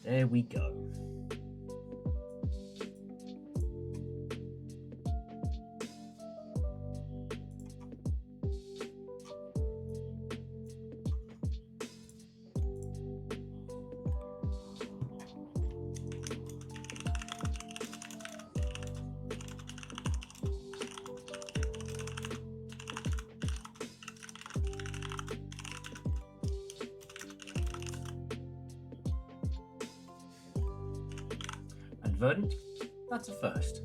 There we go. Verdant, that's a first.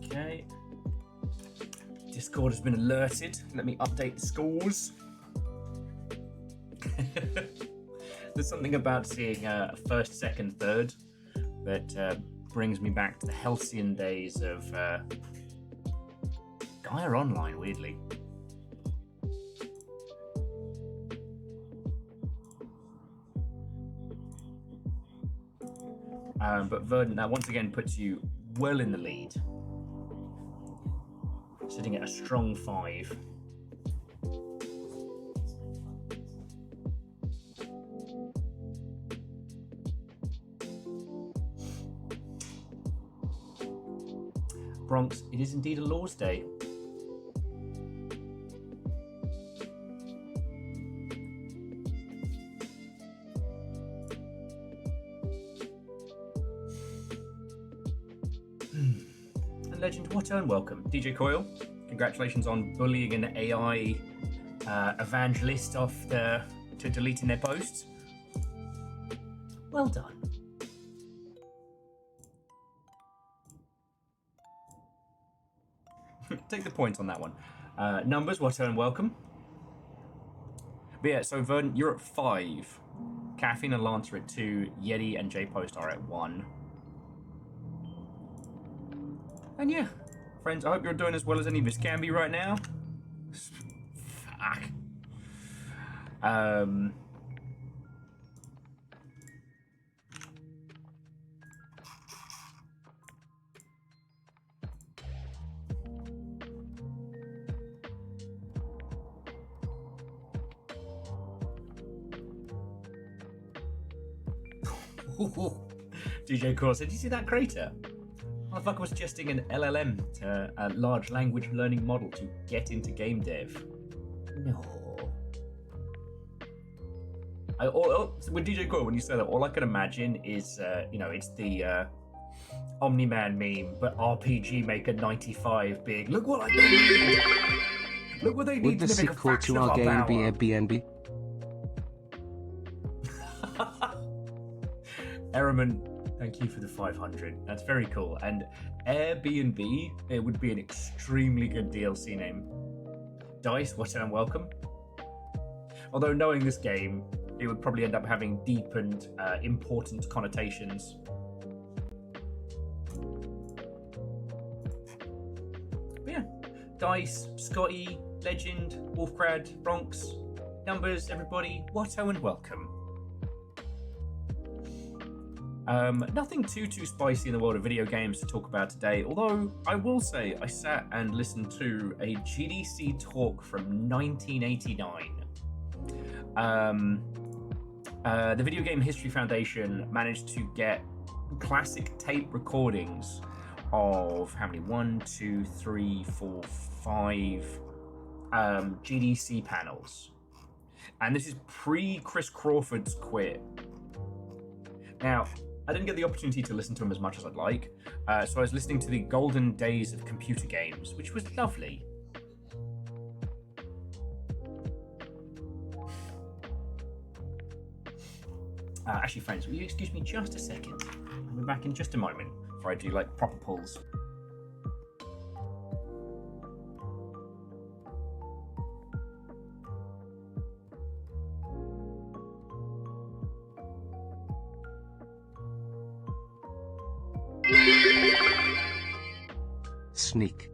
Okay. Discord has been alerted. Let me update the scores. There's something about seeing first, second, third that brings me back to the halcyon days of Gaia Online, weirdly. But Verdant, that once again puts you well in the lead. Sitting at a strong 5. Bronx, it is indeed a Lord's Day. And Legend, what and welcome. DJ Coyle, congratulations on bullying an AI evangelist off to deleting their posts. Well done. Take the point on that one. Numbers, what and welcome. But yeah, so Verdant, you're at 5. Caffeine and Lance are at 2. Yeti and J-Post are at 1. And yeah, friends, I hope you're doing as well as any of us can be right now. Fuck. DJ Core said, did you see that crater? Motherfucker was suggesting an LLM, to a large language learning model, to get into game dev. No. With DJ Core, when you say that, all I can imagine is, it's the Omni-Man meme, but RPG Maker 95 big. Look what I did! Look what they need Would the to make a sequel fraction to of our game power. be Airbnb? Erriman, thank you for the 500. That's very cool. And Airbnb, it would be an extremely good DLC name. Dice, what and welcome. Although knowing this game, it would probably end up having deep and important connotations. But yeah, Dice, Scotty, Legend, Wolfcrad, Bronx, Numbers, everybody, what and welcome. Nothing too spicy in the world of video games to talk about today, although I will say I sat and listened to a GDC talk from 1989. The Video Game History Foundation managed to get classic tape recordings of how many? 1, 2, 3, 4, 5 GDC panels. And this is pre-Chris Crawford's quit. Now, I didn't get the opportunity to listen to him as much as I'd like, so I was listening to the golden days of computer games, which was lovely. Actually, friends, will you excuse me just a second? I'll be back in just a moment before I do proper pulls. sneak.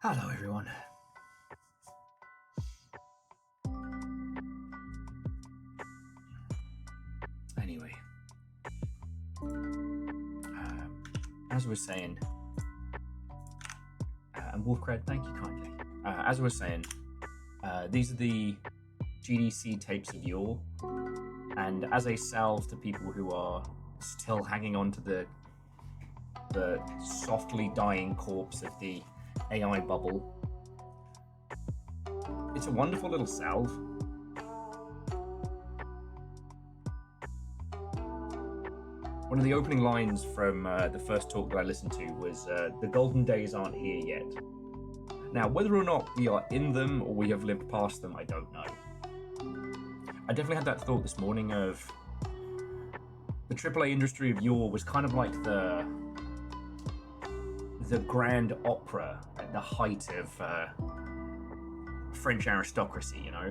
Hello, everyone. Anyway, as I was saying, and Wolfcred, thank you kindly. As I was saying, these are the GDC tapes of yore, and as a salve to people who are still hanging on to the softly dying corpse of the AI bubble, it's a wonderful little salve. One of the opening lines from the first talk that I listened to was, "The golden days aren't here yet." Now, whether or not we are in them or we have lived past them, I don't know. I definitely had that thought this morning of the AAA industry of yore was kind of like the the grand opera at the height of French aristocracy, you know?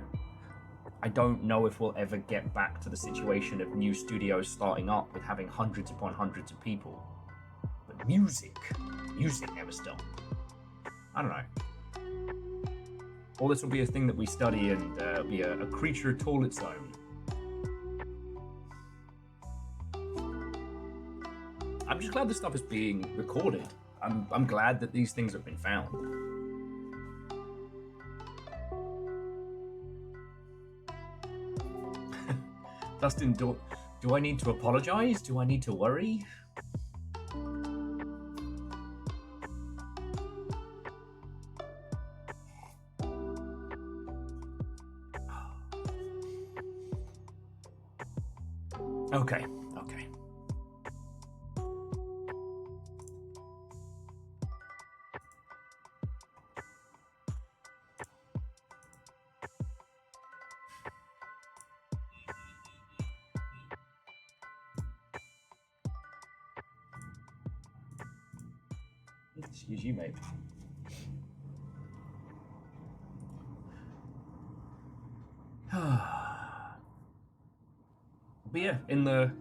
I don't know if we'll ever get back to the situation of new studios starting up with having hundreds upon hundreds of people. But music never stopped. I don't know. Or this will be a thing that we study and be a creature all its own. I'm just glad this stuff is being recorded. I'm glad that these things have been found. Dustin, do I need to apologize? Do I need to worry? Okay. Excuse you, mate. But yeah, in the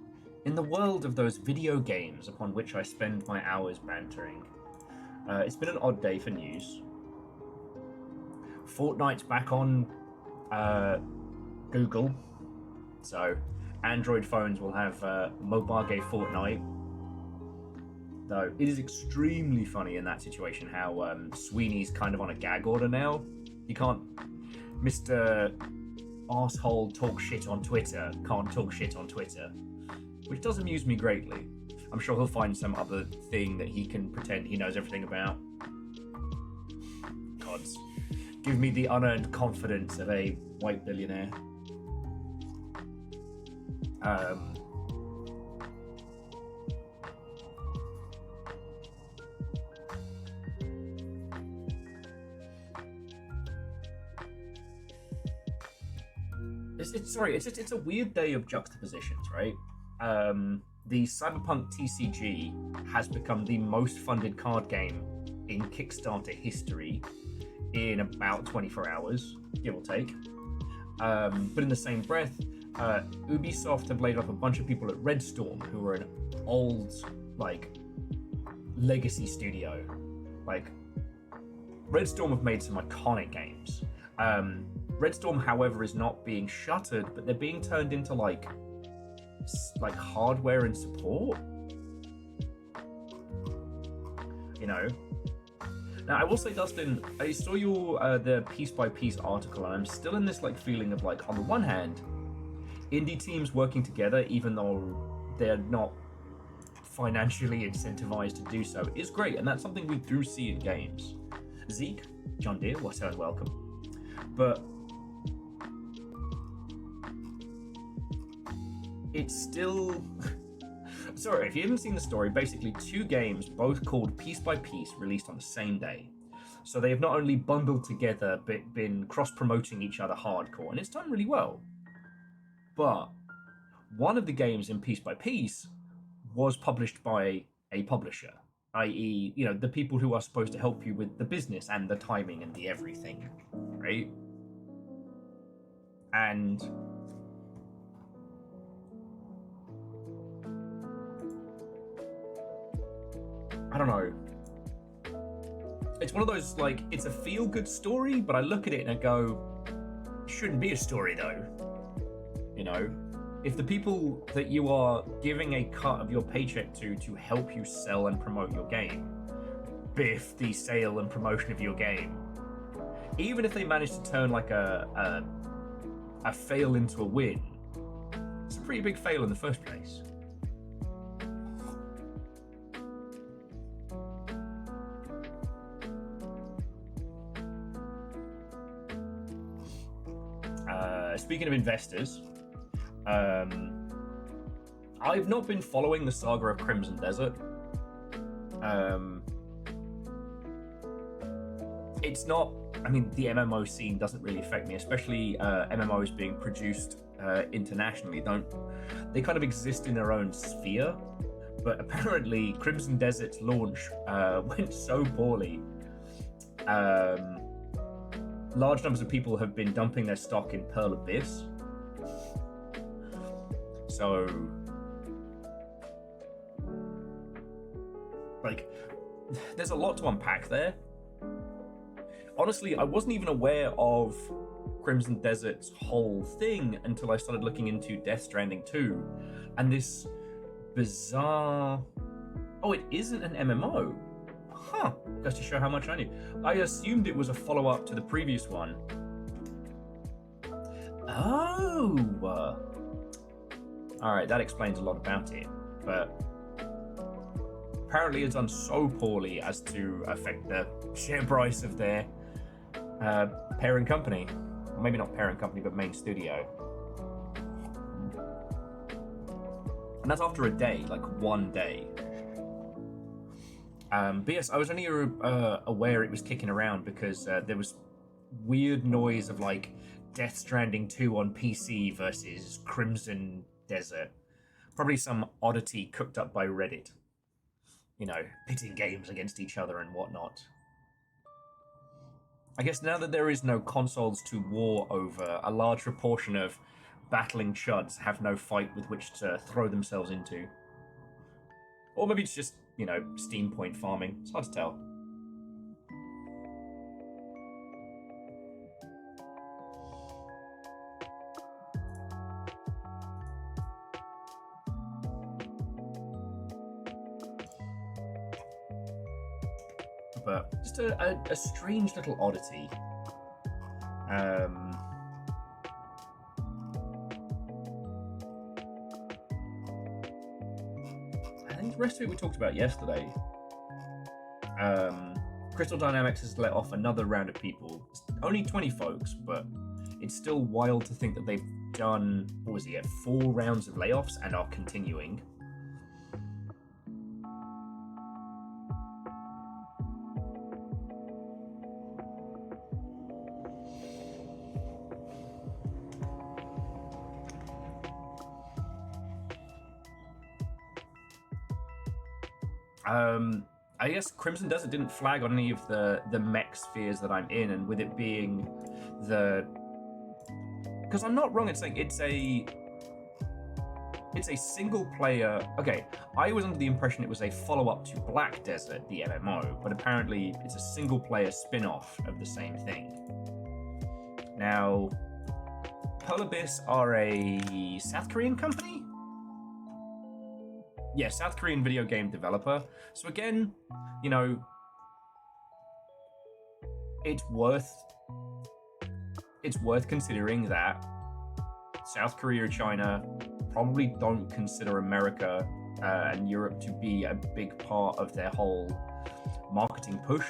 world of those video games upon which I spend my hours bantering, it's been an odd day for news. Fortnite's back on Google, so Android phones will have mobile game Fortnite. Though it is extremely funny in that situation how Sweeney's kind of on a gag order now. You can't, Mr. Arsehole talk shit on Twitter can't talk shit on Twitter, which does amuse me greatly. I'm sure he'll find some other thing that he can pretend he knows everything about. Gods, give me the unearned confidence of a white billionaire. It's a weird day of juxtapositions, right? The Cyberpunk TCG has become the most funded card game in Kickstarter history in about 24 hours, give or take. But in the same breath, Ubisoft have laid off a bunch of people at Red Storm, who are an old, legacy studio. Red Storm have made some iconic games. Red Storm, however, is not being shuttered, but they're being turned into hardware and support. You know. Now, I will say, Dustin, I saw your the piece by piece article, and I'm still in this feeling of on the one hand, indie teams working together, even though they're not financially incentivized to do so, is great, and that's something we do see in games. Zeke, John Deere, what's up, welcome. But it's still... Sorry, if you haven't seen the story, basically 2 games, both called Piece by Piece, released on the same day. So they have not only bundled together, but been cross-promoting each other hardcore, and it's done really well. But one of the games in Piece by Piece was published by a publisher, i.e., the people who are supposed to help you with the business and the timing and the everything, right? And I don't know. It's one of those, it's a feel-good story, but I look at it and I go, it shouldn't be a story, though. If the people that you are giving a cut of your paycheck to help you sell and promote your game, biff the sale and promotion of your game, even if they manage to turn a fail into a win, it's a pretty big fail in the first place. Speaking of investors, I've not been following the saga of Crimson Desert. It's not, the MMO scene doesn't really affect me, especially MMOs being produced internationally. They kind of exist in their own sphere, but apparently Crimson Desert's launch went so poorly. Large numbers of people have been dumping their stock in Pearl Abyss. So, like, there's a lot to unpack there. Honestly, I wasn't even aware of Crimson Desert's whole thing until I started looking into Death Stranding 2, and this bizarre... Oh, it isn't an MMO. Huh. Goes to show how much I knew. I assumed it was a follow-up to the previous one. Oh! Alright, that explains a lot about it, but apparently it's done so poorly as to affect the share price of their parent company. Or maybe not parent company, but main studio. And that's after a day, like one day. But yes, I was only aware it was kicking around because there was weird noise of like Death Stranding 2 on PC versus Crimson Desert. Probably some oddity cooked up by Reddit. You know, pitting games against each other and whatnot. I guess now that there is no consoles to war over, a large proportion of battling chuds have no fight with which to throw themselves into. Or maybe it's just, you know, Steam point farming. It's hard to tell. But just a strange little oddity. I think the rest of it we talked about yesterday. Crystal Dynamics has let off another round of people. It's only 20 folks, but it's still wild to think that they've done, what was it, 4 rounds of layoffs and are continuing. I guess Crimson Desert didn't flag on any of the mech spheres that I'm in, and with it being the... Because I'm not wrong in saying it's a single player... Okay, I was under the impression it was a follow-up to Black Desert, the MMO, but apparently it's a single player spin-off of the same thing. Now, Pearl Abyss are a South Korean company? Yeah, South Korean video game developer. So again, you know, it's worth considering that South Korea or China probably don't consider America and Europe to be a big part of their whole marketing push.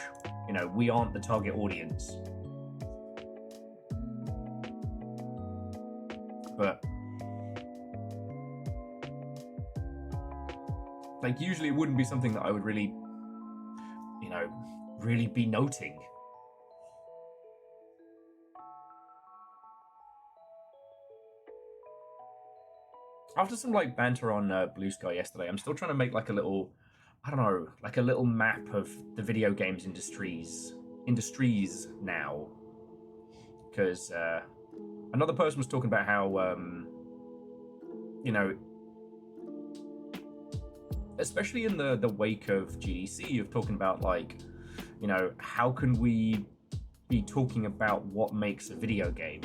You know, we aren't the target audience. But like, usually it wouldn't be something that I would really, you know, really be noting. After some, like, banter on Blue Sky yesterday, I'm still trying to make, like, a little, I don't know, like a little map of the video games industries now. Because another person was talking about how, you know, especially in the wake of GDC, of talking about, like, you know, how can we be talking about what makes a video game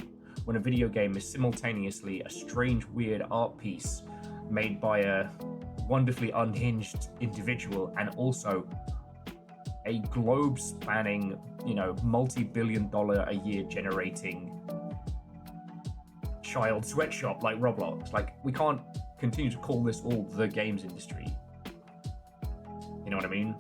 when a video game is simultaneously a strange, weird art piece made by a wonderfully unhinged individual and also a globe-spanning, you know, multi-billion-dollar a year generating child sweatshop like Roblox. Like, we can't continue to call this all the games industry. You know what I mean?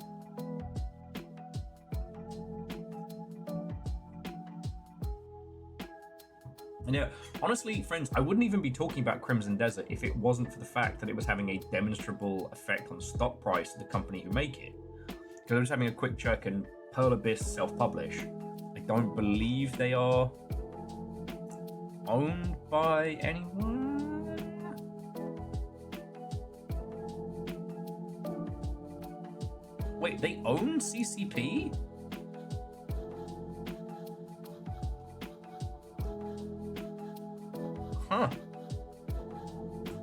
And yeah, honestly, friends, I wouldn't even be talking about Crimson Desert if it wasn't for the fact that it was having a demonstrable effect on stock price of the company who make it. Because I was having a quick check, and Pearl Abyss self-publish. I don't believe they are owned by anyone. Wait, they own CCP? Huh.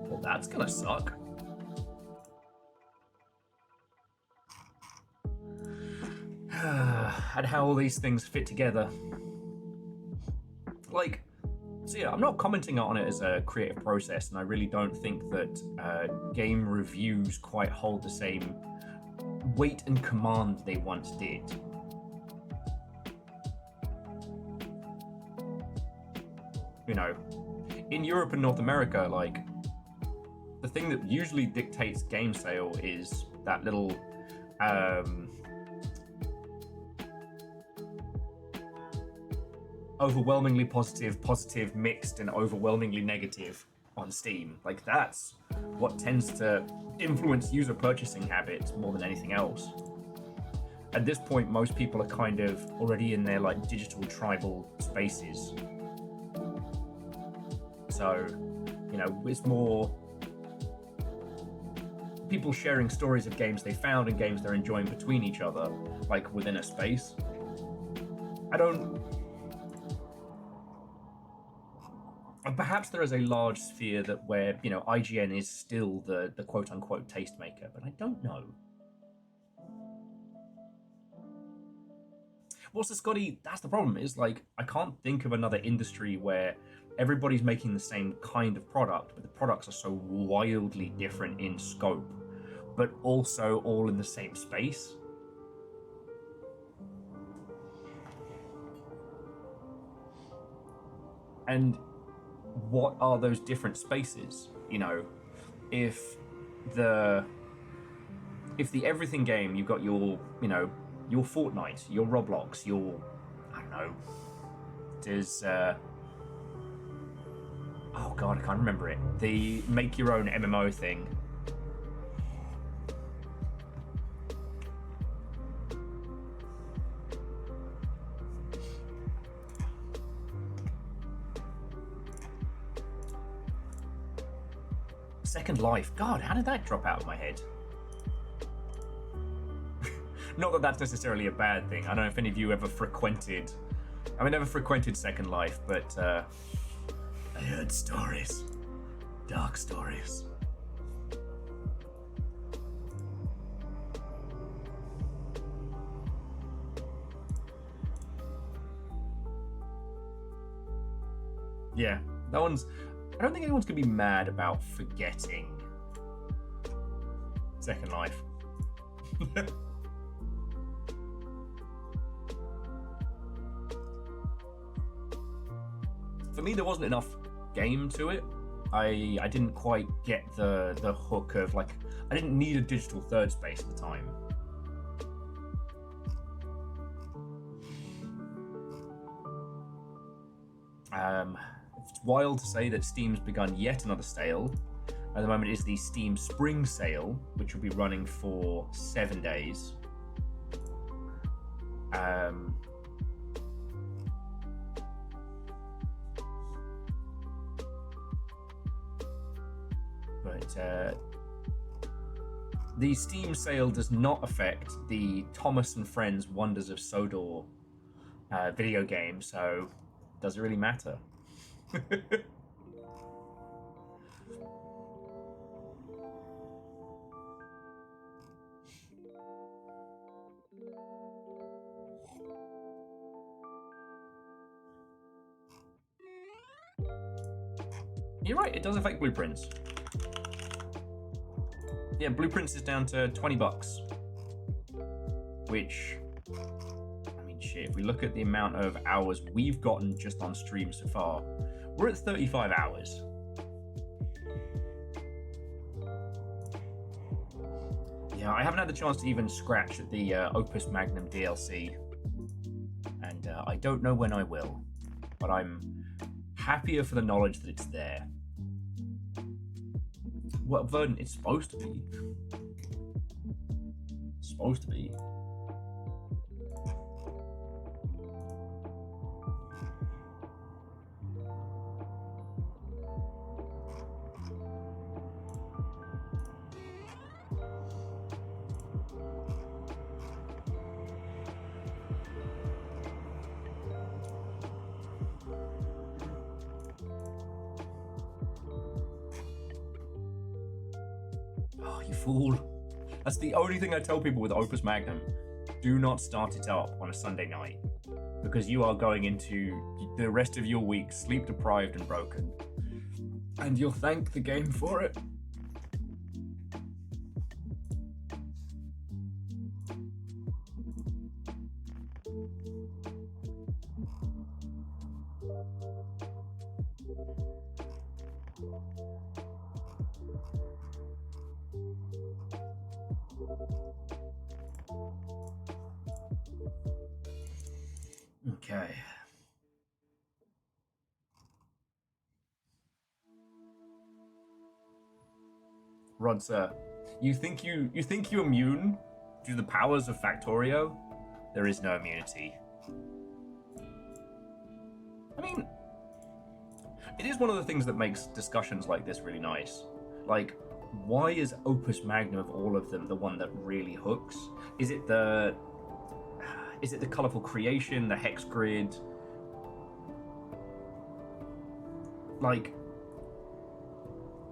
Well, that's gonna suck. And how all these things fit together. Like, so yeah, I'm not commenting on it as a creative process, and I really don't think that game reviews quite hold the same weight and command they once did. You know, in Europe and North America, like, the thing that usually dictates game sale is that little overwhelmingly positive, mixed, and overwhelmingly negative on Steam. Like, that's what tends to influence user purchasing habits more than anything else. At this point, most people are kind of already in their like digital tribal spaces. So, you know, it's more people sharing stories of games they found and games they're enjoying between each other, like within a space. Perhaps there is a large sphere that where, you know, IGN is still the quote unquote tastemaker, but I don't know. Well, so Scotty, that's the problem, is like I can't think of another industry where everybody's making the same kind of product, but the products are so wildly different in scope, but also all in the same space. And what are those different spaces? You know, if the everything game, you've got your, you know, your Fortnite, your Roblox, your, I don't know, there's oh god, I can't remember it. The make your own MMO thing. Second Life. God, how did that drop out of my head? Not that that's necessarily a bad thing. I don't know if any of you ever frequented... I never frequented Second Life, but I heard stories. Dark stories. Yeah, that one's... I don't think anyone's going to be mad about forgetting Second Life. For me, there wasn't enough game to it. I didn't quite get the hook of, like, I didn't need a digital third space at the time. It's wild to say that Steam's begun yet another sale. At the moment, it is the Steam Spring Sale, which will be running for 7 days. But the Steam sale does not affect the Thomas and Friends Wonders of Sodor video game, so does it really matter? You're right, it does affect Blueprints. Yeah, Blueprints is down to $20, which, I mean, shit, if we look at the amount of hours we've gotten just on stream so far, we're at 35 hours. Yeah, I haven't had the chance to even scratch at the Opus Magnum DLC, and I don't know when I will, but I'm happier for the knowledge that it's there. Well, Verdant, it's supposed to be. It's supposed to be. Oh, you fool. That's the only thing I tell people with Opus Magnum. Do not start it up on a Sunday night, because you are going into the rest of your week sleep deprived and broken. And you'll thank the game for it. Okay. Rod, sir, you think you're immune to the powers of Factorio? There is no immunity. I mean, it is one of the things that makes discussions like this really nice. Like, why is Opus Magnum of all of them the one that really hooks? Is it the colorful creation, the hex grid? Like,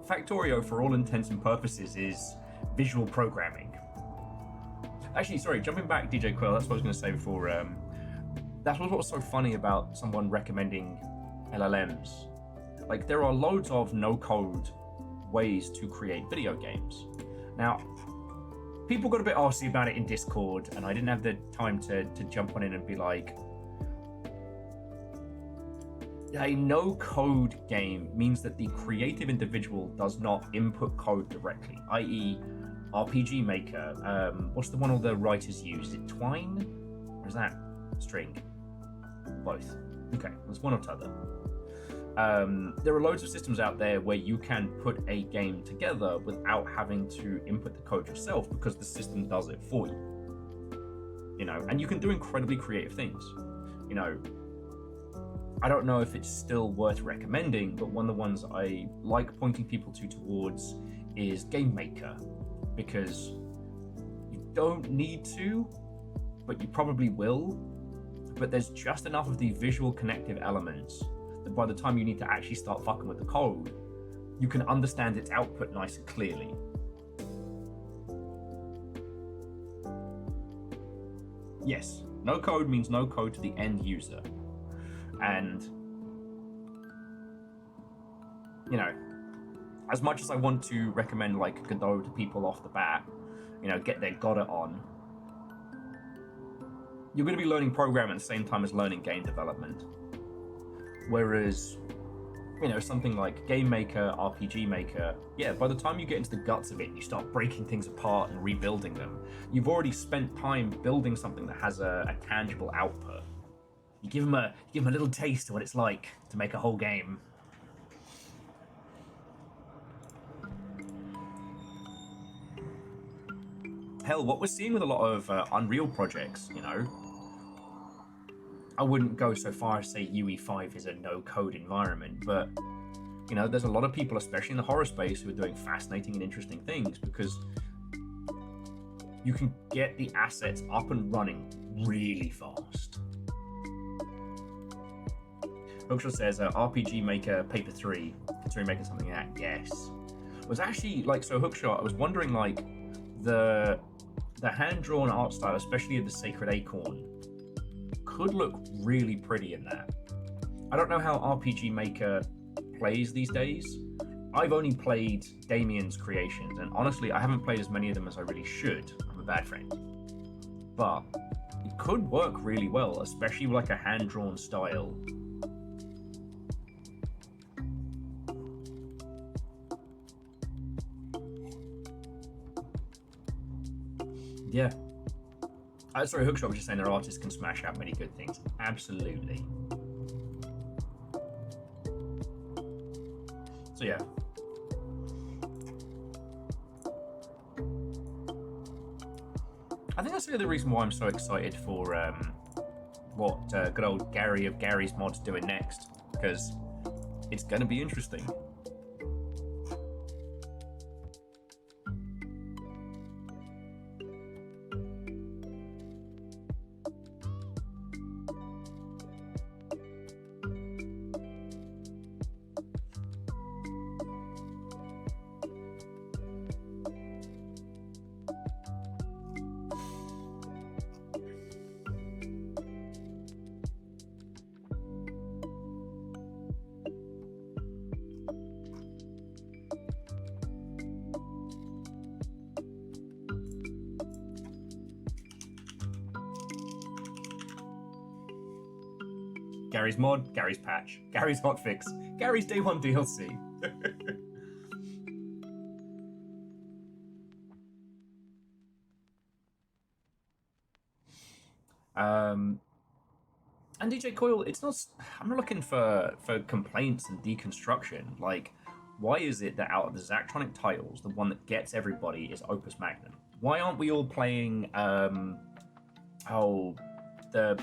Factorio, for all intents and purposes, is visual programming. Actually, sorry, jumping back, DJ Quill, that's what I was going to say before. That's what was so funny about someone recommending LLMs. Like, there are loads of no-code ways to create video games. Now, people got a bit arsy about it in Discord, and I didn't have the time to jump on in and be like, a no-code game means that the creative individual does not input code directly, i.e. RPG Maker. What's the one all the writers use? Is it Twine? Or is that String? Both. Okay, there's one or t'other. There are loads of systems out there where you can put a game together without having to input the code yourself, because the system does it for you. You know, and you can do incredibly creative things. You know, I don't know if it's still worth recommending, but one of the ones I like pointing people towards is Game Maker, because you don't need to, but you probably will. But there's just enough of the visual connective elements that by the time you need to actually start fucking with the code, you can understand its output nice and clearly. Yes, no code means no code to the end user. And, you know, as much as I want to recommend like Godot to people off the bat, you know, get their Godot on, you're going to be learning programming at the same time as learning game development. Whereas, you know, something like Game Maker, RPG Maker, yeah, by the time you get into the guts of it and you start breaking things apart and rebuilding them, you've already spent time building something that has a tangible output. You give them a little taste of what it's like to make a whole game. Hell, what we're seeing with a lot of Unreal projects, you know, I wouldn't go so far as say UE5 is a no-code environment, but, you know, there's a lot of people, especially in the horror space, who are doing fascinating and interesting things because you can get the assets up and running really fast. Hookshot says, RPG Maker Paper 3, considering making something like that. Yes. It was actually, like, so Hookshot, I was wondering, like, the hand-drawn art style, especially of the Sacred Acorn, could look really pretty in that. I don't know how RPG Maker plays these days. I've only played Damien's creations, and honestly, I haven't played as many of them as I really should. I'm a bad friend. But it could work really well, especially with like a hand-drawn style. Yeah. Sorry, Hookshot was just saying their artists can smash out many good things. Absolutely. So yeah. I think that's the other reason why I'm so excited for what good old Gary of Gary's Mod's doing next, because it's going to be interesting. Gary's mod, Gary's patch, Gary's hotfix, Gary's day one DLC. And DJ Coil, it's not. I'm not looking for complaints and deconstruction. Like, why is it that out of the Zachtronic titles, the one that gets everybody is Opus Magnum? Why aren't we all playing the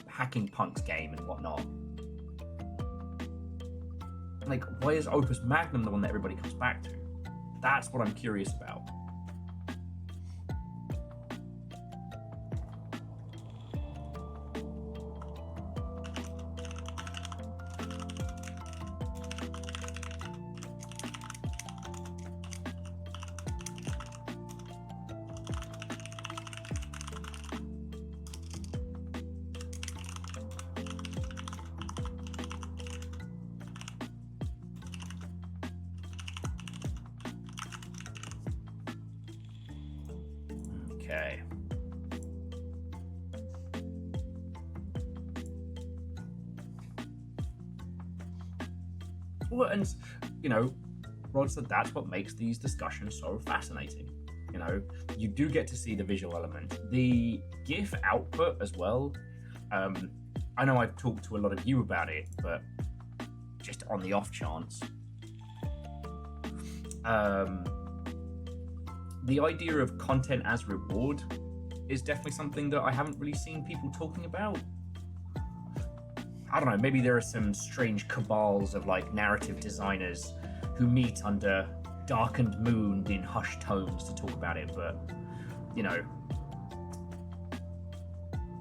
Hacking Punks game and whatnot? Like, why is Opus Magnum the one that everybody comes back to? That's what I'm curious about. Okay. Well, and, you know, Rod said that's what makes these discussions so fascinating. You know, you do get to see the visual element. The GIF output as well. I know I've talked to a lot of you about it, but just on the off chance. The idea of content as reward is definitely something that I haven't really seen people talking about. I don't know, maybe there are some strange cabals of like narrative designers who meet under darkened moon in hushed tones to talk about it, but you know,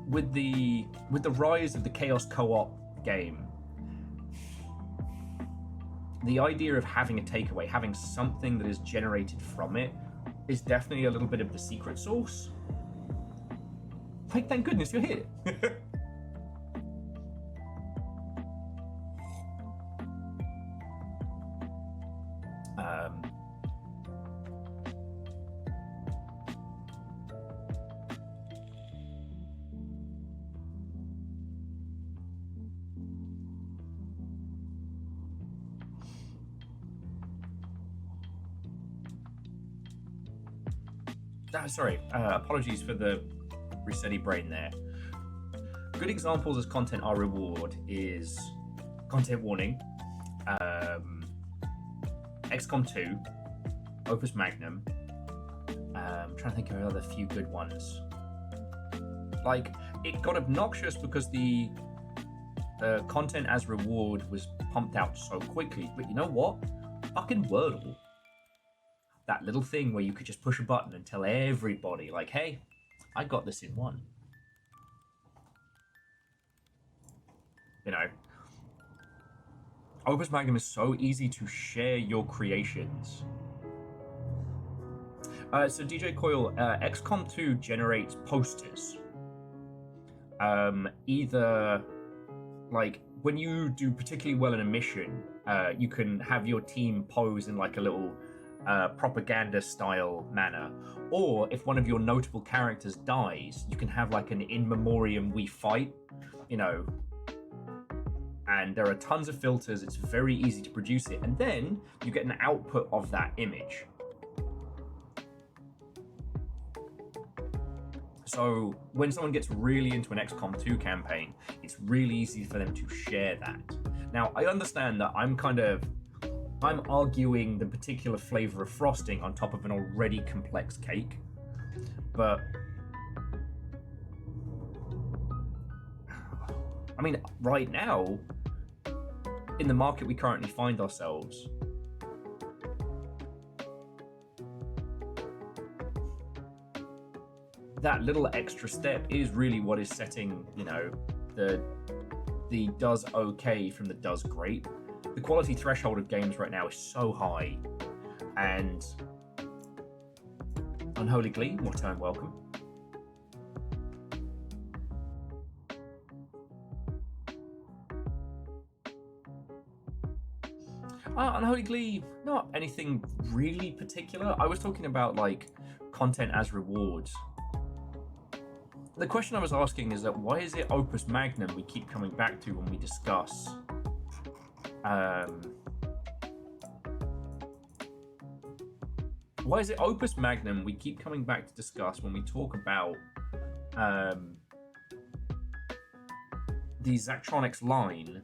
with the rise of the Chaos Co-op game, the idea of having a takeaway, having something that is generated from it, is definitely a little bit of the secret sauce. Like, thank goodness you're here. Sorry, apologies for the resetty brain there. Good examples as content are reward is content warning, XCOM 2, Opus Magnum. I'm trying to think of another few good ones. Like, it got obnoxious because the content as reward was pumped out so quickly, but you know what? Fucking Wordle. That little thing where you could just push a button and tell everybody, like, hey, I got this in one. You know, Opus Magnum is so easy to share your creations. So DJ Coil, XCOM 2 generates posters. Either, like, when you do particularly well in a mission, you can have your team pose in like a little propaganda style manner, or if one of your notable characters dies, you can have like an in memoriam we fight, you know, and there are tons of filters. It's very easy to produce it, and then you get an output of that image. So when someone gets really into an XCOM 2 campaign, it's really easy for them to share that. Now, I understand that I'm arguing the particular flavor of frosting on top of an already complex cake, but I mean, right now, in the market we currently find ourselves, that little extra step is really what is setting, you know, the does okay from the does great. The quality threshold of games right now is so high, and Unholy Glee, return welcome. Unholy Glee, not anything really particular. I was talking about like content as rewards. the question I was asking is that why is it Opus Magnum we keep coming back to when we discuss why is it Opus Magnum we keep coming back to discuss when we talk about the Zachtronics line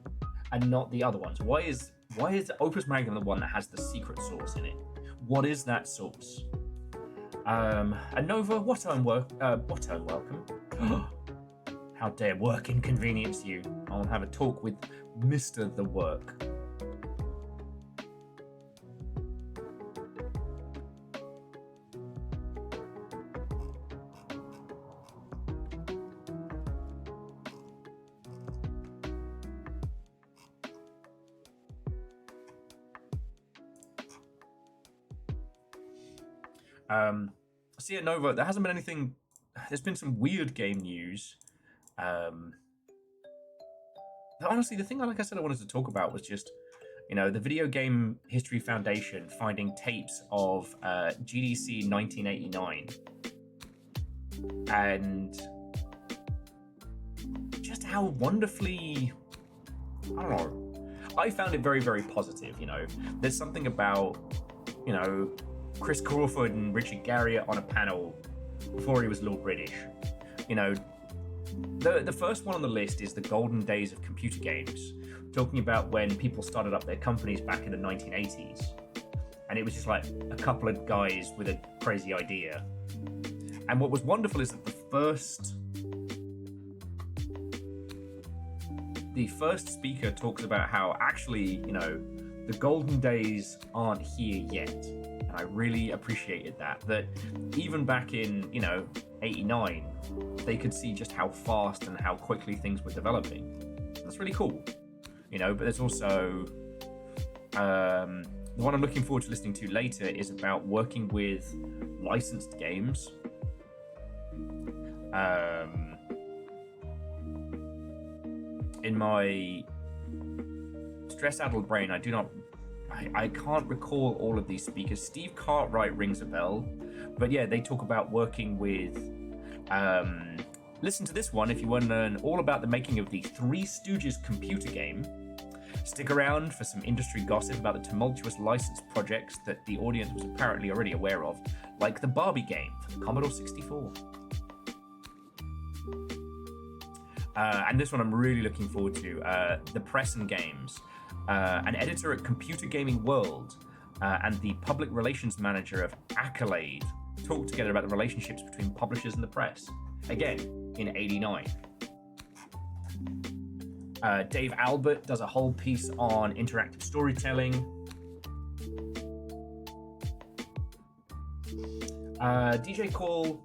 and not the other ones? Why is Opus Magnum the one that has the secret sauce in it? What is that sauce? Nova, what I'm welcome. How dare work inconvenience you? I'll have a talk with Mr. The Work. So yeah, Nova, there hasn't been anything. There's been some weird game news. Honestly, the thing, like I said, I wanted to talk about was just, the Video Game History Foundation finding tapes of GDC 1989. And just how wonderfully, I don't know, I found it very, very positive, There's something about, Chris Crawford and Richard Garriott on a panel before he was Lord British. The first one on the list is the golden days of computer games, talking about when people started up their companies back in the 1980s. And it was just like a couple of guys with a crazy idea. And what was wonderful is that the first speaker talks about how actually, the golden days aren't here yet. I really appreciated that even back in, 89, they could see just how fast and how quickly things were developing. That's really cool, but there's also, the one I'm looking forward to listening to later is about working with licensed games. In my stress-addled brain, I can't recall all of these speakers. Steve Cartwright rings a bell, but yeah, they talk about working with. Listen to this one if you want to learn all about the making of the Three Stooges computer game. Stick around for some industry gossip about the tumultuous license projects that the audience was apparently already aware of, like the Barbie game for the Commodore 64. And this one I'm really looking forward to. The Press and Games. An editor at Computer Gaming World and the public relations manager of Accolade talk together about the relationships between publishers and the press. Again, in '89. Dave Albert does a whole piece on interactive storytelling. DJ Call.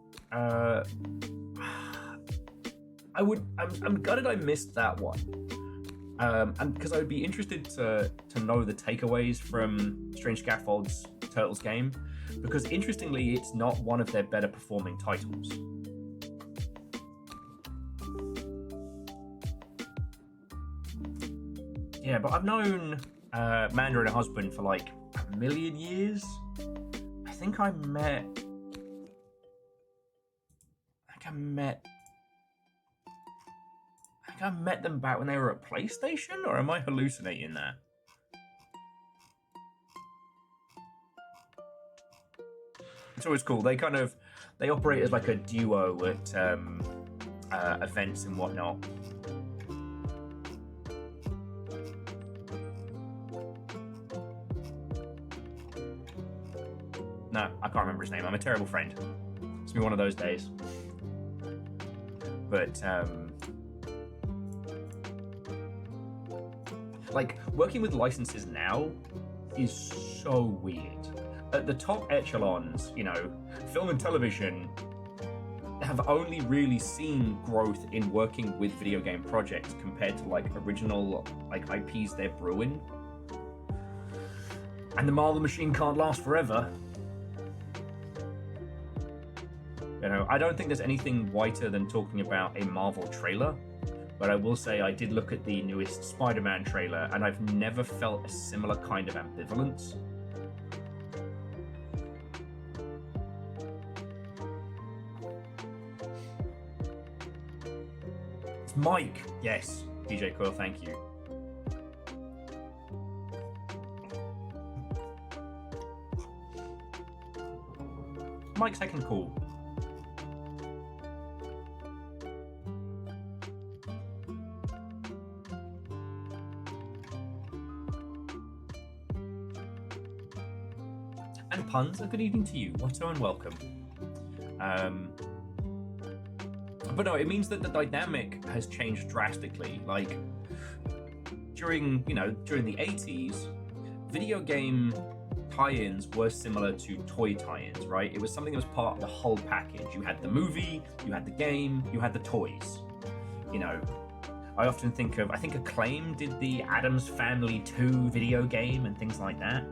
I'm gutted I missed that one. And because I would be interested to know the takeaways from Strange Scaffold's Turtles game, because interestingly, it's not one of their better performing titles. Yeah, but I've known Mandarin husband for like a million years. I think I met them back when they were at PlayStation, or am I hallucinating that? It's always cool. They operate as like a duo at events and whatnot. No, I can't remember his name. I'm a terrible friend. It's been one of those days. But like, working with licenses now is so weird. At the top echelons, film and television have only really seen growth in working with video game projects compared to like original like IPs they're brewing. And the Marvel machine can't last forever. I don't think there's anything whiter than talking about a Marvel trailer. But I will say I did look at the newest Spider-Man trailer, and I've never felt a similar kind of ambivalence. It's Mike. Yes, DJ Coil, thank you. Mike's second call. And puns, a good evening to you. Watto and welcome. But no, it means that the dynamic has changed drastically. Like during the 80s, video game tie-ins were similar to toy tie-ins, right? It was something that was part of the whole package. You had the movie, you had the game, you had the toys. I often think Acclaim did the Addams Family 2 video game and things like that.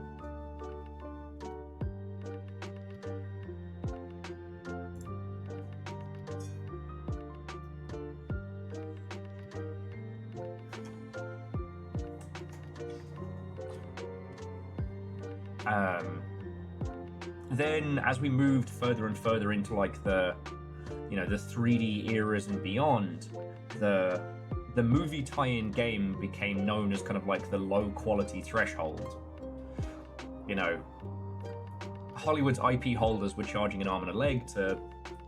Then as we moved further and further into like the 3D eras and beyond, the movie tie-in game became known as kind of like the low quality threshold. Hollywood's IP holders were charging an arm and a leg to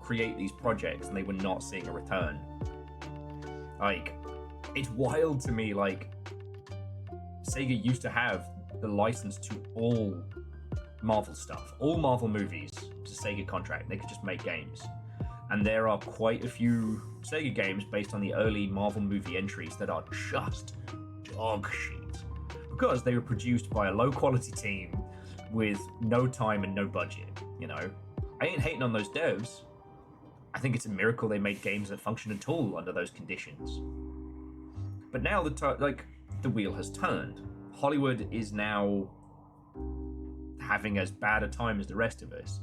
create these projects, and they were not seeing a return. Like, it's wild to me, like, Sega used to have the license to all Marvel stuff, all Marvel movies. It's a Sega contract. They could just make games. And there are quite a few Sega games based on the early Marvel movie entries that are just dog shit. Because they were produced by a low quality team with no time and no budget, I ain't hating on those devs. I think it's a miracle they made games that function at all under those conditions. But now the wheel has turned. Hollywood is now having as bad a time as the rest of us,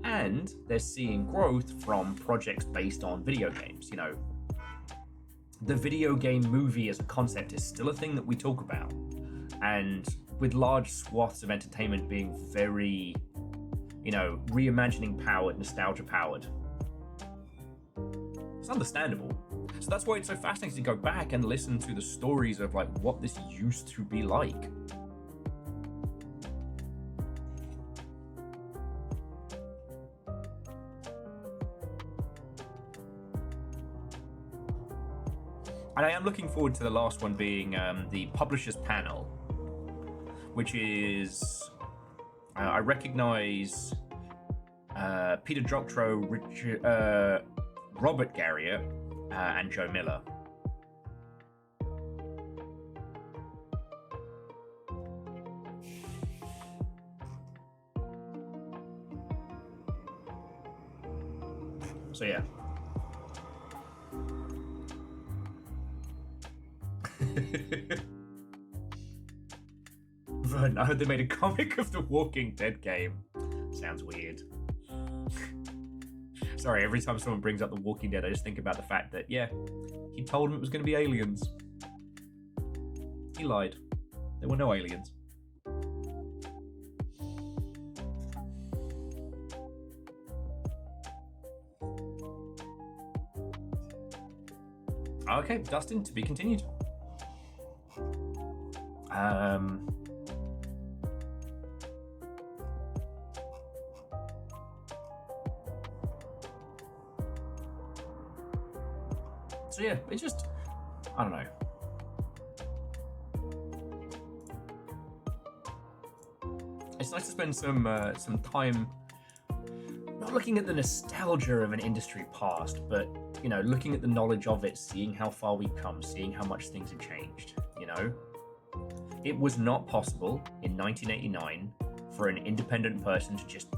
and they're seeing growth from projects based on video games. The video game movie as a concept is still a thing that we talk about, and with large swaths of entertainment being very, reimagining powered, nostalgia powered. It's understandable. So that's why it's so fascinating to go back and listen to the stories of like what this used to be like. And I am looking forward to the last one being the Publishers Panel, which is, I recognize Peter Doctorow, Robert Garriott, and Joe Miller. So yeah. But I heard they made a comic of the Walking Dead game. Sounds weird. Sorry, every time someone brings up the Walking Dead, I just think about the fact that, yeah, he told him it was going to be aliens. He lied. There were no aliens. Okay, Dustin, to be continued. So yeah, it's just, I don't know. It's nice to spend some time not looking at the nostalgia of an industry past, but looking at the knowledge of it, seeing how far we've come, seeing how much things have changed. It was not possible in 1989 for an independent person to just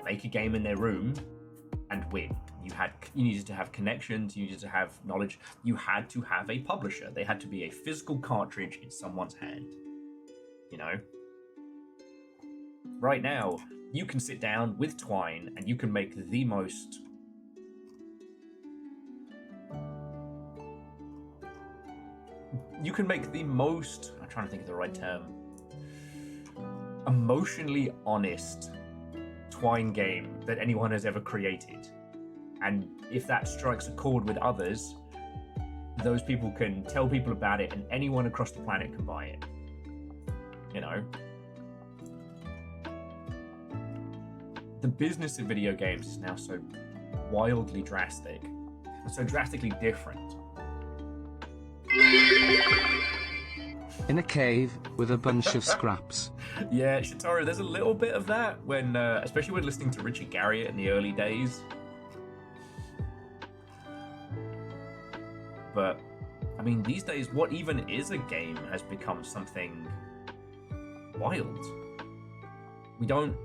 make a game in their room and win. You needed to have connections, you needed to have knowledge, you had to have a publisher. They had to be a physical cartridge in someone's hand. Right now, you can sit down with Twine and you can make the most I'm trying to think of the right term, emotionally honest Twine game that anyone has ever created. And if that strikes a chord with others, those people can tell people about it and anyone across the planet can buy it. You know? The business of video games is now so wildly drastic and so drastically different. In a cave with a bunch of scraps. Yeah, Shitaru, there's a little bit of that when, especially when listening to Richard Garriott in the early days. But, I mean, these days, what even is a game has become something wild. We don't...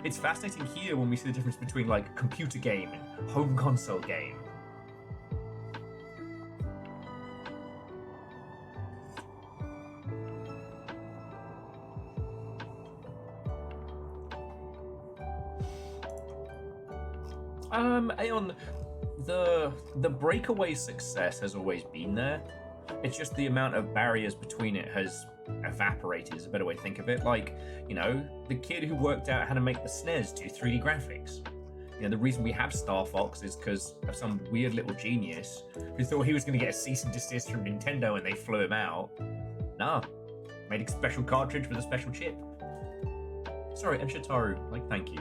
It's fascinating here when we see the difference between, like, computer game and home console game. Aeon, the breakaway success has always been there. It's just the amount of barriers between it has evaporated, is a better way to think of it. Like, you know, the kid who worked out how to make the SNES do 3D graphics. You know, the reason we have Star Fox is because of some weird little genius who thought he was going to get a cease and desist from Nintendo and they flew him out. Nah, made a special cartridge with a special chip. Sorry, and Shitaru, like, thank you.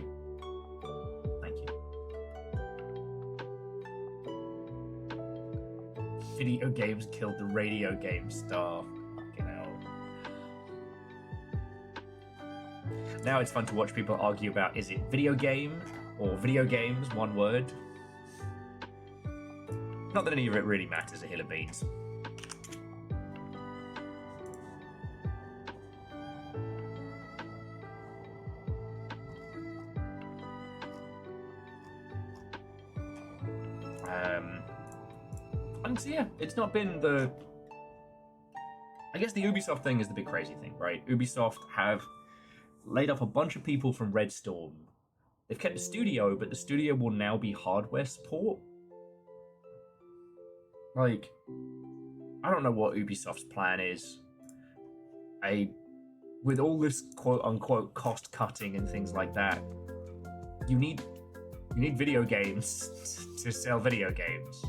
Video games killed the radio game star. Fucking hell. Now it's fun to watch people argue about, is it video game or video games, one word? Not that any of it really matters a hill of beans. And so yeah, it's not been the... I guess the Ubisoft thing is the big crazy thing, right? Ubisoft have laid off a bunch of people from Red Storm. They've kept the studio, but the studio will now be hardware support. Like, I don't know what Ubisoft's plan is. With all this quote-unquote cost cutting and things like that, you need video games to sell video games.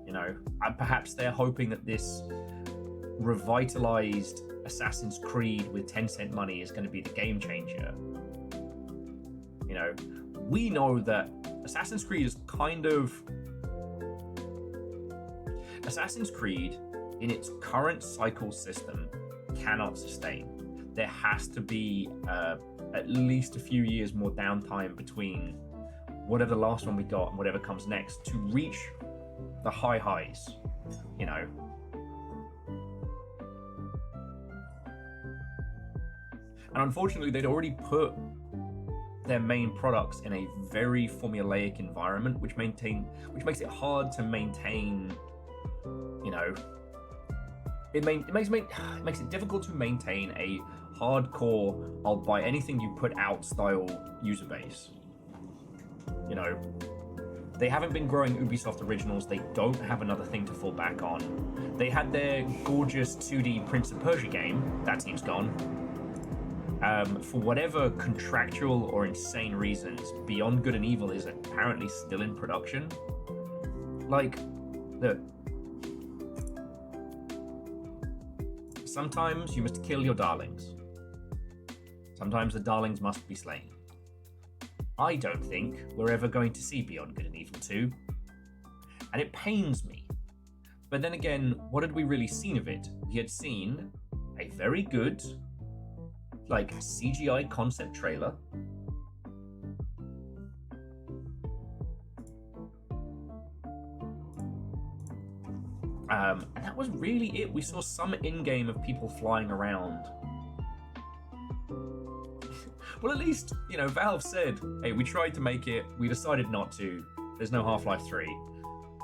You know, perhaps they're hoping that this revitalized Assassin's Creed with Tencent money is going to be the game changer. You know, we know that Assassin's Creed is kind of... Assassin's Creed, in its current cycle system, cannot sustain. There has to be at least a few years more downtime between whatever the last one we got and whatever comes next to reach the high highs, you know. And unfortunately, they'd already put their main products in a very formulaic environment, which makes it hard to maintain, you know, it makes it difficult to maintain a hardcore, I'll buy anything you put out style user base. You know, they haven't been growing Ubisoft originals. They don't have another thing to fall back on. They had their gorgeous 2D Prince of Persia game. That team's gone. For whatever contractual or insane reasons, Beyond Good and Evil is apparently still in production. Like, look. Sometimes you must kill your darlings. Sometimes the darlings must be slain. I don't think we're ever going to see Beyond Good and Evil 2. And it pains me. But then again, what had we really seen of it? We had seen a very good, like, CGI concept trailer. And that was really it. We saw some in-game of people flying around. Well, at least, you know, Valve said, hey, we tried to make it, we decided not to, there's no Half-Life 3.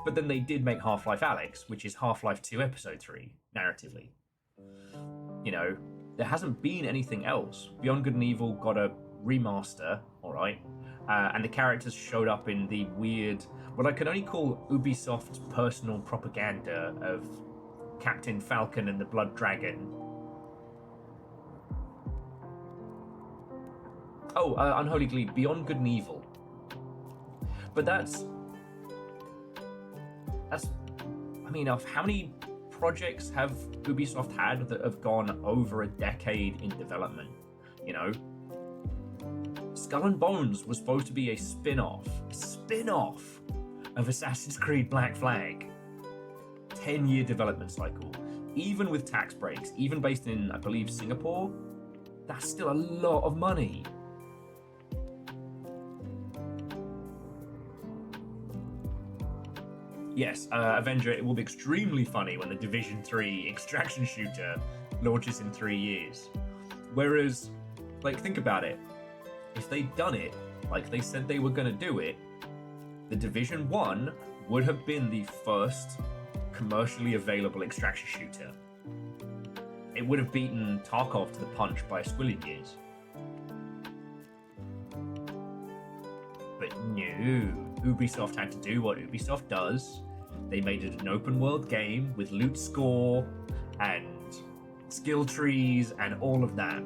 But then they did make Half-Life Alyx, which is Half-Life 2 Episode 3, narratively. You know, there hasn't been anything else. Beyond Good and Evil got a remaster, alright, and the characters showed up in the weird, what I can only call Ubisoft's personal propaganda of Captain Falcon and the Blood Dragon. Oh, Unholy Glee, Beyond Good and Evil. But that's I mean, of how many projects have Ubisoft had that have gone over a decade in development? You know, Skull and Bones was supposed to be a spin-off of Assassin's Creed Black Flag. 10-year development cycle. Even with tax breaks, even based in, I believe, Singapore, that's still a lot of money. Yes, Avenger, it will be extremely funny when the Division 3 extraction shooter launches in 3 years. Whereas, like, think about it. If they'd done it like they said they were going to do it, the Division 1 would have been the first commercially available extraction shooter. It would have beaten Tarkov to the punch by a squillion years. But no, Ubisoft had to do what Ubisoft does. They made it an open world game with loot score and skill trees and all of that.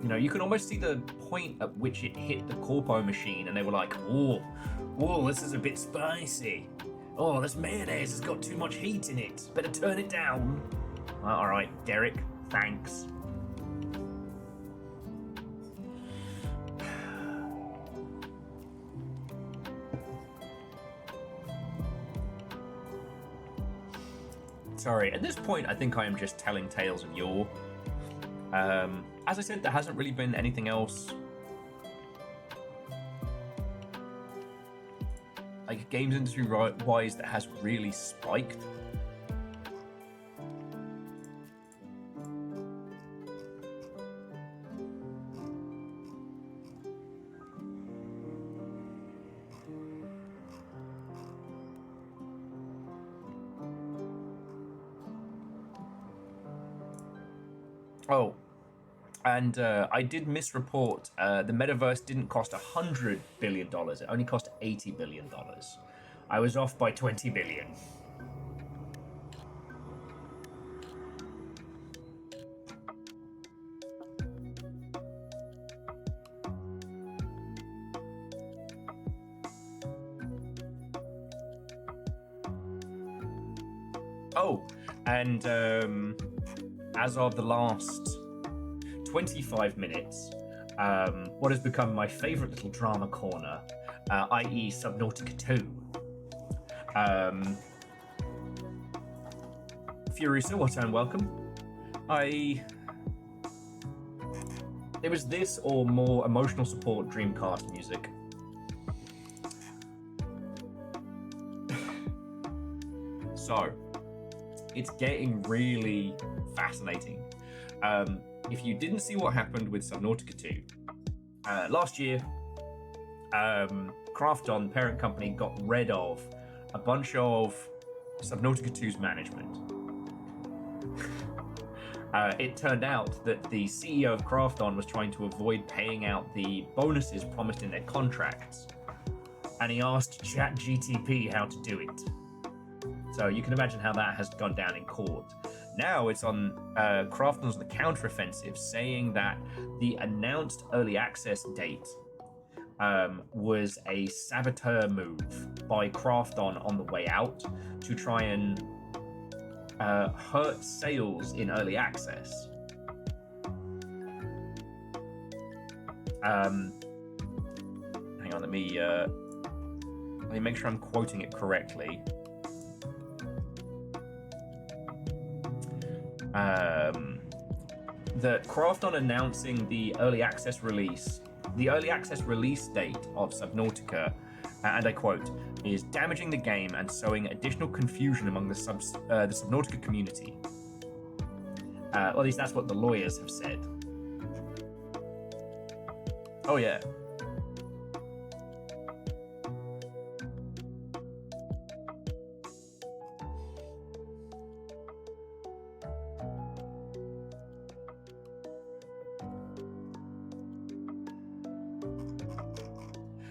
You know, you can almost see the point at which it hit the corpo machine and they were like, oh, this is a bit spicy. Oh, this mayonnaise has got too much heat in it. Better turn it down. All right, Derek, thanks. Sorry, at this point, I think I am just telling tales of yore. As I said, there hasn't really been anything else, like, games industry-wise that has really spiked. Oh, and I did misreport. The metaverse didn't cost $100 billion. It only cost $80 billion. I was off by 20 billion. Oh, and as of the last 25 minutes, what has become my favorite little drama corner, i.e. Subnautica 2. Furiosa, what and welcome. It was this or more emotional support Dreamcast music. So, it's getting really fascinating. If you didn't see what happened with Subnautica 2, last year, Krafton, parent company, got rid of a bunch of Subnautica 2's management. It turned out that the CEO of Krafton was trying to avoid paying out the bonuses promised in their contracts, and he asked ChatGTP how to do it. So you can imagine how that has gone down in court. Now it's on Krafton's the counteroffensive, saying that the announced early access date was a saboteur move by Krafton on the way out to try and hurt sales in early access. Hang on, let me make sure I'm quoting it correctly. That Krafton announcing the early access release date of Subnautica, and I quote, is damaging the game and sowing additional confusion among the Subnautica community. Or at least that's what the lawyers have said. Oh yeah.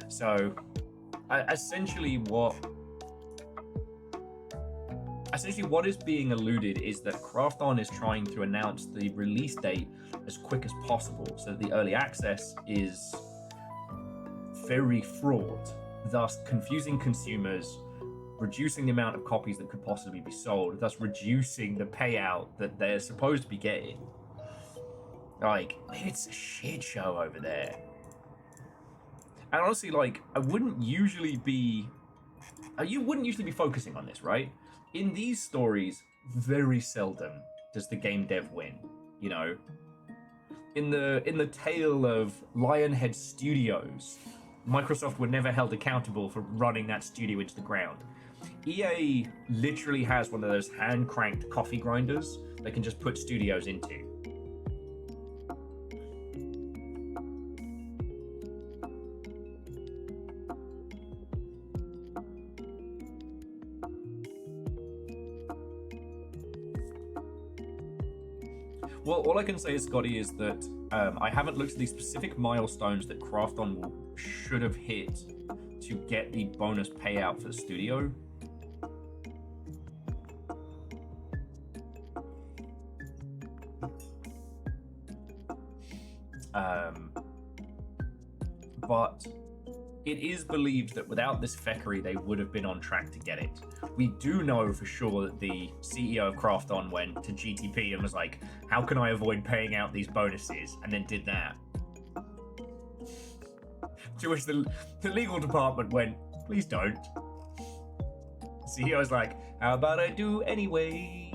So, essentially what is being alluded is that Krafton is trying to announce the release date as quick as possible, so that the early access is very fraught, thus confusing consumers, reducing the amount of copies that could possibly be sold, thus reducing the payout that they're supposed to be getting. Like, it's a shit show over there. And honestly, like, you wouldn't usually be focusing on this, right? In these stories, very seldom does the game dev win, you know? In the tale of Lionhead Studios, Microsoft were never held accountable for running that studio into the ground. EA literally has one of those hand-cranked coffee grinders they can just put studios into. Well, all I can say, Scotty, is that I haven't looked at the specific milestones that Krafton should have hit to get the bonus payout for the studio. But it is believed that without this feckery, they would have been on track to get it. We do know for sure that the CEO of Krafton went to GTP and was like, how can I avoid paying out these bonuses? And then did that. To which the legal department went, please don't. The CEO was like, how about I do anyway?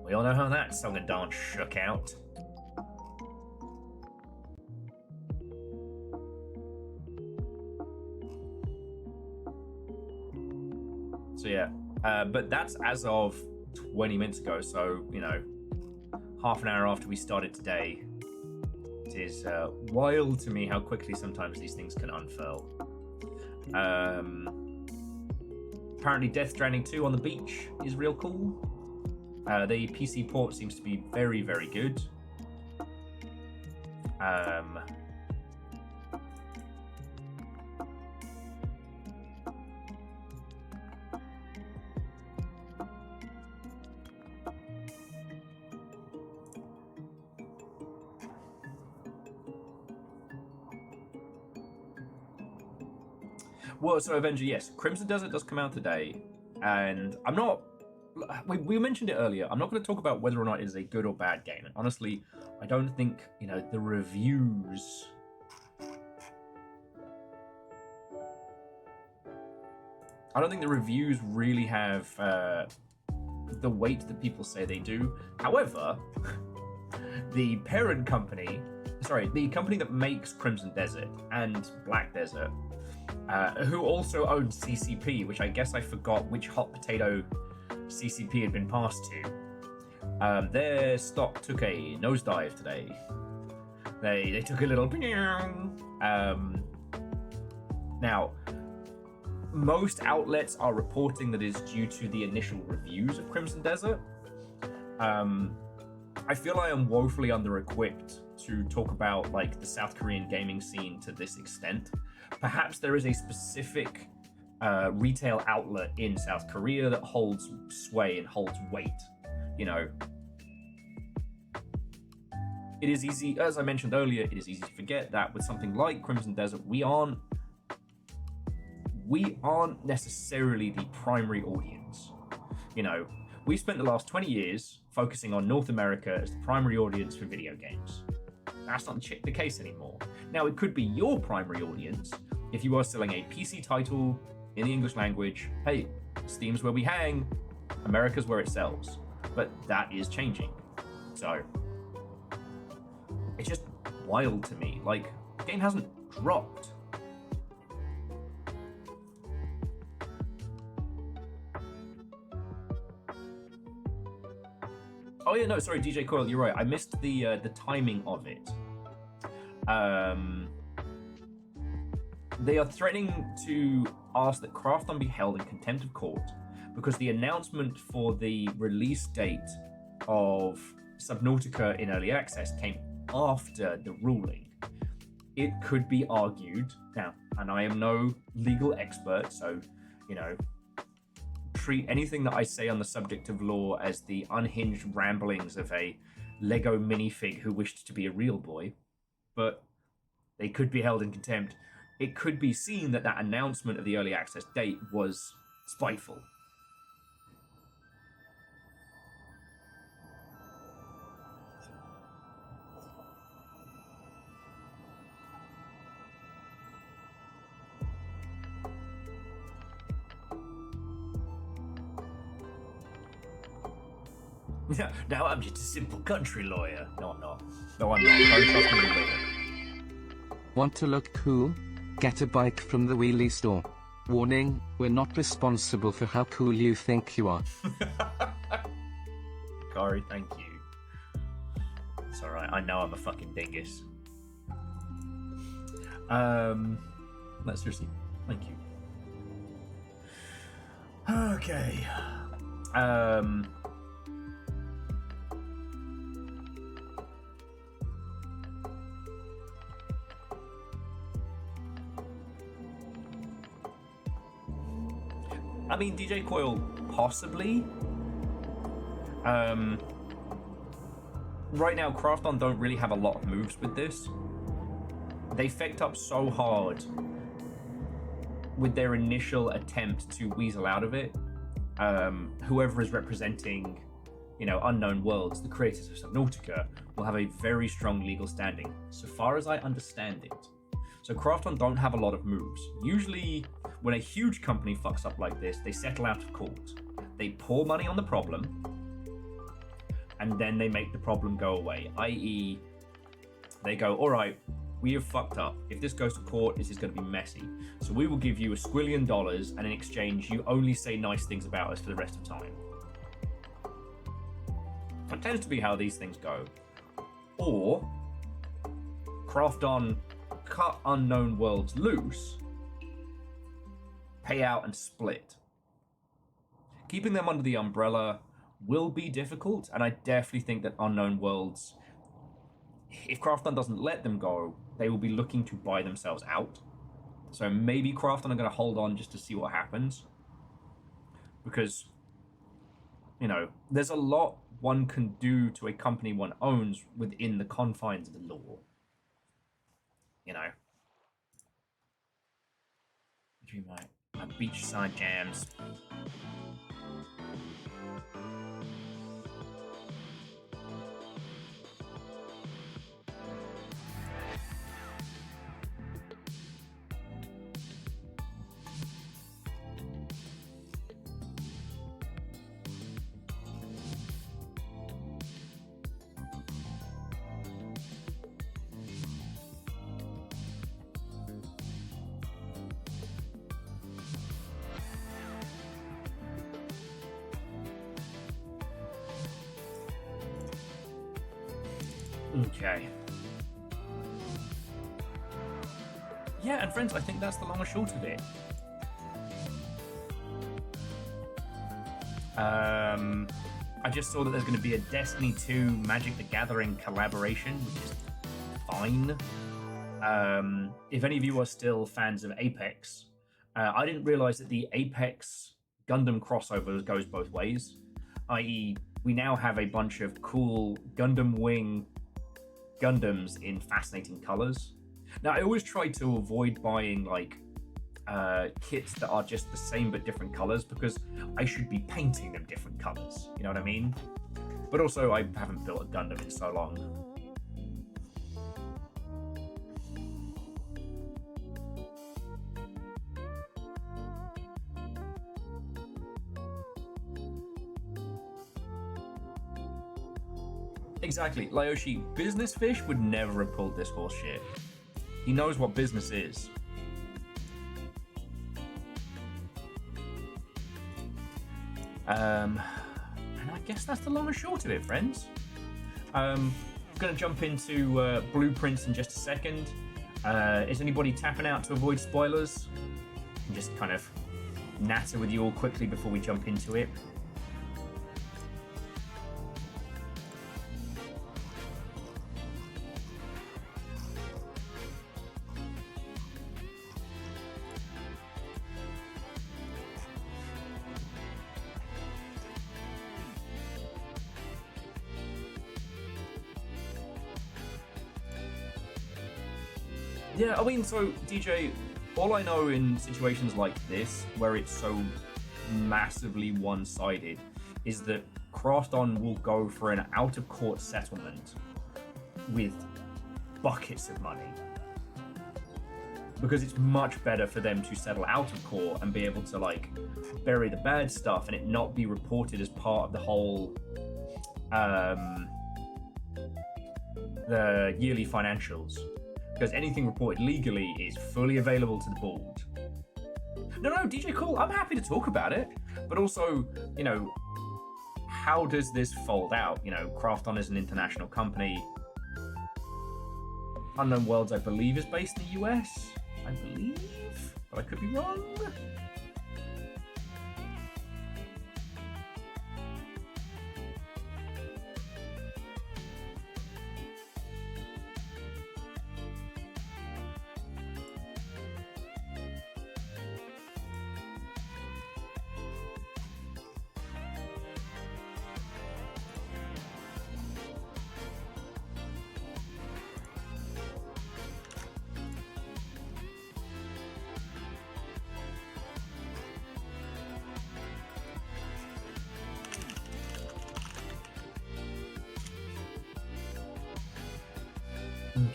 We all know how that song and dance shook out. So yeah, but that's as of 20 minutes ago, so, you know, half an hour after we started today. It is wild to me how quickly sometimes these things can unfurl. Apparently Death Stranding 2 on the beach is real cool. The PC port seems to be very, very good. Well, so Avenger, yes, Crimson Desert does come out today, and I'm not. We mentioned it earlier. I'm not going to talk about whether or not it is a good or bad game. And honestly, I don't think, you know, the reviews. I don't think the reviews really have the weight that people say they do. However, the parent company, the company that makes Crimson Desert and Black Desert, who also owns CCP, which I guess I forgot which hot potato CCP had been passed to. Their stock took a nosedive today. They took a little. Now, most outlets are reporting that it's due to the initial reviews of Crimson Desert. I feel I am woefully under-equipped to talk about like the South Korean gaming scene to this extent. Perhaps there is a specific retail outlet in South Korea that holds sway and holds weight. You know, it is easy, as I mentioned earlier, it is easy to forget that with something like Crimson Desert, we aren't necessarily the primary audience. You know, we've spent the last 20 years focusing on North America as the primary audience for video games. That's not the case anymore. Now, it could be your primary audience if you are selling a PC title in the English language. Hey, Steam's where we hang, America's where it sells. But that is changing. So, it's just wild to me. Like, the game hasn't dropped. Oh yeah, no, sorry, DJ Coyle, you're right. I missed the timing of it. They are threatening to ask that Krafton be held in contempt of court because the announcement for the release date of Subnautica in early access came after the ruling. It could be argued now, and I am no legal expert, so, you know, treat anything that I say on the subject of law as the unhinged ramblings of a Lego minifig who wished to be a real boy, but they could be held in contempt it could be seen that that announcement of the early access date was spiteful. Now I'm just a simple country lawyer. No, I'm not. No, I'm not. Don't trust me with lawyer. Want to look cool? Get a bike from the wheelie store. Warning, we're not responsible for how cool you think you are. Kari, thank you. It's alright, I know I'm a fucking dingus. Let's seriously, thank you. Okay. I mean, DJ Coil, possibly. Right now, Krafton don't really have a lot of moves with this. They fucked up so hard with their initial attempt to weasel out of it. Whoever is representing, Unknown Worlds, the creators of Subnautica, will have a very strong legal standing, so far as I understand it. So Krafton don't have a lot of moves. Usually, when a huge company fucks up like this, they settle out of court. They pour money on the problem, and then they make the problem go away, i.e. they go, all right, we have fucked up. If this goes to court, this is going to be messy. So we will give you $1 squillion, and in exchange, you only say nice things about us for the rest of time. That tends to be how these things go. Or, Krafton cut Unknown Worlds loose, pay out and split. Keeping them under the umbrella will be difficult, and I definitely think that Unknown Worlds, if Krafton doesn't let them go, they will be looking to buy themselves out. So maybe Krafton are going to hold on just to see what happens. Because, there's a lot one can do to a company one owns within the confines of the law. My beachside jams. Okay. Yeah, and friends, I think that's the long and short of it. I just saw that there's going to be a Destiny 2 Magic the Gathering collaboration, which is fine. If any of you are still fans of Apex, I didn't realize that the Apex Gundam crossover goes both ways, i.e. we now have a bunch of cool Gundam Wing Gundams in fascinating colors. Now, I always try to avoid buying kits that are just the same but different colors, because I should be painting them different colors. You know what I mean? But also, I haven't built a Gundam in so long. Exactly. Lyoshi, Business Fish would never have pulled this horse shit. He knows what business is. And I guess that's the long and short of it, friends. I'm going to jump into blueprints in just a second. Is anybody tapping out to avoid spoilers? And just kind of natter with you all quickly before we jump into it. Yeah, I mean, so DJ, All I know in situations like this, where it's so massively one-sided, is that Krafton will go for an out-of-court settlement with buckets of money. Because it's much better for them to settle out of court and be able to, like, bury the bad stuff and it not be reported as part of the whole the yearly financials. Because anything reported legally is fully available to the board. No, DJ Cool, I'm happy to talk about it. But also, you know, how does this fold out? You know, Krafton is an international company. Unknown Worlds, I believe, is based in the US. I believe, but I could be wrong.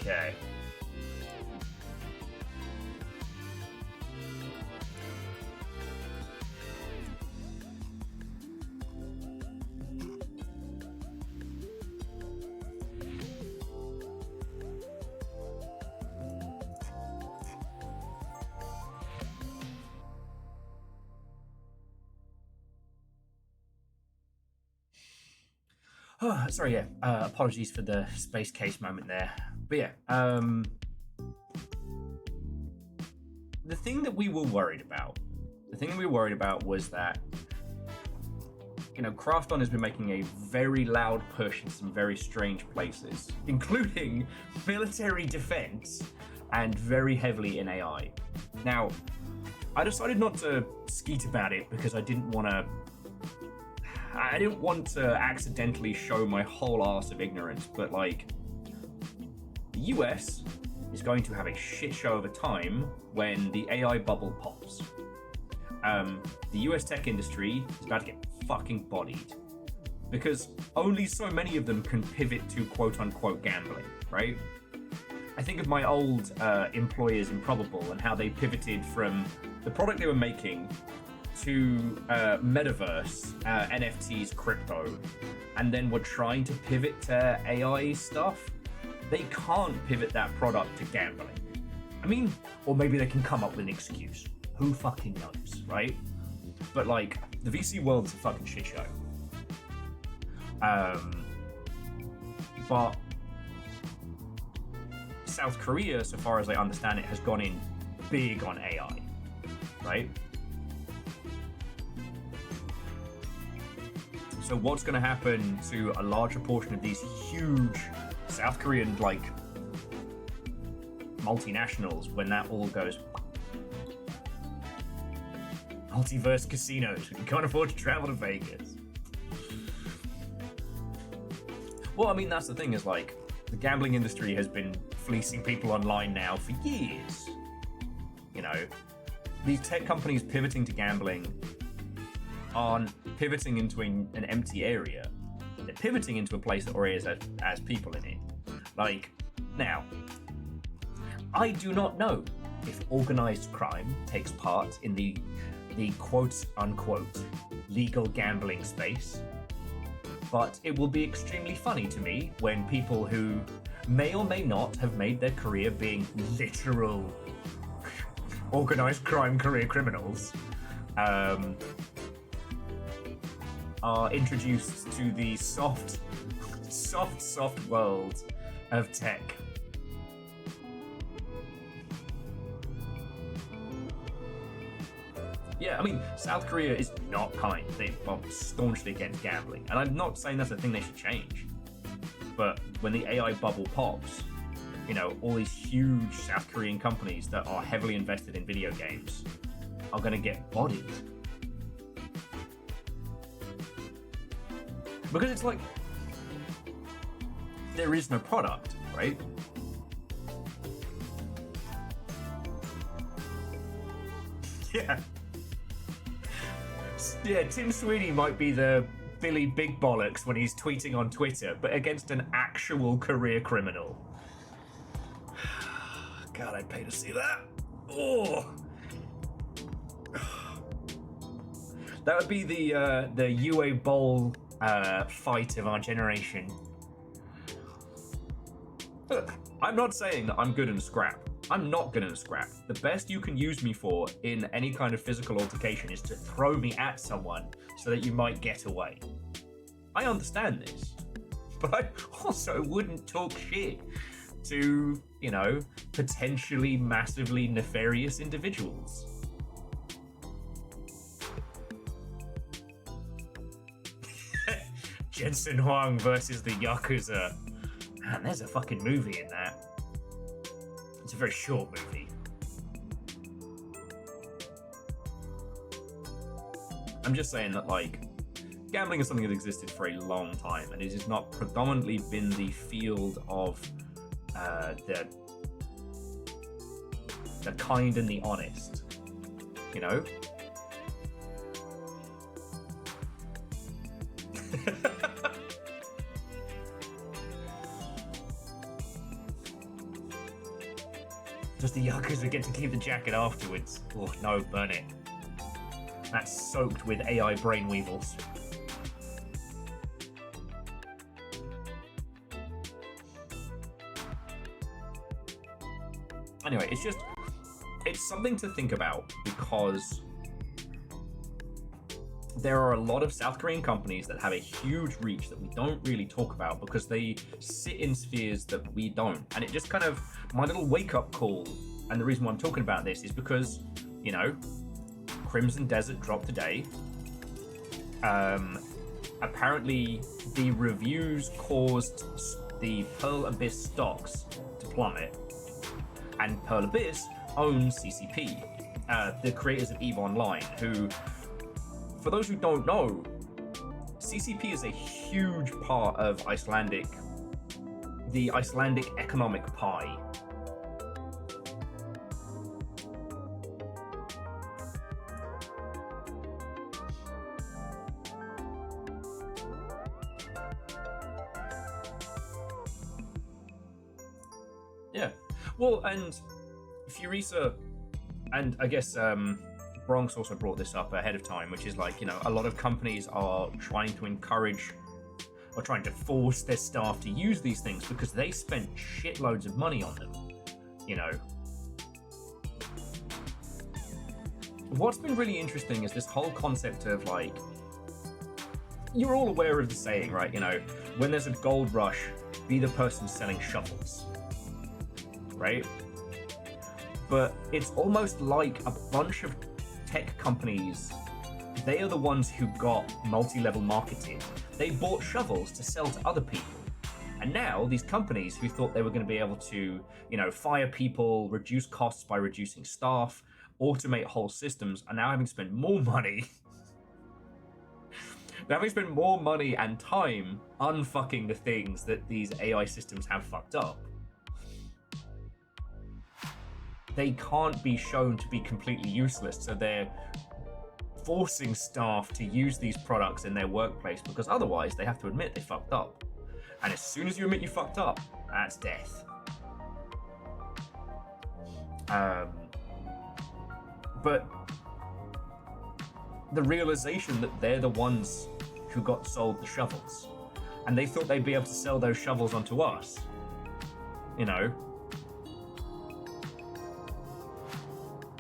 Okay. Oh, sorry, yeah. Apologies for the space case moment there. But yeah, the thing that we were worried about was that, you know, Krafton has been making a very loud push in some very strange places, including military defense and very heavily in AI. Now, I decided not to skeet about it because I didn't want to accidentally show my whole arse of ignorance, but like, the US is going to have a shit show of a time when the AI bubble pops. The US tech industry is about to get fucking bodied because only so many of them can pivot to quote-unquote gambling, right? I think of my old employers in Probable and how they pivoted from the product they were making to metaverse, NFTs, crypto, and then were trying to pivot to AI stuff. They can't pivot that product to gambling. I mean, or maybe they can come up with an excuse. Who fucking knows, right? But like, the VC world is a fucking shit show. But South Korea, so far as I understand it, has gone in big on AI, right? So what's going to happen to a larger portion of these huge South Korean, like, multinationals when that all goes? Multiverse casinos. You can't afford to travel to Vegas. Well, I mean, that's the thing, is like, the gambling industry has been fleecing people online now for years. You know, these tech companies pivoting to gambling aren't pivoting into an empty area. They're pivoting into a place that already has people in it. Like, now, I do not know if organized crime takes part in the quote-unquote legal gambling space, but it will be extremely funny to me when people who may or may not have made their career being literal organized crime career criminals are introduced to the soft world of tech. Yeah, I mean, South Korea is not kind. They are staunchly against gambling. And I'm not saying that's a thing they should change. But when the AI bubble pops, you know, all these huge South Korean companies that are heavily invested in video games are going to get bodied. Because it's like, there is no product, right? Yeah. Yeah, Tim Sweeney might be the Billy Big Bollocks when he's tweeting on Twitter, but against an actual career criminal. God, I'd pay to see that. Oh. That would be the UA Bowl fight of our generation. Look, I'm not saying that I'm good in scrap. I'm not good in scrap. The best you can use me for in any kind of physical altercation is to throw me at someone so that you might get away. I understand this, but I also wouldn't talk shit to, you know, potentially massively nefarious individuals. Jensen Huang versus the Yakuza. Man, there's a fucking movie in that. It's a very short movie. I'm just saying that, like, gambling is something that existed for a long time, and it has not predominantly been the field of the kind and the honest, you know? Just the Yakuza get to keep the jacket afterwards. Oh no, burn it. That's soaked with AI brain weevils. Anyway, it's something to think about, because there are a lot of South Korean companies that have a huge reach that we don't really talk about because they sit in spheres that we don't. And it just kind of, my little wake-up call, and the reason why I'm talking about this is because, you know, Crimson Desert dropped today. Apparently the reviews caused the Pearl Abyss stocks to plummet, and Pearl Abyss owns CCP, the creators of EVE Online, who, for those who don't know, CCP is a huge part of the Icelandic economic pie. Yeah, well, and Furisa, and I guess Bronx also brought this up ahead of time, which is like, you know, a lot of companies are trying to encourage or trying to force their staff to use these things because they spent shitloads of money on them, you know. What's been really interesting is this whole concept of, like, you're all aware of the saying, right? You know, when there's a gold rush, be the person selling shovels, right? But it's almost like a bunch of tech companies, they are the ones who got multi-level marketing. They bought shovels to sell to other people. And now these companies who thought they were going to be able to, you know, fire people, reduce costs by reducing staff, automate whole systems, are now having to spend more money. They're having to spend more money and time unfucking the things that these AI systems have fucked up. They can't be shown to be completely useless, so they're forcing staff to use these products in their workplace because otherwise they have to admit they fucked up. And as soon as you admit you fucked up, that's death. But the realization that they're the ones who got sold the shovels, and they thought they'd be able to sell those shovels onto us, you know,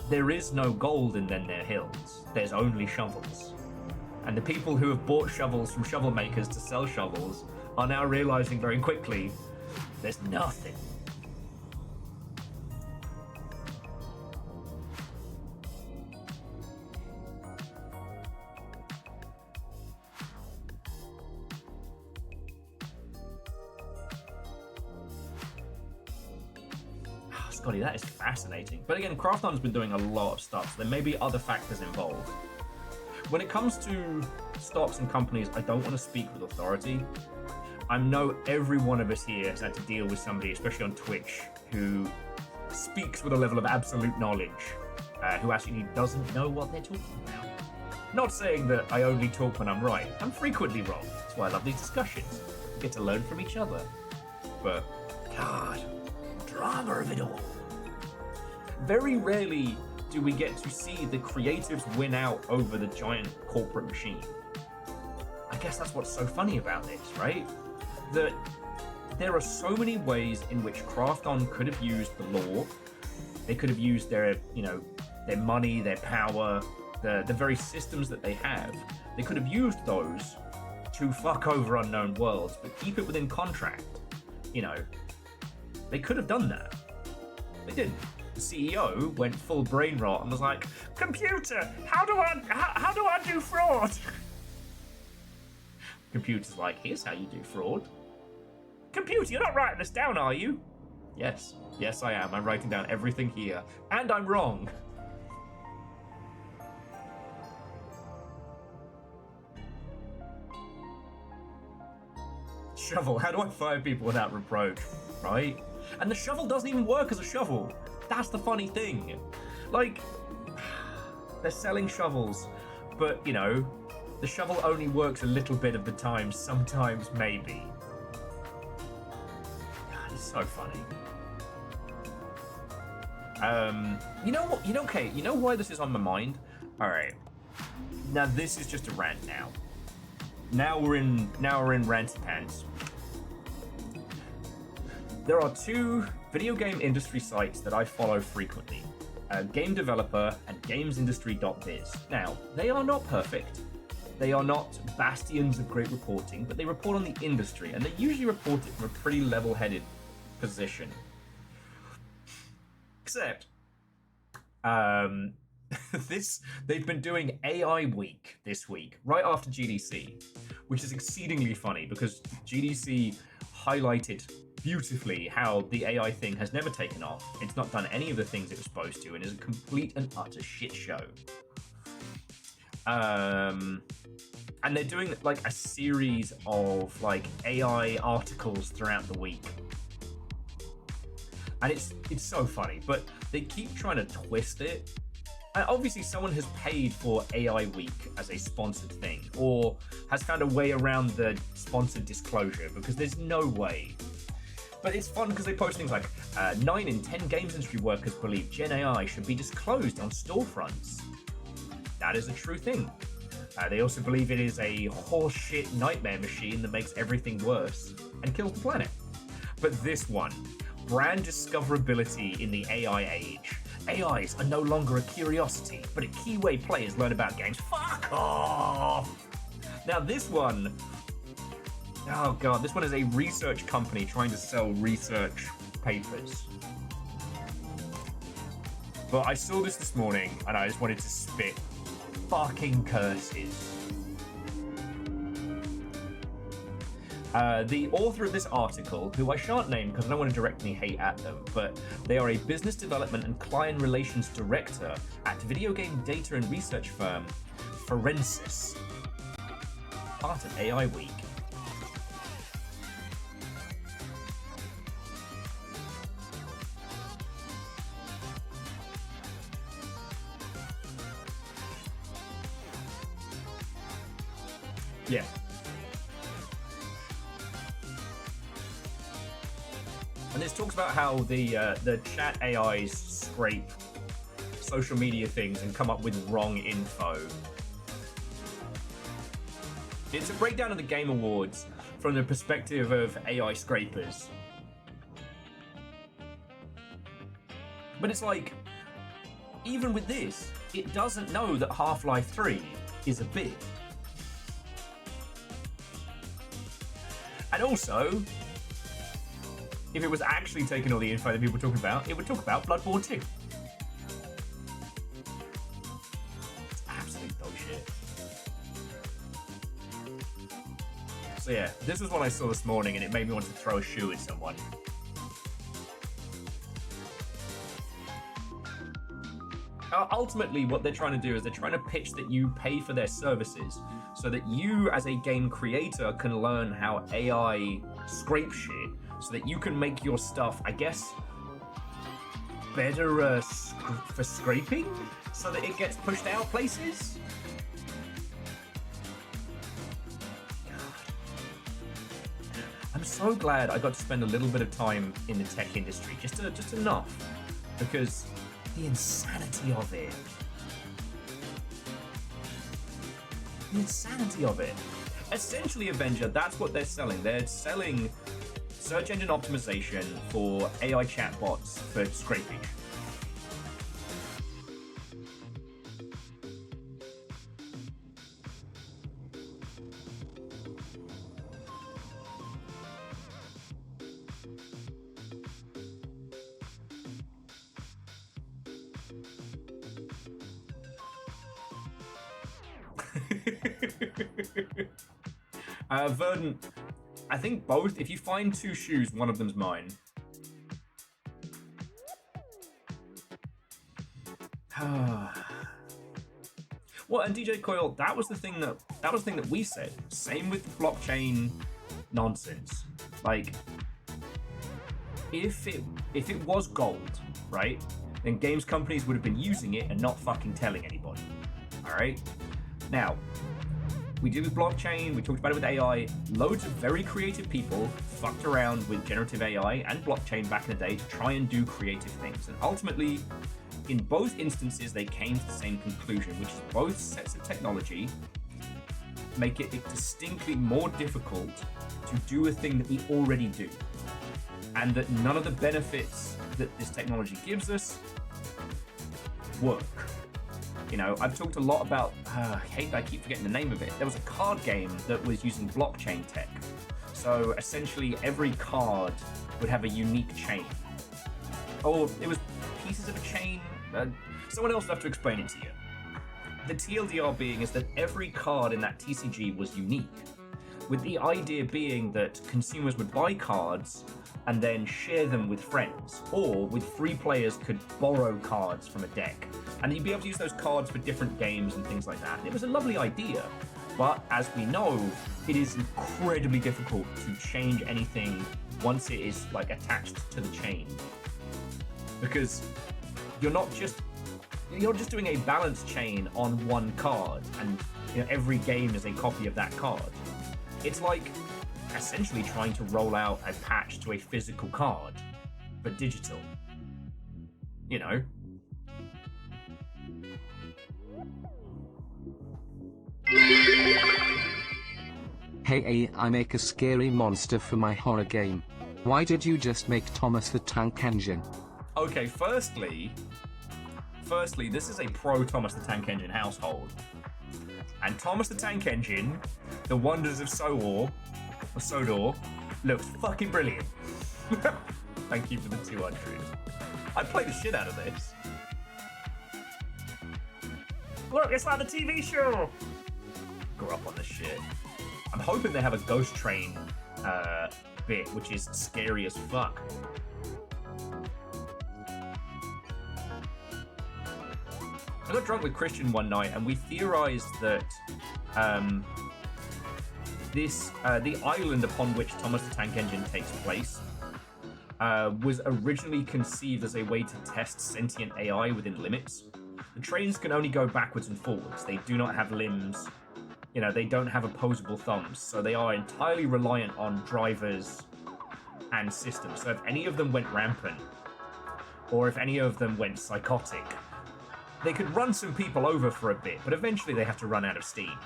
there is no gold in their hills. There's only shovels. And the people who have bought shovels from shovel makers to sell shovels are now realizing very quickly there's nothing. Scotty, that is fascinating. But again, Krafton's been doing a lot of stuff, so there may be other factors involved. When it comes to stocks and companies, I don't want to speak with authority. I know every one of us here has had to deal with somebody, especially on Twitch, who speaks with a level of absolute knowledge who actually doesn't know what they're talking about. Not saying that I only talk when I'm right. I'm frequently wrong. That's why I love these discussions. We get to learn from each other. But, God, drama of it all. Very rarely do we get to see the creatives win out over the giant corporate machine. I guess that's what's so funny about this, right? That there are so many ways in which Krafton could have used the law. They could have used their, their money, their power, the very systems that they have. They could have used those to fuck over unknown worlds, but keep it within contract. They could have done that. They didn't. The CEO went full brain rot and was like, "Computer, how do I do fraud?" Computer's like, "Here's how you do fraud." "Computer, you're not writing this down, are you?" Yes, I am. I'm writing down everything here, and I'm wrong. Shovel, how do I fire people without reproach? Right? And the shovel doesn't even work as a shovel. That's the funny thing. Like, they're selling shovels, but, the shovel only works a little bit of the time, sometimes maybe. God, it's so funny. You know what? Okay, you know why this is on my mind? Alright. Now this is just a rant now. Now we're in ranty pants. There are two video game industry sites that I follow frequently. Game Developer and GamesIndustry.biz. Now, they are not perfect. They are not bastions of great reporting, but they report on the industry, and they usually report it from a pretty level-headed position. Except, they've been doing AI Week this week, right after GDC, which is exceedingly funny because GDC highlighted beautifully how the AI thing has never taken off. It's not done any of the things it was supposed to and is a complete and utter shit show. And they're doing like a series of like AI articles throughout the week. And it's so funny, but they keep trying to twist it. And obviously someone has paid for AI Week as a sponsored thing, or has found a way around the sponsored disclosure, because there's no way. But it's fun because they post things like, 9 in 10 games industry workers believe Gen AI should be disclosed on storefronts. That is a true thing. They also believe it is a horseshit nightmare machine that makes everything worse and kills the planet. But this one, brand discoverability in the AI age. AIs are no longer a curiosity, but a key way players learn about games. Fuck off! Now this one, oh god, this one is a research company trying to sell research papers. But I saw this morning and I just wanted to spit fucking curses. The author of this article, who I shan't name because I don't want to directly hate at them, but they are a business development and client relations director at video game data and research firm Forensis, part of AI Week. Yeah. And this talks about how the chat AIs scrape social media things and come up with wrong info. It's a breakdown of the Game Awards from the perspective of AI scrapers. But it's like, even with this, it doesn't know that Half-Life 3 is a bit. And also, if it was actually taking all the info that people were talking about, it would talk about Bloodborne 2. It's absolute bullshit. So yeah, this was what I saw this morning and it made me want to throw a shoe at someone. Ultimately, what they're trying to do is they're trying to pitch that you pay for their services so that you, as a game creator, can learn how AI scrape shit so that you can make your stuff, I guess, better for scraping so that it gets pushed out places. I'm so glad I got to spend a little bit of time in the tech industry, just enough, because the insanity of it. The insanity of it. Essentially, Avenger, that's what they're selling. They're selling search engine optimization for AI chatbots for scraping. Verdant, I think both. If you find two shoes, one of them's mine. Well, and DJ Coil, that was the thing that we said. Same with the blockchain nonsense. Like, if it was gold, right, then games companies would have been using it and not fucking telling anybody. All right. Now, we did with blockchain, we talked about it with AI. Loads of very creative people fucked around with generative AI and blockchain back in the day to try and do creative things. And ultimately, in both instances, they came to the same conclusion, which is both sets of technology make it distinctly more difficult to do a thing that we already do. And that none of the benefits that this technology gives work. You know, I've talked a lot about, I keep forgetting the name of it. There was a card game that was using blockchain tech. So essentially every card would have a unique chain. Or it was pieces of a chain. Someone else will have to explain it to you. The TLDR being is that every card in that TCG was unique, with the idea being that consumers would buy cards and then share them with friends, or with free players could borrow cards from a deck, and you'd be able to use those cards for different games and things like that. And it was a lovely idea, but as we know, it is incredibly difficult to change anything once it is like attached to the chain, because you're not just doing a balance chain on one card, and you know, every game is a copy of that card. It's like essentially trying to roll out a patch to a physical card, but digital. You know? Hey, I make a scary monster for my horror game. Why did you just make Thomas the Tank Engine? Okay, firstly, this is a pro Thomas the Tank Engine household. And Thomas the Tank Engine, the wonders of Sodor, looks fucking brilliant. Thank you for the 200. I'd play the shit out of this. Look, it's like the TV show. Grew up on this shit. I'm hoping they have a ghost train bit, which is scary as fuck. I got drunk with Christian one night, and we theorized that the island upon which Thomas the Tank Engine takes place was originally conceived as a way to test sentient AI within limits. The trains can only go backwards and forwards. They do not have limbs. You know, they don't have opposable thumbs, so they are entirely reliant on drivers and systems. So if any of them went rampant, or if any of them went psychotic, they could run some people over for a bit, but eventually they have to run out of steam.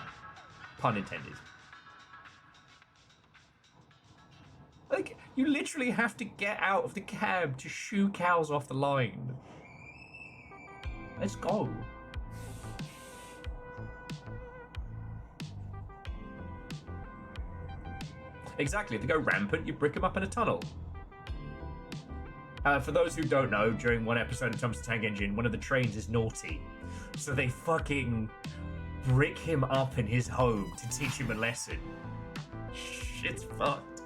Pun intended. Like, you literally have to get out of the cab to shoo cows off the line. Let's go. Exactly, if they go rampant, you brick them up in a tunnel. For those who don't know, during one episode of Thomas the Tank Engine, one of the trains is naughty. So they fucking brick him up in his home to teach him a lesson. Shit's fucked.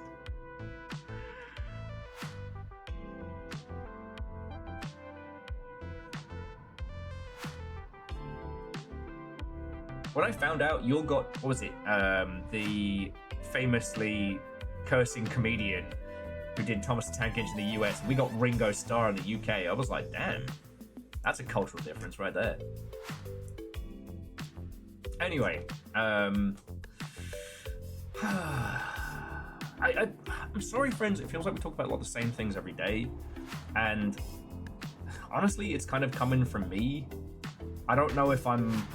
When I found out Yul got, what was it, the famously cursing comedian who did Thomas the Tank Engine in the US, and we got Ringo Starr in the UK. I was like, damn, that's a cultural difference right there. Anyway, I'm sorry, friends. It feels like we talk about a lot of the same things every day, and honestly, it's kind of coming from me. I don't know if I'm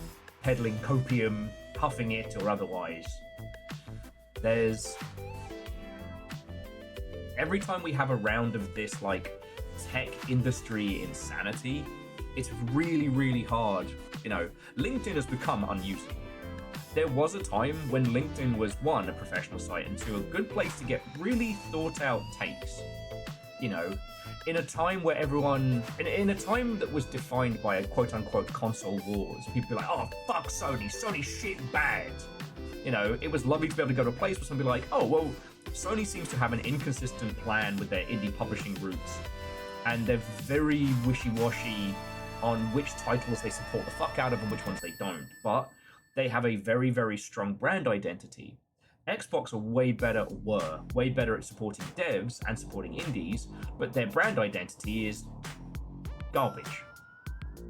peddling copium, huffing it, or otherwise. Every time we have a round of this, like, tech industry insanity, it's really, really hard. You know, LinkedIn has become unusable. There was a time when LinkedIn was, one, a professional site, and two, a good place to get really thought out takes. You know, in a time where everyone, in a time that was defined by a quote unquote console wars, people be like, oh, fuck Sony shit bad. You know, it was lovely to be able to go to a place where somebody like, oh, well, Sony seems to have an inconsistent plan with their indie publishing routes, and they're very wishy-washy on which titles they support the fuck out of and which ones they don't. But they have a very, very strong brand identity. Xbox were way better at supporting devs and supporting indies, but their brand identity is garbage.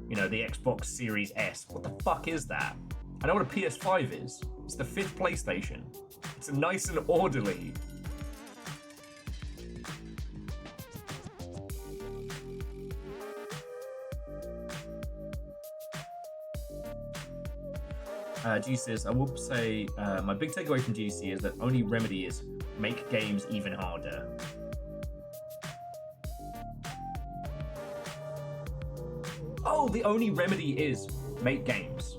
You know, the Xbox Series S. What the fuck is that? I know what a PS5 is. It's the 5th PlayStation. It's nice and orderly. G says, I will say, my big takeaway from GC is that only remedy is make games even harder. Oh, the only remedy is make games.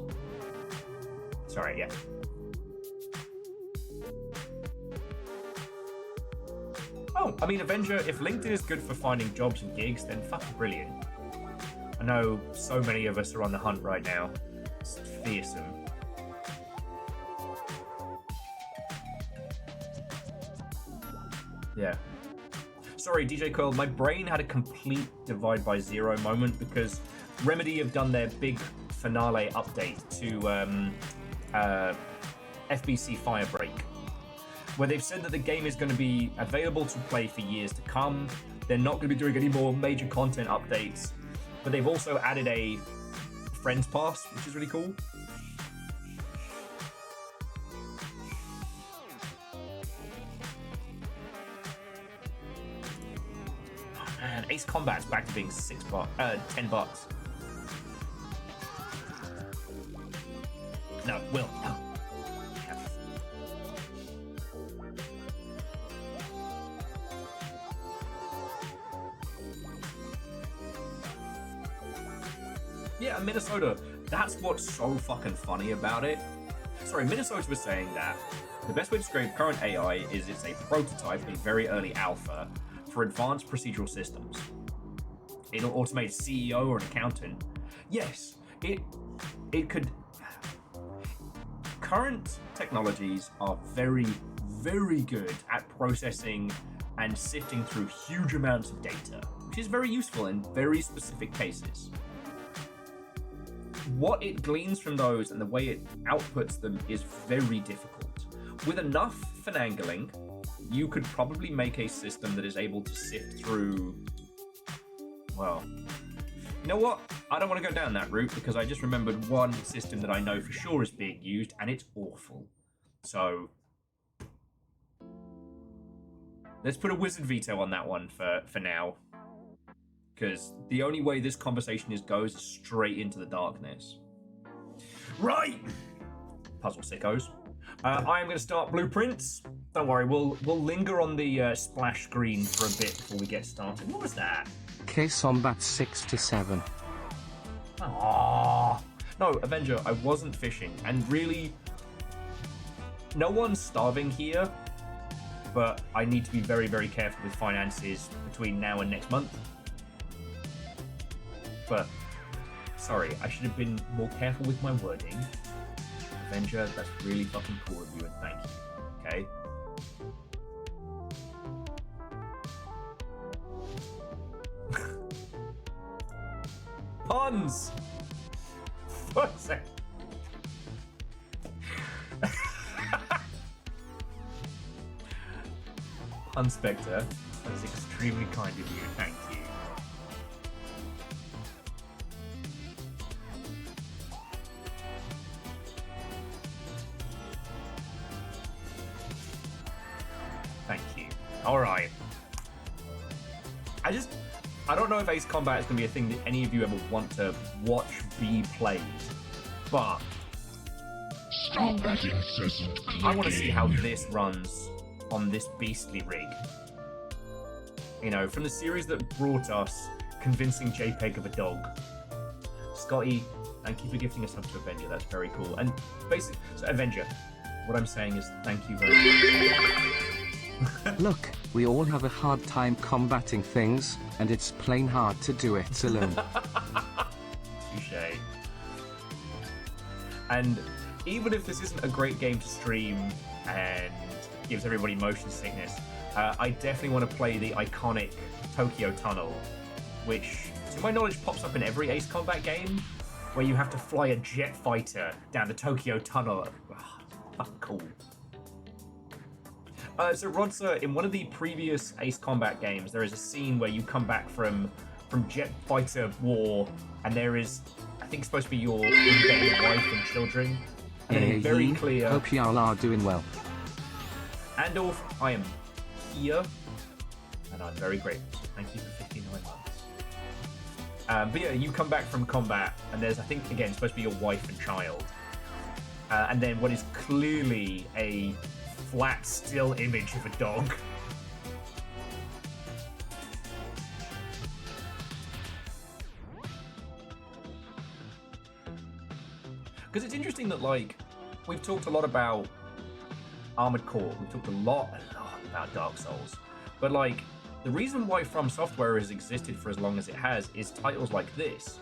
Sorry, yeah. Oh, I mean, Avenger, if LinkedIn is good for finding jobs and gigs, then fucking brilliant. I know so many of us are on the hunt right now. It's fearsome. Yeah. Sorry, DJ Coil, my brain had a complete divide by zero moment because Remedy have done their big finale update to FBC Firebreak, where they've said that the game is going to be available to play for years to come. They're not going to be doing any more major content updates, but they've also added a Friends Pass, which is really cool. And Ace Combat's back to being $10. No, Will, no. Yeah, Minnesota. That's what's so fucking funny about it. Sorry, Minnesota was saying that the best way to describe current AI is it's a prototype, a very early alpha, for advanced procedural systems. It'll automate a CEO or an accountant. Yes, it could. Current technologies are very, very good at processing and sifting through huge amounts of data, which is very useful in very specific cases. What it gleans from those and the way it outputs them is very difficult. With enough finagling, you could probably make a system that is able to sift through, well, you know what? I don't want to go down that route because I just remembered one system that I know for sure is being used and it's awful. So let's put a wizard veto on that one for now, because the only way this conversation goes is straight into the darkness. Right, puzzle sickos. I am going to start blueprints. Don't worry, we'll linger on the splash screen for a bit before we get started. What was that? K-Sombat 6 to 7. Aww. No, Avenger, I wasn't fishing, and really, no one's starving here, but I need to be very, very careful with finances between now and next month. But, sorry, I should have been more careful with my wording. Avenger, that's really fucking cool of you, and thank you, okay? Puns! Fuck's sake. Pun Spectre. That is extremely kind of you. Thank you. Thank you. All right. I don't know if Ace Combat is going to be a thing that any of you ever want to watch be played, but Stop that incessant clicking. I want to see how this runs on this beastly rig. You know, from the series that brought us Convincing JPEG of a Dog. Scotty, thank you for gifting us up to Avenger. That's very cool. And basically, so Avenger, what I'm saying is thank you very much. Look, we all have a hard time combating things, and it's plain hard to do it alone. Touché. And even if this isn't a great game to stream and gives everybody motion sickness, I definitely want to play the iconic Tokyo Tunnel, which, to my knowledge, pops up in every Ace Combat game, where you have to fly a jet fighter down the Tokyo Tunnel. Oh, fucking cool. So Rodser, in one of the previous Ace Combat games, there is a scene where you come back from jet fighter war, and there is, I think, supposed to be your in-game wife and children. And then it's very clear. Hope y'all are doing well. Andorf, I am here, and I'm very grateful. So thank you for 59 months. But yeah, you come back from combat, and there's, I think, again, supposed to be your wife and child. And then what is clearly a flat, still image of a dog. Because it's interesting that, like, we've talked a lot about Armored Core, we've talked a lot about Dark Souls, but, like, the reason why From Software has existed for as long as it has is titles like this.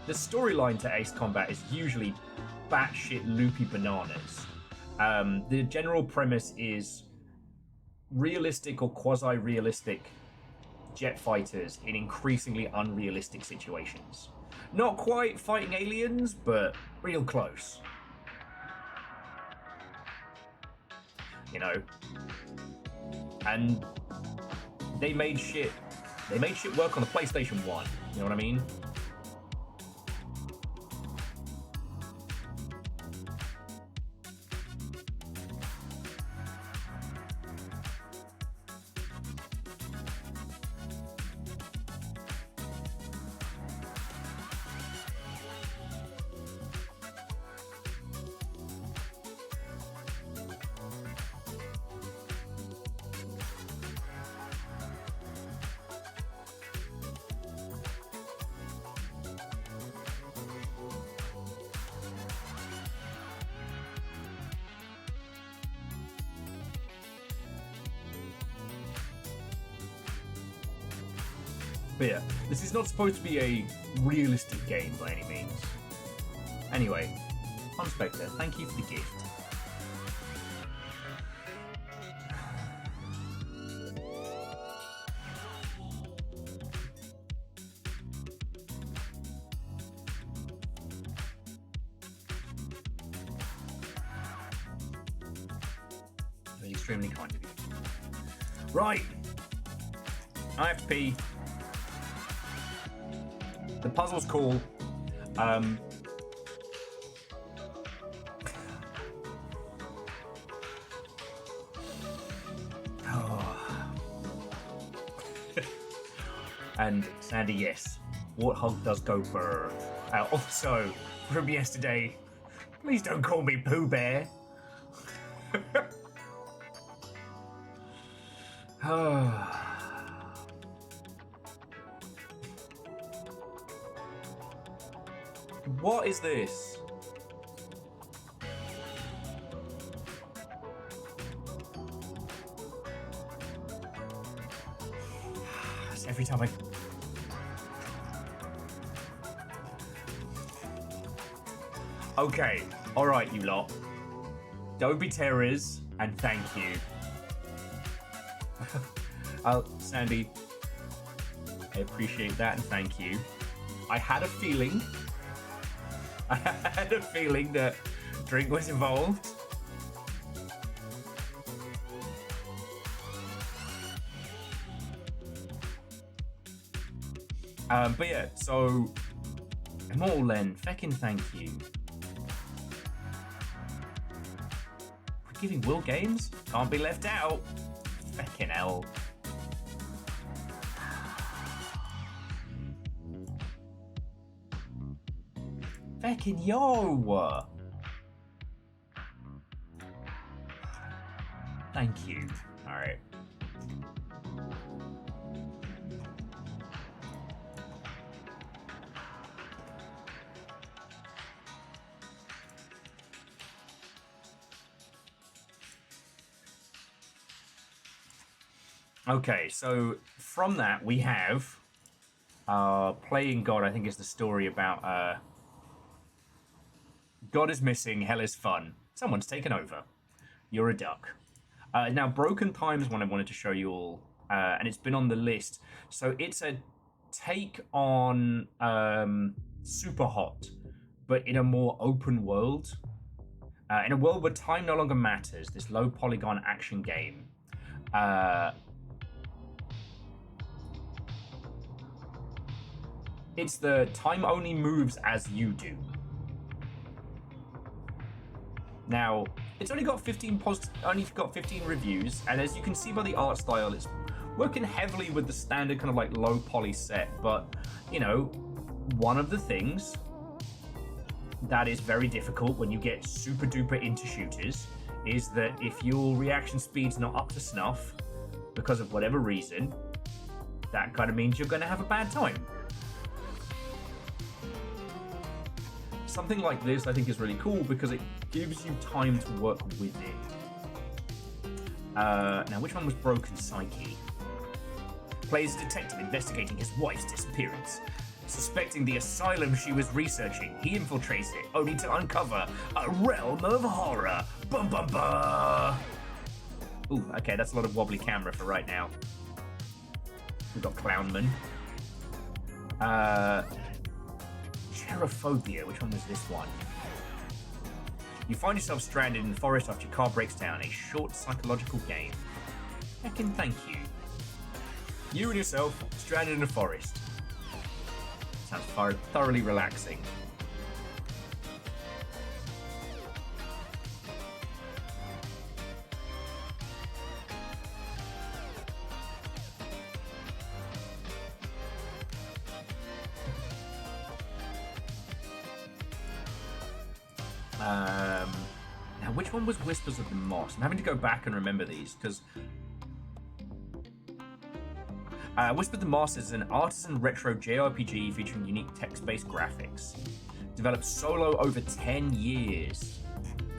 The storyline to Ace Combat is usually batshit loopy bananas. The general premise is realistic or quasi-realistic jet fighters in increasingly unrealistic situations. Not quite fighting aliens, but real close. You know? And they made shit work on the PlayStation 1. You know what I mean? But yeah, this is not supposed to be a realistic game by any means. Anyway, Unspector, thank you for the gift. That's extremely kind of you. Right, I have to pee. The puzzle's cool. And Sandy, yes, Warthog does go burr. Also, from yesterday, please don't call me Pooh Bear. What is this? Every time I... Okay, alright you lot. Don't be terrors, and thank you. Sandy, I appreciate that and thank you. I had a feeling that drink was involved. But yeah, so Immortal Len, feckin' thank you. We're giving Will games? Can't be left out. Feckin' hell. Feckin' yo! Thank you. Alright. Okay, so from that we have Playing God, I think is the story about God is missing, hell is fun. Someone's taken over. You're a duck. Now, Broken Time is one I wanted to show you all, and it's been on the list. So it's a take on Super Hot, but in a more open world. In a world where time no longer matters, this low polygon action game. It's the time only moves as you do. Now, it's only got 15 reviews, and as you can see by the art style, it's working heavily with the standard kind of like low poly set. But you know, one of the things that is very difficult when you get super duper into shooters is that if your reaction speed's not up to snuff because of whatever reason, that kind of means you're going to have a bad time. Something like this I think is really cool because it gives you time to work with it. Now, which one was Broken Psyche? Plays a detective investigating his wife's disappearance. Suspecting the asylum she was researching, he infiltrates it, only to uncover a realm of horror. Bum bum bum! Ooh, okay, that's a lot of wobbly camera for right now. We've got Clownman. Cherophobia, which one was this one? You find yourself stranded in the forest after your car breaks down. A short psychological game. Heckin' thank you. You and yourself, stranded in a forest. Sounds thoroughly relaxing. Now, which one was Whispers of the Moss? I'm having to go back and remember these, because Whisper of the Moss is an artisan retro JRPG featuring unique text-based graphics. Developed solo over 10 years.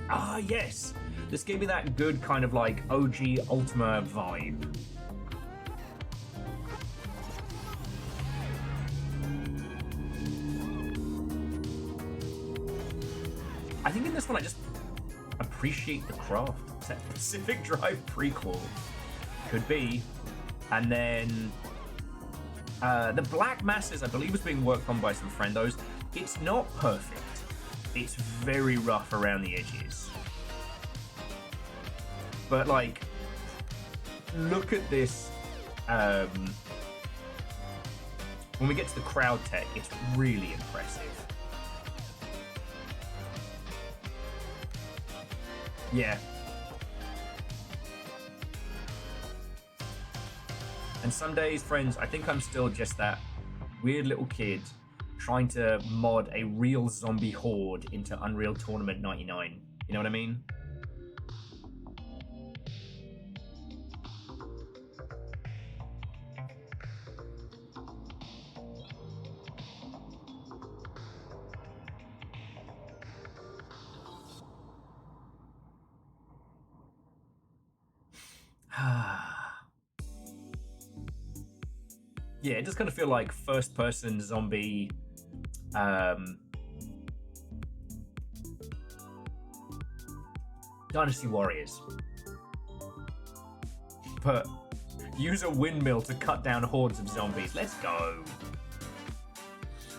Ah, yes! This gave me that good kind of like OG Ultima vibe. I think in this one I just appreciate the craft. It's that Pacific Drive prequel. Could be. And then the Black Masses, I believe, was being worked on by some friendos. It's not perfect. It's very rough around the edges. But like, look at this. When we get to the crowd tech, it's really impressive. Yeah. And some days, friends, I think I'm still just that weird little kid trying to mod a real zombie horde into Unreal Tournament 99. You know what I mean? Yeah, it does kind of feel like first-person zombie. Dynasty Warriors. But use a windmill to cut down hordes of zombies. Let's go.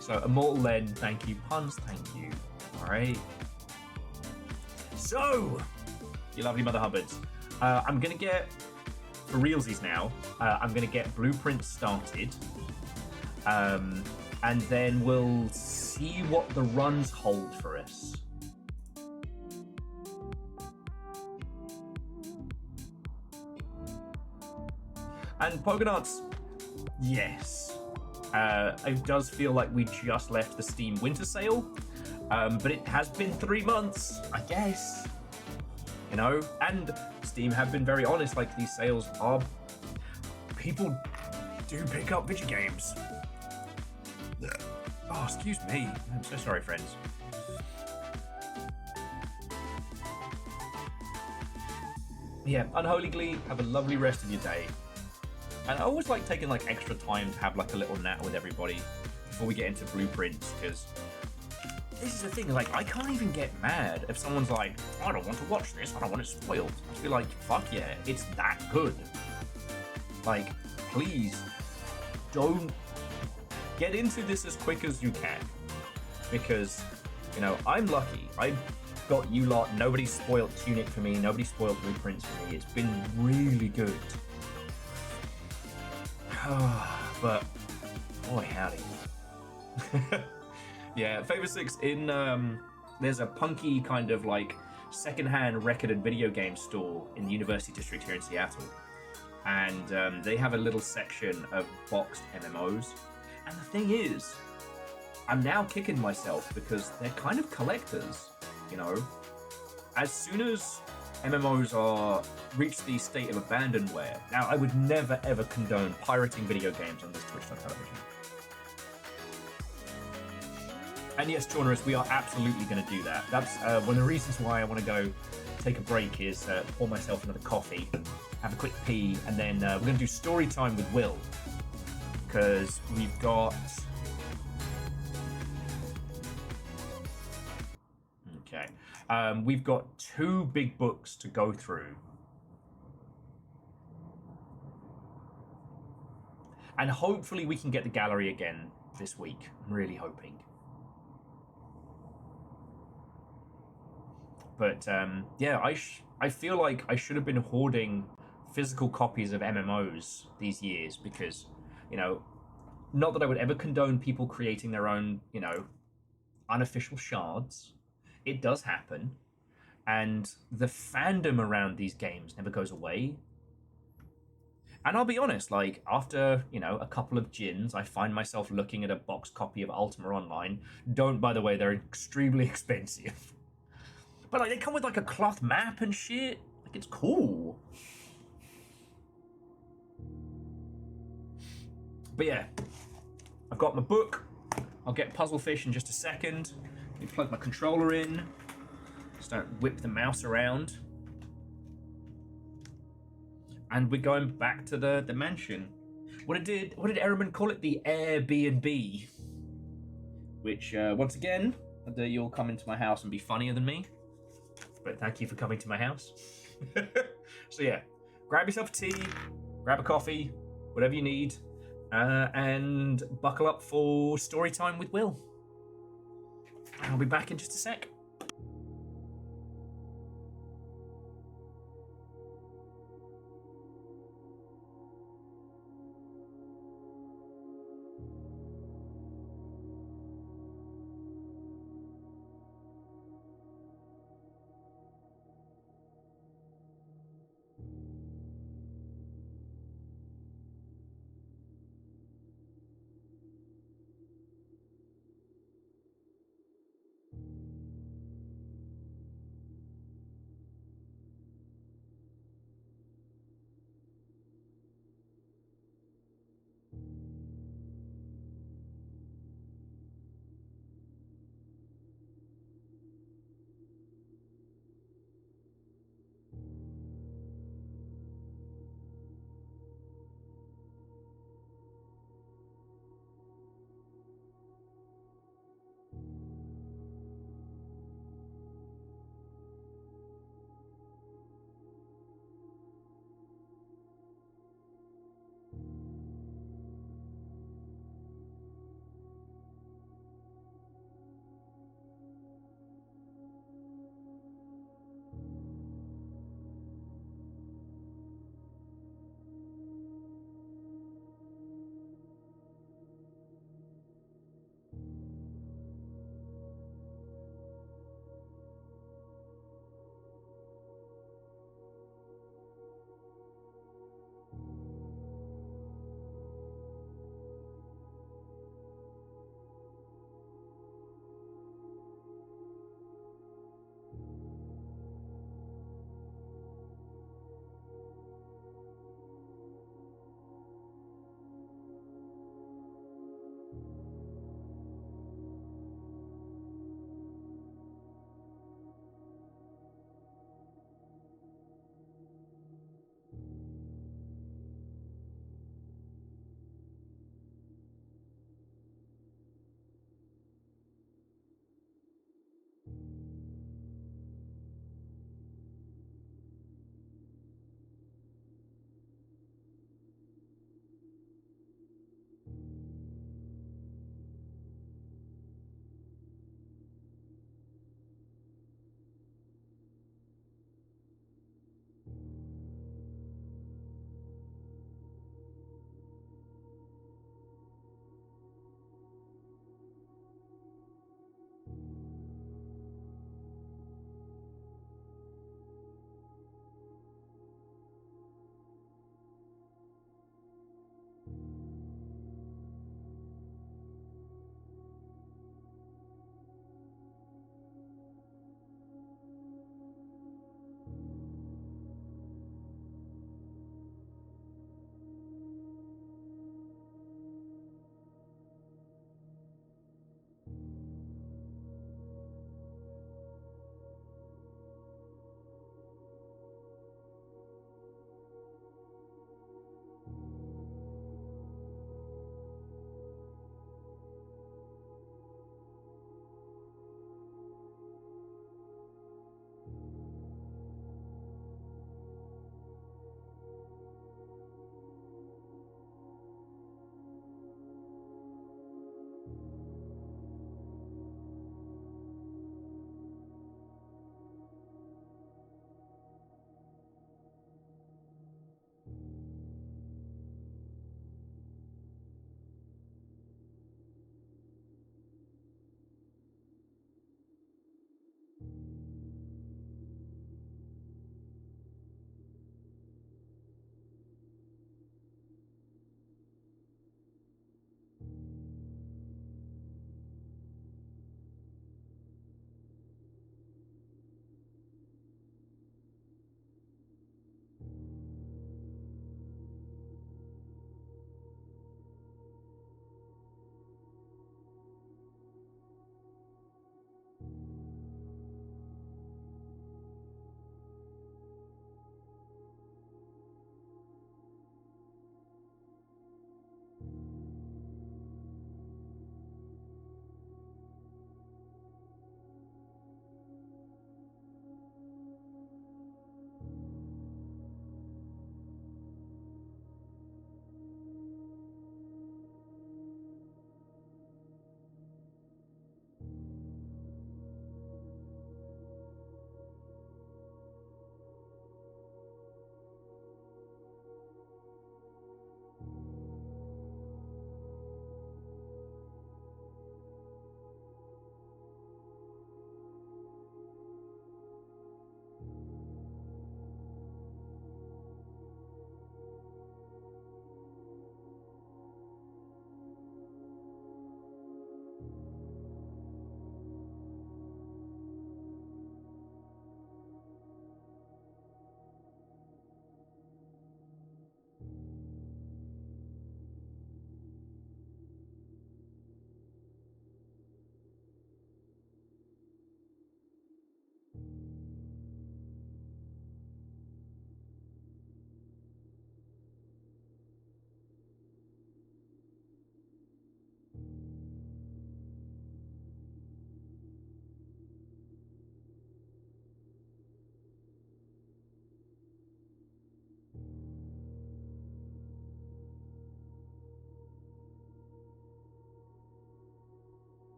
So, Immortal Len, thank you. Puns, thank you. Alright. So, you lovely Mother Hubbards. I'm going to get, for realsies now, I'm going to get Blueprint started. And then we'll see what the runs hold for us. And Pogonauts, yes. It does feel like we just left the Steam winter sale, but it has been 3 months, I guess. You know, and Steam have been very honest, like these sales are... People do pick up video games. Oh, excuse me. I'm so sorry, friends. Yeah, Unholy Glee, have a lovely rest of your day. And I always like taking like extra time to have like a little nat with everybody before we get into blueprints, because this is the thing, like I can't even get mad if someone's like, I don't want to watch this, I don't want it spoiled. I feel like, fuck yeah, it's that good. Like, please don't get into this as quick as you can, because, you know, I'm lucky. I got you lot. Nobody spoiled Tunic for me. Nobody spoiled Blueprints for me. It's been really good. But boy howdy. Yeah, Favor 6 in there's a punky kind of like secondhand record and video game store in the University District here in Seattle. And they have a little section of boxed MMOs. And the thing is, I'm now kicking myself because they're kind of collectors, you know. As soon as MMOs are reach the state of abandonware, now I would never ever condone pirating video games on this Twitch.television. And yes, Chaunerus, we are absolutely going to do that. That's one of the reasons why I want to go take a break is pour myself another coffee, have a quick pee, and then we're going to do story time with Will. Because we've got... Okay. We've got 2 big books to go through. And hopefully we can get the gallery again this week. I'm really hoping. But yeah, I feel like I should have been hoarding physical copies of MMOs these years because, you know, not that I would ever condone people creating their own, you know, unofficial shards. It does happen. And the fandom around these games never goes away. And I'll be honest, like, after, you know, a couple of gins, I find myself looking at a box copy of Ultima Online. Don't, by the way, they're extremely expensive. But, like, they come with, like, a cloth map and shit. Like, it's cool. But, yeah. I've got my book. I'll get Puzzlefish in just a second. Let me plug my controller in. Start whip the mouse around. And we're going back to the mansion. What did Ehrman call it? The Airbnb. Which, once again, you'll come into my house and be funnier than me. But thank you for coming to my house. So yeah, grab yourself a tea, grab a coffee, whatever you need, and buckle up for story time with Will. I'll be back in just a sec.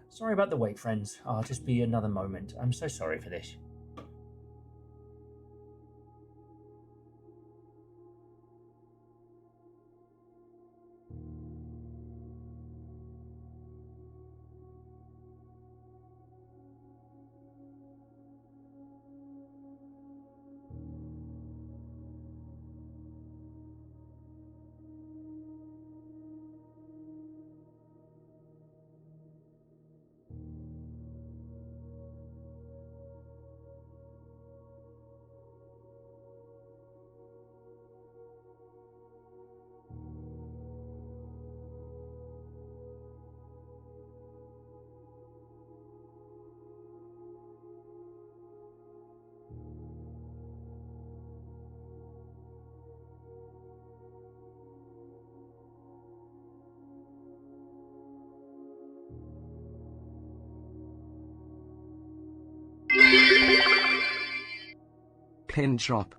Sorry about the wait, friends. I'll just be another moment. I'm so sorry for this. Pin drop.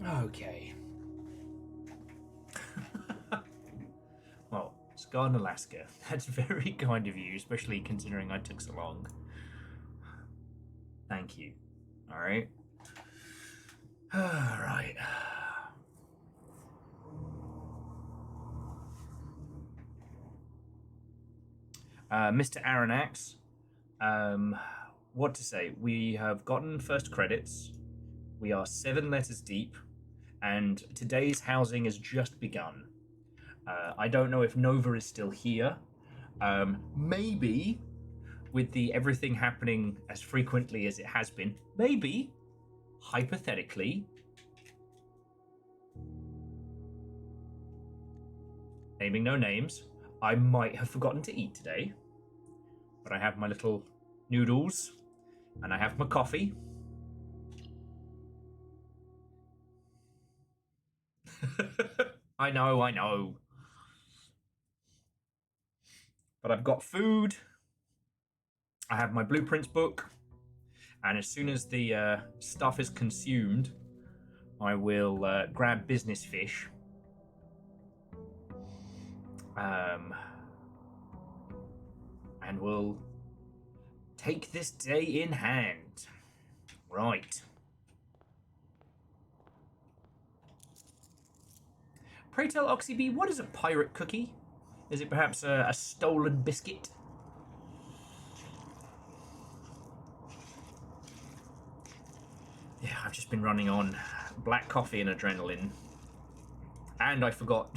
Okay. Well, Scarn, Alaska. That's very kind of you, especially considering I took so long. Thank you. Alright. Alright. Mr. Aronax, what to say? We have gotten first credits. We are 7 letters deep, and today's housing has just begun. I don't know if Nova is still here. Maybe, with the everything happening as frequently as it has been, maybe, hypothetically, naming no names, I might have forgotten to eat today. But I have my little noodles, and I have my coffee. I know. But I've got food. I have my blueprints book. And as soon as the stuff is consumed, I will grab business fish. And we'll take this day in hand. Right. Pray tell, Oxybee, what is a pirate cookie? Is it perhaps a stolen biscuit? Yeah, I've just been running on black coffee and adrenaline. And I forgot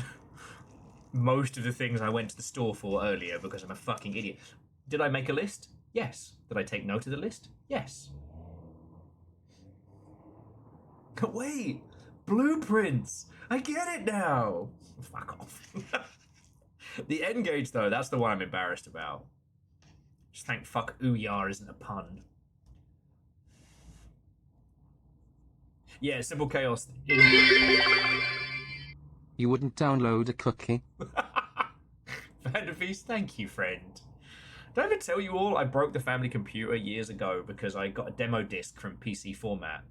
most of the things I went to the store for earlier because I'm a fucking idiot. Did I make a list? Yes. Did I take note of the list? Yes. Wait, blueprints! I get it now! Fuck off. The end gauge, though, that's the one I'm embarrassed about. Just thank fuck Ouya isn't a pun. Yeah, Simple Chaos. You wouldn't download a cookie? Vanderfeast, thank you, friend. Did I ever tell you all I broke the family computer years ago because I got a demo disc from PC Format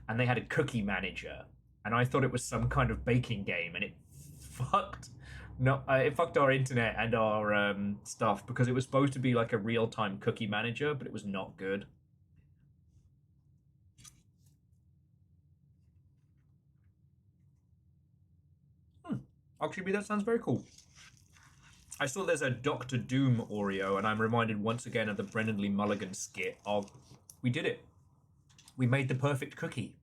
and they had a cookie manager and I thought it was some kind of baking game and it fucked our internet and our stuff because it was supposed to be like a real-time cookie manager, but it was not good. Actually, that sounds very cool. I saw there's a Doctor Doom Oreo, and I'm reminded once again of the Brendan Lee Mulligan skit of, we did it. We made the perfect cookie.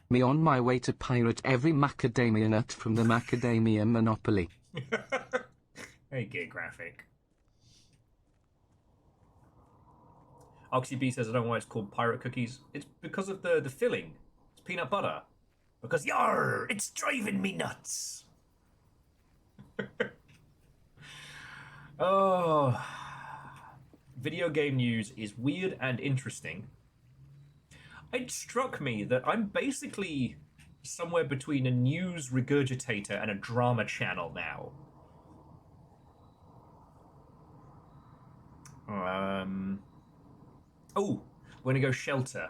Me on my way to pirate every macadamia nut from the macadamia monopoly. Very good graphic. Oxy says, I don't know why it's called pirate cookies. It's because of the filling. It's peanut butter. Because, yar, it's driving me nuts. Oh. Video game news is weird and interesting. It struck me that I'm basically somewhere between a news regurgitator and a drama channel now. Oh, we're going to go shelter.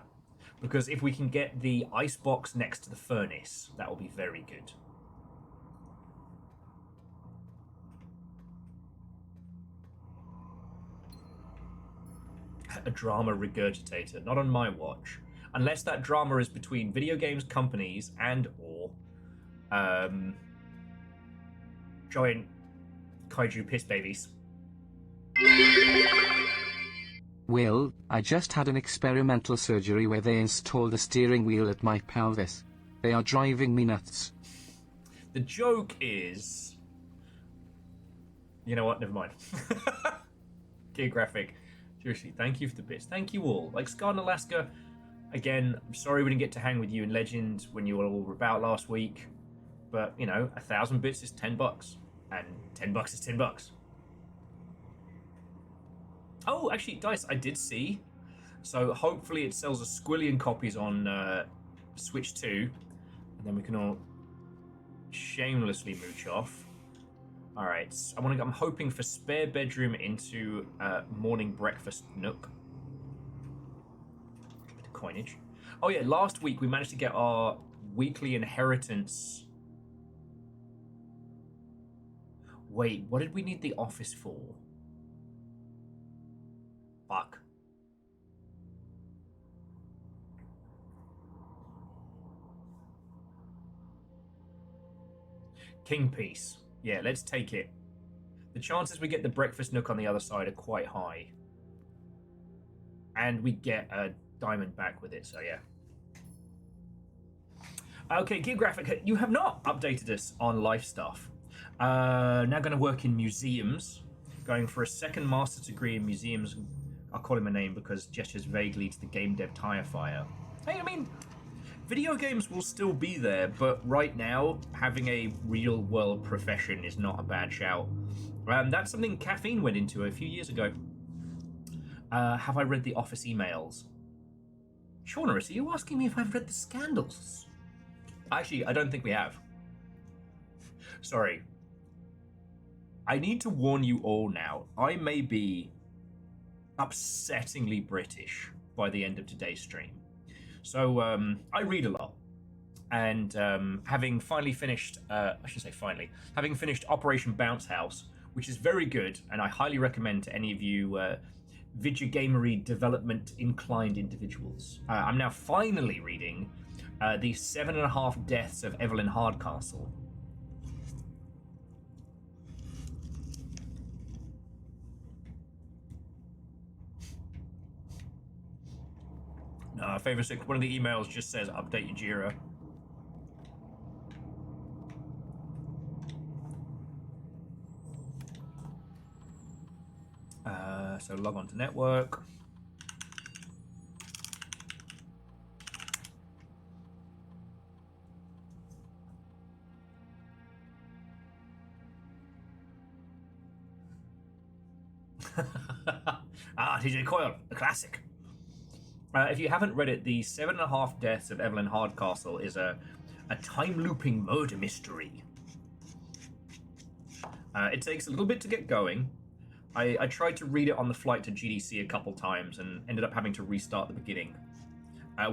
Because if we can get the icebox next to the furnace, that will be very good. A drama regurgitator. Not on my watch. Unless that drama is between video games companies and or giant kaiju piss babies. Will, I just had an experimental surgery where they installed a steering wheel at my pelvis. They are driving me nuts. The joke is... You know what? Never mind. Geographic. Seriously, thank you for the bits. Thank you all. Like Scar in Alaska, again, I'm sorry we didn't get to hang with you in Legend when you were all about last week. But, you know, 1,000 bits is $10. And $10 is $10. Oh, actually, Dice, I did see. So hopefully it sells a squillion copies on Switch 2. And then we can all shamelessly mooch off. Alright, I'm hoping for spare bedroom into morning breakfast nook. coinage. Oh yeah, last week we managed to get our weekly inheritance. Wait, what did we need the office for? Fuck. King piece. Yeah, let's take it. The chances we get the breakfast nook on the other side are quite high. And we get a diamond back with it, so yeah. Okay, Geographic, you have not updated us on life stuff. Now going to work in museums. Going for a second master's degree in museums. I'll call him a name because gestures vaguely to the game dev tire fire. Hey, I mean, video games will still be there, but right now, having a real-world profession is not a bad shout. That's something Caffeine went into a few years ago. Have I read the office emails? Shaunerus, are you asking me if I've read the scandals? Actually, I don't think we have. Sorry. I need to warn you all now. I may be upsettingly British by the end of today's stream. So, I read a lot. And having finally finished, I should say finally, having finished Operation Bounce House, which is very good, and I highly recommend to any of you videogamery development inclined individuals. I'm now finally reading the 7.5 Deaths of Evelyn Hardcastle. Favor 6, one of the emails just says update your Jira. So log on to network. TJ Coyle, the classic. If you haven't read it, the 7.5 Deaths of Evelyn Hardcastle is a time-looping murder mystery. It takes a little bit to get going. I tried to read it on the flight to GDC a couple times and ended up having to restart the beginning.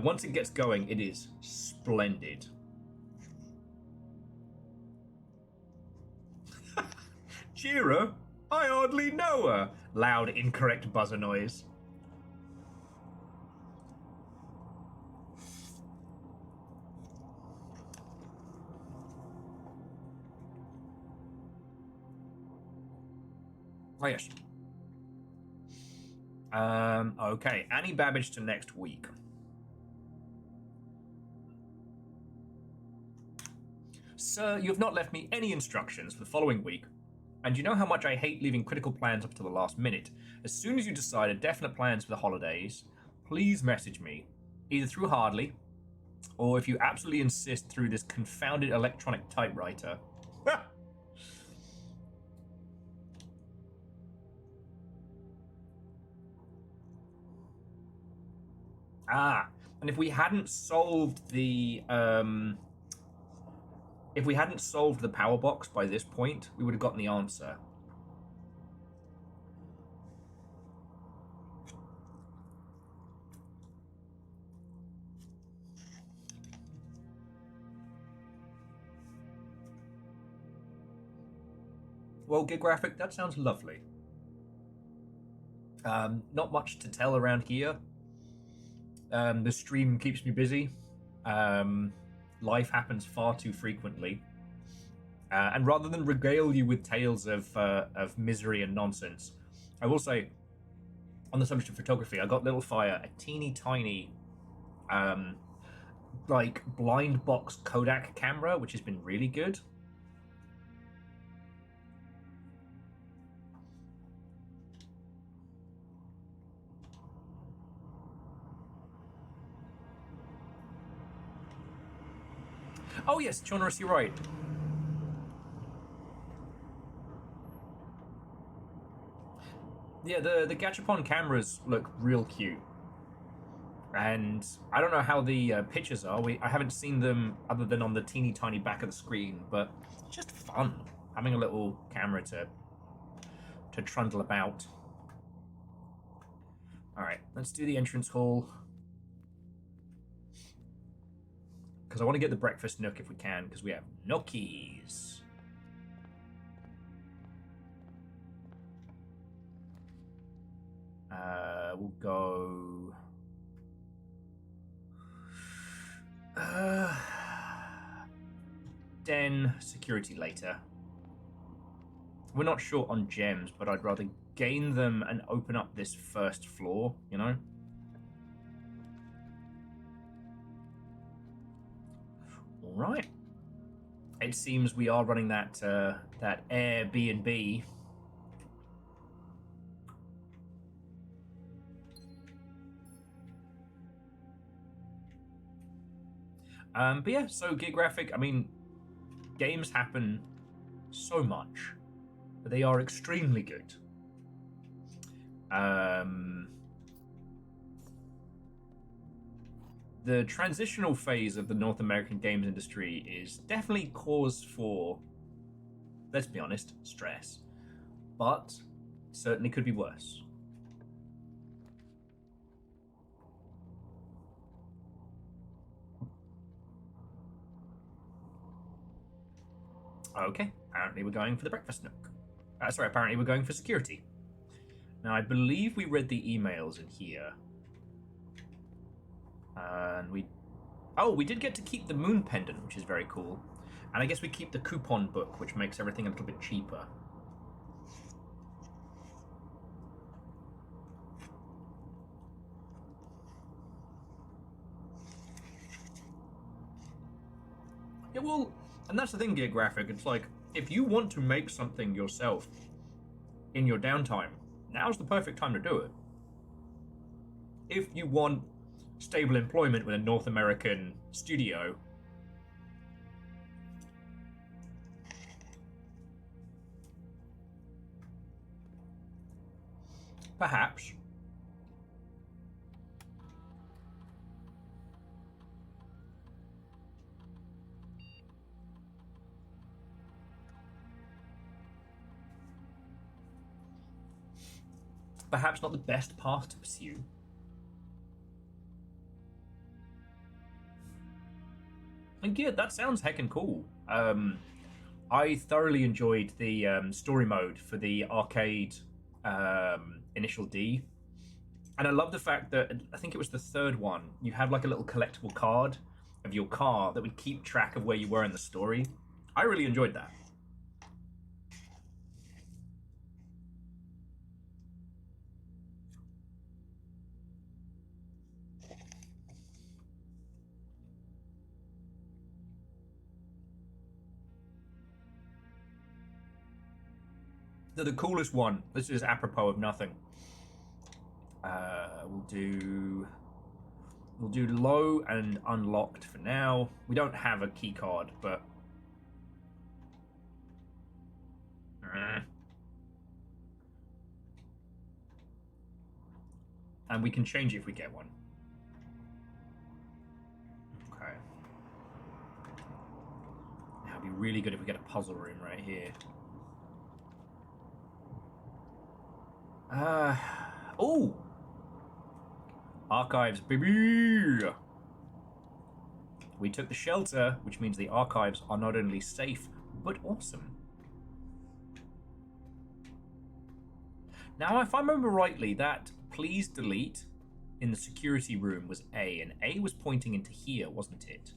Once it gets going, it is splendid. Jira? I hardly know her. Loud, incorrect buzzer noise. Oh, yes. Okay, Annie Babbage to next week. Sir, you have not left me any instructions for the following week, and you know how much I hate leaving critical plans up to the last minute. As soon as you decide a definite plans for the holidays, please message me, either through Hardly, or if you absolutely insist, through this confounded electronic typewriter. And if we hadn't solved the power box by this point, we would have gotten the answer. Well, Geographic, that sounds lovely. Not much to tell around here. The stream keeps me busy. Life happens far too frequently. And rather than regale you with tales of misery and nonsense, I will say, on the subject of photography, I got Little Fire a teeny tiny, like, blind box Kodak camera, which has been really good. Oh yes, Jonas, you're right. Yeah, the Gachapon cameras look real cute. And I don't know how the pictures are. I haven't seen them other than on the teeny tiny back of the screen, but it's just fun having a little camera to trundle about. All right, let's do the entrance hall. because I want to get the breakfast nook if we can, because we have nookies. We'll go. Den security later. We're not short on gems, but I'd rather gain them and open up this first floor, you know? Alright. It seems we are running that that Airbnb. But yeah, so geographic, I mean, games happen so much, but they are extremely good. The transitional phase of the North American games industry is definitely cause for, let's be honest, stress, but certainly could be worse. Okay, apparently we're going for the breakfast nook. Sorry, apparently we're going for security. Now, I believe we read the emails in here. And we... Oh, we did get to keep the moon pendant, which is very cool. And I guess we keep the coupon book, which makes everything a little bit cheaper. Yeah, well, and that's the thing, Geographic. It's like, if you want to make something yourself in your downtime, now's the perfect time to do it. If you want stable employment with a North American studio, perhaps. Perhaps not the best path to pursue. And yeah, that sounds heckin' cool. I thoroughly enjoyed the story mode for the arcade Initial D. And I love the fact that, I think it was the third one, you had like a little collectible card of your car that would keep track of where you were in the story. I really enjoyed that. The coolest one, this is apropos of nothing. We'll do low and unlocked for now. We don't have a key card, but and we can change it if we get one. Okay. Now it'd be really good if we get a puzzle room right here. Oh! Archives, baby! We took the shelter, which means the archives are not only safe, but awesome. Now, if I remember rightly, that please delete in the security room was A, and A was pointing into here, wasn't it?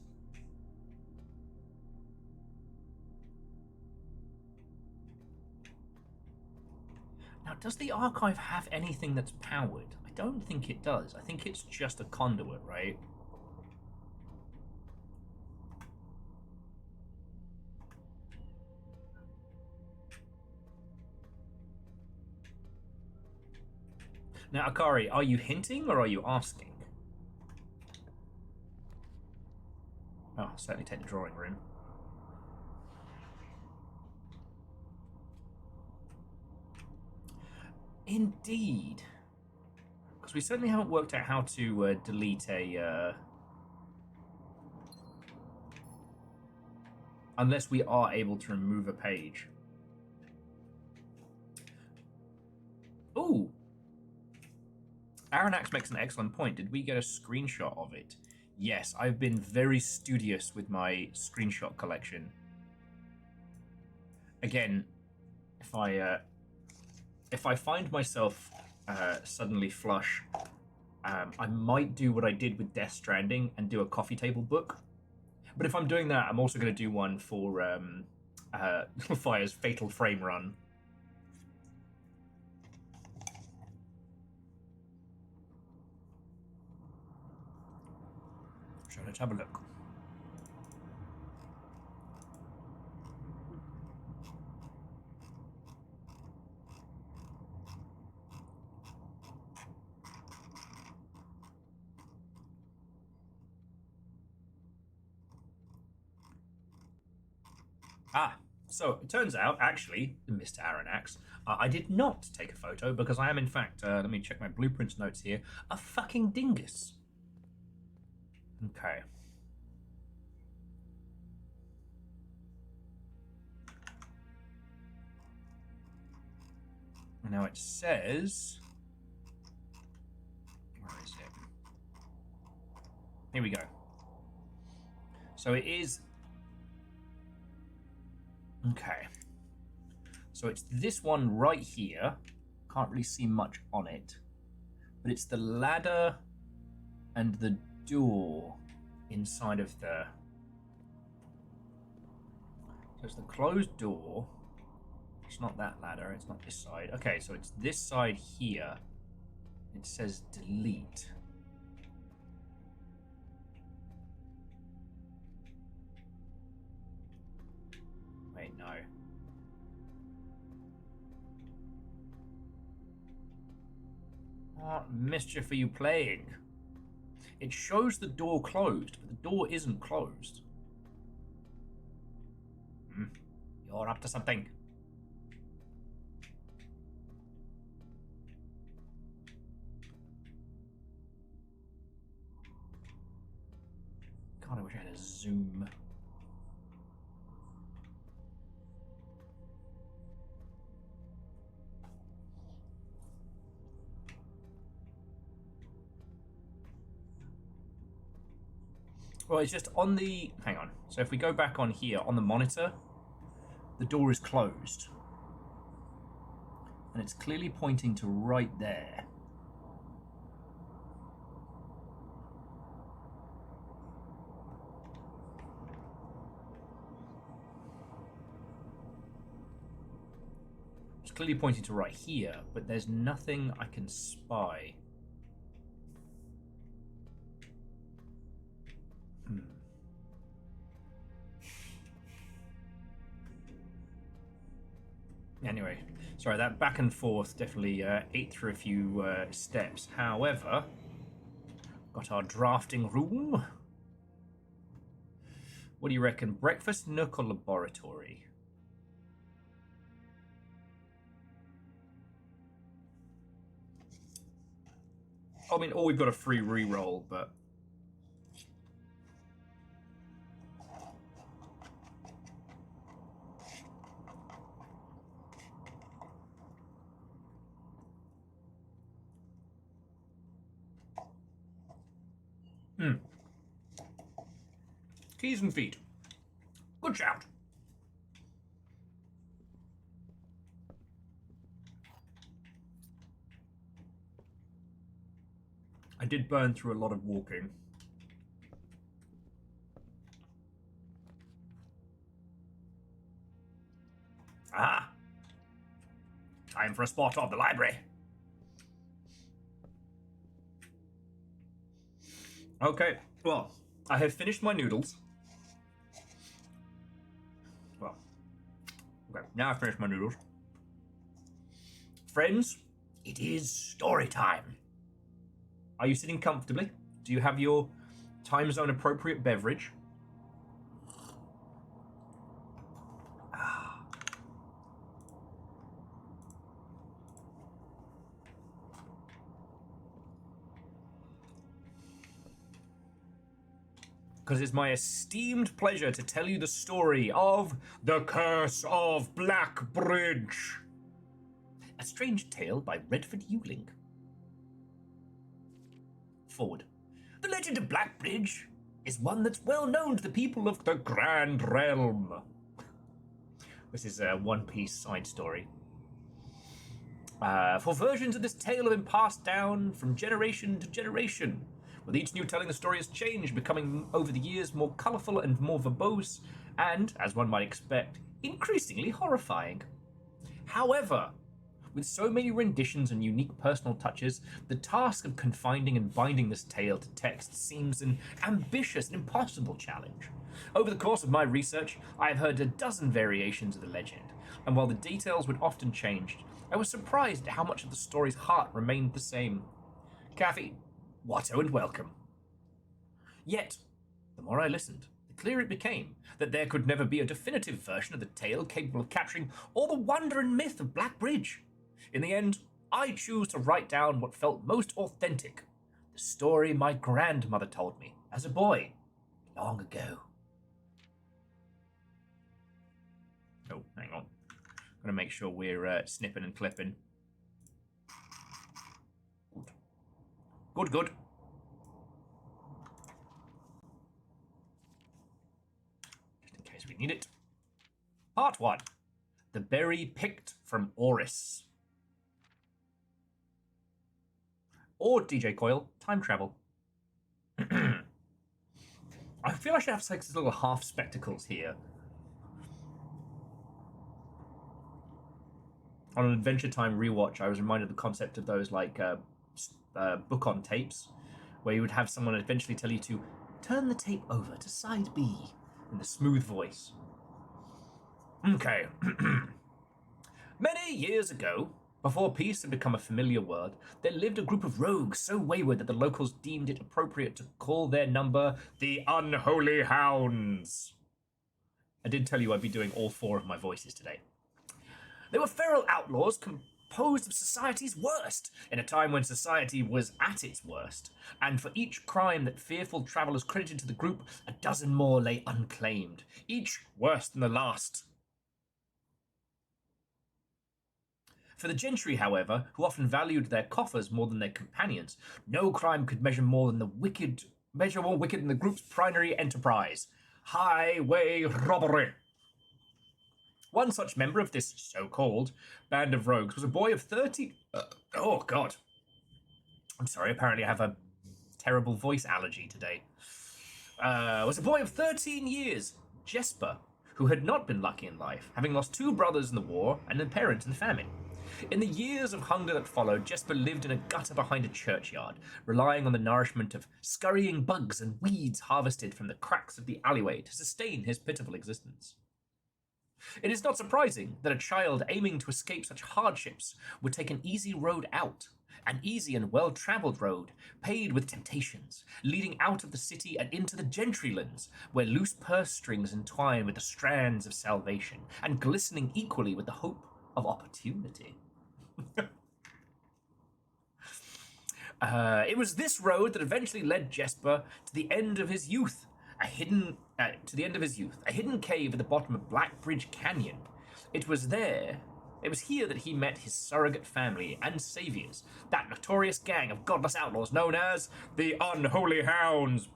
Now, does the archive have anything that's powered? I don't think it does. I think it's just a conduit, right? Now, Akari, are you hinting or are you asking? Oh, I'll certainly take the drawing room. Indeed. Because we certainly haven't worked out how to delete a... Unless we are able to remove a page. Ooh! Aranax makes an excellent point. Did we get a screenshot of it? Yes, I've been very studious with my screenshot collection. Again, if I find myself suddenly flush, I might do what I did with Death Stranding and do a coffee table book. But if I'm doing that, I'm also going to do one for Fire's Fatal Frame Run. So let's have a look. So it turns out, actually, Mr. Aranax, I did not take a photo because I am, in fact, let me check my blueprints notes here, a fucking dingus. Okay. Now it says... Where is it? Here we go. So it is... Okay. So it's this one right here. Can't really see much on it. But it's the ladder and the door inside of the... So it's the closed door. It's not that ladder. It's not this side. Okay, so it's this side here. It says delete. Wait, no. What mischief are you playing? It shows the door closed, but the door isn't closed. You're up to something. God, I wish I had a zoom. Well, it's just on the... Hang on. So if we go back on here, on the monitor, the door is closed. And it's clearly pointing to right there. It's clearly pointing to right here, but there's nothing I can spy. Anyway, sorry, that back and forth definitely ate through a few steps. However, got our drafting room. What do you reckon? Breakfast, nook, or laboratory? I mean, we've got a free reroll, but... Keys and feet. Good shout. I did burn through a lot of walking. Ah! Time for a spot of the library. Okay, well, I have finished my noodles. Well, okay, now I've finished my noodles. Friends, it is story time. Are you sitting comfortably? Do you have your time zone appropriate beverage? Because it's my esteemed pleasure to tell you the story of The Curse of Blackbridge. A strange tale by Redford Ewing. Forward. The legend of Blackbridge is one that's well known to the people of the Grand Realm. This is a One Piece side story. For versions of this tale have been passed down from generation to generation, with each new telling the story has changed, becoming over the years more colourful and more verbose, and, as one might expect, increasingly horrifying. However, with so many renditions and unique personal touches, the task of confining and binding this tale to text seems an ambitious and impossible challenge. Over the course of my research, I have heard a dozen variations of the legend, and while the details would often change, I was surprised at how much of the story's heart remained the same. Kathy, Watto, and welcome. Yet, the more I listened, the clearer it became that there could never be a definitive version of the tale capable of capturing all the wonder and myth of Blackbridge. In the end, I choose to write down what felt most authentic, the story my grandmother told me as a boy, long ago. Oh, hang on. I'm going to make sure we're snipping and clipping. Good, good. Just in case we need it. Part 1. The berry picked from Oris. Or DJ Coil, time travel. I feel I should have like these little half spectacles here. On an Adventure Time rewatch, I was reminded of the concept of those like book on tapes, where you would have someone eventually tell you to turn the tape over to side B in the smooth voice. Okay. Many years ago, before peace had become a familiar word, there lived a group of rogues so wayward that the locals deemed it appropriate to call their number the Unholy Hounds. I did tell you I'd be doing all 4 of my voices today. They were feral outlaws composed of society's worst, in a time when society was at its worst, and for each crime that fearful travellers credited to the group, a dozen more lay unclaimed, each worse than the last. For the gentry, however, who often valued their coffers more than their companions, no crime could measure more wicked than the group's primary enterprise, highway robbery. One such member of this so-called band of rogues was a boy of 30... oh, God. I'm sorry, apparently I have a terrible voice allergy today. Was a boy of 13 years, Jesper, who had not been lucky in life, having lost 2 brothers in the war and a parent in the famine. In the years of hunger that followed, Jesper lived in a gutter behind a churchyard, relying on the nourishment of scurrying bugs and weeds harvested from the cracks of the alleyway to sustain his pitiful existence. It is not surprising that a child aiming to escape such hardships would take an easy road out, an easy and well-travelled road, paved with temptations, leading out of the city and into the gentrylands, where loose purse strings entwine with the strands of salvation, and glistening equally with the hope of opportunity. It was this road that eventually led Jesper to the end of his youth, a hidden cave at the bottom of Blackbridge Canyon. It was here that he met his surrogate family and saviors, that notorious gang of godless outlaws known as the Unholy Hounds.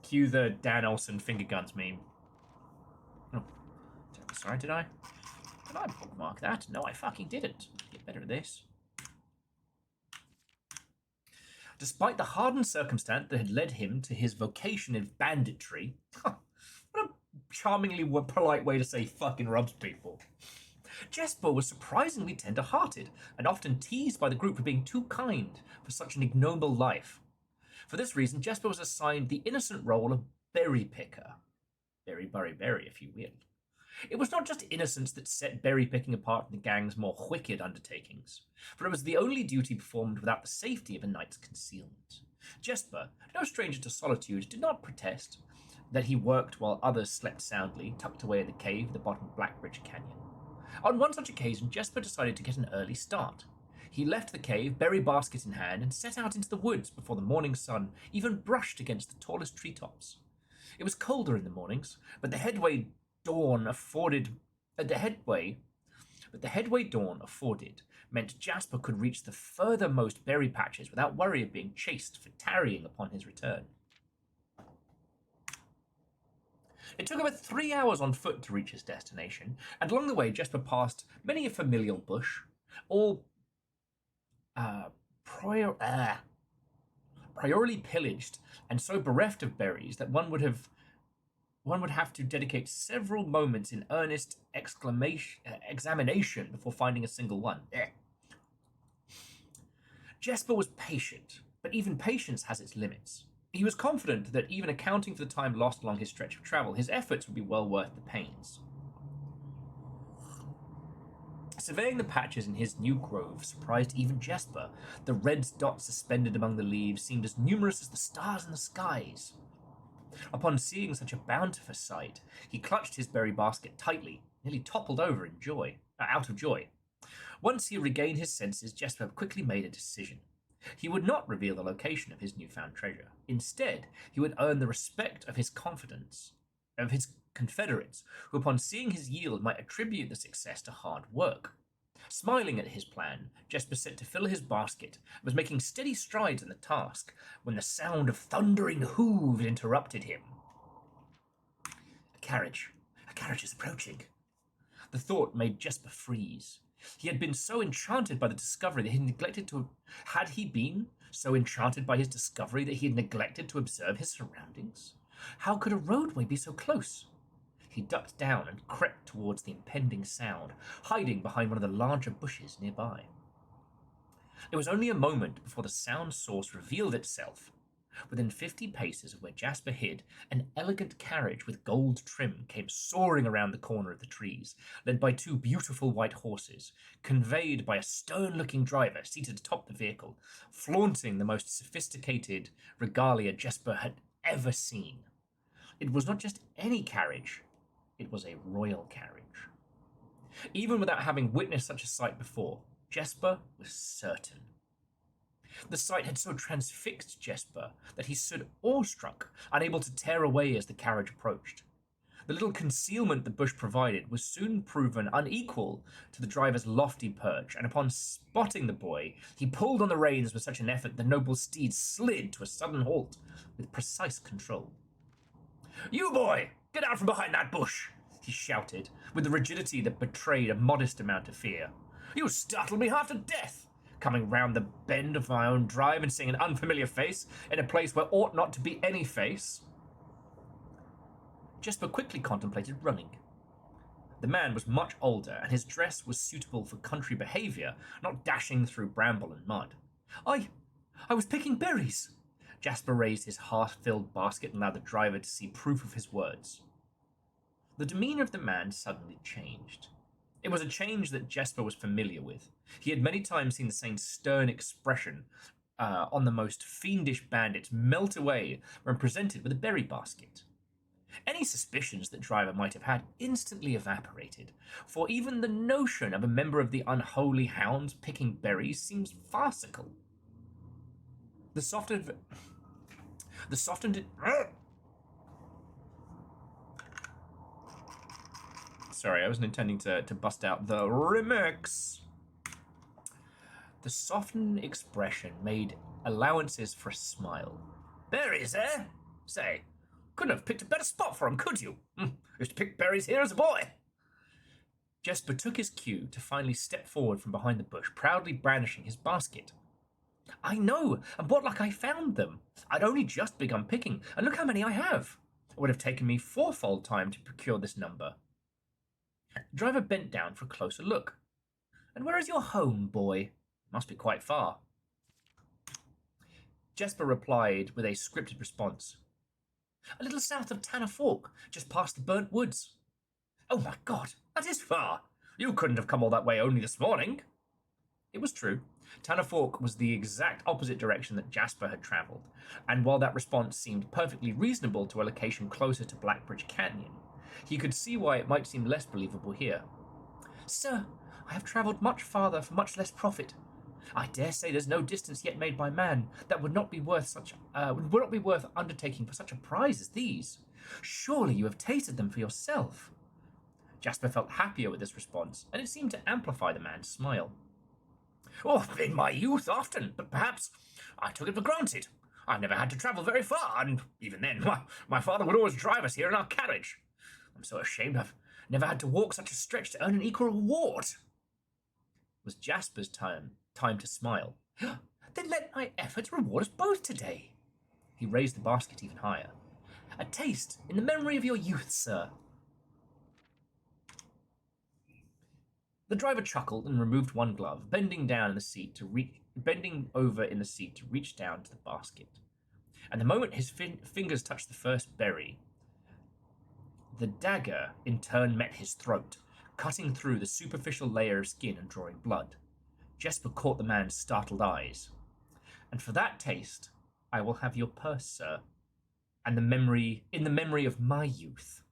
Cue the Dan Olsen finger guns meme. Oh, sorry, did I bookmark that? No, I fucking didn't. Get better at this. Despite the hardened circumstance that had led him to his vocation in banditry, what a charmingly polite way to say fucking rubs people, Jesper was surprisingly tender-hearted and often teased by the group for being too kind for such an ignoble life. For this reason, Jesper was assigned the innocent role of berry picker. Berry, if you will. It was not just innocence that set berry picking apart from the gang's more wicked undertakings, for it was the only duty performed without the safety of a night's concealment. Jesper, no stranger to solitude, did not protest that he worked while others slept soundly, tucked away in the cave at the bottom of Blackbridge Canyon. On one such occasion, Jesper decided to get an early start. He left the cave, berry basket in hand, and set out into the woods before the morning sun even brushed against the tallest treetops. It was colder in the mornings, but the headway dawn afforded meant Jasper could reach the furthermost berry patches without worry of being chased for tarrying upon his return. It took about 3 hours on foot to reach his destination, and along the way Jasper passed many a familial bush, all priorly pillaged and so bereft of berries that one would have to dedicate several moments in earnest examination before finding a single one. Jasper was patient, but even patience has its limits. He was confident that even accounting for the time lost along his stretch of travel, his efforts would be well worth the pains. Surveying the patches in his new grove surprised even Jasper. The red dots suspended among the leaves seemed as numerous as the stars in the skies. Upon seeing such a bountiful sight, he clutched his berry basket tightly, nearly toppled over out of joy. Once he regained his senses, Jasper quickly made a decision. He would not reveal the location of his newfound treasure. Instead, he would earn the respect of his confederates, who upon seeing his yield might attribute the success to hard work. Smiling at his plan, Jasper set to fill his basket and was making steady strides in the task when the sound of thundering hooves interrupted him. A carriage is approaching. The thought made Jasper freeze. He had been so enchanted by the discovery that he neglected to... Had he been so enchanted by his discovery that he had neglected to observe his surroundings? How could a roadway be so close? He ducked down and crept towards the impending sound, hiding behind one of the larger bushes nearby. It was only a moment before the sound source revealed itself. Within 50 paces of where Jasper hid, an elegant carriage with gold trim came soaring around the corner of the trees, led by 2 beautiful white horses, conveyed by a stern-looking driver seated atop the vehicle, flaunting the most sophisticated regalia Jasper had ever seen. It was not just any carriage, it was a royal carriage. Even without having witnessed such a sight before, Jasper was certain. The sight had so transfixed Jasper that he stood awestruck, unable to tear away as the carriage approached. The little concealment the bush provided was soon proven unequal to the driver's lofty perch, and upon spotting the boy, he pulled on the reins with such an effort the noble steed slid to a sudden halt with precise control. "You boy, get out from behind that bush!" he shouted, with the rigidity that betrayed a modest amount of fear. "You startled me half to death, coming round the bend of my own drive and seeing an unfamiliar face in a place where ought not to be any face." Jasper quickly contemplated running. The man was much older, and his dress was suitable for country behaviour, not dashing through bramble and mud. I was picking berries." Jasper raised his half-filled basket and allowed the driver to see proof of his words. The demeanour of the man suddenly changed. It was a change that Jasper was familiar with. He had many times seen the same stern expression on the most fiendish bandits melt away when presented with a berry basket. Any suspicions that driver might have had instantly evaporated, for even the notion of a member of the unholy hounds picking berries seems farcical. Sorry, I wasn't intending to bust out the remix. The softened expression made allowances for a smile. "Berries, eh? Say, couldn't have picked a better spot for 'em, could you? Used to pick berries here as a boy." Jasper took his cue to finally step forward from behind the bush, proudly brandishing his basket. "I know, and what luck I found them. I'd only just begun picking, and look how many I have. It would have taken me 4-fold time to procure this number." The driver bent down for a closer look. "And where is your home, boy? Must be quite far." Jasper replied with a scripted response. "A little south of Tanner Fork, just past the burnt woods." "Oh my God, that is far. You couldn't have come all that way only this morning." It was true. Tanner Fork was the exact opposite direction that Jasper had travelled, and while that response seemed perfectly reasonable to a location closer to Blackbridge Canyon, he could see why it might seem less believable here. "Sir, I have travelled much farther for much less profit. I dare say there's no distance yet made by man that would not be worth undertaking for such a prize as these. Surely you have tasted them for yourself." Jasper felt happier with this response, and it seemed to amplify the man's smile. Oh, in my youth, often, but perhaps I took it for granted. I never had to travel very far, and even then, my father would always drive us here in our carriage. I'm so ashamed I've never had to walk such a stretch to earn an equal reward. It was Jasper's time to smile. Then let my efforts reward us both today. He raised the basket even higher. A taste in the memory of your youth, sir. The driver chuckled and removed one glove, bending over in the seat to reach down to the basket. And the moment his fingers touched the first berry, the dagger in turn met his throat, cutting through the superficial layer of skin and drawing blood. Jesper caught the man's startled eyes. And for that taste, I will have your purse, sir, and in the memory of my youth.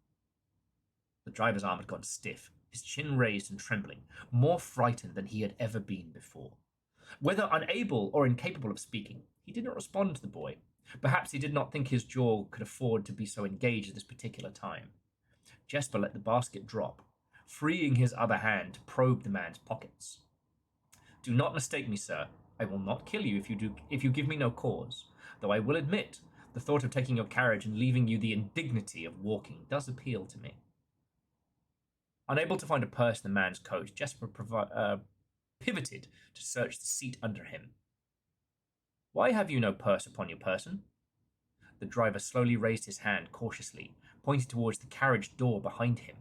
The driver's arm had gone stiff, his chin raised and trembling, more frightened than he had ever been before. Whether unable or incapable of speaking, he did not respond to the boy. Perhaps he did not think his jaw could afford to be so engaged at this particular time. Jesper let the basket drop, freeing his other hand to probe the man's pockets. Do not mistake me, sir. I will not kill you if you give me no cause, though I will admit the thought of taking your carriage and leaving you the indignity of walking does appeal to me. Unable to find a purse in the man's coat, Jesper pivoted to search the seat under him. Why have you no purse upon your person? The driver slowly raised his hand cautiously, pointing towards the carriage door behind him.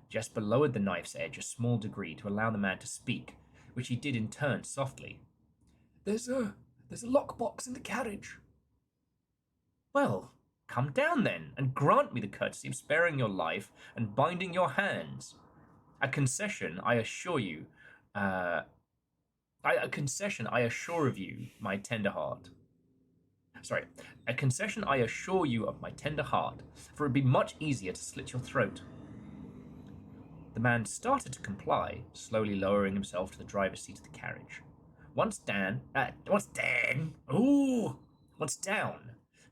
Jesper lowered the knife's edge a small degree to allow the man to speak, which he did in turn softly. There's a lockbox in the carriage. Well, come down then, and grant me the courtesy of sparing your life and binding your hands. A concession, I assure you, my tender heart. A concession I assure you of my tender heart, for it would be much easier to slit your throat. The man started to comply, slowly lowering himself to the driver's seat of the carriage. Once down,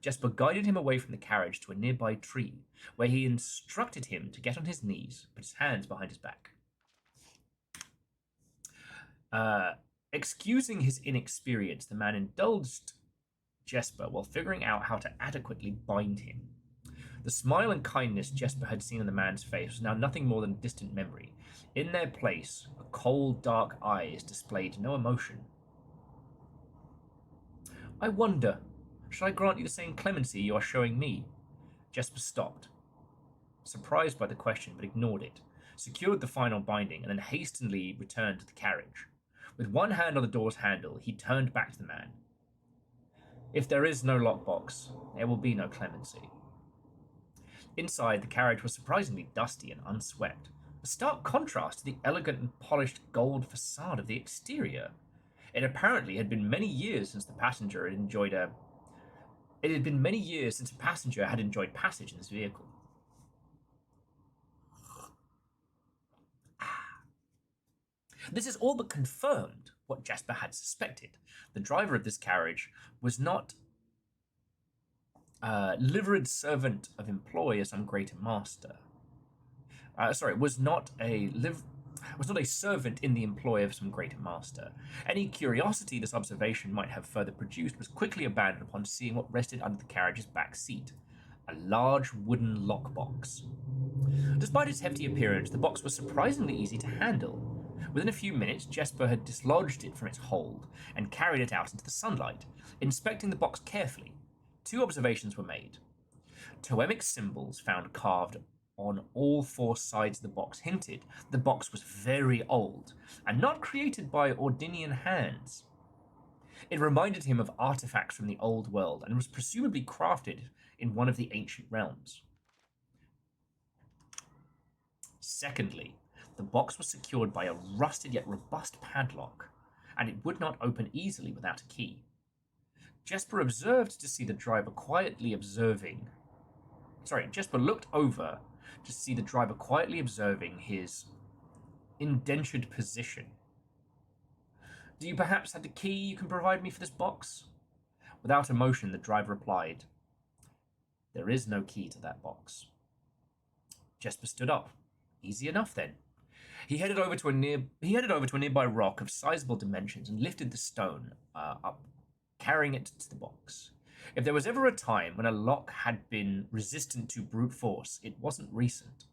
Jesper guided him away from the carriage to a nearby tree, where he instructed him to get on his knees, put his hands behind his back. Excusing his inexperience, the man indulged Jesper while figuring out how to adequately bind him. The smile and kindness Jesper had seen on the man's face was now nothing more than a distant memory. In their place, the cold, dark eyes displayed no emotion. I wonder, should I grant you the same clemency you are showing me? Jesper stopped, surprised by the question, but ignored it, secured the final binding, and then hastily returned to the carriage. With one hand on the door's handle, he turned back to the man. If there is no lockbox, there will be no clemency. Inside, the carriage was surprisingly dusty and unswept, a stark contrast to the elegant and polished gold facade of the exterior. It apparently had been many years since a passenger had enjoyed passage in this vehicle. This is all but confirmed what Jasper had suspected. The driver of this carriage was not liveried servant of employ as some greater master. Was not a servant in the employ of some greater master. Any curiosity this observation might have further produced was quickly abandoned upon seeing what rested under the carriage's back seat, a large wooden lockbox. Despite its hefty appearance, the box was surprisingly easy to handle. Within a few minutes, Jesper had dislodged it from its hold and carried it out into the sunlight. Inspecting the box carefully, 2 observations were made. Toemic symbols found carved on all 4 sides of the box hinted the box was very old and not created by Ordinian hands. It reminded him of artifacts from the old world and was presumably crafted in one of the ancient realms. Secondly, the box was secured by a rusted yet robust padlock, and it would not open easily without a key. Jesper looked over to see the driver quietly observing his indentured position. Do you perhaps have the key you can provide me for this box? Without emotion, the driver replied, There is no key to that box. Jesper stood up. Easy enough then. He headed over to a nearby rock of sizable dimensions and lifted the stone up, carrying it to the box. If there was ever a time when a lock had been resistant to brute force, it wasn't recent.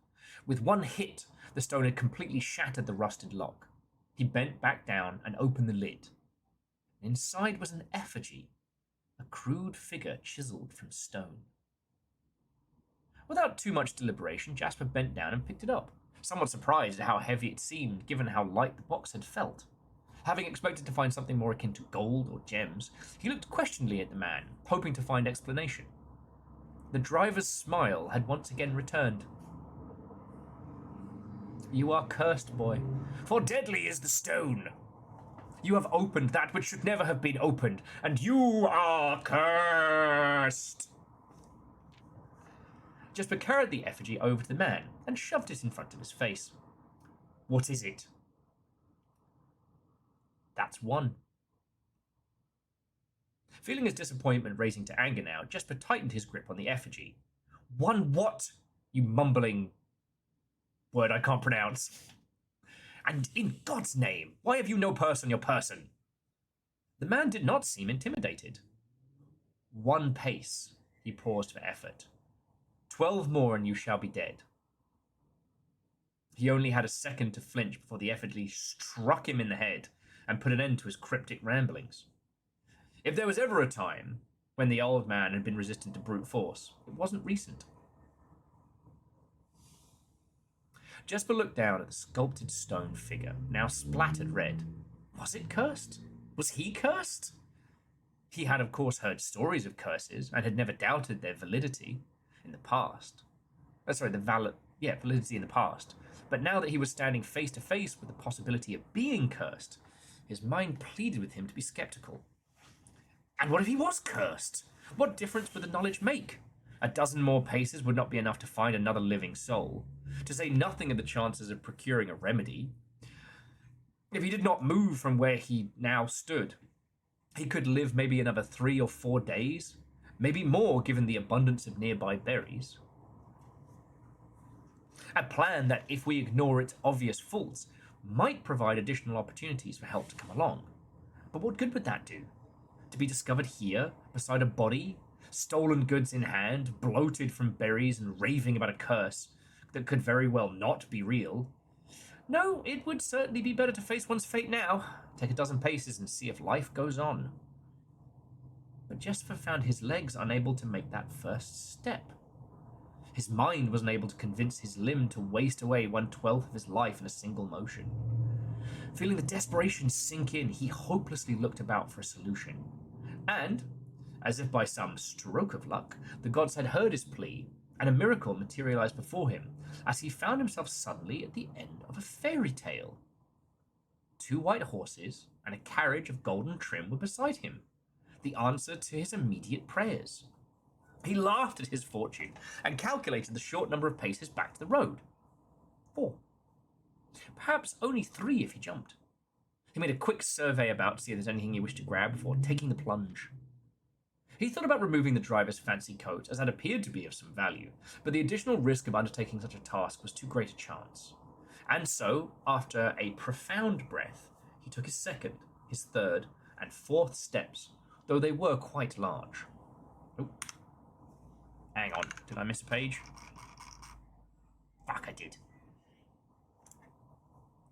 With one hit, the stone had completely shattered the rusted lock. He bent back down and opened the lid. Inside was an effigy, a crude figure chiseled from stone. Without too much deliberation, Jasper bent down and picked it up, somewhat surprised at how heavy it seemed given how light the box had felt. Having expected to find something more akin to gold or gems, he looked questioningly at the man, hoping to find explanation. The driver's smile had once again returned. "You are cursed, boy, for deadly is the stone. You have opened that which should never have been opened, and you are cursed." Jasper carried the effigy over to the man and shoved it in front of his face. "What is it?" "That's one." Feeling his disappointment raising to anger now, Jasper tightened his grip on the effigy. "One what, you mumbling word I can't pronounce? And in God's name, why have you no purse on your person?" The man did not seem intimidated. "One pace," he paused for effort. 12 more and you shall be dead." He only had a second to flinch before the effigy struck him in the head and put an end to his cryptic ramblings. If there was ever a time when the old man had been resistant to brute force, it wasn't recent. Jasper looked down at the sculpted stone figure, now splattered red. Was it cursed? Was he cursed? He had, of course, heard stories of curses and had never doubted their validity in the past. Validity in the past. But now that he was standing face to face with the possibility of being cursed, his mind pleaded with him to be skeptical. And what if he was cursed? What difference would the knowledge make? A dozen more paces would not be enough to find another living soul, to say nothing of the chances of procuring a remedy. If he did not move from where he now stood, he could live maybe another 3 or 4 days, maybe more given the abundance of nearby berries. A plan that, if we ignore its obvious faults, might provide additional opportunities for help to come along. But what good would that do? To be discovered here, beside a body, stolen goods in hand, bloated from berries and raving about a curse that could very well not be real? No, it would certainly be better to face one's fate now, take a dozen paces and see if life goes on. But Jasper found his legs unable to make that first step. His mind was unable to convince his limb to waste away 1/12 of his life in a single motion. Feeling the desperation sink in, he hopelessly looked about for a solution. And, as if by some stroke of luck, the gods had heard his plea, and a miracle materialized before him as he found himself suddenly at the end of a fairy tale. 2 white horses and a carriage of golden trim were beside him, the answer to his immediate prayers. He laughed at his fortune and calculated the short number of paces back to the road. 4. Perhaps only 3 if he jumped. He made a quick survey about to see if there's anything he wished to grab before taking the plunge. He thought about removing the driver's fancy coat, as that appeared to be of some value, but the additional risk of undertaking such a task was too great a chance. And so, after a profound breath, he took his second, his third, and fourth steps, though they were quite large. Oh. Hang on, did I miss a page? Fuck, I did.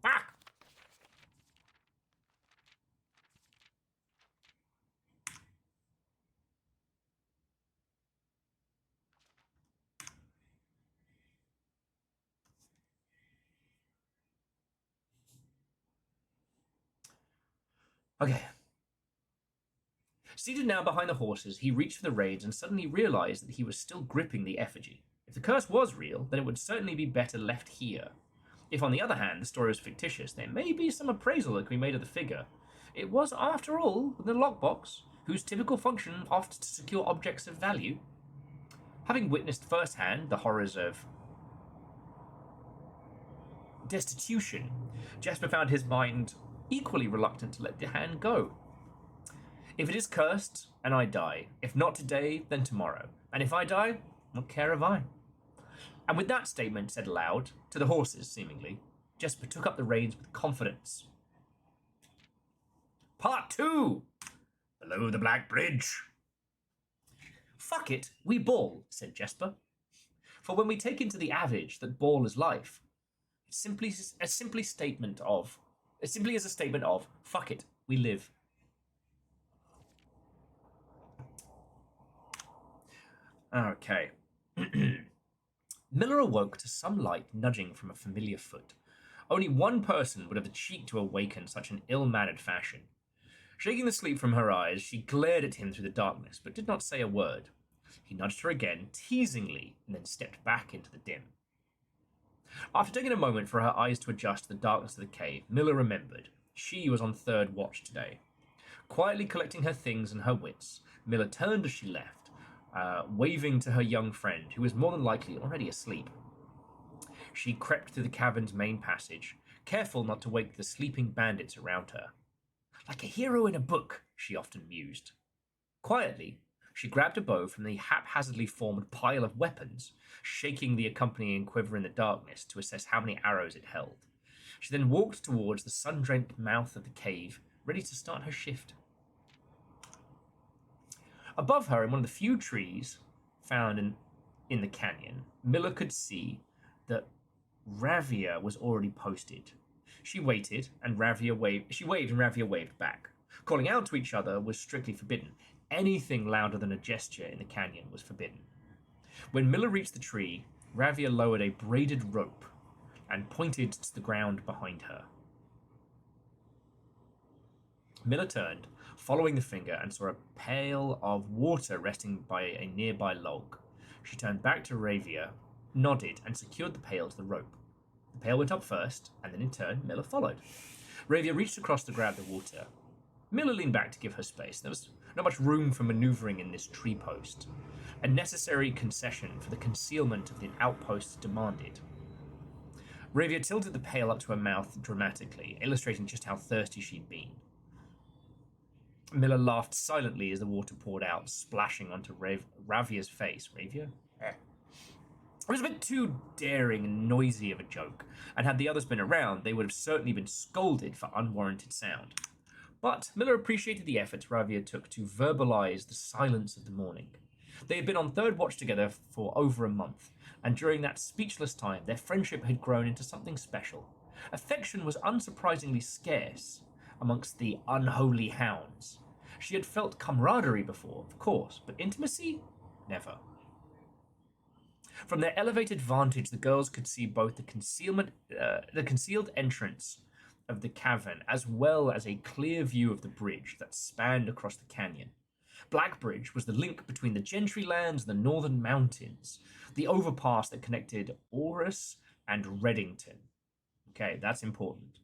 Fuck! Okay. Seated now behind the horses, he reached for the reins and suddenly realized that he was still gripping the effigy. If the curse was real, then it would certainly be better left here. If, on the other hand, the story was fictitious, there may be some appraisal that can be made of the figure. It was, after all, the lockbox, whose typical function oft to secure objects of value. Having witnessed firsthand the horrors of destitution, Jasper found his mind equally reluctant to let the hand go. If it is cursed, and I die. If not today, then tomorrow. And if I die, what care have I? And with that statement said aloud, to the horses, seemingly, Jesper took up the reins with confidence. Part 2! Below the Black Bridge. Fuck it, we ball, said Jesper. For when we take into the adage that ball is life, it's simply as a statement of, fuck it, we live. Okay. Miller awoke to some light nudging from a familiar foot. Only one person would have the cheek to awaken such an ill-mannered fashion. Shaking the sleep from her eyes, she glared at him through the darkness, but did not say a word. He nudged her again, teasingly, and then stepped back into the dim. After taking a moment for her eyes to adjust to the darkness of the cave, Miller remembered. She was on third watch today. Quietly collecting her things and her wits, Miller turned as she left, waving to her young friend, who was more than likely already asleep. She crept through the cavern's main passage, careful not to wake the sleeping bandits around her. Like a hero in a book, she often mused. Quietly, she grabbed a bow from the haphazardly formed pile of weapons, shaking the accompanying quiver in the darkness to assess how many arrows it held. She then walked towards the sun-drenched mouth of the cave, ready to start her shift. Above her, in one of the few trees found in the canyon, Miller could see that Ravia was already posted. She waited, and Ravia waved back. Calling out to each other was strictly forbidden. Anything louder than a gesture in the canyon was forbidden. When Miller reached the tree, Ravia lowered a braided rope and pointed to the ground behind her. Miller turned, following the finger, and saw a pail of water resting by a nearby log. She turned back to Ravia, nodded, and secured the pail to the rope. The pail went up first, and then in turn, Miller followed. Ravia reached across to grab the water. Miller leaned back to give her space. There was not much room for maneuvering in this tree post. A necessary concession for the concealment of the outpost demanded. Ravia tilted the pail up to her mouth dramatically, illustrating just how thirsty she'd been. Miller laughed silently as the water poured out, splashing onto Ravia's face. Ravia? It was a bit too daring and noisy of a joke, and had the others been around, they would have certainly been scolded for unwarranted sound. But Miller appreciated the efforts Ravia took to verbalize the silence of the morning. They had been on third watch together for over a month, and during that speechless time, their friendship had grown into something special. Affection was unsurprisingly scarce amongst the unholy hounds. She had felt camaraderie before, of course, but intimacy? Never. From their elevated vantage, the girls could see both the concealed entrance of the cavern, as well as a clear view of the bridge that spanned across the canyon. Black Bridge was the link between the Gentry lands and the northern mountains, the overpass that connected Aurus and Reddington. Okay, that's important.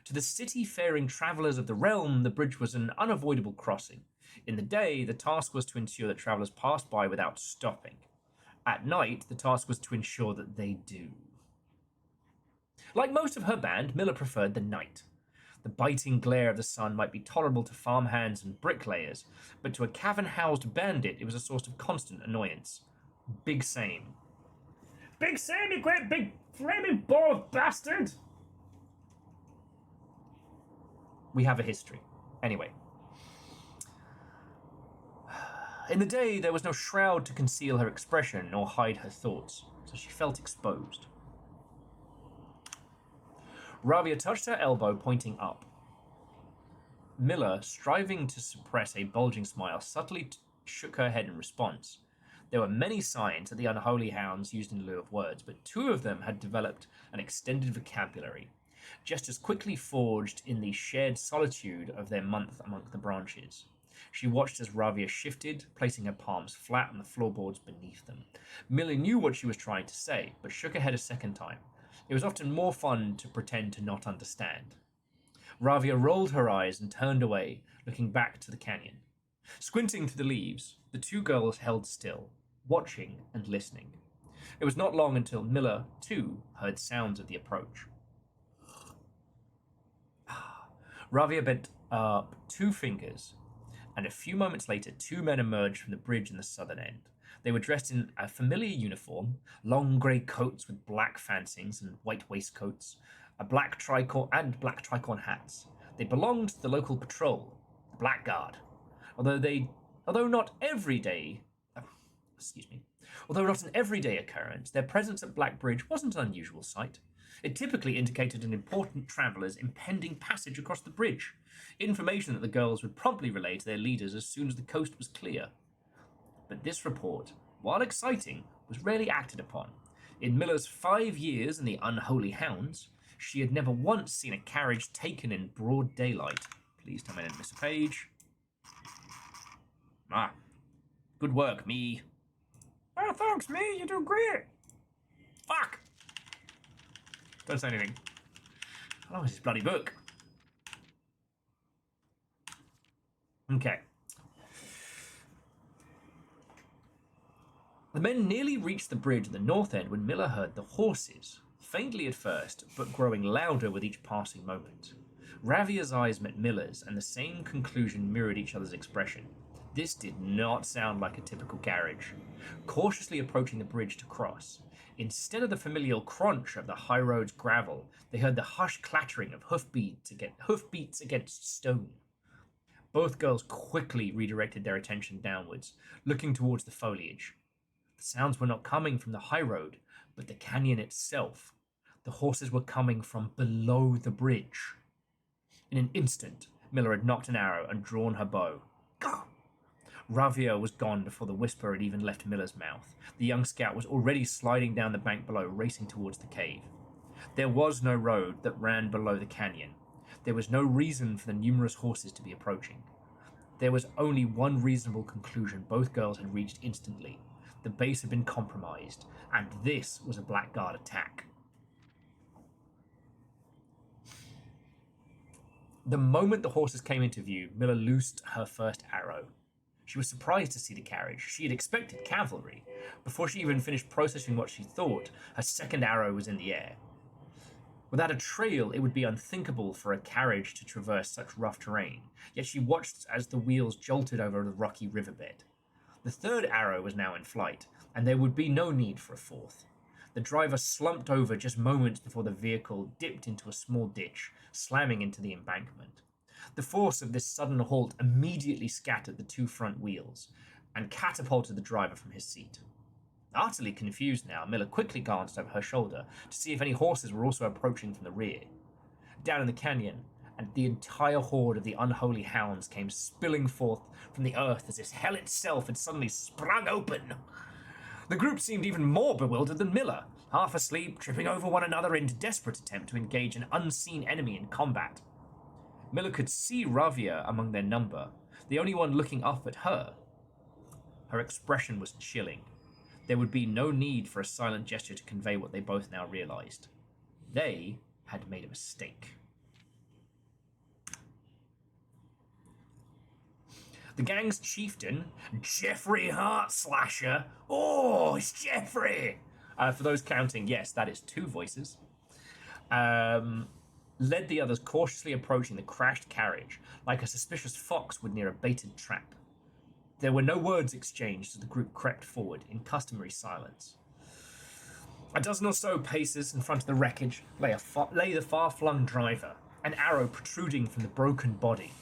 To the city-faring travellers of the realm, the bridge was an unavoidable crossing. In the day, the task was to ensure that travellers passed by without stopping. At night, the task was to ensure that they do. Like most of her band, Miller preferred the night. The biting glare of the sun might be tolerable to farmhands and bricklayers, but to a cavern-housed bandit, it was a source of constant annoyance. Big Same. Big Sam, you great big flaming ball of bastard! We have a history. Anyway. In the day, there was no shroud to conceal her expression nor hide her thoughts, so she felt exposed. Ravia touched her elbow, pointing up. Miller, striving to suppress a bulging smile, subtly shook her head in response. There were many signs that the unholy hounds used in lieu of words, but two of them had developed an extended vocabulary, just as quickly forged in the shared solitude of their month among the branches. She watched as Ravia shifted, placing her palms flat on the floorboards beneath them. Miller knew what she was trying to say, but shook her head a second time. It was often more fun to pretend to not understand. Ravia rolled her eyes and turned away, looking back to the canyon. Squinting through the leaves, the two girls held still, watching and listening. It was not long until Miller, too, heard sounds of the approach. Ravia bent up 2 fingers, and a few moments later, 2 men emerged from the bridge in the southern end. They were dressed in a familiar uniform, long grey coats with black fancings and white waistcoats, a black tricorn hats. They belonged to the local patrol, the Blackguard. Although not an everyday occurrence, their presence at Blackbridge wasn't an unusual sight. It typically indicated an important traveller's impending passage across the bridge, information that the girls would promptly relay to their leaders as soon as the coast was clear. But this report, while exciting, was rarely acted upon. In Miller's 5 years in the Unholy Hounds, she had never once seen a carriage taken in broad daylight. Please tell me I didn't miss a page. Ah, good work, me. Oh, thanks, me. You do great. Fuck. Don't say anything. How long is this bloody book? Okay. The men nearly reached the bridge at the north end when Miller heard the horses, faintly at first, but growing louder with each passing moment. Ravia's eyes met Miller's, and the same conclusion mirrored each other's expression. This did not sound like a typical carriage. Cautiously approaching the bridge to cross, instead of the familiar crunch of the high road's gravel, they heard the hushed clattering of hoofbeats against stone. Both girls quickly redirected their attention downwards, looking towards the foliage. The sounds were not coming from the high road, but the canyon itself. The horses were coming from below the bridge. In an instant, Miller had knocked an arrow and drawn her bow. Gah! Ravia was gone before the whisper had even left Miller's mouth. The young scout was already sliding down the bank below, racing towards the cave. There was no road that ran below the canyon. There was no reason for the numerous horses to be approaching. There was only one reasonable conclusion both girls had reached instantly. The base had been compromised, and this was a Blackguard attack. The moment the horses came into view, Miller loosed her first arrow. She was surprised to see the carriage. She had expected cavalry. Before she even finished processing what she thought, her second arrow was in the air. Without a trail, it would be unthinkable for a carriage to traverse such rough terrain, yet she watched as the wheels jolted over the rocky riverbed. The third arrow was now in flight, and there would be no need for a fourth. The driver slumped over just moments before the vehicle dipped into a small ditch, slamming into the embankment. The force of this sudden halt immediately scattered the two front wheels and catapulted the driver from his seat. Utterly confused now, Miller quickly glanced over her shoulder to see if any horses were also approaching from the rear. Down in the canyon, and the entire horde of the Unholy Hounds came spilling forth from the earth as if hell itself had suddenly sprung open. The group seemed even more bewildered than Miller, half asleep, tripping over one another in a desperate attempt to engage an unseen enemy in combat. Miller could see Ravia among their number, the only one looking up at her. Her expression was chilling. There would be no need for a silent gesture to convey what they both now realized. They had made a mistake. The gang's chieftain, Jeffrey Heartslasher. Oh, it's Jeffrey! For those counting, yes, that is 2 voices. Led the others cautiously approaching the crashed carriage, like a suspicious fox would near a baited trap. There were no words exchanged as the group crept forward in customary silence. A dozen or so paces in front of the wreckage lay the far-flung driver, an arrow protruding from the broken body.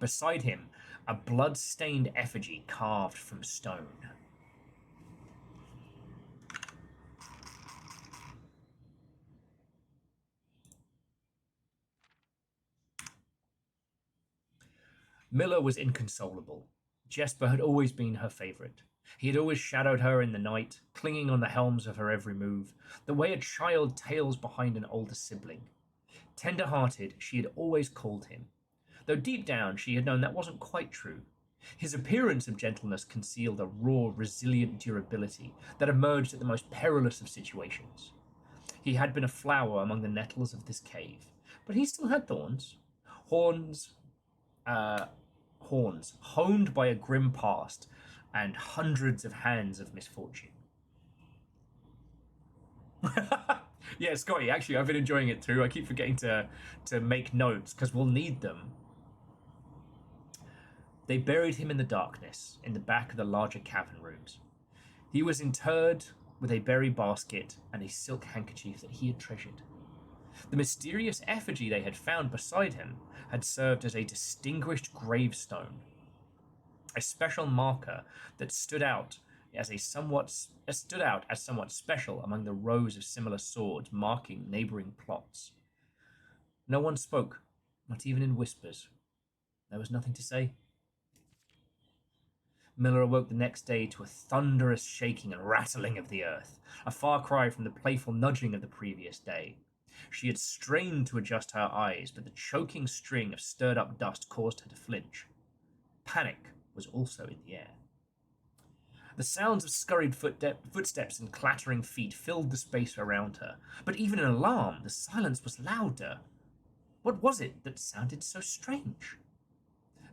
Beside him, a blood-stained effigy carved from stone. Miller was inconsolable. Jesper had always been her favourite. He had always shadowed her in the night, clinging on the helms of her every move, the way a child tails behind an older sibling. Tender-hearted, she had always called him, though deep down she had known that wasn't quite true. His appearance of gentleness concealed a raw, resilient durability that emerged at the most perilous of situations. He had been a flower among the nettles of this cave, but he still had thorns. Horns, honed by a grim past and hundreds of hands of misfortune. Yeah, Scotty, actually, I've been enjoying it too. I keep forgetting to make notes because we'll need them. They buried him in the darkness, in the back of the larger cavern rooms. He was interred with a berry basket and a silk handkerchief that he had treasured. The mysterious effigy they had found beside him had served as a distinguished gravestone, a special marker that stood out as somewhat special among the rows of similar swords marking neighboring plots. No one spoke, not even in whispers. There was nothing to say. Miller awoke the next day to a thunderous shaking and rattling of the earth, a far cry from the playful nudging of the previous day. She had strained to adjust her eyes, but the choking string of stirred-up dust caused her to flinch. Panic was also in the air. The sounds of scurried footsteps and clattering feet filled the space around her, but even in alarm, the silence was louder. What was it that sounded so strange?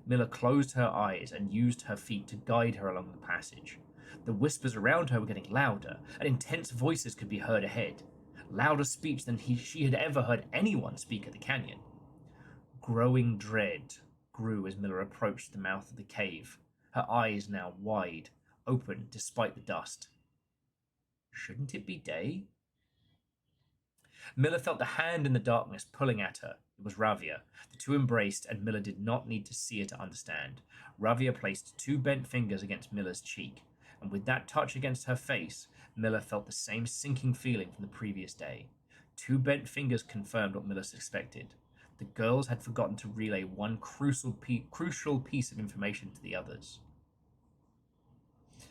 Miller closed her eyes and used her feet to guide her along the passage. The whispers around her were getting louder, and intense voices could be heard ahead. Louder speech than she had ever heard anyone speak at the canyon. Growing dread grew as Miller approached the mouth of the cave, her eyes now wide, open despite the dust. Shouldn't it be day? Miller felt the hand in the darkness pulling at her. It was Ravia. The two embraced, and Miller did not need to see her to understand. Ravia placed two bent fingers against Miller's cheek, and with that touch against her face, Miller felt the same sinking feeling from the previous day. Two bent fingers confirmed what Miller suspected. The girls had forgotten to relay one crucial piece of information to the others.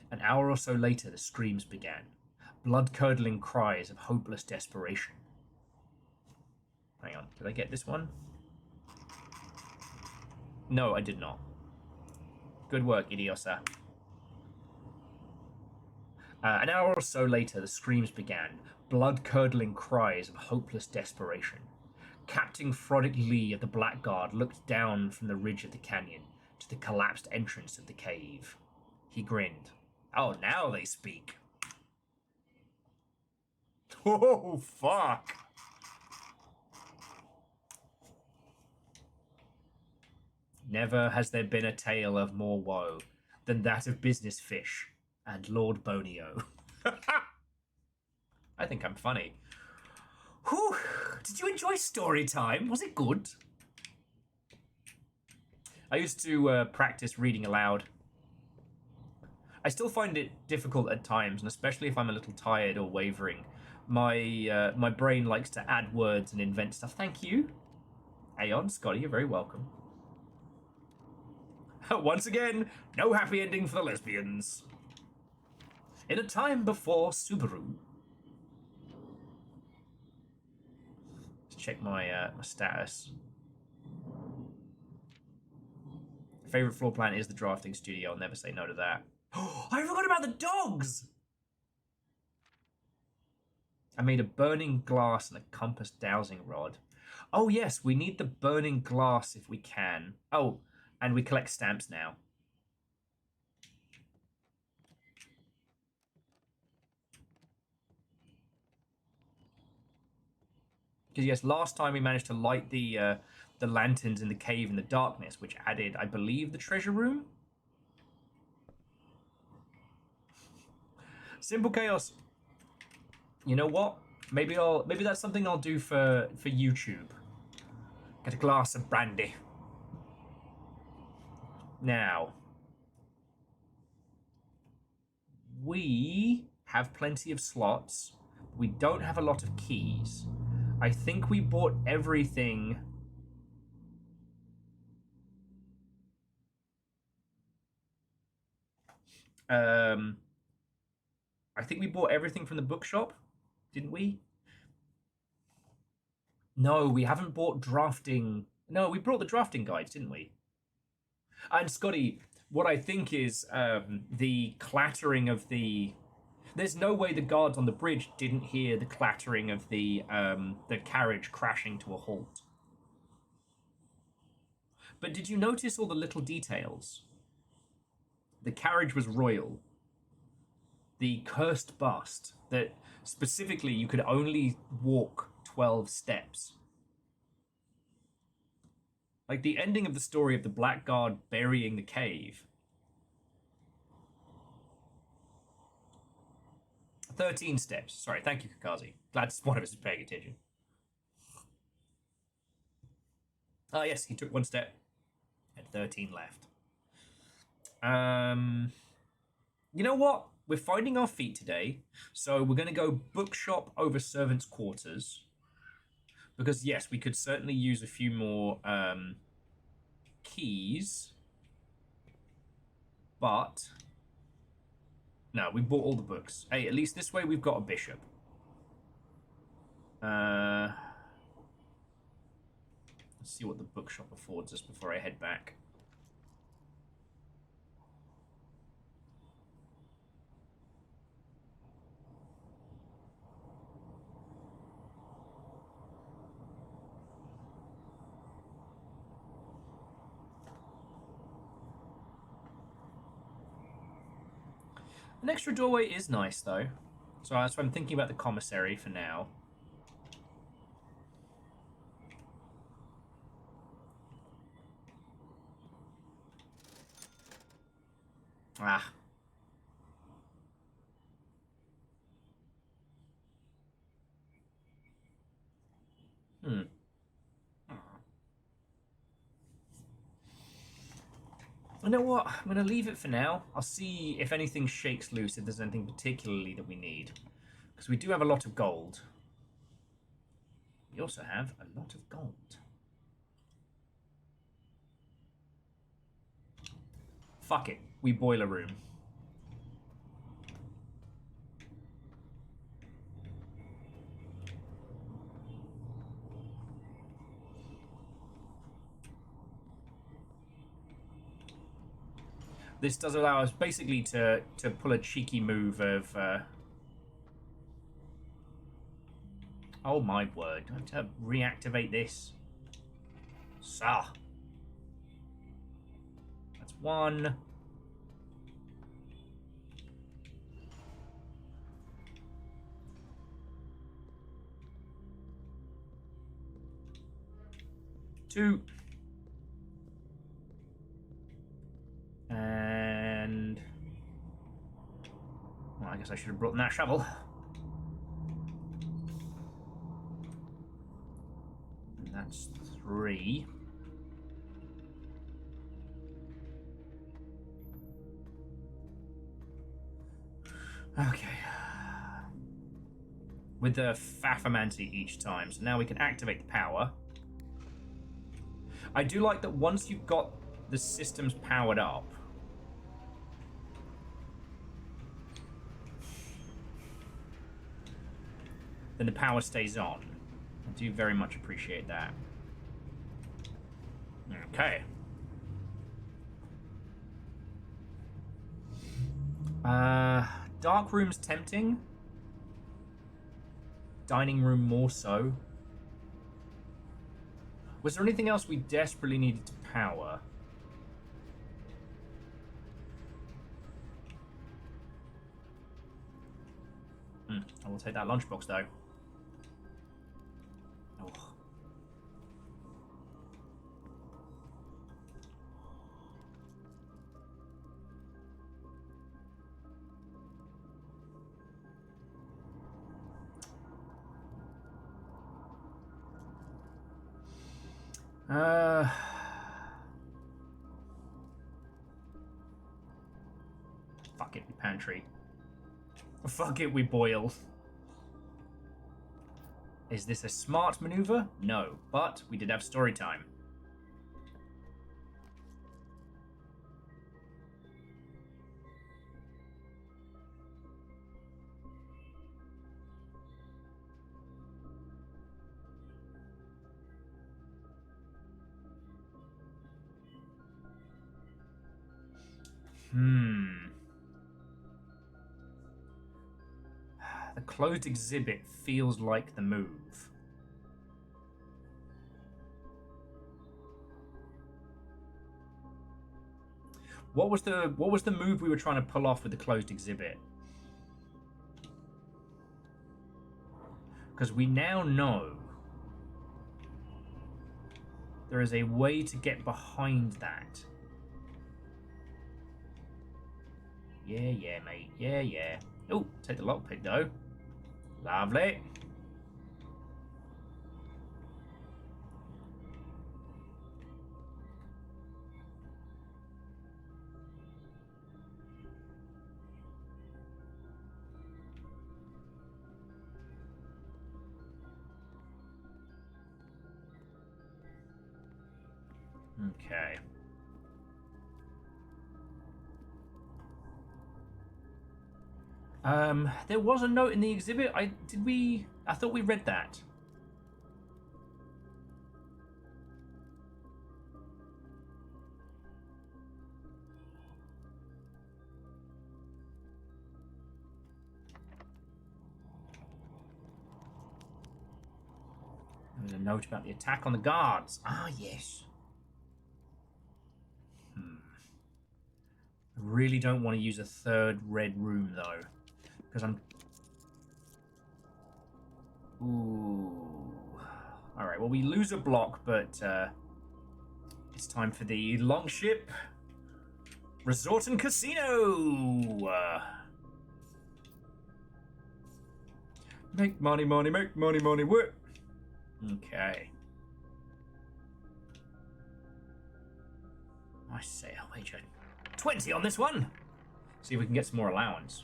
An hour or so later, the screams began, blood-curdling cries of hopeless desperation. Hang on, did I get this one? No, I did not. Good work, Idiosa. An hour or so later, the screams began, blood-curdling cries of hopeless desperation. Captain Froddick Lee of the Blackguard looked down from the ridge of the canyon to the collapsed entrance of the cave. He grinned. Oh, now they speak. Oh, fuck. Never has there been a tale of more woe than that of Business Fish and Lord Bonio. I think I'm funny. Whew. Did you enjoy story time? Was it good? I used to practice reading aloud. I still find it difficult at times, and especially if I'm a little tired or wavering. My brain likes to add words and invent stuff. Thank you. Aeon, Scotty, you're very welcome. Once again, no happy ending for the lesbians. In a time before Subaru. Let's check my status. Favorite floor plan is the drafting studio. I'll never say no to that. I forgot about the dogs! I made a burning glass and a compass dowsing rod. Oh yes, we need the burning glass if we can. Oh, and we collect stamps now. Because yes, last time we managed to light the lanterns in the cave in the darkness, which added, I believe, the treasure room? Simple Chaos. You know what? Maybe that's something I'll do for YouTube. Get a glass of brandy. Now, we have plenty of slots. We don't have a lot of keys. I think we bought everything. I think we bought everything from the bookshop, didn't we? No, we haven't bought drafting. No, we brought the drafting guides, didn't we? And Scotty, what I think is the clattering of the. There's no way the guards on the bridge didn't hear the clattering of the carriage crashing to a halt. But did you notice all the little details? The carriage was royal. The cursed bust, that specifically you could only walk 12 steps. Like the ending of the story of the Blackguard burying the cave. 13 steps. Sorry, thank you, Kakazi. Glad one of us is paying attention. Ah, yes, he took one step. Had 13 left. You know what? We're finding our feet today, so we're going to go bookshop over servants' quarters. Because, yes, we could certainly use a few more keys. But, no, we bought all the books. Hey, at least this way we've got a bishop. Let's see what the bookshop affords us before I head back. An extra doorway is nice, though. So that's why I'm thinking about the commissary for now. Ah. You know what? I'm going to leave it for now. I'll see if anything shakes loose, if there's anything particularly that we need. Because we do have a lot of gold. We also have a lot of gold. Fuck it. We boiler room. This does allow us basically to pull a cheeky move of... Oh my word. Do I have to reactivate this? Sir. That's one. Two. And... Well, I guess I should have brought that shovel. And that's three. Okay. With the Faffamancy each time. So now we can activate the power. I do like that once you've got the systems powered up, then the power stays on. I do very much appreciate that. Okay. Dark room's tempting. Dining room more so. Was there anything else we desperately needed to power? I will take that lunchbox though. Fuck it, we pantry. Fuck it, we boil. Is this a smart maneuver? No, but we did have story time. The closed exhibit feels like the move. What was the move we were trying to pull off with the closed exhibit? Because we now know there is a way to get behind that. Yeah, mate. Yeah. Oh, take the lockpick though. Lovely. Okay. There was a note in the exhibit. I thought we read that. There's a note about the attack on the guards. Ah, yes. I really don't want to use a third red room though, because I'm. Ooh. All right. Well, we lose a block, but it's time for the Longship Resort and Casino. Make money, money, make money, money, work. Okay. I say I'll wager 20 on this one. See if we can get some more allowance.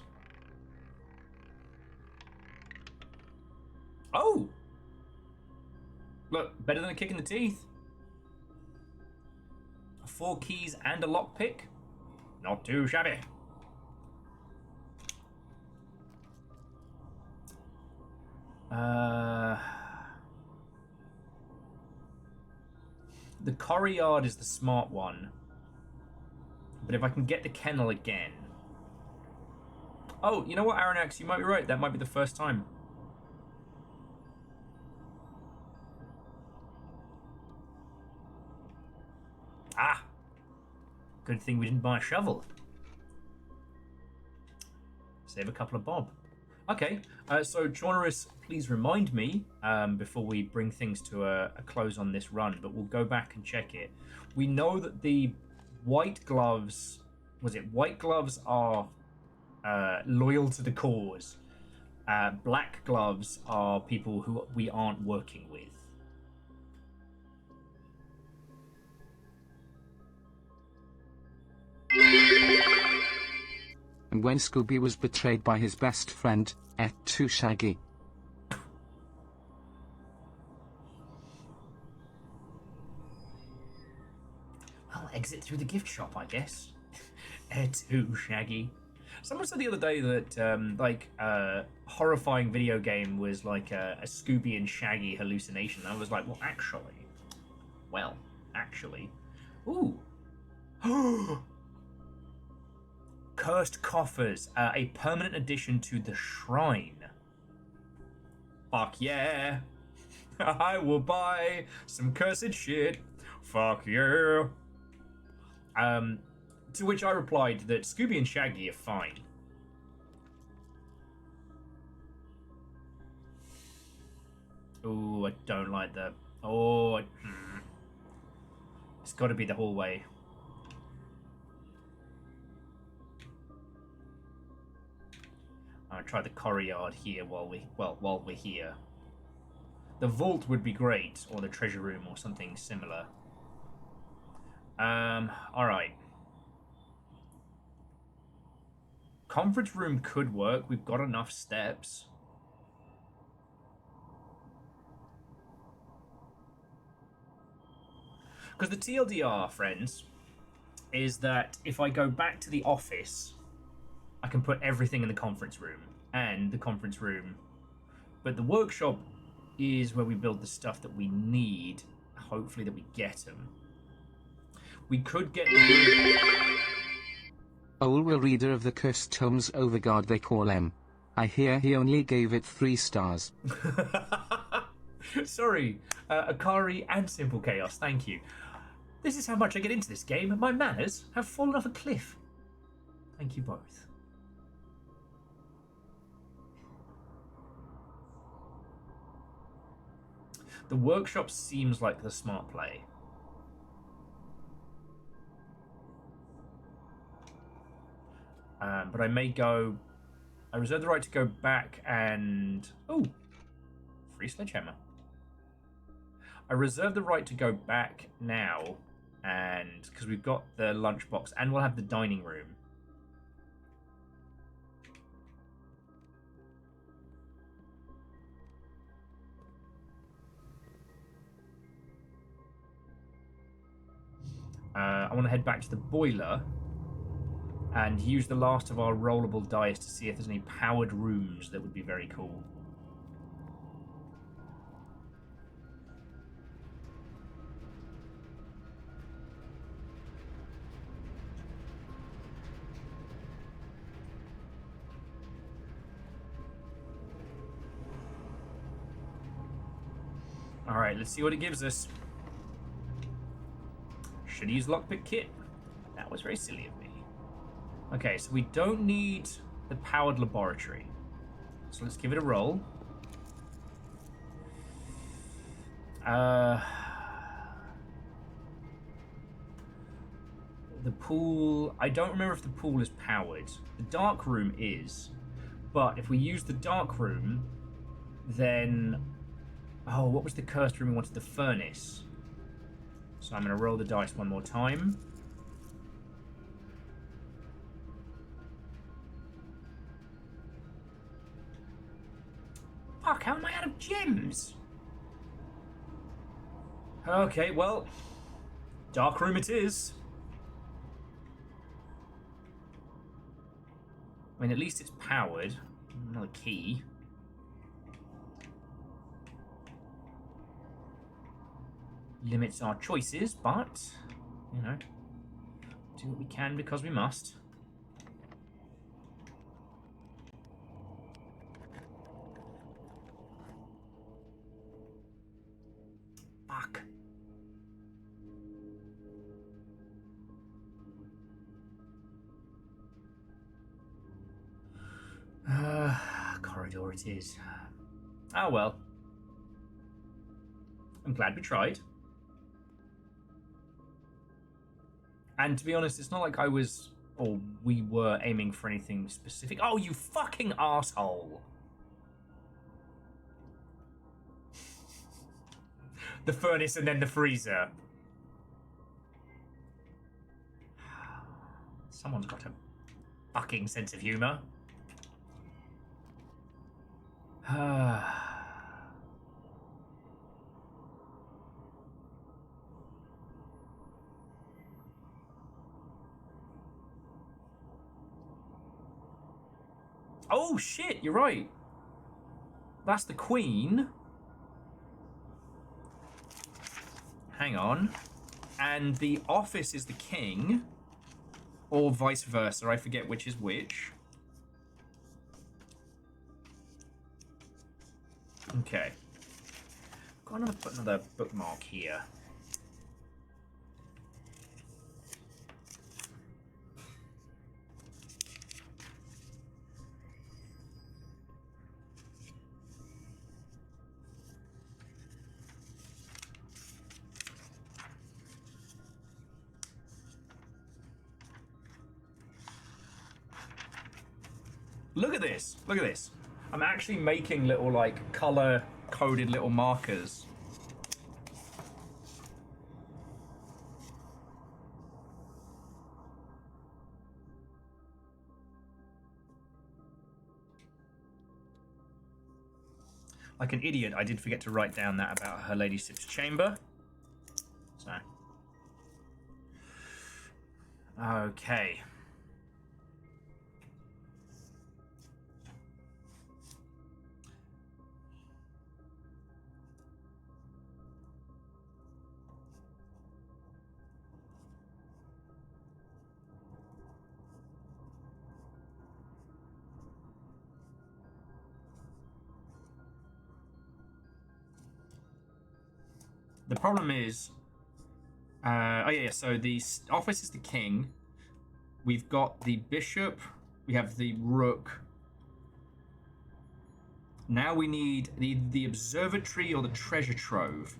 Oh! Look, better than a kick in the teeth. 4 keys and a lockpick. Not too shabby. The courtyard is the smart one. But if I can get the kennel again... Oh, you know what, Aronax? You might be right. That might be the first time. Ah! Good thing we didn't buy a shovel. Save a couple of bob. Okay, so Jonorus, please remind me before we bring things to a close on this run, but we'll go back and check it. We know that the white gloves, white gloves are loyal to the cause. Black gloves are people who we aren't working with. And when Scooby was betrayed by his best friend, et tu Shaggy. I'll exit through the gift shop, I guess. Et tu, Shaggy. Someone said the other day that horrifying video game was like a Scooby and Shaggy hallucination. I was like, well, actually. Ooh. Cursed Coffers, a permanent addition to the shrine. Fuck yeah. I will buy some cursed shit. Fuck yeah. To which I replied that Scooby and Shaggy are fine. Ooh, I don't like that. Oh, it's got to be the hallway. I'll try the courtyard here while we're here. The vault would be great, or the treasure room, or something similar. All right. Conference room could work. We've got enough steps. Because the TLDR, friends, is that if I go back to the office, I can put everything in the conference room and the conference room. But the workshop is where we build the stuff that we need. Hopefully that we get them. We could get the... Owl will reader of the cursed tomes Overguard they call him. I hear he only gave it 3 stars. Sorry, Akari and Simple Chaos, thank you. This is how much I get into this game. My manners have fallen off a cliff. Thank you both. The workshop seems like the smart play. But I may go I reserve the right to go back and... Oh, free sledgehammer. I reserve the right to go back now, and because we've got the lunchbox and we'll have the dining room. I want to head back to the boiler and use the last of our rollable dice to see if there's any powered rooms that would be very cool. Alright, let's see what it gives us. Should use lockpick kit. That was very silly of me. Okay, so we don't need the powered laboratory. So let's give it a roll. The pool... I don't remember if the pool is powered. The dark room is. But if we use the dark room, then... Oh, what was the cursed room we wanted? The furnace. So I'm going to roll the dice one more time. Fuck, how am I out of gems? Okay, well, dark room it is. I mean, at least it's powered. Another key. Limits our choices, but, you know, do what we can because we must. Fuck. Corridor it is. Oh well. I'm glad we tried. And to be honest, it's not like I was, or we were aiming for anything specific. Oh, you fucking asshole! The furnace and then the freezer. Someone's got a fucking sense of humour. Oh shit, you're right. That's the queen. Hang on. And the office is the king. Or vice versa, I forget which is which. Okay. Got to put another bookmark here. Look at this. Look at this. I'm actually making little, like, color-coded little markers. Like an idiot, I did forget to write down that about Her Ladyship's chamber. So. Okay. The problem is, oh yeah, so the office is the king. We've got the bishop. We have the rook. Now we need the observatory or the treasure trove.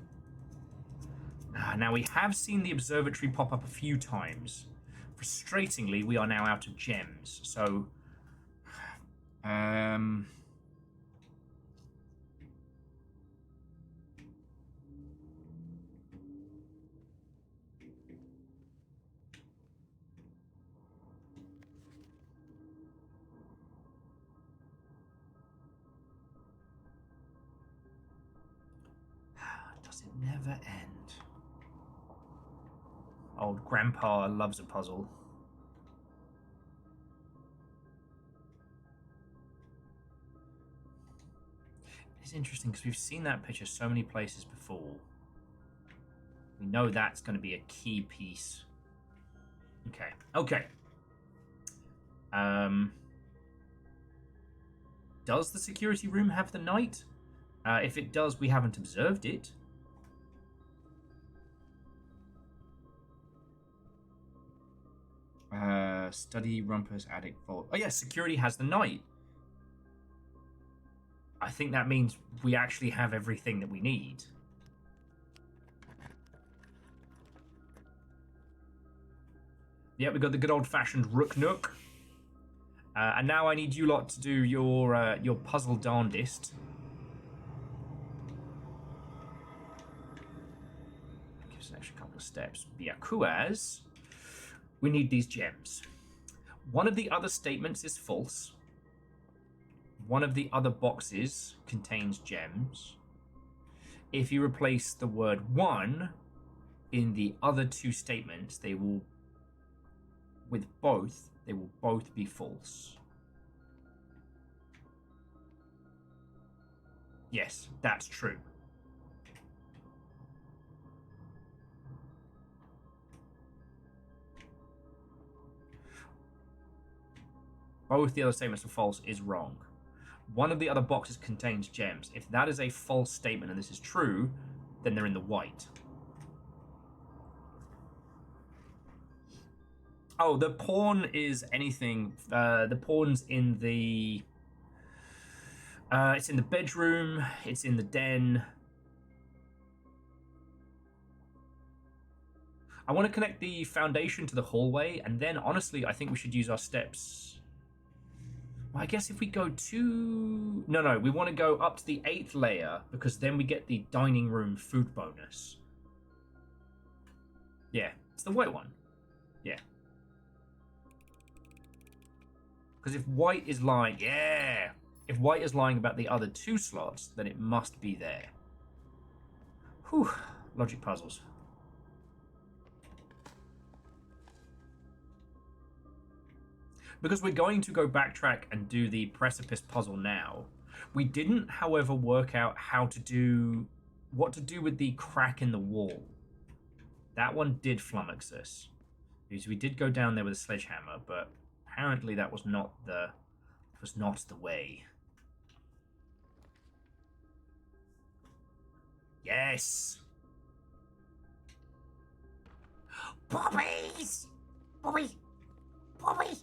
Now we have seen the observatory pop up a few times. Frustratingly, we are now out of gems. So Um... Does it never end? Old Grandpa loves a puzzle. It's interesting because we've seen that picture so many places before. We know that's going to be a key piece. Okay. Okay. Does the security room have the knight? If it does, we haven't observed it. Study, rumpus, attic, vault. Oh yeah, security has the knight. I think that means we actually have everything that we need. Yeah, we got the good old-fashioned rook nook. And now I need you lot to do your puzzle darndest. Give us an extra couple of steps. Biakuaz. We need these gems. One of the other statements is false. One of the other boxes contains gems. If you replace the word one in the other two statements, they will both be false. Yes, that's true. Both the other statements are false is wrong. One of the other boxes contains gems. If that is a false statement and this is true, then they're in the white. Oh, the pawn is anything. The pawn's in the... it's in the bedroom. It's in the den. I want to connect the foundation to the hallway, and then, honestly, I think we should use our steps... Well, I guess if we go to... No, we want to go up to the 8th layer, because then we get the dining room food bonus. Yeah, it's the white one. Yeah. Because if white is lying... Yeah! If white is lying about the other two slots, then it must be there. Whew. Logic puzzles. Because we're going to go backtrack and do the precipice puzzle now. We didn't, however, work out what to do with the crack in the wall. That one did flummox us. Because we did go down there with a sledgehammer, but apparently that was not the way. Yes! Puppies! Puppy! Puppy!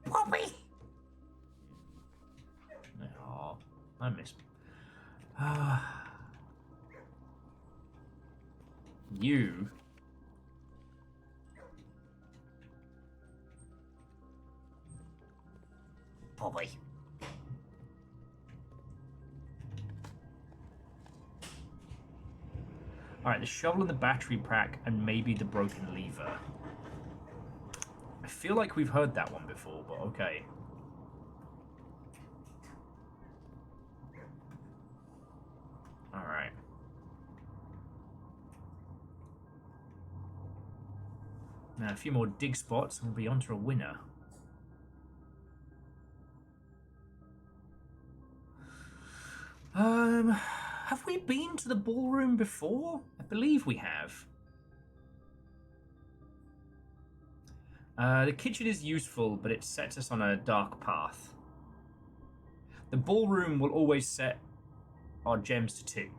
Puppy! Oh, I miss... You... Puppy. Alright, the shovel and the battery pack and maybe the broken lever. I feel like we've heard that one before, but okay. Alright. Now a few more dig spots and we'll be onto a winner. Have we been to the ballroom before? I believe we have. The kitchen is useful, but it sets us on a dark path. The ballroom will always set our gems to 2.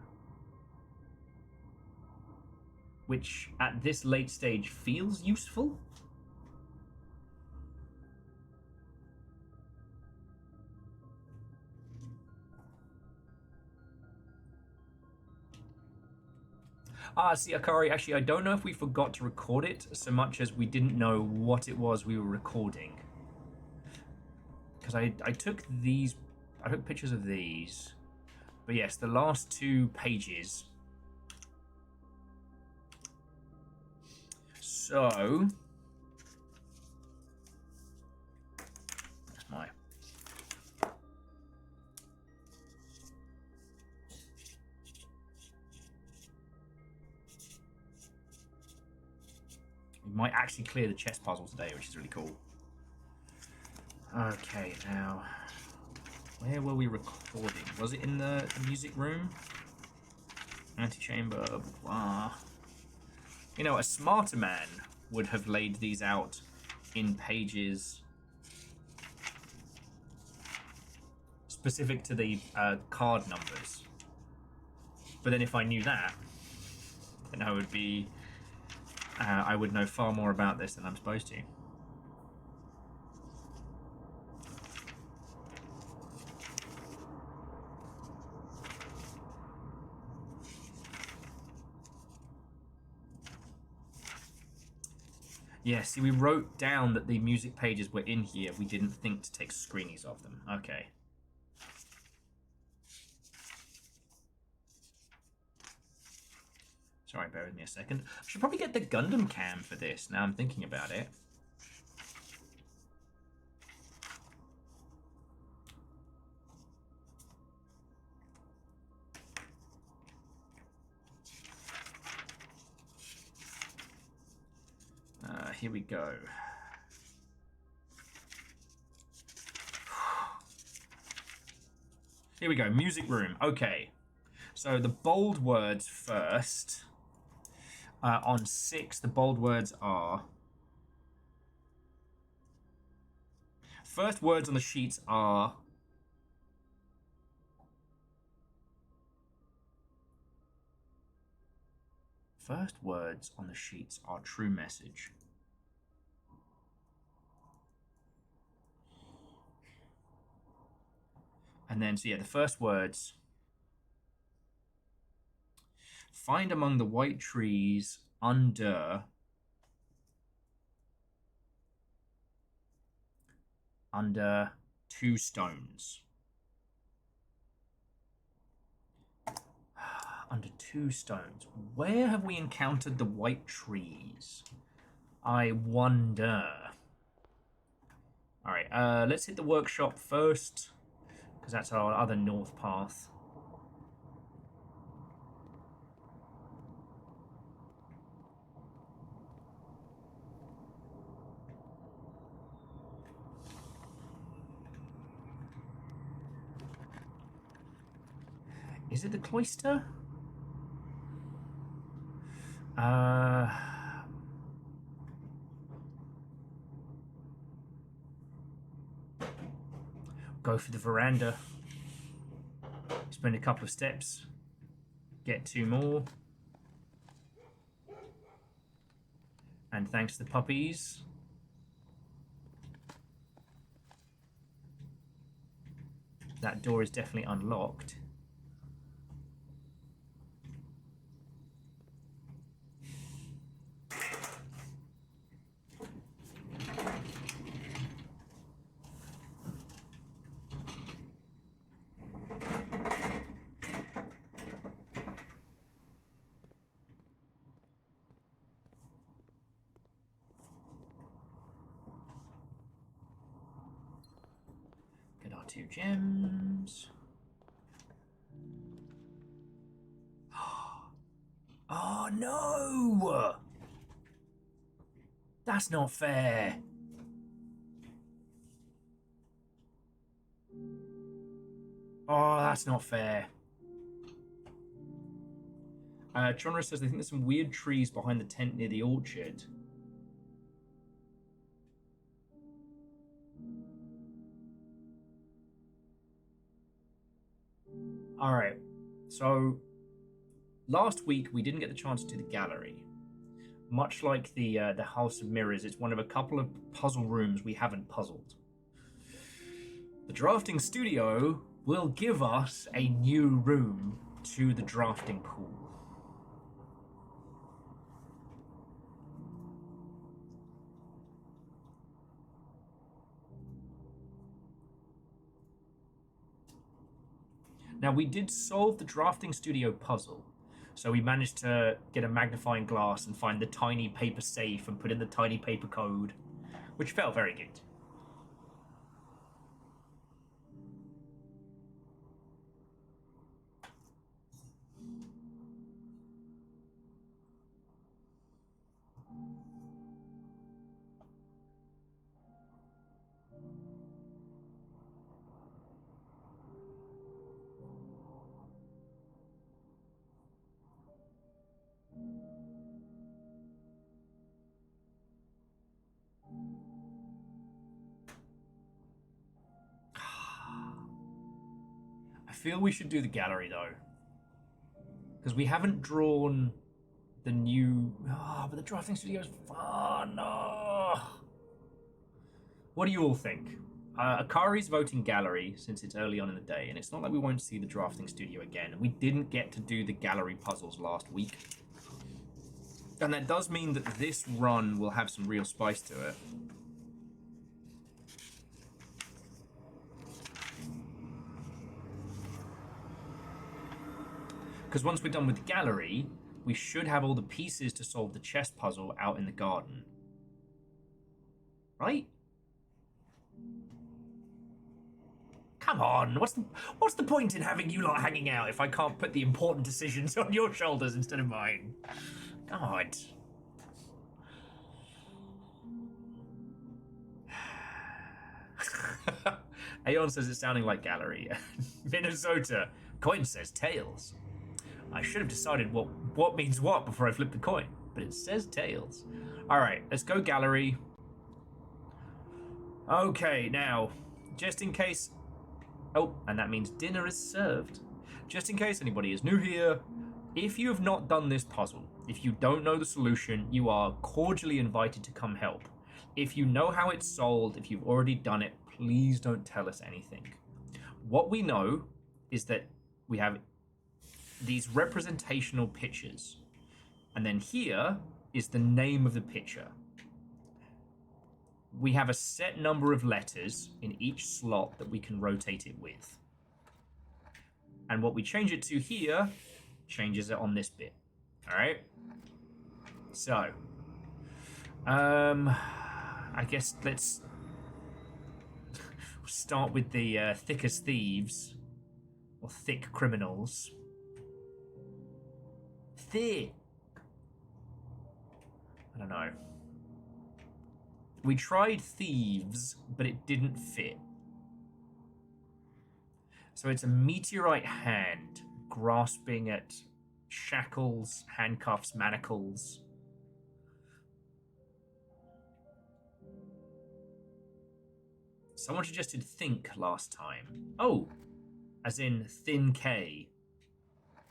Which, at this late stage, feels useful. See, Akari, actually, I don't know if we forgot to record it so much as we didn't know what it was we were recording. Because because I took these, I took pictures of these, but yes, the last 2 pages. So that's my. We might actually clear the chess puzzle today, which is really cool. Okay, now, where were we recording? Was it in the music room? Antechamber, blah. You know, a smarter man would have laid these out in pages specific to the card numbers. But then if I knew that, then I would be... I would know far more about this than I'm supposed to. Yeah, see, we wrote down that the music pages were in here. We didn't think to take screenies of them. Okay. Sorry, bear with me a second. I should probably get the Gundam cam for this, now I'm thinking about it. Here we go. Here we go, music room. Okay. So the bold words first. On 6, the bold words are... First words on the sheets are... First words on the sheets are true message. And then, so yeah, the first words... Find among the white trees under 2 stones. Under 2 stones. Where have we encountered the white trees? I wonder. Alright, let's hit the workshop first, because that's our other north path. Is it the cloister? Go for the veranda. Spend a couple of steps. Get 2 more. And thanks to the puppies. That door is definitely unlocked. Get our 2 gems. Oh no! That's not fair. Oh, that's not fair. Chandra says they think there's some weird trees behind the tent near the orchard. Alright, so last week we didn't get the chance to do the gallery. Much like the House of Mirrors, it's one of a couple of puzzle rooms we haven't puzzled. The drafting studio will give us a new room to the drafting pool. Now, we did solve the drafting studio puzzle. So we managed to get a magnifying glass and find the tiny paper safe and put in the tiny paper code, which felt very good. I feel we should do the gallery, though. Because we haven't drawn the new... Oh, but the drafting studio's fun. Oh. What do you all think? Akari's voting gallery since it's early on in the day, and it's not like we won't see the drafting studio again. We didn't get to do the gallery puzzles last week. And that does mean that this run will have some real spice to it. Because once we're done with the gallery, we should have all the pieces to solve the chess puzzle out in the garden. Right? Come on, what's the point in having you lot hanging out if I can't put the important decisions on your shoulders instead of mine? God. Aeon says it's sounding like gallery. Minnesota. Coin says tails. I should have decided what means what before I flipped the coin, but it says tails. Alright, let's go gallery. Okay, now, just in case... Oh, and that means dinner is served. Just in case anybody is new here, if you have not done this puzzle, if you don't know the solution, you are cordially invited to come help. If you know how it's solved, if you've already done it, please don't tell us anything. What we know is that we have these representational pictures, and then here is the name of the picture. We have a set number of letters in each slot that we can rotate it with. And what we change it to here changes it on this bit. All right? So, I guess let's start with the thick as thieves, or thick criminals. Thick. I don't know. We tried thieves, but it didn't fit. So it's a meteorite hand grasping at shackles, handcuffs, manacles. Someone suggested think last time. Oh, as in thin K.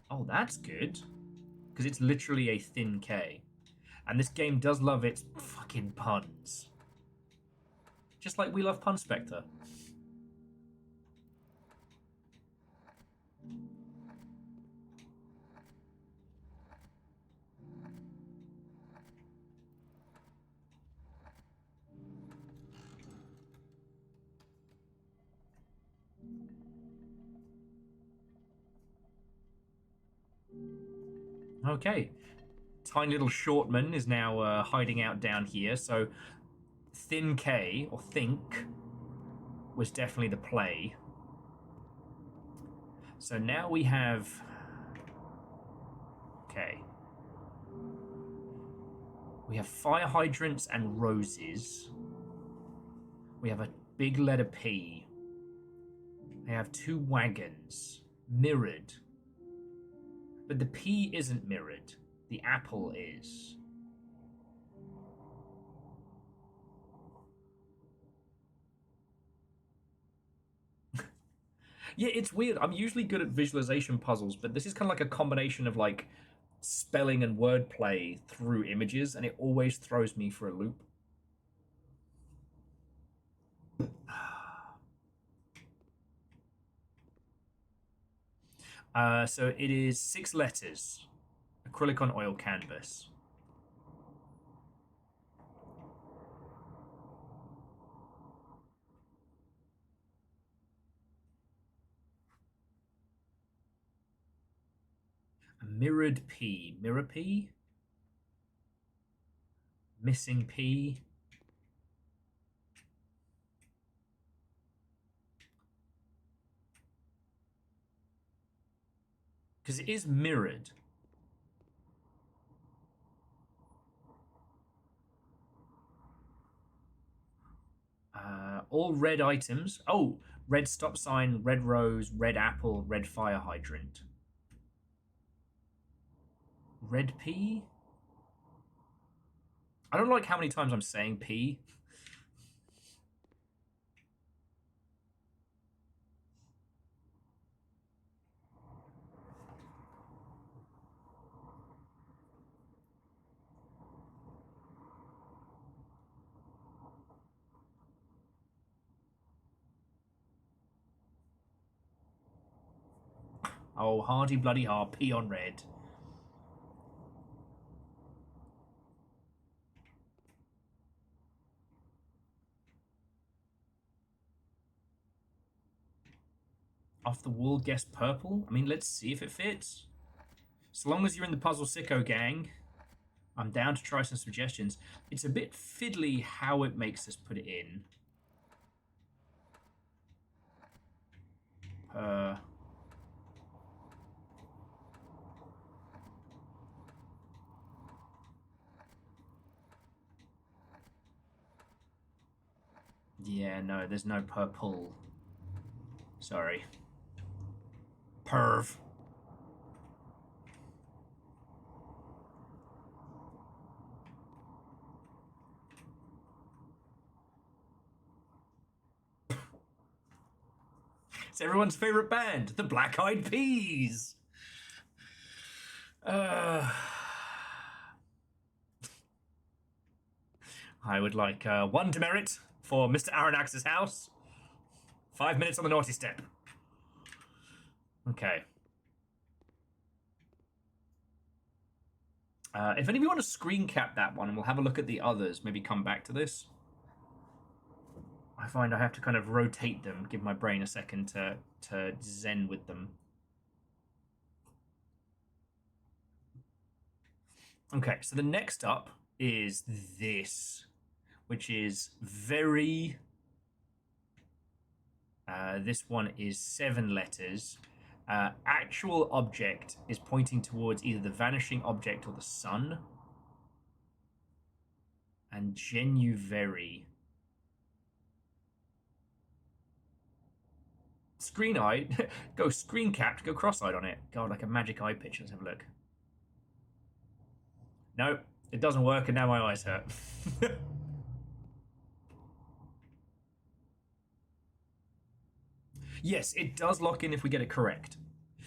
Oh, that's good. Because it's literally a thin K. And this game does love its fucking puns. Just like we love Pun Spectre. Okay. Tiny little Shortman is now hiding out down here, so Thin K, or Think, was definitely the play. So now we have... Okay. We have fire hydrants and roses. We have a big letter P. I have 2 wagons. Mirrored. But the P isn't mirrored. The apple is. Yeah, it's weird. I'm usually good at visualization puzzles, but this is kind of like a combination of like spelling and wordplay through images, and it always throws me for a loop. So it is 6 letters. Acrylic on oil canvas. Mirrored P. Mirror P? Missing P? Because it is mirrored. All red items. Oh, red stop sign, red rose, red apple, red fire hydrant. Red P? I don't like how many times I'm saying P. Oh, hardy bloody hard, P on red. Off the wall, guess purple? I mean, let's see if it fits. So long as you're in the Puzzle Sicko gang, I'm down to try some suggestions. It's a bit fiddly how it makes us put it in. Yeah, no, there's no purple. Sorry. Perv. It's everyone's favorite band, the Black Eyed Peas. I would like one demerit for Mr. Aronnax's house. 5 minutes on the naughty step. Okay. If any of you want to screen cap that one, and we'll have a look at the others, maybe come back to this. I find I have to kind of rotate them, give my brain a second to zen with them. Okay, so the next up is this, which is very... this one is 7 letters. Actual object is pointing towards either the vanishing object or the sun. And Genuveri. Screen-eyed? Go screen-capped, go cross-eyed on it. God, like a magic eye pitch. Let's have a look. No, it doesn't work, and now my eyes hurt. Yes, it does lock in if we get it correct.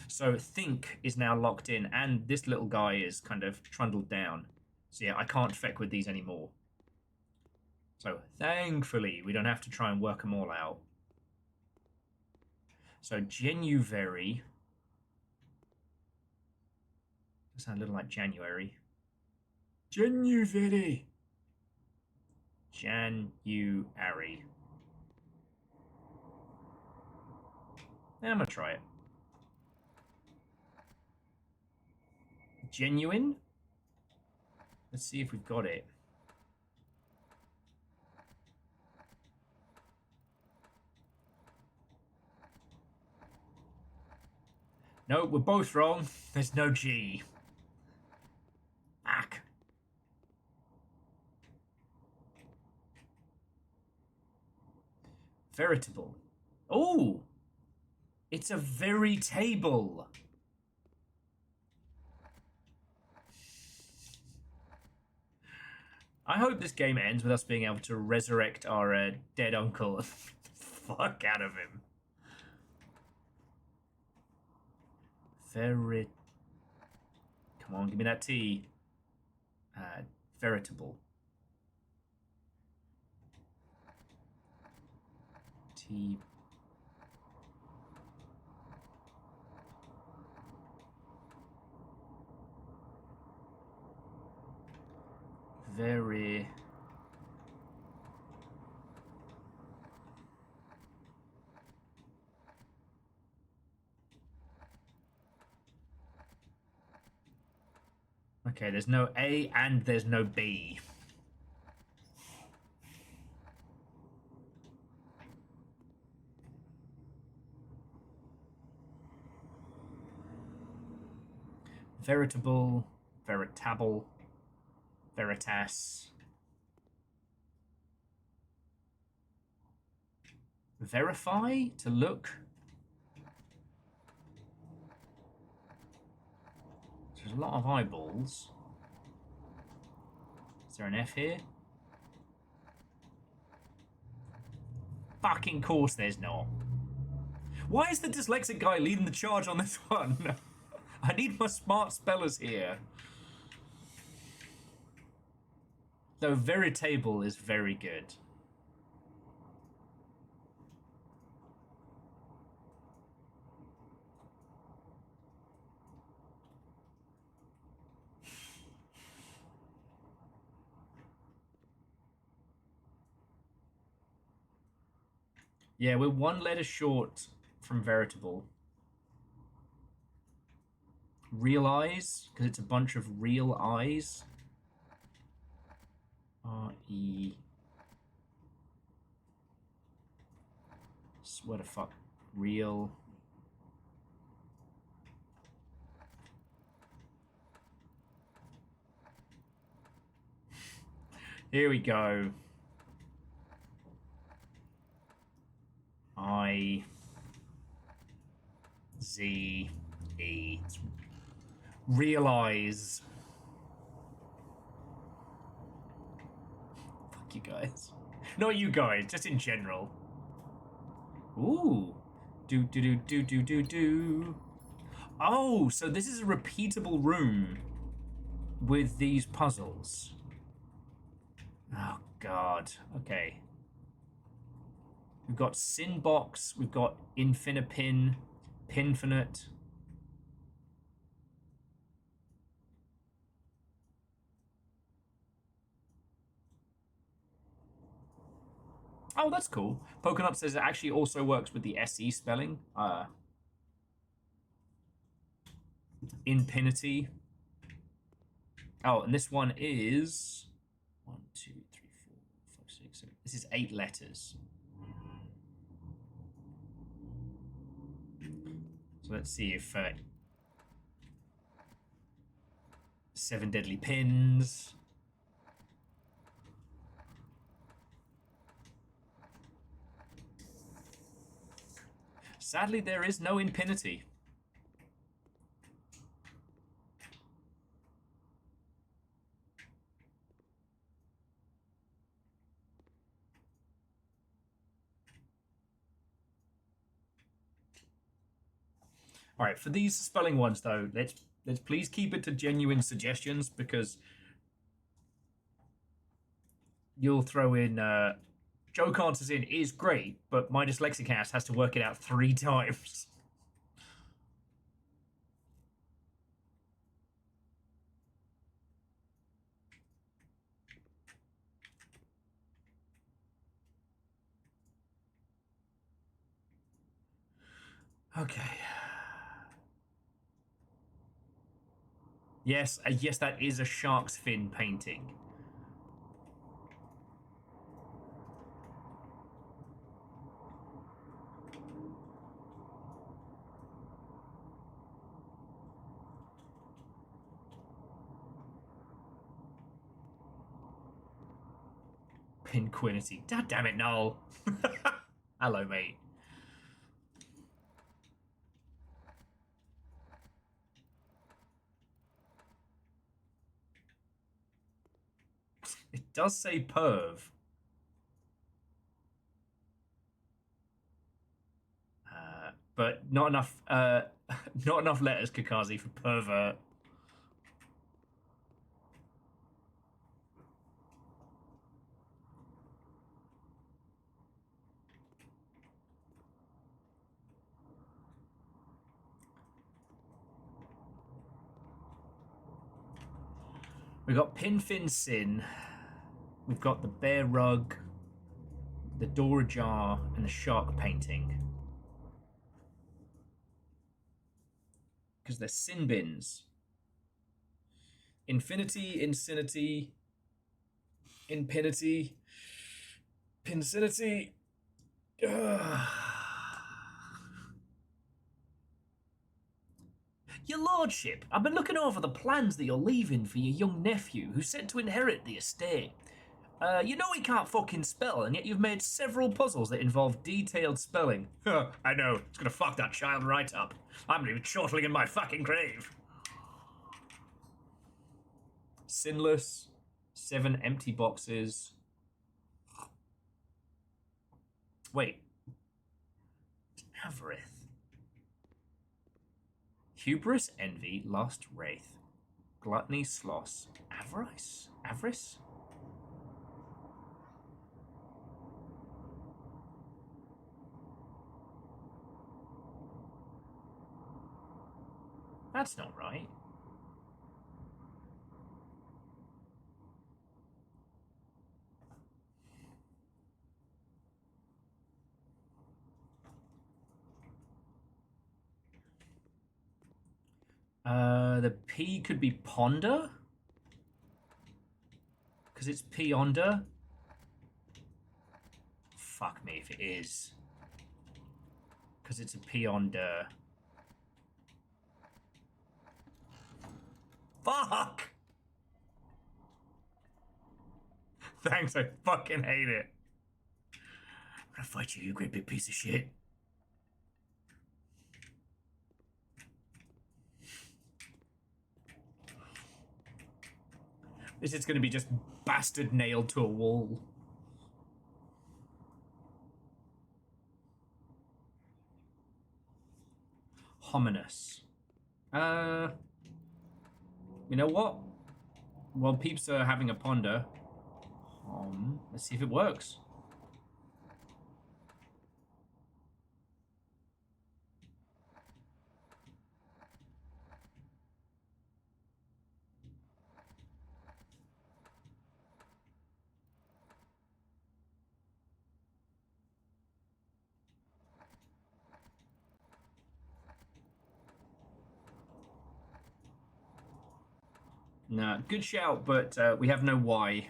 So think is now locked in, and this little guy is kind of trundled down. So yeah, I can't feck with these anymore. So thankfully, we don't have to try and work them all out. So Genuveri. Does sound a little like January. Genuveri. January. I'm gonna try it. Genuine? Let's see if we've got it. No, we're both wrong. There's no G. Ack. Veritable. Oh! It's a very table. I hope this game ends with us being able to resurrect our dead uncle. Fuck out of him. Come on, give me that T. Veritable. T. Very... Okay, there's no A and there's no B. Veritable, veritable, veritas. Verify? To look? There's a lot of eyeballs. Is there an F here? Fucking course there's not. Why is the dyslexic guy leading the charge on this one? I need my smart spellers here. Though veritable is very good. Yeah, we're one letter short from veritable. Real eyes, because it's a bunch of real eyes. R-E. What the fuck? Real. Here we go. I-Z-E. Realize. Fuck you guys. Not you guys, just in general. Ooh. Do. Oh, so this is a repeatable room with these puzzles. Oh, God. Okay. We've got Sin Box. We've got Infinipin. Pinfinite. Oh, that's cool. Pokenut says it actually also works with the SE spelling. Infinity. Oh, and this one is 1, 2, 3, 4, 5, 6, 7. This is 8 letters. So let's see if 7 deadly pins. Sadly, there is no Infinity. All right, for these spelling ones though, let's please keep it to genuine suggestions, because you'll throw in joke answers in is great, but my dyslexic ass has to work it out 3 times. Okay. Yes, yes, that is a shark's fin painting. Pinquinity. God damn it, Noel. Hello, mate. It does say perv. But not enough not enough letters, Kakazi, for pervert. We've got Pinfin Sin. We've got the bear rug, the door ajar, and the shark painting. Because they're sin bins. Infinity, Incinity, Infinity, Pincinity. Your lordship, I've been looking over the plans that you're leaving for your young nephew, who's set to inherit the estate. You know he can't fucking spell, and yet you've made several puzzles that involve detailed spelling. I know, it's gonna fuck that child right up. I'm gonna be chortling in my fucking grave. Sinless, 7 empty boxes. Wait. Avarith. Hubris, envy, lust, wraith. Gluttony, sloth. Avarice? Avarice? That's not right. The P could be ponder? Because it's Ponder? Fuck me if it is. Because it's a Ponder. Fuck! Thanks, I fucking hate it. I'm gonna fight you, you great big piece of shit. This is gonna be just bastard nailed to a wall. Hominous. You know what? While peeps are having a ponder, let's see if it works. Nah, good shout, but we have no why.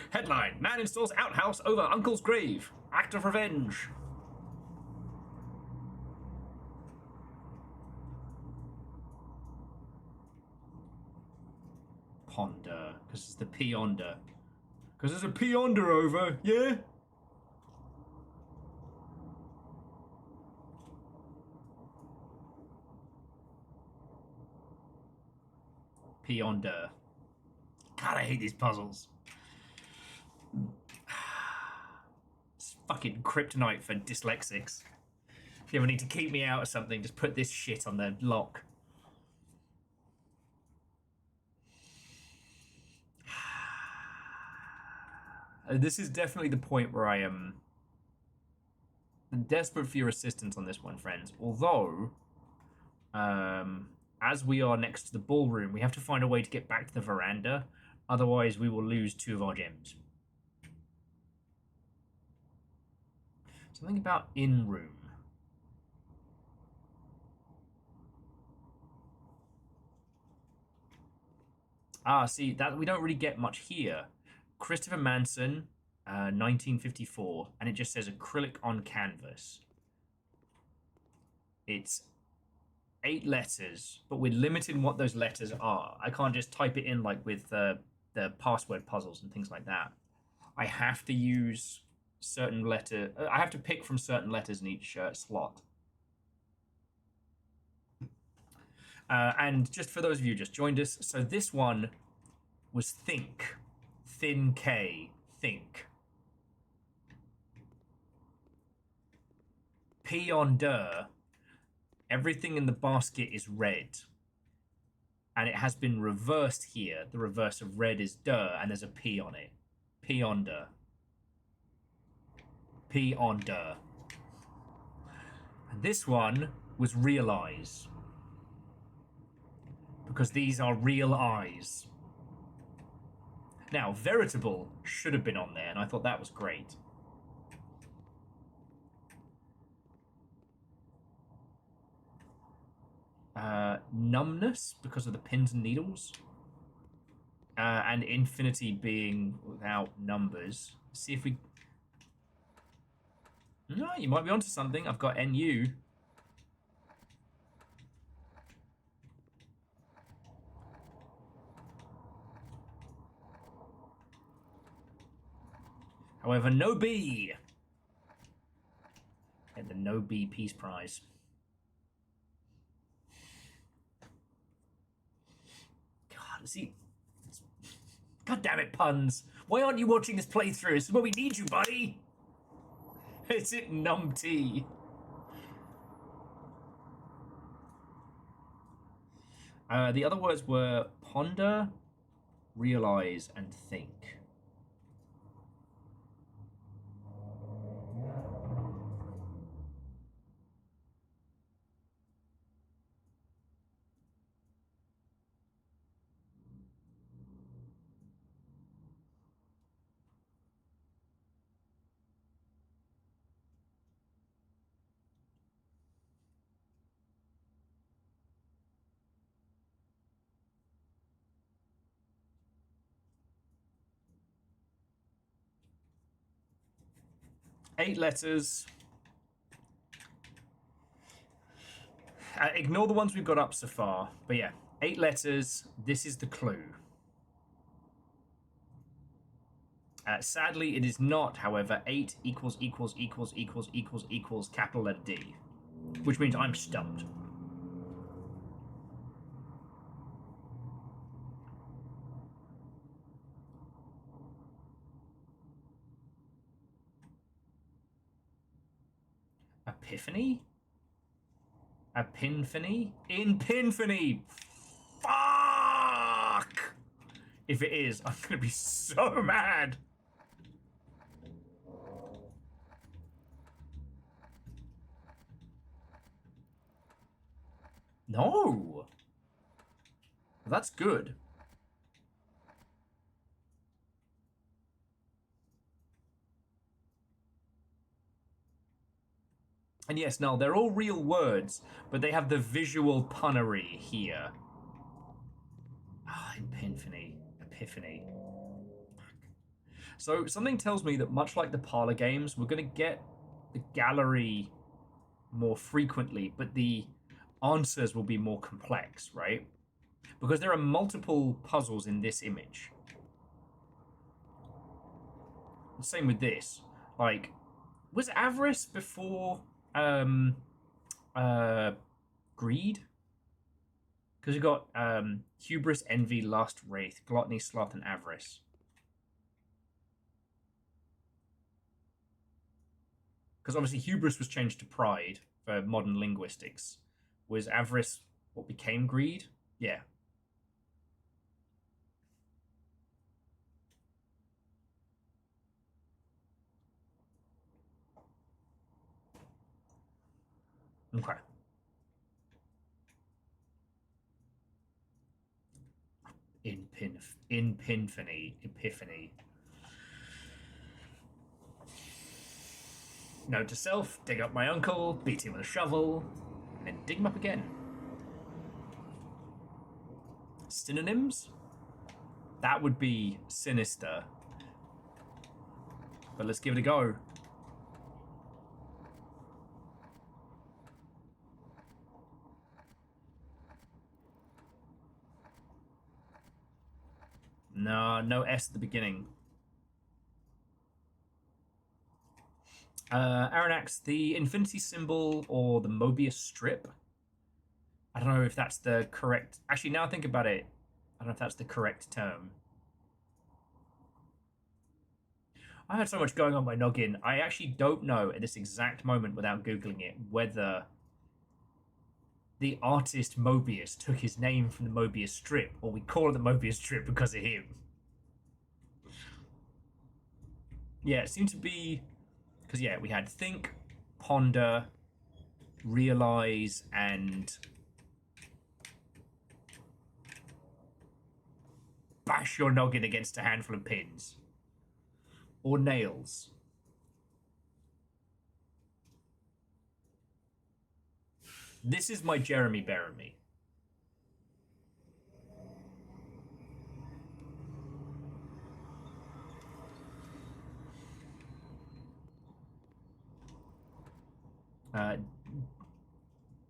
Headline: Man installs outhouse over uncle's grave. Act of revenge. Ponder, because it's the Ponder. Because there's a Ponder over, yeah? Ponder. God, I hate these puzzles. It's fucking kryptonite for dyslexics. If you ever need to keep me out of something, just put this shit on the lock. This is definitely the point where I am desperate for your assistance on this one, friends. Although, as we are next to the ballroom, we have to find a way to get back to the veranda. Otherwise, we will lose 2 of our gems. Something about in-room. Ah, see, that we don't really get much here. Christopher Manson, 1954, and it just says acrylic on canvas. It's 8 letters, but we're limited in what those letters are. I can't just type it in like with the password puzzles and things like that. I have to use certain letter. I have to pick from certain letters in each slot. And just for those of you who just joined us, so this one was think. Thin K. Think. Ponder. Everything in the basket is red. And it has been reversed here. The reverse of red is der, and there's a P on it. Ponder. Ponder. And this one was realize. Because these are real eyes. Now, veritable should have been on there, and I thought that was great. numbness because of the pins and needles, and infinity being without numbers. Let's see if we... No, you might be onto something. I've got NU. However, no B. Get the no B Peace Prize. God, see... God damn it, puns. Why aren't you watching this playthrough? This is where we need you, buddy. Is it numb T? The other words were ponder, realize, and think. Eight letters. Ignore the ones we've got up so far. But yeah, 8 letters. This is the clue. Sadly, it is not, however, 8 equals capital letter D. Which means I'm stumped. Epiphany? Epinphany? Impinphany! Fuck! If it is, I'm gonna be so mad. No! That's good. And yes, no, they're all real words, but they have the visual punnery here. Ah, Epiphany. Epiphany. So something tells me that much like the parlor games, we're going to get the gallery more frequently, but the answers will be more complex, right? Because there are multiple puzzles in this image. Same with this. Like, was avarice before greed? Because you've got hubris, envy, lust, wraith, gluttony, sloth, and avarice. Because obviously hubris was changed to pride for modern linguistics. Was avarice what became greed? Yeah. Okay. Epiphany. Note to self, dig up my uncle, beat him with a shovel, and then dig him up again. Synonyms? That would be sinister. But let's give it a go. No S at the beginning. Aranax, the infinity symbol or the Mobius strip. I don't know if that's the correct... Actually, now I think about it, I don't know if that's the correct term. I had so much going on my noggin. I actually don't know at this exact moment, without Googling it, whether the artist Mobius took his name from the Mobius strip, or we call it the Mobius strip because of him. Yeah, it seemed to be... Because, yeah, we had think, ponder, realize, and bash your noggin against a handful of pins. Or nails. This is my Jeremy Bearimy.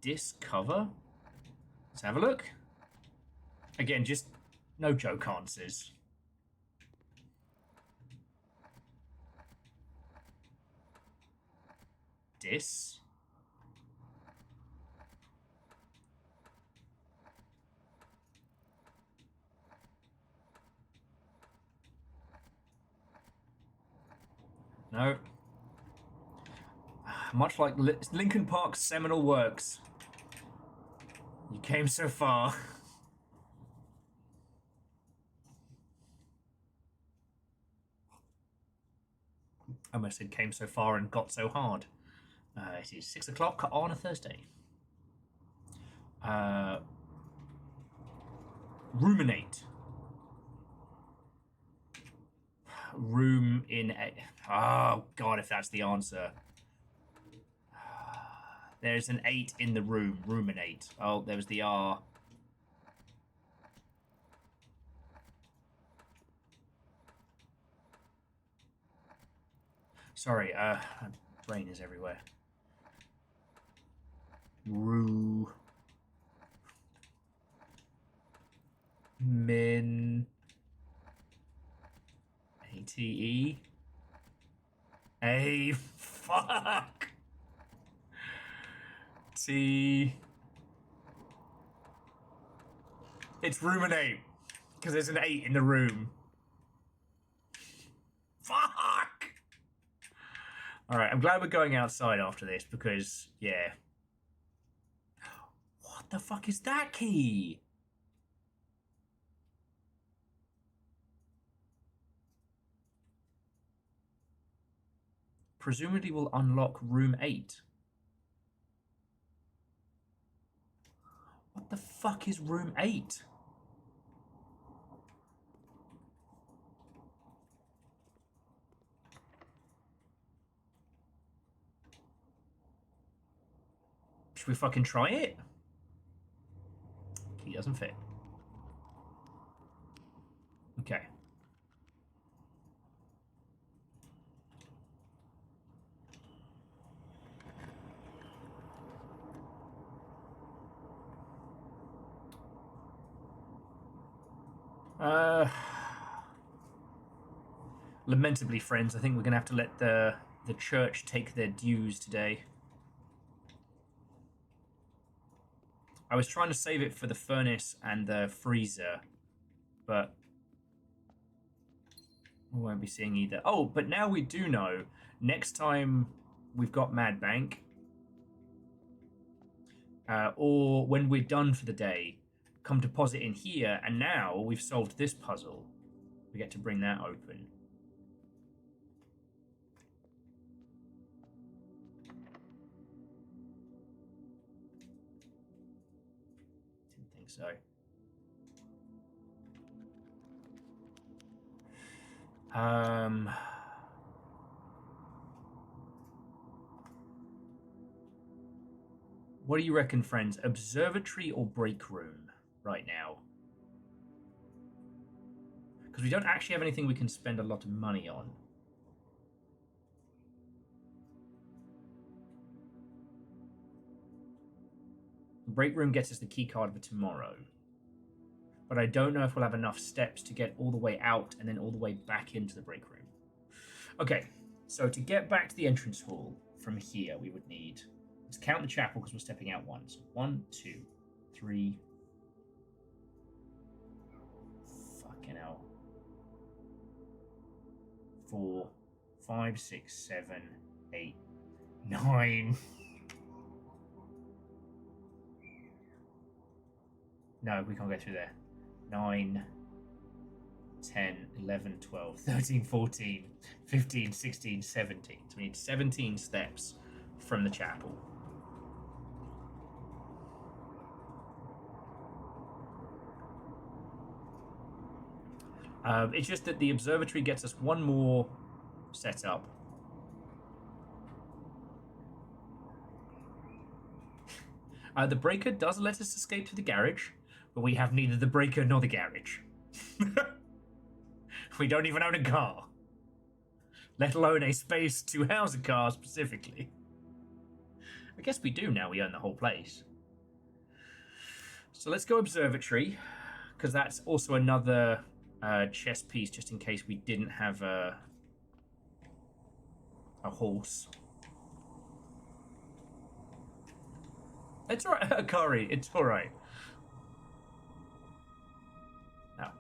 Discover. Let's have a look. Again, just no joke answers. Dis. No. Much like Linkin Park's seminal works. You came so far. I almost said came so far and got so hard. It is 6 o'clock on a Thursday. Ruminate. Room in a... Oh, God, if that's the answer. There's an 8 in the room. Ruminate. Oh, there was the R. Sorry, my brain is everywhere. Rue. Min. ATE. A. Fuck. T. It's ruminate. Because there's an 8 in the room. Fuck! Alright, I'm glad we're going outside after this because, yeah. What the fuck is that key? Presumably will unlock room 8. What the fuck is room 8? Should we fucking try it? Key doesn't fit. Okay. Lamentably, friends, I think we're gonna have to let the church take their dues today. I was trying to save it for the furnace and the freezer, but we won't be seeing either. Oh, but now we do know. Next time we've got Mad Bank, or when we're done for the day, come deposit in here, and now we've solved this puzzle. We get to bring that open. Didn't think so. What do you reckon, friends? Observatory or break room right now? Because we don't actually have anything we can spend a lot of money on. The break room gets us the key card for tomorrow. But I don't know if we'll have enough steps to get all the way out and then all the way back into the break room. Okay, so to get back to the entrance hall from here, we would need... Let's count the chapel because we're stepping out once. 1, 2, 3... Fucking hell. 4, 5, 6, 7, 8, 9... No, we can't go through there. 9, 10, 11, 12, 13, 14, 15, 16, 17. So we need 17 steps from the chapel. It's just that the observatory gets us one more setup. The breaker does let us escape to the garage, but we have neither the breaker nor the garage. We don't even own a car, let alone a space to house a car specifically. I guess we do now. We own the whole place. So let's go observatory, because that's also another chess piece, just in case we didn't have a horse. It's all right, Akari. It's all right. Now,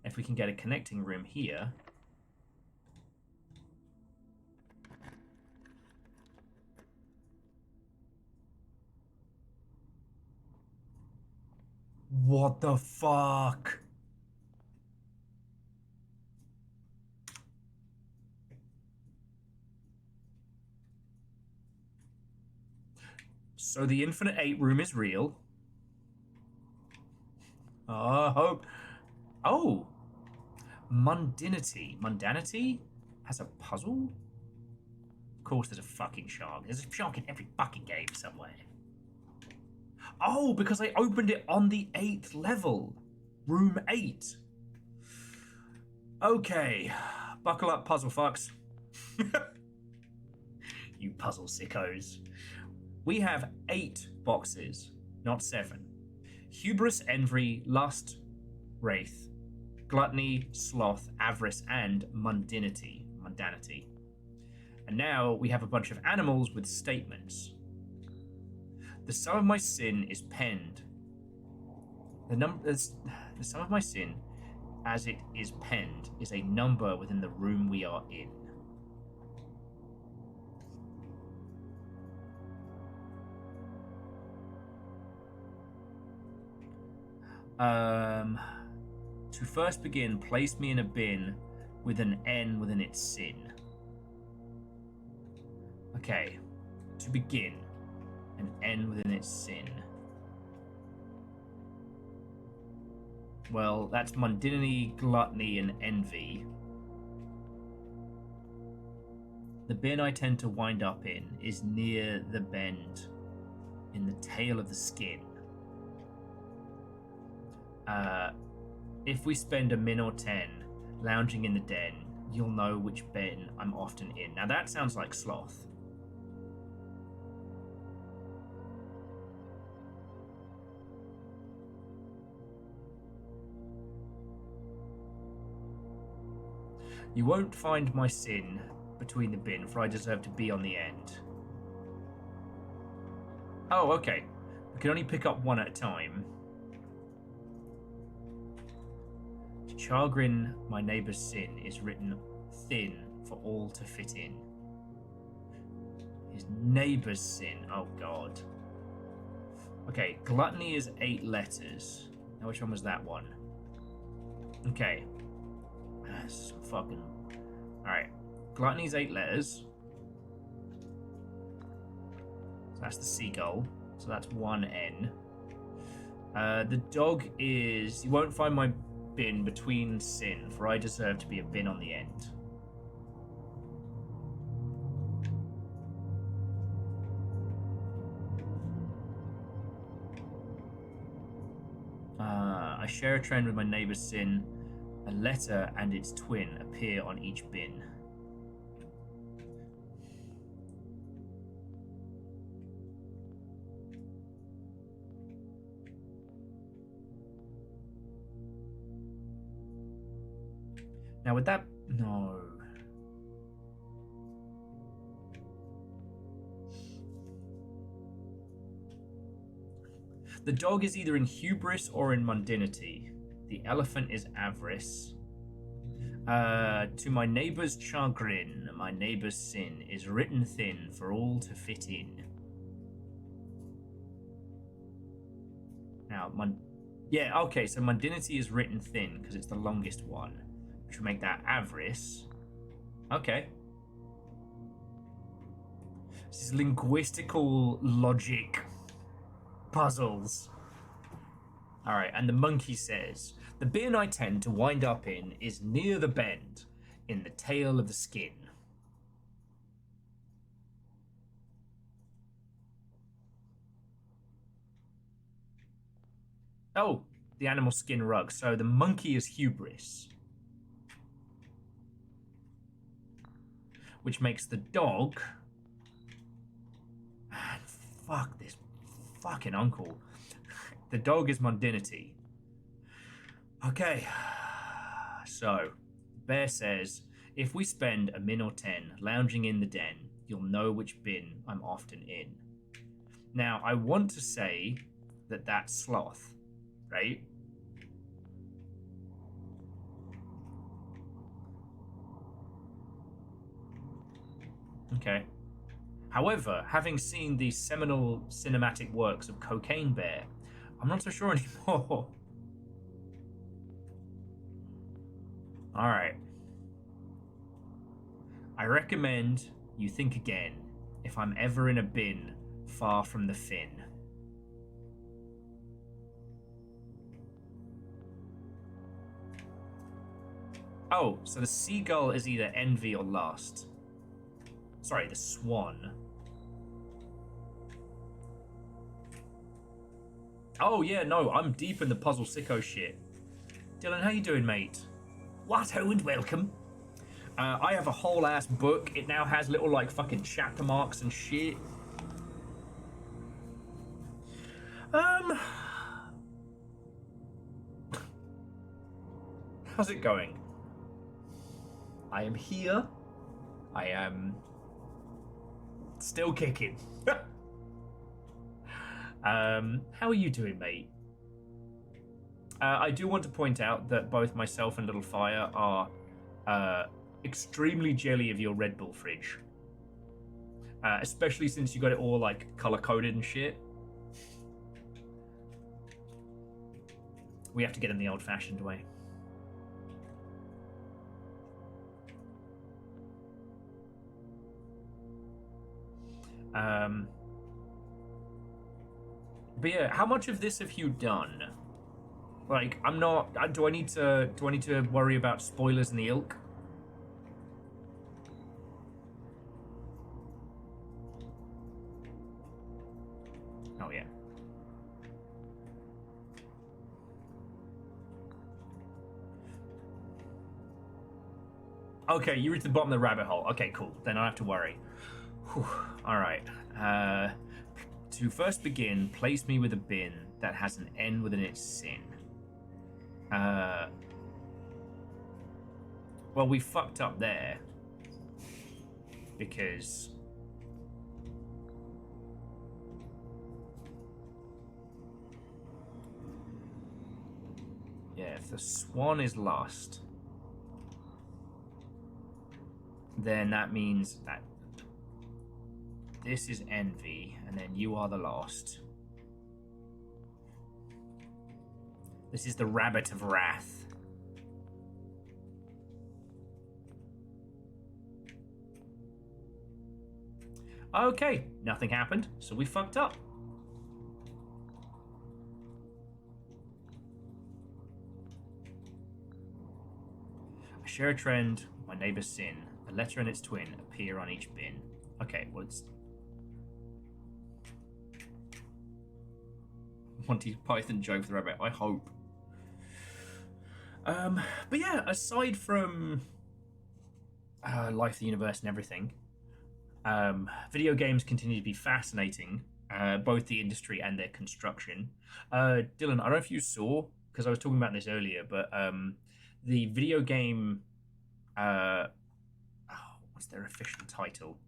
if we can get a connecting room here. What the fuck? So the Infinite 8 room is real. Hope. Oh. Mundanity. Mundanity has a puzzle? Of course there's a fucking shark. There's a shark in every fucking game somewhere. Oh, because I opened it on the 8th level. Room 8. Okay. Buckle up, puzzle fucks. You puzzle sickos. We have 8 boxes, not 7. Hubris, envy, lust, wraith, gluttony, sloth, avarice, and mundanity. And now we have a bunch of animals with statements. The sum of my sin is penned. The sum of my sin, as it is penned, is a number within the room we are in. To first begin, place me in a bin with an N within its sin. Okay. To begin, an N within its sin. Well, that's mundanity, gluttony, and envy. The bin I tend to wind up in is near the bend, in the tail of the skin. If we spend a min or 10 lounging in the den, you'll know which bin I'm often in. Now that sounds like sloth. You won't find my sin between the bin, for I deserve to be on the end. Oh, okay. We can only pick up one at a time. Chagrin, my neighbour's sin, is written thin for all to fit in. His neighbour's sin, oh god. Okay, gluttony is 8 letters. Now which one was that one? Okay. That's fucking... Alright. Gluttony's 8 letters. So that's the seagull. So that's 1 N. The dog is... You won't find my bin between sin, for I deserve to be a bin on the end. I share a trend with my neighbour's sin. A letter and its twin appear on each bin. Now would that... No. The dog is either in hubris or in mundanity. The elephant is avarice. To my neighbour's chagrin, my neighbour's sin is written thin for all to fit in. Now, yeah, okay, so mundanity is written thin because it's the longest one, which would make that avarice. Okay. This is linguistical logic puzzles. Alright, and the monkey says, the bin I tend to wind up in is near the bend, in the tail of the skin. Oh, the animal skin rug. So the monkey is hubris. which makes the dog... Man, fuck this fucking uncle. The dog is mundinity. Okay. So, Bear says, if we spend a min or 10 lounging in the den, you'll know which bin I'm often in. Now, I want to say that that's sloth, right? Okay. However, having seen the seminal cinematic works of Cocaine Bear, I'm not so sure anymore. Alright. I recommend you think again if I'm ever in a bin far from the fin. Oh, so the seagull is either envy or lust. Sorry, the swan. Oh yeah, no, I'm deep in the puzzle sicko shit. Dylan, how you doing, mate? What, ho, and welcome. I have a whole ass book. It now has little like fucking chapter marks and shit. How's it going? I am here. I am still kicking. How are you doing, mate? I do want to point out that both myself and Little Fire are extremely jelly of your Red Bull fridge. Especially since you got it all like color-coded and shit. We have to get in the old-fashioned way. But yeah, how much of this have you done? Like, I'm not. Do I need to worry about spoilers in the ilk? Oh yeah. Okay, you reached the bottom of the rabbit hole. Okay, cool. Then I don't have to worry. Whew. All right. To first begin, place me with a bin that has an N within its sin. Well, we fucked up there because yeah, if the swan is lost, then that means that this is envy, and then you are the lost. This is the rabbit of wrath. Okay, nothing happened, so we fucked up. I share a trend, my neighbor's sin. A letter and its twin appear on each bin. Okay, well it's... Monty Python joke for the rabbit, I hope. But yeah, aside from life, the universe, and everything, video games continue to be fascinating, both the industry and their construction. Dylan, I don't know if you saw, because I was talking about this earlier, but the video game... what's their official title?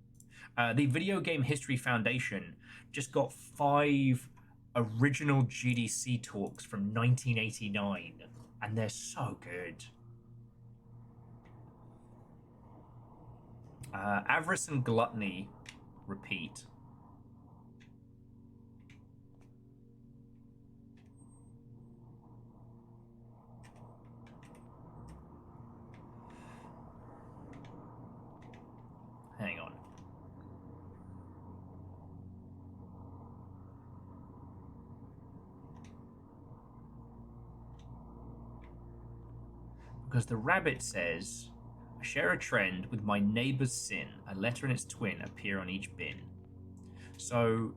The Video Game History Foundation just got 5 original GDC talks from 1989, and they're so good. Avarice and Gluttony repeat. Hang on. Because the rabbit says, I share a trend with my neighbor's sin. A letter and its twin appear on each bin. So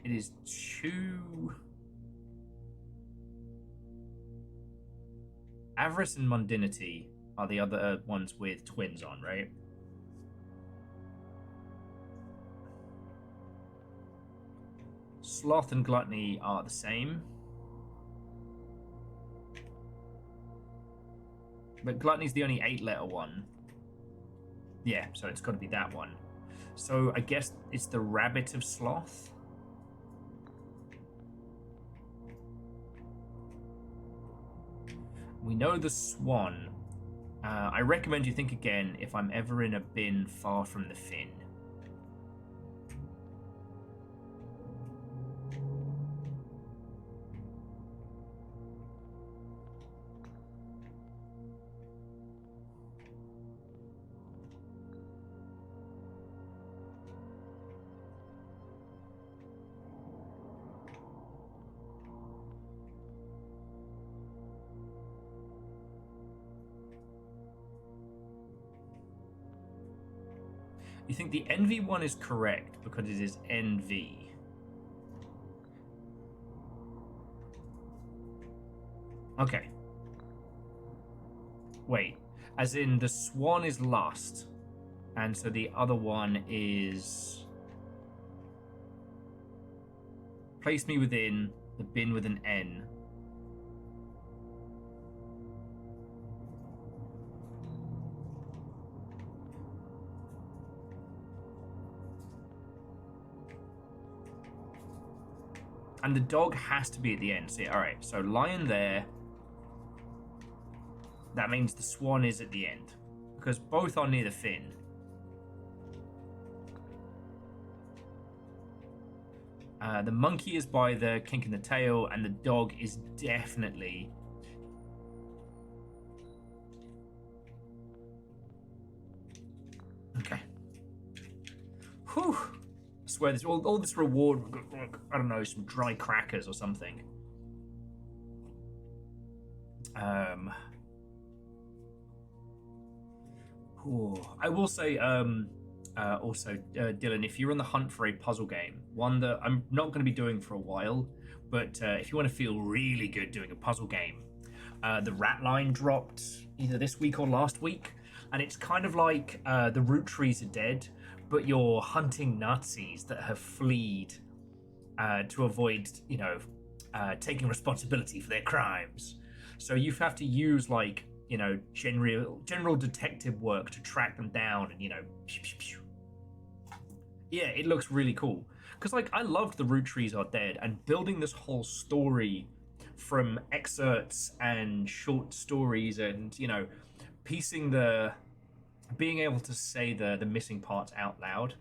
it is 2... Avarice and Mundinity are the other ones with twins on, right? Sloth and gluttony are the same. But gluttony's the only 8-letter one. Yeah, so it's got to be that one. So I guess it's the rabbit of sloth. We know the swan. I recommend you think again if I'm ever in a bin far from the fin. You think the envy one is correct because it is NV. Okay. Wait. As in the swan is lust. And so the other one is... Place me within the bin with an N. And the dog has to be at the end. See, all right, so lion there. That means the swan is at the end. Because both are near the fin. The monkey is by the kink in the tail, and the dog is definitely... Okay. Whew. I swear, this all this reward, I don't know, some dry crackers or something. I will say, also, Dylan, if you're on the hunt for a puzzle game, one that I'm not going to be doing for a while, but if you want to feel really good doing a puzzle game, the Rat Line dropped either this week or last week, and it's kind of like the root trees are dead, but you're hunting Nazis that have fled to avoid, taking responsibility for their crimes. So you have to use like, general detective work to track them down, and yeah, it looks really cool. Because like I loved the root trees are dead, and building this whole story from excerpts and short stories, and piecing being able to say the missing parts out loud.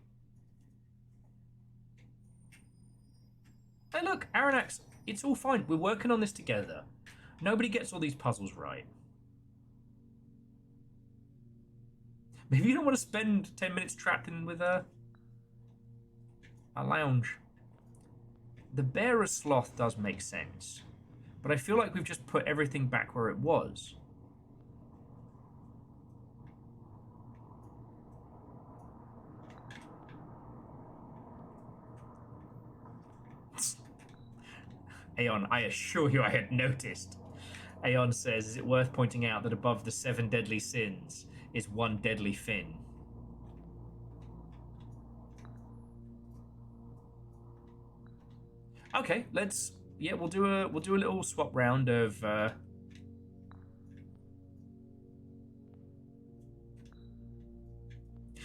Hey, look, Aranax, it's all fine. We're working on this together. Nobody gets all these puzzles right. Maybe you don't want to spend 10 minutes trapped in with a lounge. The bearer sloth does make sense, but I feel like we've just put everything back where it was. Aeon, I assure you I had noticed. Aeon says, is it worth pointing out that above the 7 deadly sins is one deadly fin? Okay, we'll do a little swap round of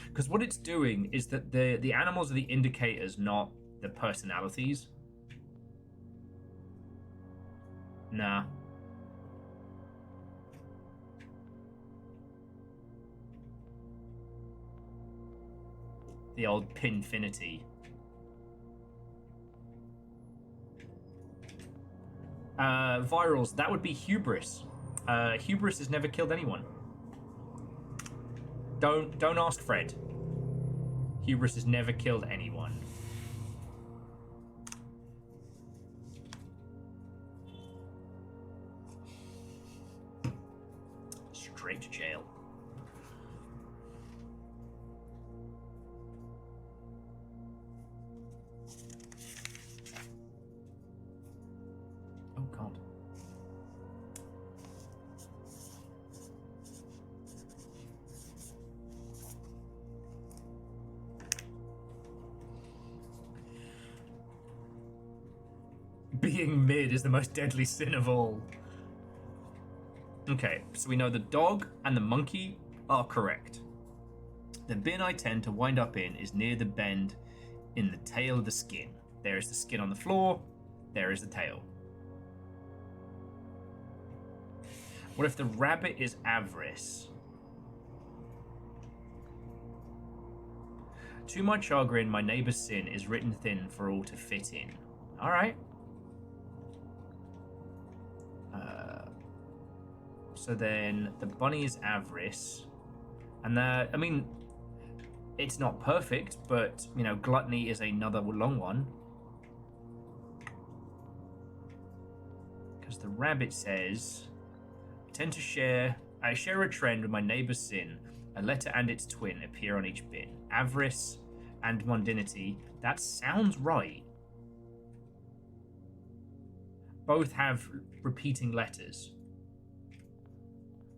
because what it's doing is that the animals are the indicators, not the personalities. Nah. The old pinfinity. Virals, that would be hubris. Hubris has never killed anyone. Don't ask Fred. Hubris has never killed anyone. Straight to jail. Oh God. Being mid is the most deadly sin of all. Okay, so we know the dog and the monkey are correct. The bin I tend to wind up in is near the bend in the tail of the skin. There is the skin on the floor. There is the tail. What if the rabbit is avarice? To my chagrin, my neighbor's sin is written thin for all to fit in. All right. So then the bunny is avarice. And that, I mean, it's not perfect, but, you know, gluttony is another long one. Because the rabbit says, I share a trend with my neighbor's sin. A letter and its twin appear on each bin. Avarice and mundanity. That sounds right. Both have repeating letters.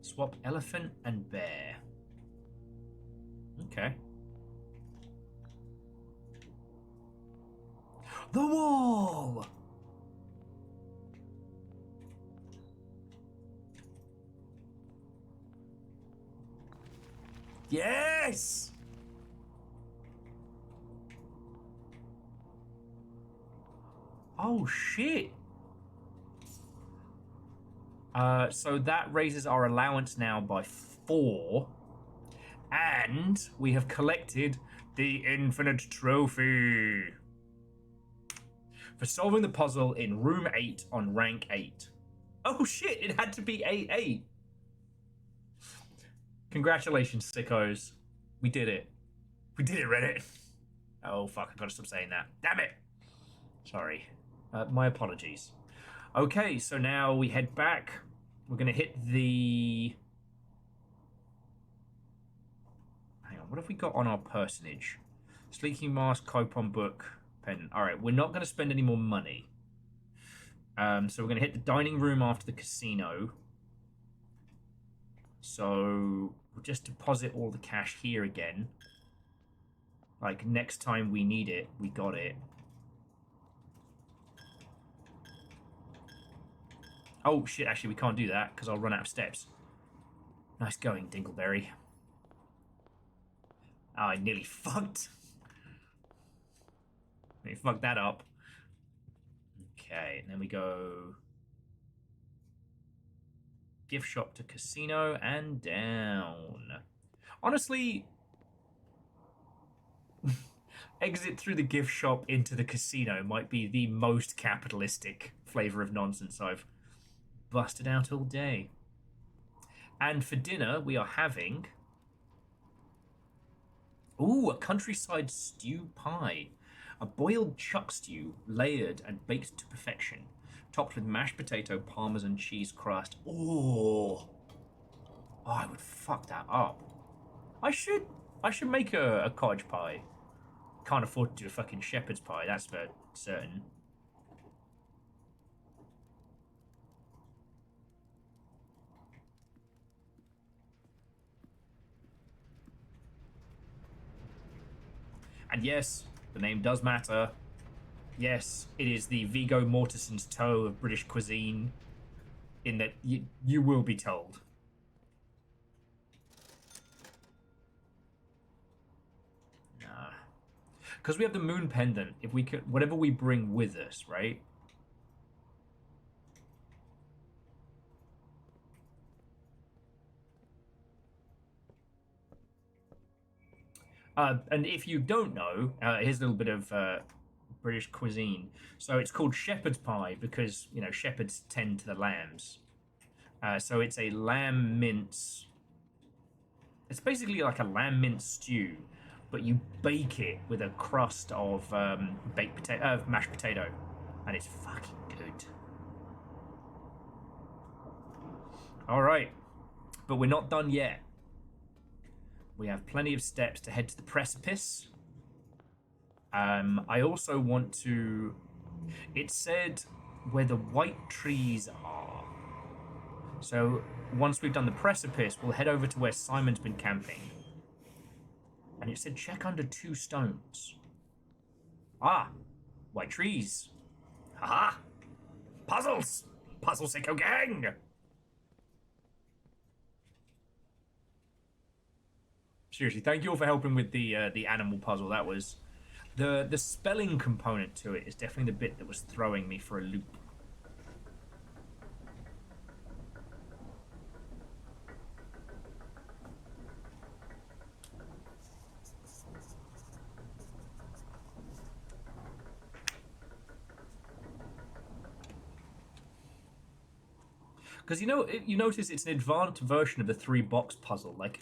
Swap elephant and bear. Okay. The wall! Yes! Oh, shit. So that raises our allowance now by 4. And we have collected the infinite trophy for solving the puzzle in room 8 on rank 8. Oh shit, it had to be 8-8. Congratulations, sickos. We did it. We did it, Reddit. Oh fuck, I gotta stop saying that. Damn it. Sorry. My apologies. Okay, so now we head back. We're gonna hit the... Hang on, what have we got on our personage? Sleeking mask, coupon book, pen. Alright, we're not gonna spend any more money. So we're gonna hit the dining room after the casino. So we'll just deposit all the cash here again. Like, next time we need it, we got it. Oh, shit, actually, we can't do that, because I'll run out of steps. Nice going, Dingleberry. Oh, I nearly fucked. Nearly fucked that up. Okay, and then we go... Gift shop to casino and down. Honestly... exit through the gift shop into the casino might be the most capitalistic flavor of nonsense I've busted out all day. And for dinner, we are having... Ooh, a countryside stew pie. A boiled chuck stew, layered and baked to perfection. Topped with mashed potato, parmesan cheese crust. Ooh. Oh, I would fuck that up. I should make a cottage pie. Can't afford to do a fucking shepherd's pie, that's for certain. And yes, the name does matter. Yes, it is the Viggo Mortensen's toe of British cuisine, in that you will be told. Nah. Because we have the moon pendant, if we could, whatever we bring with us, right? And if you don't know, here's a little bit of British cuisine. So it's called shepherd's pie because, you know, shepherds tend to the lambs. So it's a lamb mince. It's basically like a lamb mince stew, but you bake it with a crust of mashed potato, and it's fucking good. All right, but we're not done yet. We have plenty of steps to head to the precipice. I also want to... It said where the white trees are. So once we've done the precipice, we'll head over to where Simon's been camping. And it said check under 2 stones. Ah, white trees. Haha. Puzzles! Puzzle Sicko Gang! Seriously, thank you all for helping with the animal puzzle. That was... The spelling component to it is definitely the bit that was throwing me for a loop. Because you notice it's an advanced version of the 3-box puzzle. Like,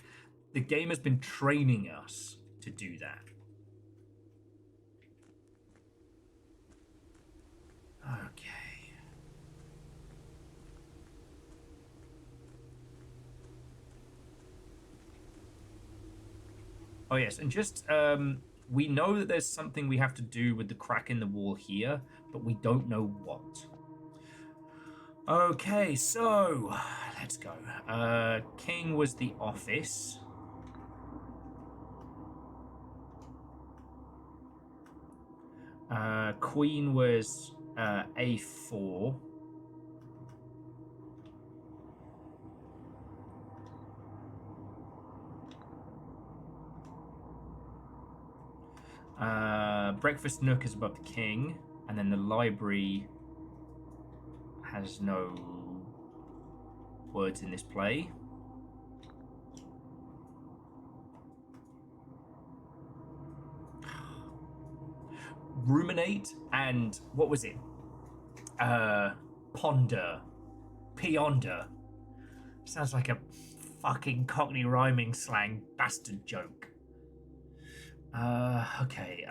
the game has been training us to do that. Okay. Oh yes, and just we know that there's something we have to do with the crack in the wall here, but we don't know what. Okay, so let's go. King was the office. Queen was A4. Breakfast nook is above the king, and then the library has no words in this play. Ruminate and what was it? Ponder. Peonder. Sounds like a fucking Cockney rhyming slang bastard joke. Okay,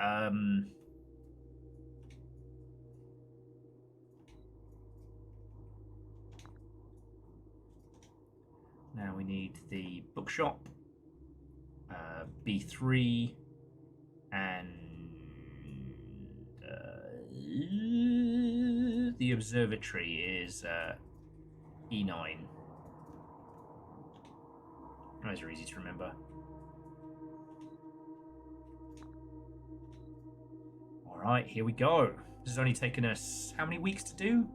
now we need the bookshop, B3, and the observatory is E9. Those are easy to remember. Alright, here we go. This has only taken us how many weeks to do?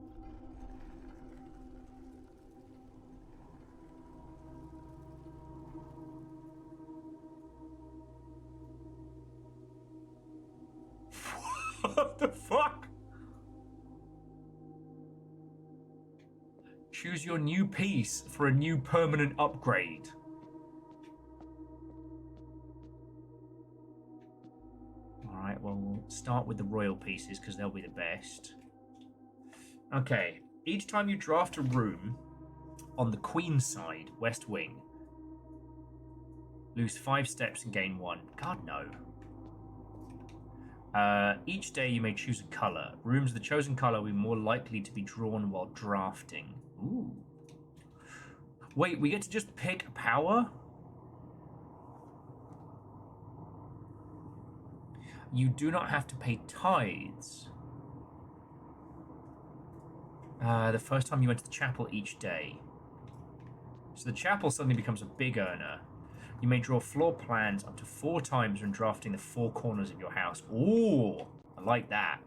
What the fuck? Choose your new piece for a new permanent upgrade. Alright, well, we'll start with the royal pieces because they'll be the best. Okay, each time you draft a room on the queen's side, west wing, lose 5 steps and gain 1. God, no. Each day you may choose a colour. Rooms of the chosen colour will be more likely to be drawn while drafting. Ooh. Wait, we get to just pick a power? You do not have to pay tithes. The first time you enter the chapel each day. So the chapel suddenly becomes a big earner. You may draw floor plans up to 4 times when drafting the 4 corners of your house. Ooh, I like that.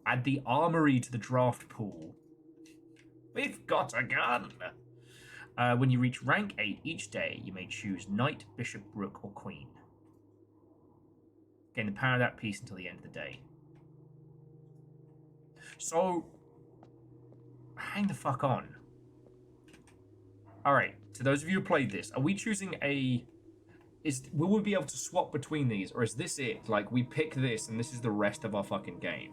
Add the armory to the draft pool. We've got a gun. When you reach rank 8 each day, you may choose knight, bishop, rook, or queen. Gain the power of that piece until the end of the day. So, hang the fuck on. Alright, to those of you who played this, are we choosing a... Will we be able to swap between these, or is this it? Like, we pick this, and this is the rest of our fucking game?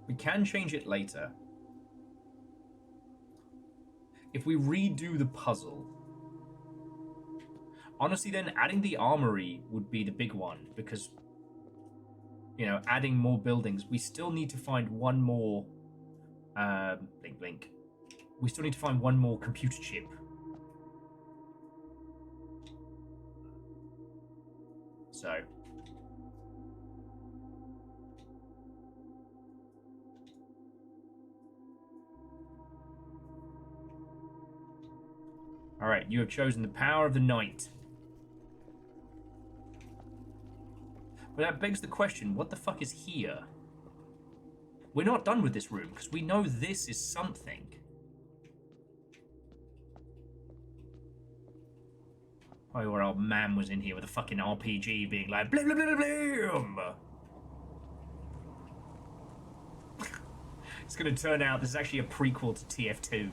We can change it later. If we redo the puzzle... Honestly, then, adding the armory would be the big one, because... You know, adding more buildings. We still need to find one more... blink, blink. We still need to find one more computer chip. So... Alright, you have chosen the power of the knight. But that begs the question, what the fuck is here? We're not done with this room, because we know this is something. Oh, where old man was in here with a fucking RPG being like, blah, blah, blah, blah, blah. It's going to turn out this is actually a prequel to TF2.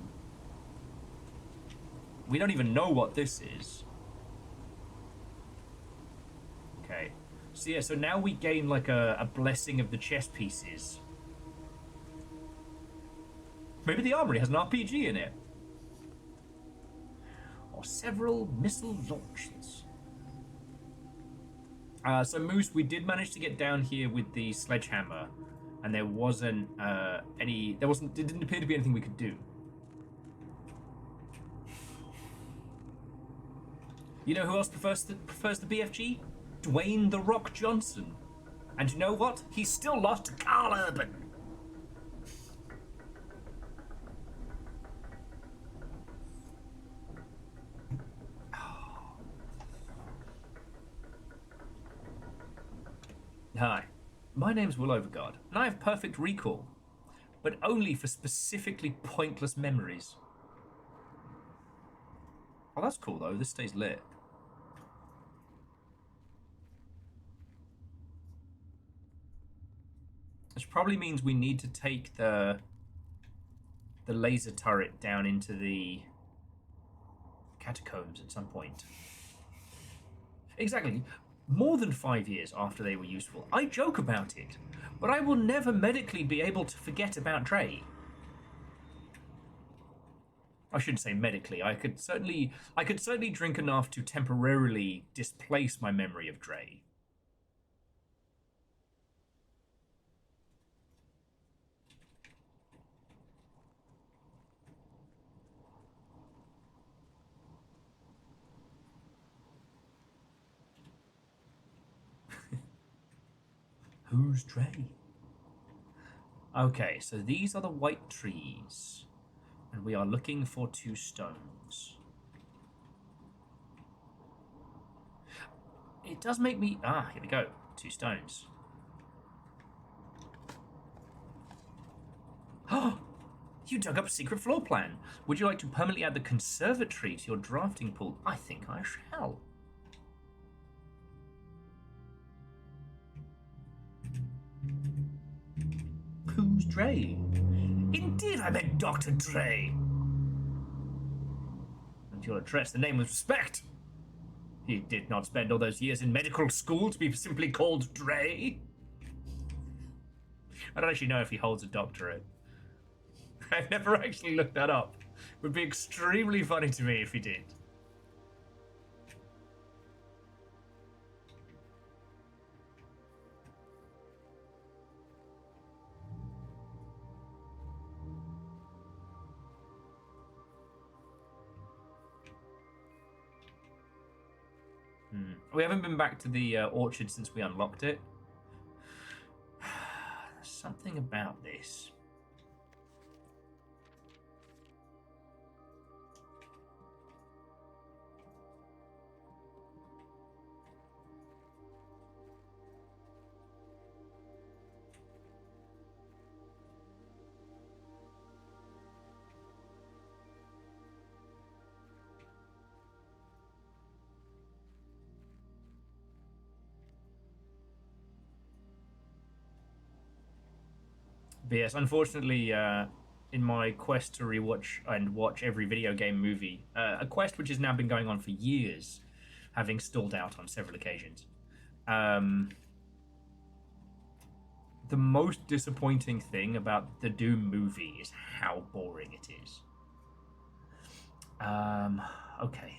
We don't even know what this is. Okay. So yeah, so now we gain like a blessing of the chess pieces. Maybe the armory has an RPG in it. Or several missile launches. So Moose, we did manage to get down here with the sledgehammer, and there wasn't it didn't appear to be anything we could do. You know who else prefers the BFG? Dwayne "The Rock" Johnson. And you know what? He's still lost to Carl Urban. Hi, my name's Will Overguard, and I have perfect recall, but only for specifically pointless memories. Oh, that's cool though. This stays lit. Which probably means we need to take the laser turret down into the catacombs at some point. Exactly. More than 5 years after they were useful. I joke about it, but I will never medically be able to forget about Dre. I shouldn't say medically. I could certainly drink enough to temporarily displace my memory of Dre. Who's Dre? Okay, so these are the white trees, and we are looking for 2 stones. It does make me... Ah, here we go. 2 stones. Oh! You dug up a secret floor plan. Would you like to permanently add the conservatory to your drafting pool? I think I shall. Who's Dre? Indeed, I meant Dr. Dre. And you'll address the name with respect. He did not spend all those years in medical school to be simply called Dre. I don't actually know if he holds a doctorate. I've never actually looked that up. It would be extremely funny to me if he did. We haven't been back to the orchard since we unlocked it. There's something about this. But yes, unfortunately, in my quest to rewatch and watch every video game movie, a quest which has now been going on for years, having stalled out on several occasions, the most disappointing thing about the Doom movie is how boring it is. Okay.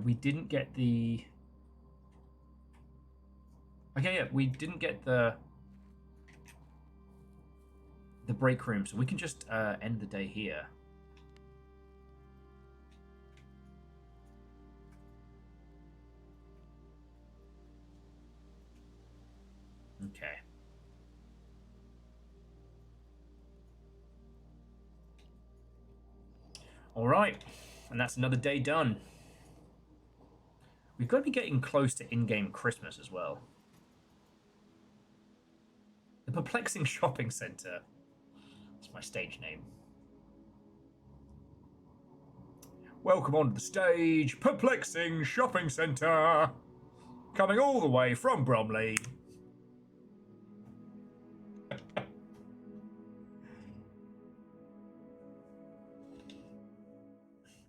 We didn't get the... Okay, yeah, we didn't get the break room, so we can just end the day here. Okay. All right, and that's another day done. We've got to be getting close to in-game Christmas as well. The Perplexing Shopping Center. That's my stage name. Welcome onto the stage, Perplexing Shopping Center. Coming all the way from Bromley.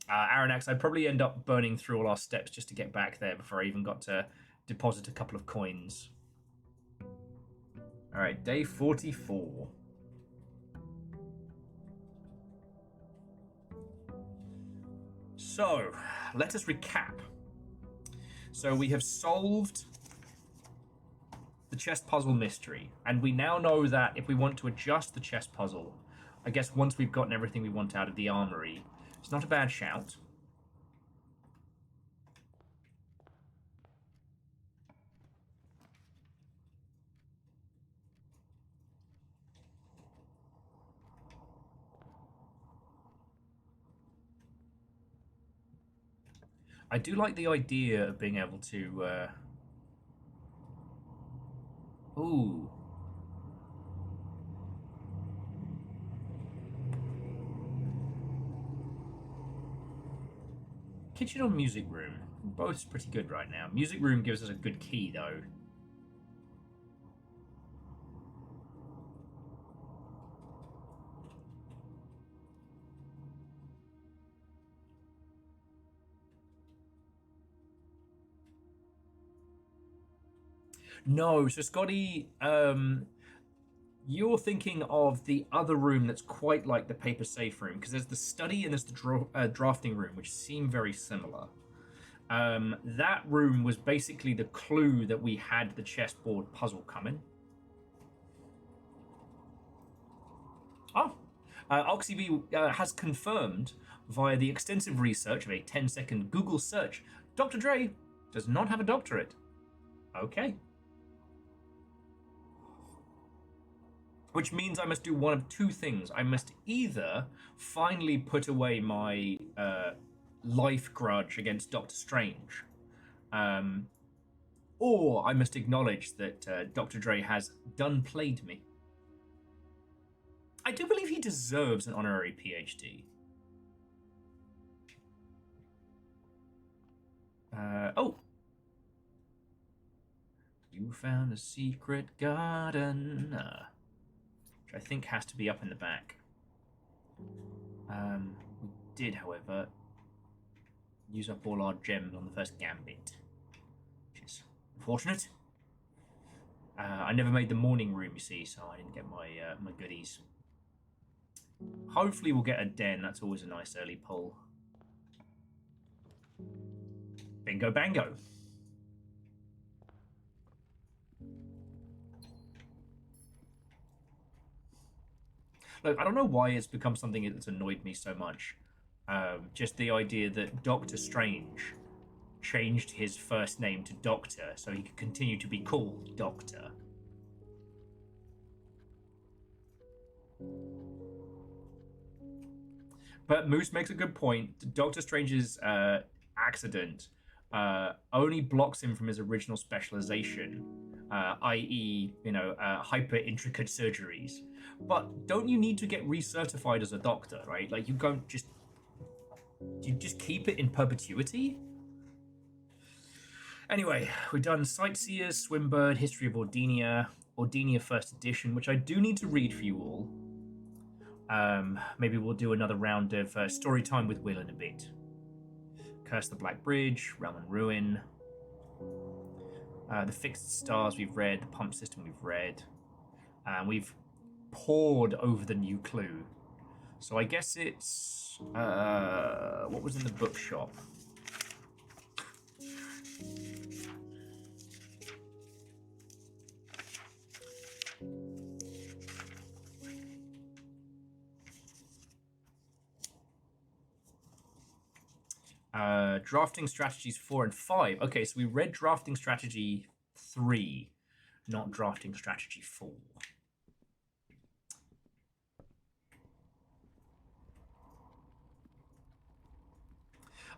Aranax, I'd probably end up burning through all our steps just to get back there before I even got to deposit a couple of coins. Alright, day 44. So, let us recap. So we have solved the chest puzzle mystery, and we now know that if we want to adjust the chest puzzle, I guess once we've gotten everything we want out of the armory, it's not a bad shout. I do like the idea of being able to... Ooh. Kitchen or music room? Both pretty good right now. Music room gives us a good key, though. No, so Scotty, you're thinking of the other room that's quite like the paper safe room, because there's the study and there's the drafting room, which seem very similar. That room was basically the clue that we had the chessboard puzzle coming. Oh, OxyB has confirmed via the extensive research of a 10-second Google search, Dr. Dre does not have a doctorate. Okay. Which means I must do one of two things. I must either finally put away my life grudge against Doctor Strange, or I must acknowledge that Dr. Dre has done played me. I do believe he deserves an honorary PhD. Oh. You found a secret garden. Which I think has to be up in the back. We did, however, use up all our gems on the first gambit, which is unfortunate. I never made the morning room, you see, so I didn't get my my goodies. Hopefully we'll get a den. That's always a nice early pull. Bingo bango. Look, I don't know why it's become something that's annoyed me so much. Just the idea that Doctor Strange changed his first name to Doctor so he could continue to be called Doctor. But Moose makes a good point. Doctor Strange's accident only blocks him from his original specialization, i.e., hyper intricate surgeries. But don't you need to get recertified as a doctor, right? Like, you just keep it in perpetuity? Anyway, we've done Sightseers, Swimbird, History of Ordinia, Ordinia First Edition, which I do need to read for you all. Maybe we'll do another round of story time with Will in a bit. Curse the Black Bridge, Realm and Ruin. The Fixed Stars we've read, the Pump System we've read. We've pored over the new clue. So I guess it's... what was in the bookshop? Drafting Strategies 4 and 5. Okay, so we read Drafting Strategy 3, not Drafting Strategy 4.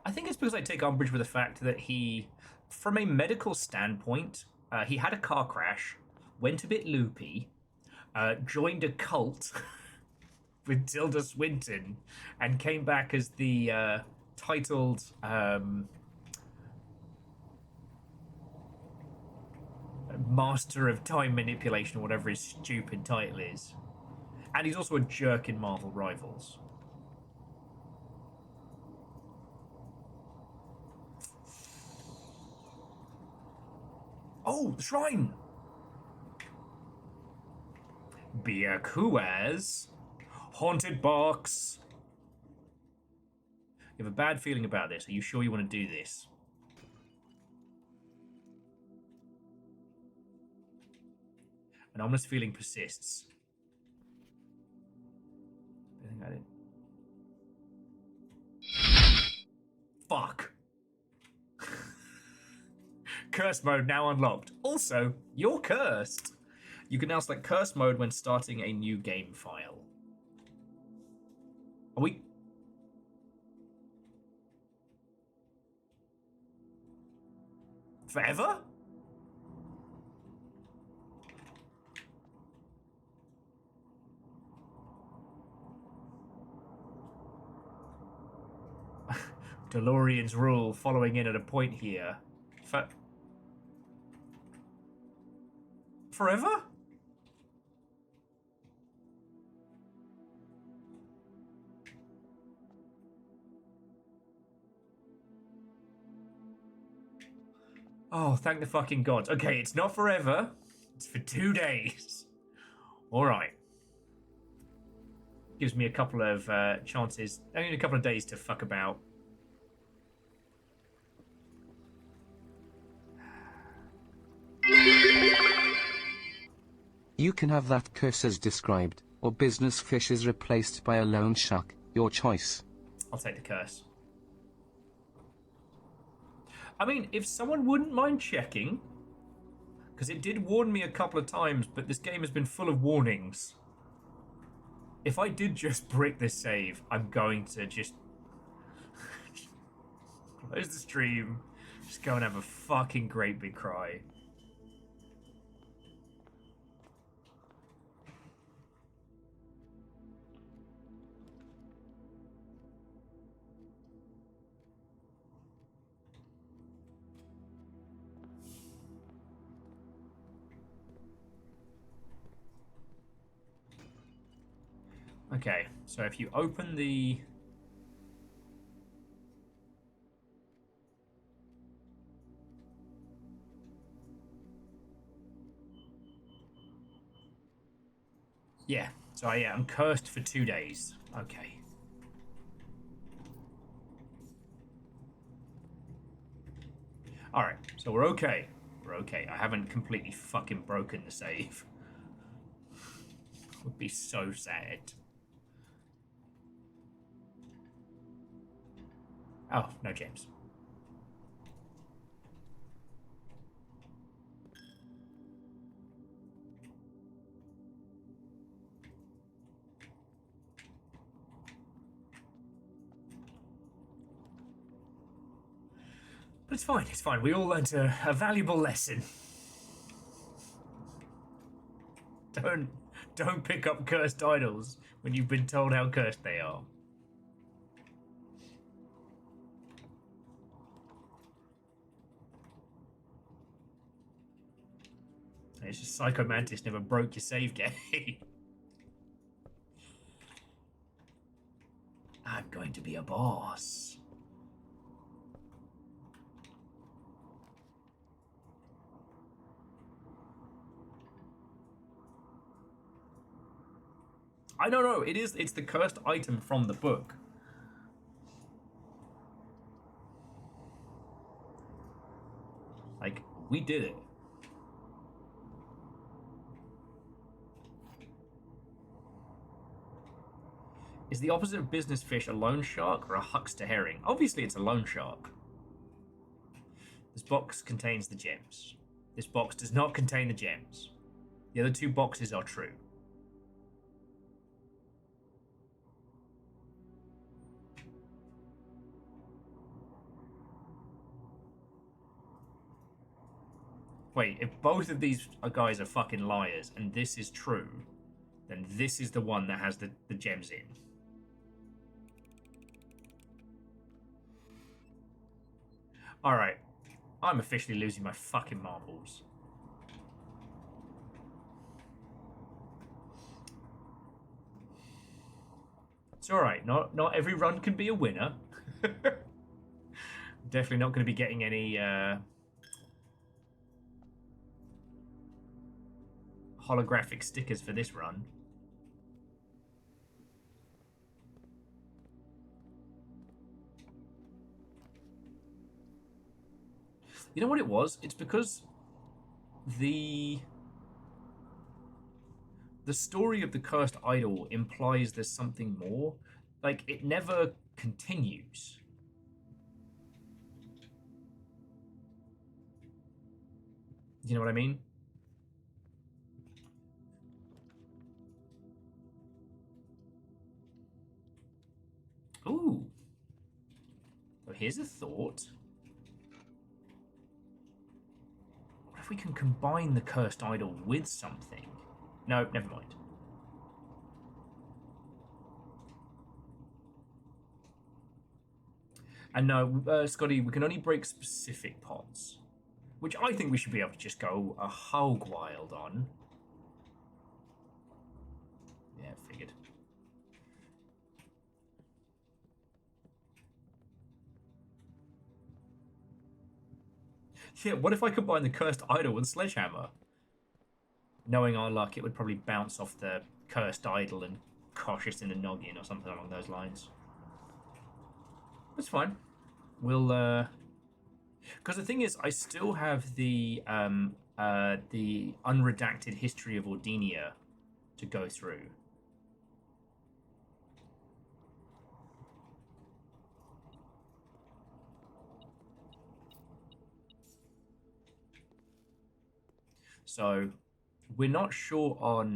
I think it's because I take umbrage with the fact that he From a medical standpoint, he had a car crash, went a bit loopy, joined a cult with Tilda Swinton, and came back as the titled Master of Time Manipulation, or whatever his stupid title is. And he's also a jerk in Marvel Rivals. Oh, the shrine! Byakuaz. Haunted box. You have a bad feeling about this. Are you sure you want to do this? An ominous feeling persists. I think I did. Fuck. Curse mode now unlocked. Also, you're cursed. You can now select curse mode when starting a new game file. Are we... Forever? DeLorean's rule following in at a point here. Forever? Oh, thank the fucking gods. Okay, it's not forever. It's for 2 days. Alright. Gives me a couple of chances, only a couple of days to fuck about. You can have that curse as described, or business fish is replaced by a loan shark. Your choice. I'll take the curse. I mean, if someone wouldn't mind checking, because it did warn me a couple of times, but this game has been full of warnings. If I did just break this save, I'm going to just close the stream, just go and have a fucking great big cry. Okay, so if you open the... Yeah, so I'm cursed for 2 days. Okay. Alright, so we're okay. We're okay. I haven't completely fucking broken the save. Would be so sad. Oh, no James. But it's fine, it's fine. We all learned a valuable lesson. Don't pick up cursed idols when you've been told how cursed they are. It's just Psycho Mantis never broke your save game. I'm going to be a boss. I don't know. It's the cursed item from the book. Like, we did it. Is the opposite of business fish a loan shark or a huckster herring? Obviously, it's a loan shark. This box contains the gems. This box does not contain the gems. The other two boxes are true. Wait, if both of these guys are fucking liars and this is true, then this is the one that has the gems in. Alright. I'm officially losing my fucking marbles. It's alright. Not every run can be a winner. Definitely not going to be getting any holographic stickers for this run. You know what it was? It's because the story of the cursed idol implies there's something more. Like, it never continues. You know what I mean? Ooh. So here's a thought. What if we can combine the cursed idol with something? No, never mind. And no, Scotty, we can only break specific pots. Which I think we should be able to just go a hog wild on. Yeah, figured. Yeah, what if I combine the cursed idol with sledgehammer? Knowing our luck, it would probably bounce off the cursed idol and cosh us in the noggin or something along those lines. That's fine. We'll, because the thing is, I still have the unredacted history of Ordinia to go through. So, we're not sure on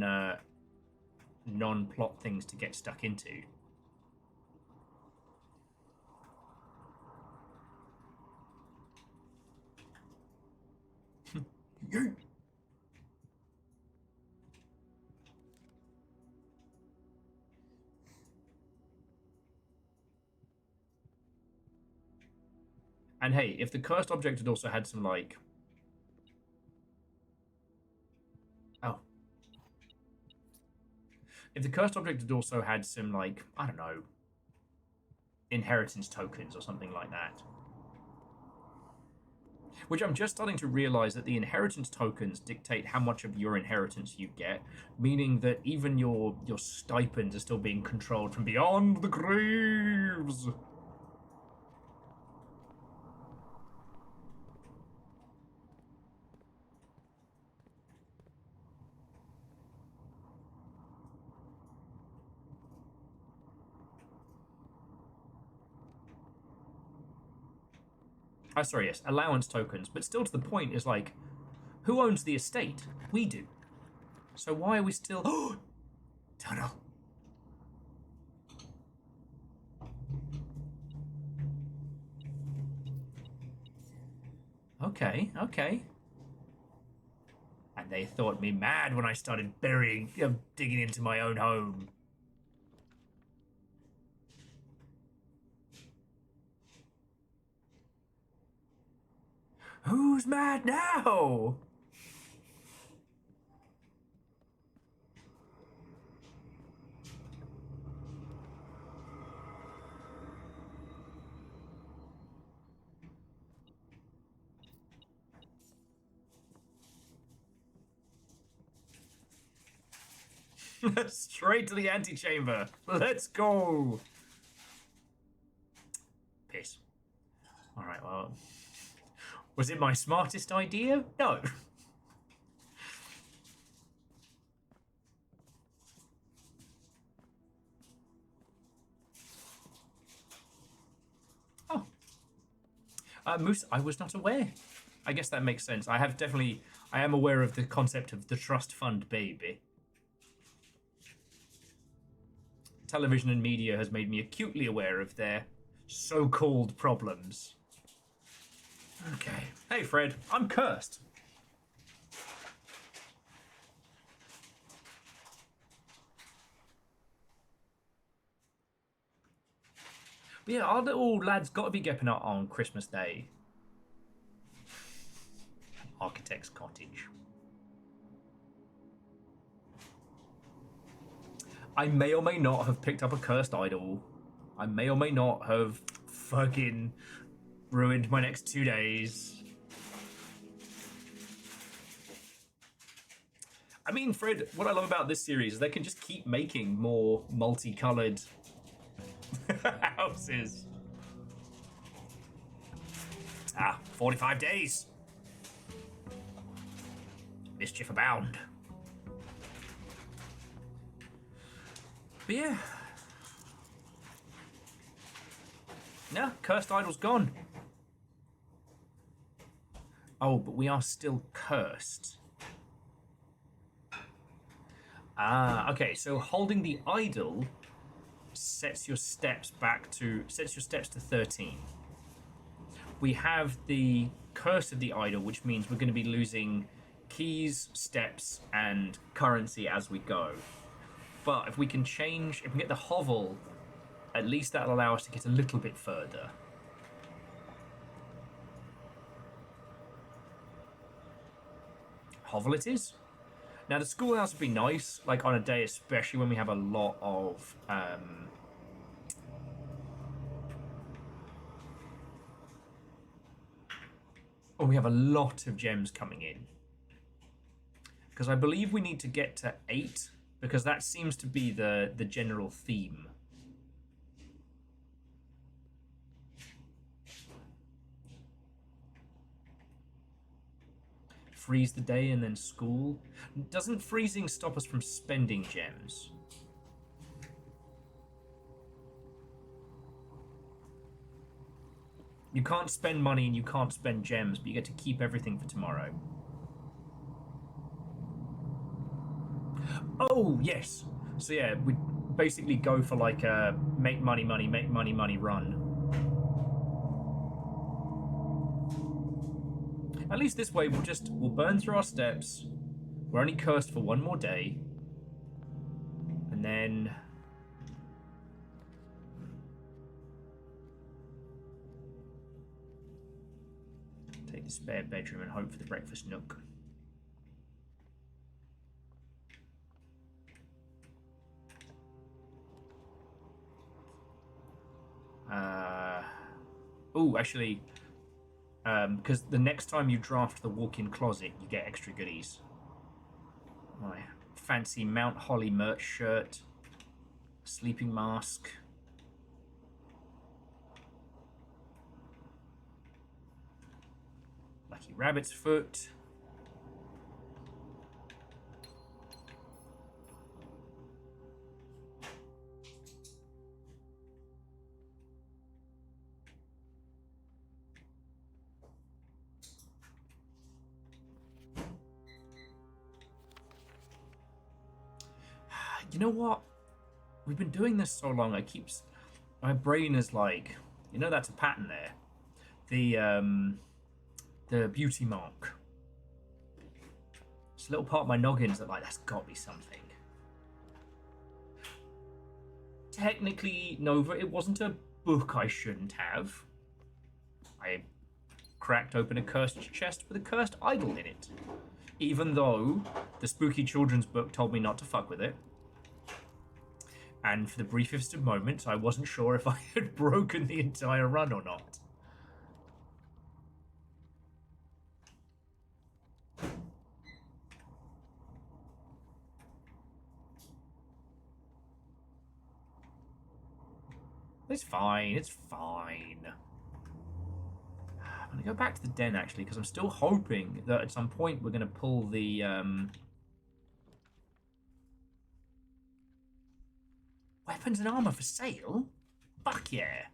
non-plot things to get stuck into. And hey, if the cursed object had also had some, like... Oh. If the cursed object had also had some, like, I don't know, inheritance tokens or something like that. Which I'm just starting to realize that the inheritance tokens dictate how much of your inheritance you get, meaning that even your stipends are still being controlled from beyond the graves. Oh, sorry, yes, allowance tokens, but still to the point is like, who owns the estate? We do. So why are we still... Oh! Tunnel. Okay, okay. And they thought me mad when I started digging into my own home. Who's mad now? Straight to the antechamber. Let's go. Piss. All right, well... Was it my smartest idea? No. Oh. Moose, I was not aware. I guess that makes sense. I am aware of the concept of the trust fund baby. Television and media has made me acutely aware of their so-called problems. Okay. Hey, Fred. I'm cursed. But yeah, our little lad's got to be getting out on Christmas Day. Architect's cottage. I may or may not have picked up a cursed idol. I may or may not have fucking ruined my next 2 days. I mean, Fred, what I love about this series is they can just keep making more multicolored houses. 45 days. Mischief abound. But yeah. No, cursed idol's gone. Oh, but we are still cursed. Okay, so holding the idol sets your steps to 13. We have the curse of the idol, which means we're going to be losing keys, steps, and currency as we go. But if we can get the hovel, at least that'll allow us to get a little bit further. Hovel it is. Now, the schoolhouse would be nice, like on a day, especially when we have a lot of we have a lot of gems coming in. Because I believe we need to get to 8, because that seems to be the general theme. Freeze the day and then school. Doesn't freezing stop us from spending gems? You can't spend money and you can't spend gems, but you get to keep everything for tomorrow. Oh, yes. So yeah, we basically go for like a make money run. At least this way we'll burn through our steps. We're only cursed for one more day. And then take the spare bedroom and hope for the breakfast nook. Oh, actually, because the next time you draft the walk-in closet, you get extra goodies. My fancy Mount Holly merch shirt, sleeping mask. Lucky rabbit's foot. You know what? We've been doing this so long, my brain is like, you know, that's a pattern there. The beauty mark. It's a little part of my noggins that like, that's got to be something. Technically, Nova, it wasn't a book I shouldn't have. I cracked open a cursed chest with a cursed idol in it. Even though the spooky children's book told me not to fuck with it. And for the briefest of moments, I wasn't sure if I had broken the entire run or not. It's fine, it's fine. I'm going to go back to the den, actually, because I'm still hoping that at some point we're going to pull the... Weapons and armor for sale? Fuck yeah.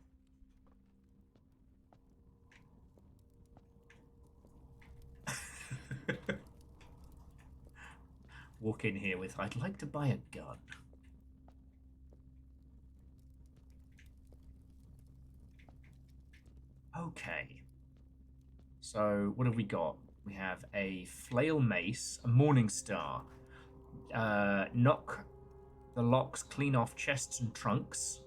Walk in here with, I'd like to buy a gun. Okay. So, what have we got? We have a flail mace, a morning star, knock the locks clean off chests and trunks.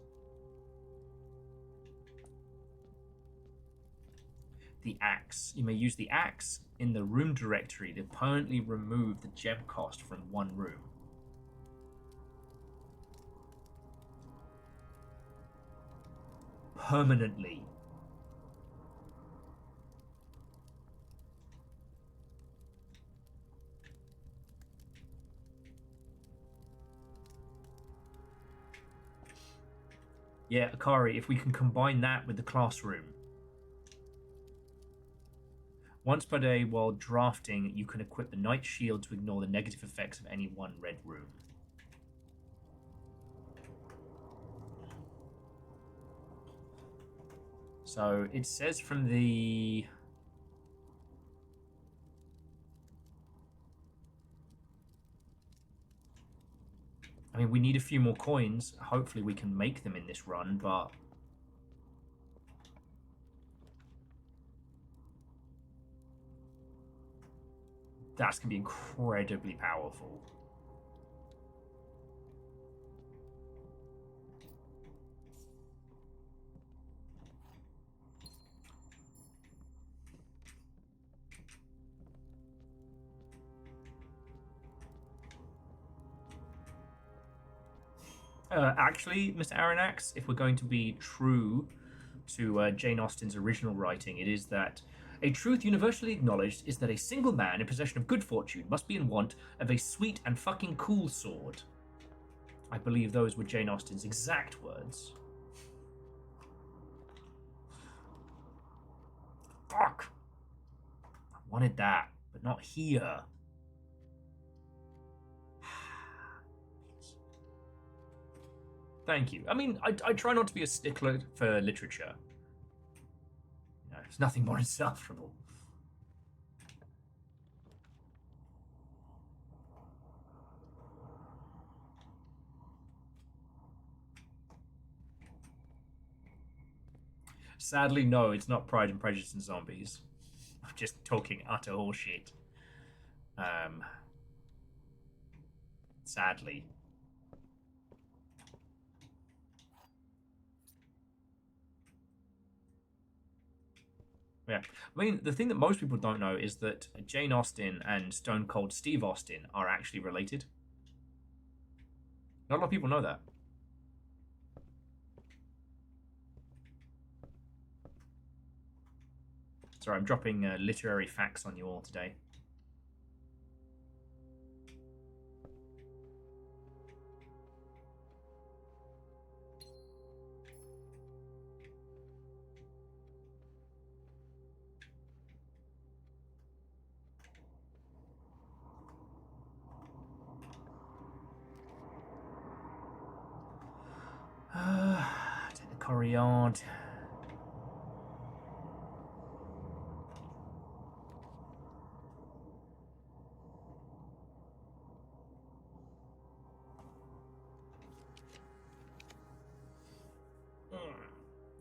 the axe. You may use the axe in the room directory to permanently remove the gem cost from one room. Permanently. Yeah, Akari, if we can combine that with the classroom. Once per day while drafting, you can equip the Knight Shield to ignore the negative effects of any one red room. So it says from the... I mean, we need a few more coins. Hopefully we can make them in this run, but... that's going to be incredibly powerful. Actually, Mr. Aronnax, if we're going to be true to Jane Austen's original writing, it is that a truth universally acknowledged is that a single man in possession of good fortune must be in want of a sweet and fucking cool sword. I believe those were Jane Austen's exact words. Fuck! I wanted that, but not here. Thank you. I mean, I try not to be a stickler for literature. You know, there's nothing more insufferable. Sadly, no, it's not Pride and Prejudice and Zombies. I'm just talking utter horseshit. Sadly. Yeah. I mean, the thing that most people don't know is that Jane Austen and Stone Cold Steve Austin are actually related. Not a lot of people know that. Sorry, I'm dropping literary facts on you all today. Take the Corriard.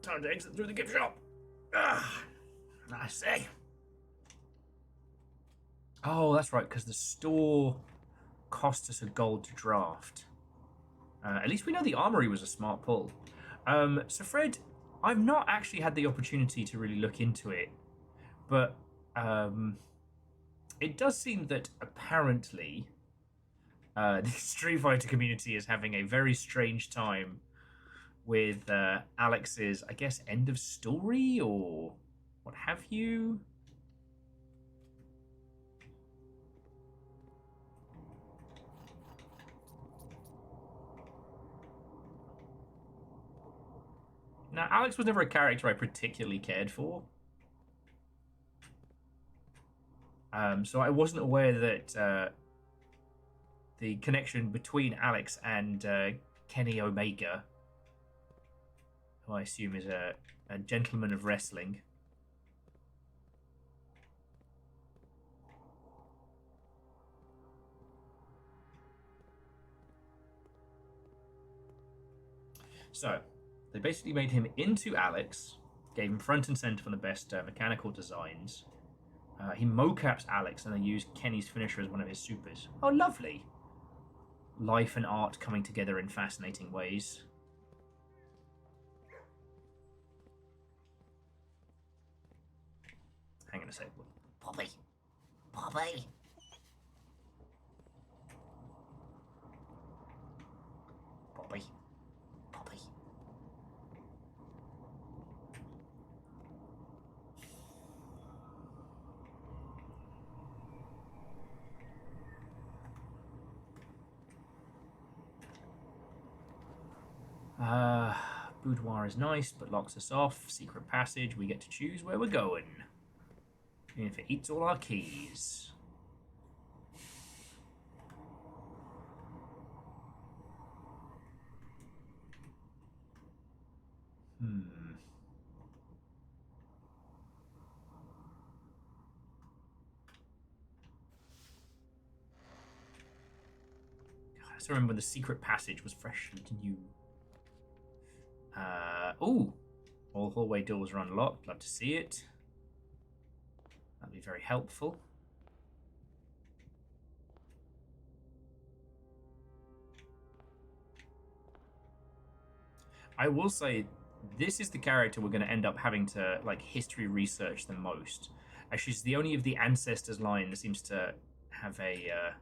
Time to exit through the gift shop. I say. Oh, that's right, because the store cost us a gold to draft. At least we know the armory was a smart pull. So Fred, I've not actually had the opportunity to really look into it, but it does seem that apparently the Street Fighter community is having a very strange time with Alex's, I guess, end of story or what have you. Now, Alex was never a character I particularly cared for. So I wasn't aware that the connection between Alex and Kenny Omega, who I assume is a gentleman of wrestling. So, they basically made him into Alex, gave him front and center for the best mechanical designs. He mocaps Alex and they used Kenny's finisher as one of his supers. Oh, lovely. Life and art coming together in fascinating ways. to say, Poppy. Poppy. Poppy. Poppy. Boudoir is nice, but locks us off. Secret passage, we get to choose where we're going. And if it eats all our keys. I still remember when the secret passage was fresh and new. Ooh! All hallway doors are unlocked. Love to see it. That'd be very helpful. I will say, this is the character we're going to end up having to like history research the most, as she's the only of the ancestors line that seems to have a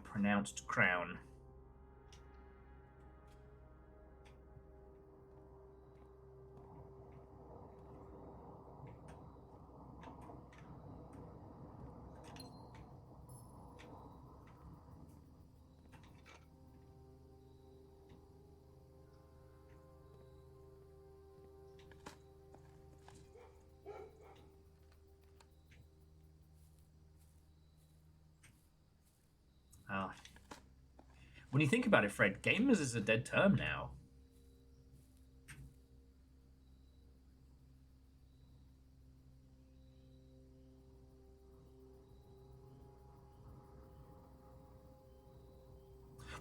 pronounced crown. When you think about it, Fred, gamers is a dead term now.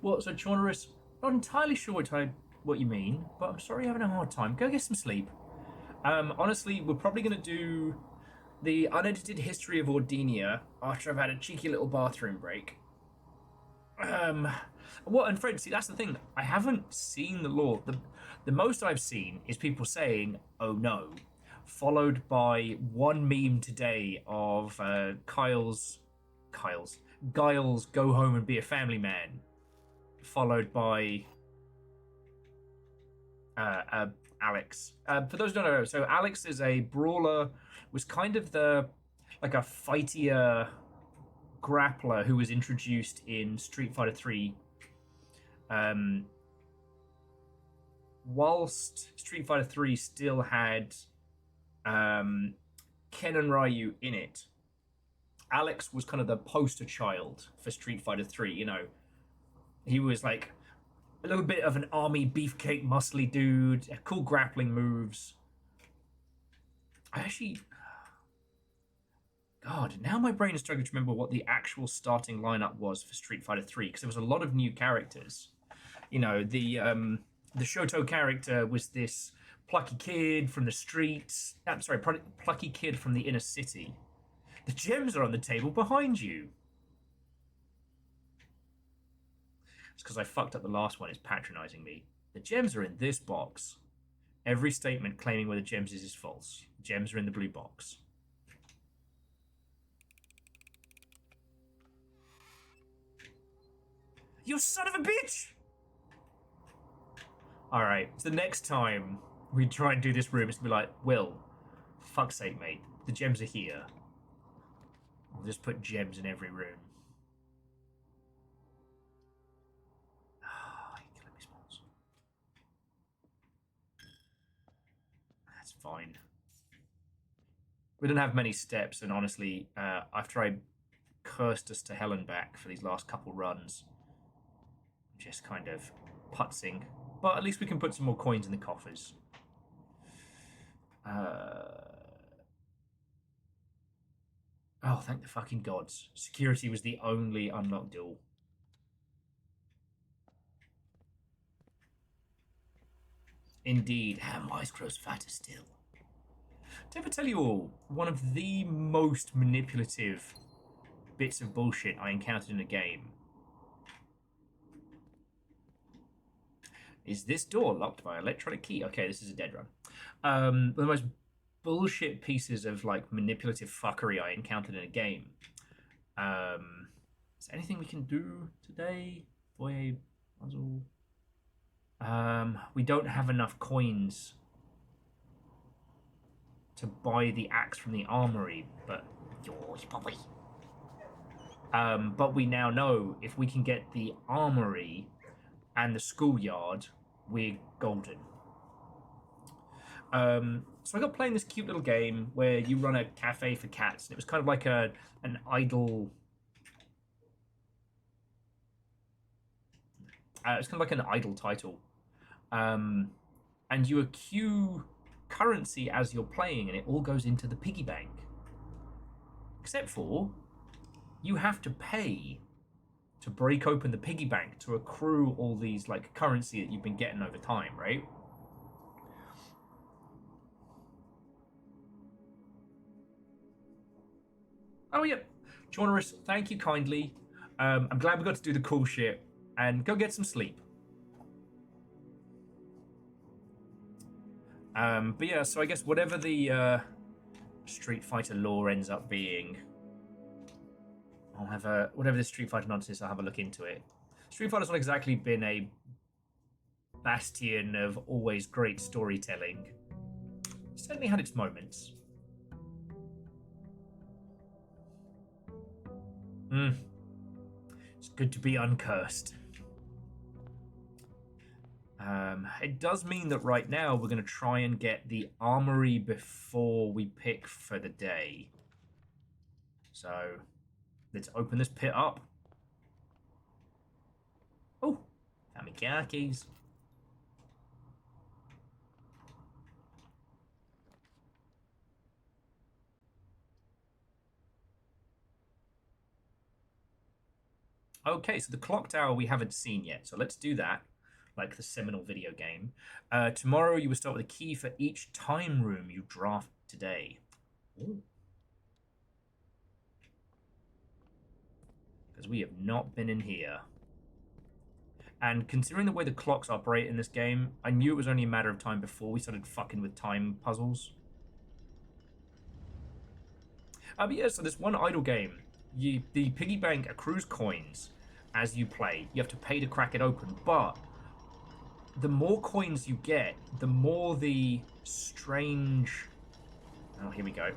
Well, so Chaunerus, not entirely sure what you mean, but I'm sorry you're having a hard time. Go get some sleep. Honestly, we're probably going to do the unedited history of Ordinia after I've had a cheeky little bathroom break. And Fred, see, that's the thing. I haven't seen the lore. The most I've seen is people saying, "Oh no," followed by one meme today of Giles, go home and be a family man, followed by Alex. For those who don't know, so Alex is a brawler, was kind of a fightier grappler who was introduced in Street Fighter 3. Whilst Street Fighter 3 still had Ken and Ryu in it, Alex was kind of the poster child for Street Fighter 3. You know, he was like a little bit of an army beefcake muscly dude, cool grappling moves. God, now my brain is struggling to remember what the actual starting lineup was for Street Fighter 3, because there was a lot of new characters. You know, the Shoto character was this plucky kid from the streets. I'm sorry, plucky kid from the inner city. The gems are on the table behind you. It's because I fucked up the last one. It's patronizing me. The gems are in this box. Every statement claiming where the gems is false. Gems are in the blue box. You son of a bitch! Alright, so the next time we try and do this room, it's gonna be like, Will, for fuck's sake, mate, the gems are here. We'll just put gems in every room. Oh, you're killing me, Smalls. That's fine. We don't have many steps, and honestly, after I cursed us to hell and back for these last couple runs, just kind of putzing. But at least we can put some more coins in the coffers. Oh, thank the fucking gods. Security was the only unlocked door. Indeed, ham-wise grows fatter still. To ever tell you all, one of the most manipulative bits of bullshit I encountered in a game is this door locked by electronic key. Okay, this is a dead run. The most bullshit pieces of like manipulative fuckery I encountered in a game. Is there anything we can do today? Foyer puzzle. We don't have enough coins to buy the axe from the armory, but but we now know if we can get the armory and the schoolyard, we're golden. So I got playing this cute little game where you run a cafe for cats, and it was kind of like an idle. It's kind of like an idle title, and you accrue currency as you're playing, and it all goes into the piggy bank. Except for you have to pay to break open the piggy bank to accrue all these like currency that you've been getting over time, right? Oh yeah, Chaunerus, thank you kindly. I'm glad we got to do the cool shit, and go get some sleep. But yeah, so I guess whatever the Street Fighter lore ends up being, I'll have a whatever the Street Fighter nonsense is, I'll have a look into it. Street Fighter's not exactly been a bastion of always great storytelling. It certainly had its moments. It's good to be uncursed. It does mean that right now we're going to try and get the armory before we pick for the day. So let's open this pit up. Oh, found me car keys. Okay, so the clock tower we haven't seen yet, so let's do that, like the seminal video game. Tomorrow you will start with a key for each time room you draft today. Because we have not been in here. And considering the way the clocks operate in this game, I knew it was only a matter of time before we started fucking with time puzzles. But yeah, so this one idle game, the piggy bank accrues coins as you play. You have to pay to crack it open, but the more coins you get, the more the strange... Oh, here we go. I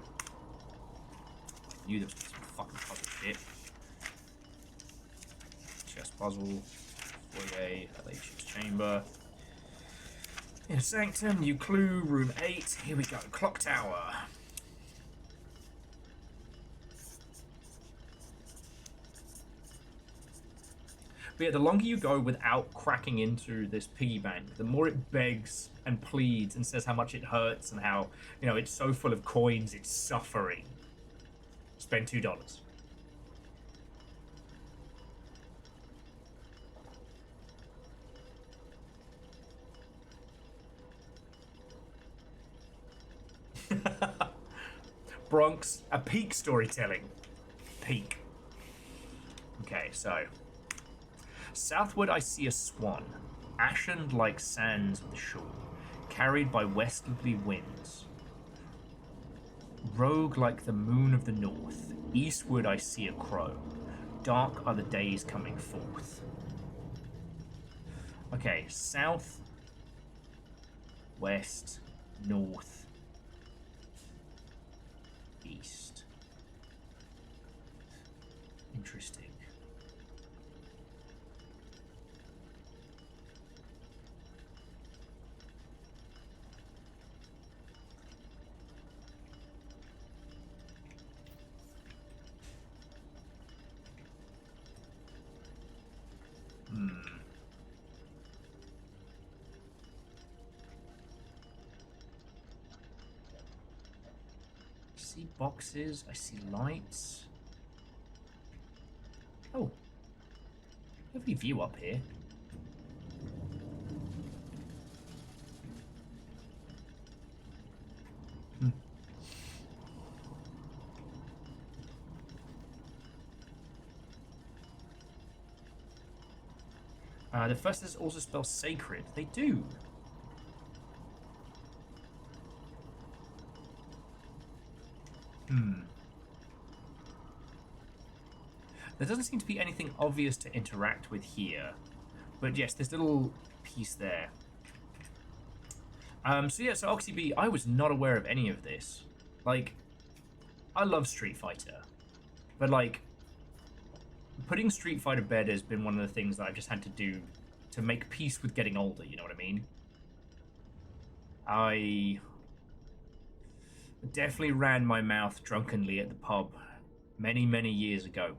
knew there was some fucking puzzle shit. Chest puzzle. Foyer, Hellacious chamber. Inner sanctum, new clue, room 8. Here we go, clock tower. But yeah, the longer you go without cracking into this piggy bank, the more it begs and pleads and says how much it hurts and how, you know, it's so full of coins, it's suffering. Spend $2. Bronx, a peak storytelling. Peak. Okay, so southward I see a swan, ashen like sands of the shore, carried by westerly winds. Rogue like the moon of the north, eastward I see a crow, dark are the days coming forth. Okay, south, west, north, east. Interesting. I see boxes, I see lights. Oh, lovely view up here. The first is also spell sacred. They do. There doesn't seem to be anything obvious to interact with here. But yes, this little piece there. So yeah, so Oxy B, I was not aware of any of this. Like, I love Street Fighter. But like, putting Street Fighter bed has been one of the things that I've just had to do to make peace with getting older, you know what I mean? I definitely ran my mouth drunkenly at the pub many, many years ago,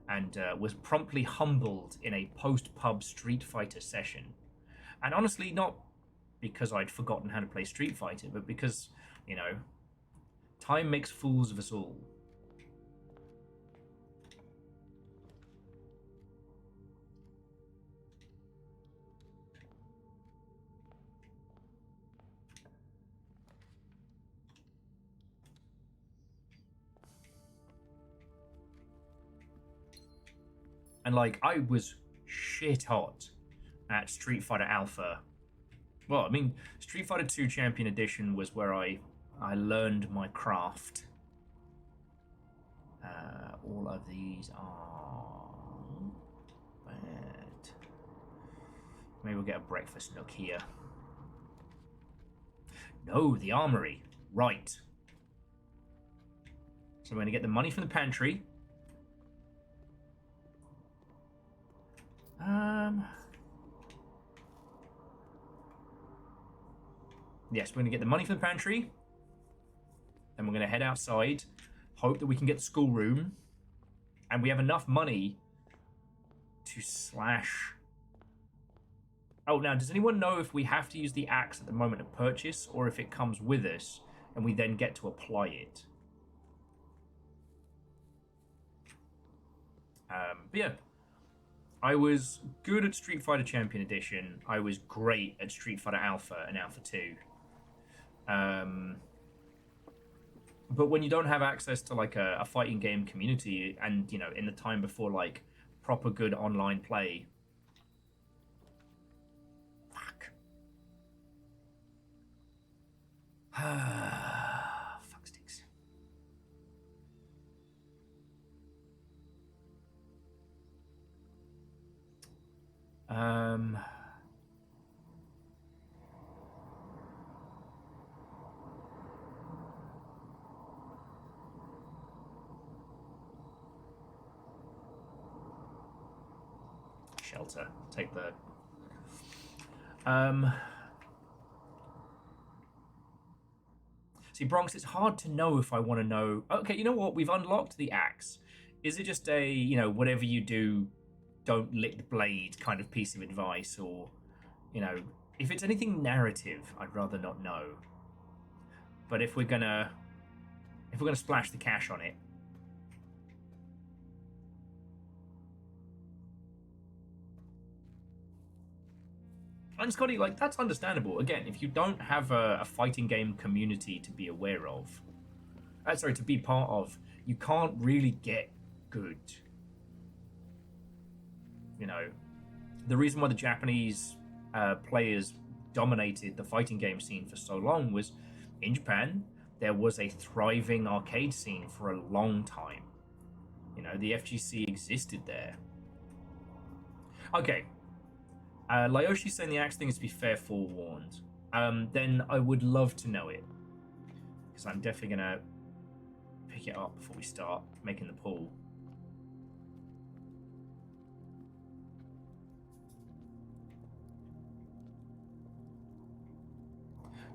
and was promptly humbled in a post-pub Street Fighter session. And honestly, not because I'd forgotten how to play Street Fighter, but because, you know, time makes fools of us all. And like, I was shit hot at Street Fighter Alpha. Well, I mean, Street Fighter 2 Champion Edition was where I learned my craft. All of these are bad. Maybe we'll get a breakfast nook here. No, the armory. Right. So we're going to get the money from the pantry. Yes, we're going to get the money from the pantry. Then we're going to head outside. Hope that we can get the schoolroom. And we have enough money to slash. Oh, now, does anyone know if we have to use the axe at the moment of purchase, or if it comes with us and we then get to apply it? But yeah, I was good at Street Fighter Champion Edition. I was great at Street Fighter Alpha and Alpha 2. But when you don't have access to like a fighting game community, and you know, in the time before like proper good online play, fuck sticks. Shelter. Take the. See, Bronx, it's hard to know if I want to know. Okay, you know what? We've unlocked the axe. Is it just a, you know, whatever you do, don't lick the blade kind of piece of advice? Or, you know, if it's anything narrative, I'd rather not know. But if we're gonna splash the cash on it, and Scotty, like, that's understandable. Again, if you don't have a fighting game community to be aware of, to be part of, you can't really get good. You know, the reason why the Japanese players dominated the fighting game scene for so long was, in Japan, there was a thriving arcade scene for a long time. You know, the FGC existed there. Okay. Lyoshi's saying the axe thing is to be fair forewarned. Then I would love to know it. Because I'm definitely going to pick it up before we start making the pull.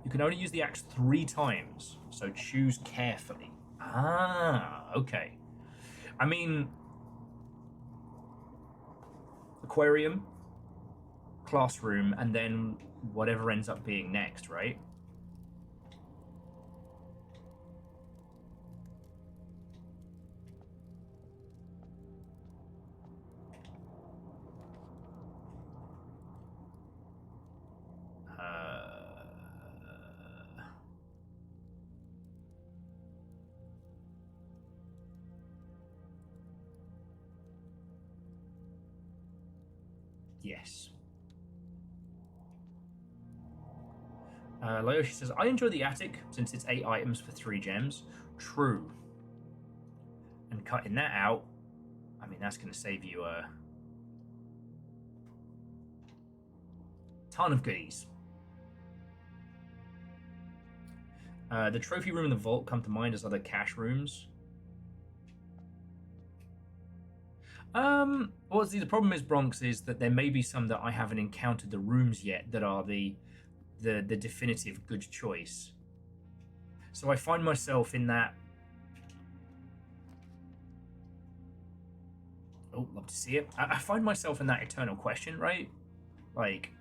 You can only use the axe 3 times, so choose carefully. Ah, okay. I mean, aquarium, classroom, and then whatever ends up being next, right? Yes. Layoshi says, I enjoy the attic since it's 8 items for 3 gems. True. And cutting that out, I mean, that's going to save you a ton of goodies. The trophy room and the vault come to mind as other cache rooms. Well, see, the problem is, Bronx, is that there may be some that I haven't encountered the rooms yet that are the definitive good choice. So I find myself in that. Oh, love to see it. I find myself in that eternal question, right? Like,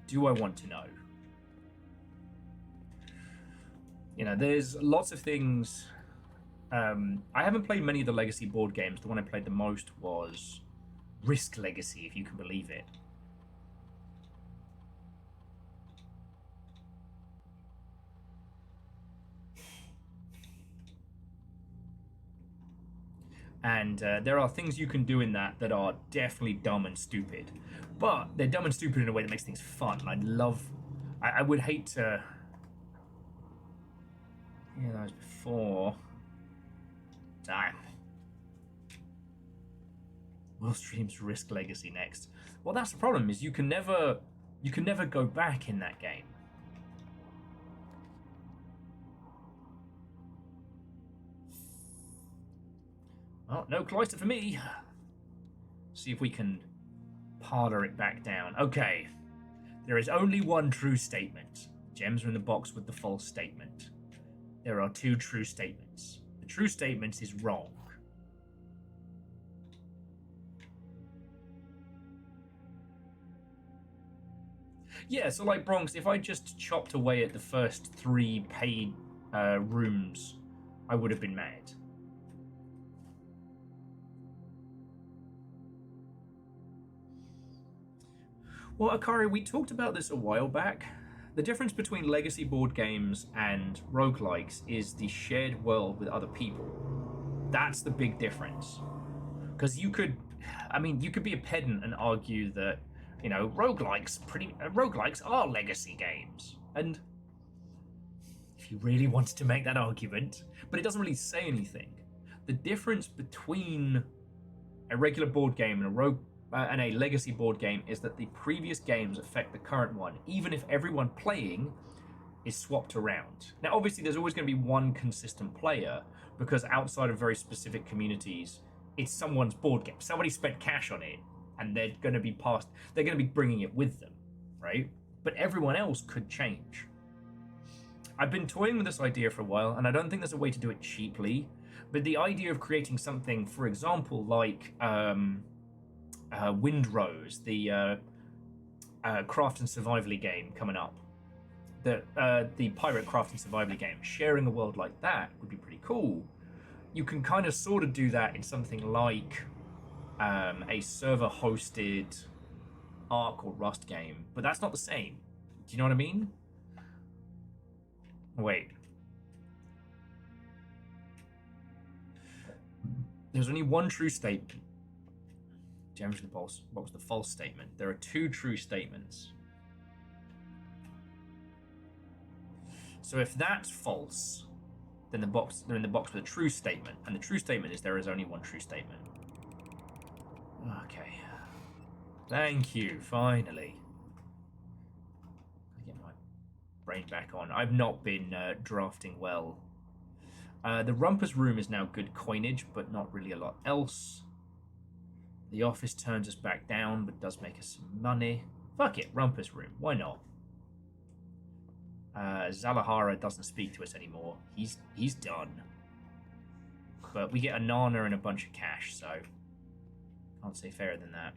do I want to know? You know, there's lots of things. I haven't played many of the Legacy board games. The one I played the most was Risk Legacy, if you can believe it. And there are things you can do in that are definitely dumb and stupid. But they're dumb and stupid in a way that makes things fun. I would hate to... Yeah, that was before... Damn. Will streams Risk Legacy next. Well, that's the problem, is you can never go back in that game. Well, no cloister for me. See if we can parlor it back down. Okay. There is only one true statement. Gems are in the box with the false statement. There are 2 true statements. The true statement is wrong. Yeah, so like Bronx, if I just chopped away at the first 3 paid rooms, I would have been mad. Well, Akari, we talked about this a while back. The difference between legacy board games and roguelikes is the shared world with other people. That's the big difference. Because you could be a pedant and argue that, you know, roguelikes are legacy games. And if you really wanted to make that argument, but it doesn't really say anything. The difference between a regular board game and a legacy board game is that the previous games affect the current one, even if everyone playing is swapped around. Now, obviously, there's always going to be one consistent player, because outside of very specific communities, it's someone's board game. Somebody spent cash on it, and they're going to be bringing it with them, right? But everyone else could change. I've been toying with this idea for a while, and I don't think there's a way to do it cheaply, but the idea of creating something, for example, like Windrose, the craft and survival game coming up, the pirate craft and survival game, sharing a world like that would be pretty cool. You can kind of sort of do that in something like a server-hosted Ark or Rust game, but that's not the same. Do you know what I mean? Wait. There's only one true statement. Gems in the box. What was the false statement? There are 2 true statements. So if that's false, then they're in the box with a true statement, and the true statement is there is only one true statement. Okay. Thank you, finally. I get my brain back on. I've not been drafting well. The Rumpus Room is now good coinage, but not really a lot else. The office turns us back down, but does make us some money. Fuck it, Rumpus Room. Why not? Zalahara doesn't speak to us anymore. He's done. But we get a Nana and a bunch of cash, so can't say fairer than that.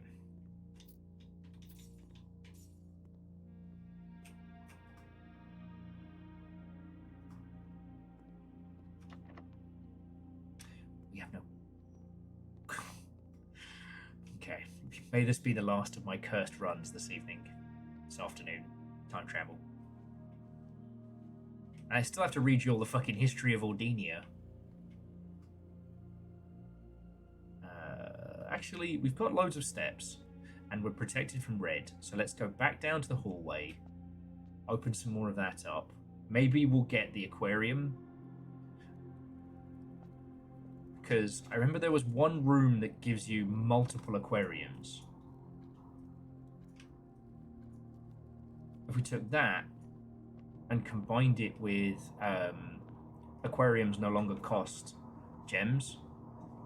We have no... Okay. May this be the last of my cursed runs this evening. This afternoon. Time travel. And I still have to read you all the fucking history of Ordinia. Actually, we've got loads of steps, and we're protected from red, so let's go back down to the hallway. Open some more of that up. Maybe we'll get the aquarium. Because I remember there was one room that gives you multiple aquariums. If we took that and combined it with aquariums no longer cost gems,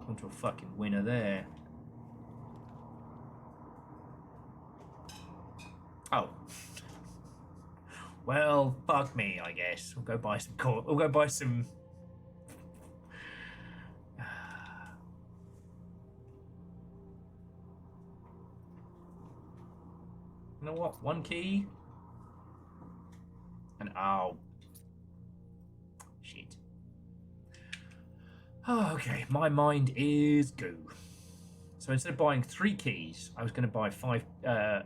come to a fucking winner there. Oh. Well, fuck me, I guess. We'll go buy some We'll go buy some... You know what? One key. And oh. Shit. Oh, okay. My mind is goo. So instead of buying 3 keys, I was going to buy 5... I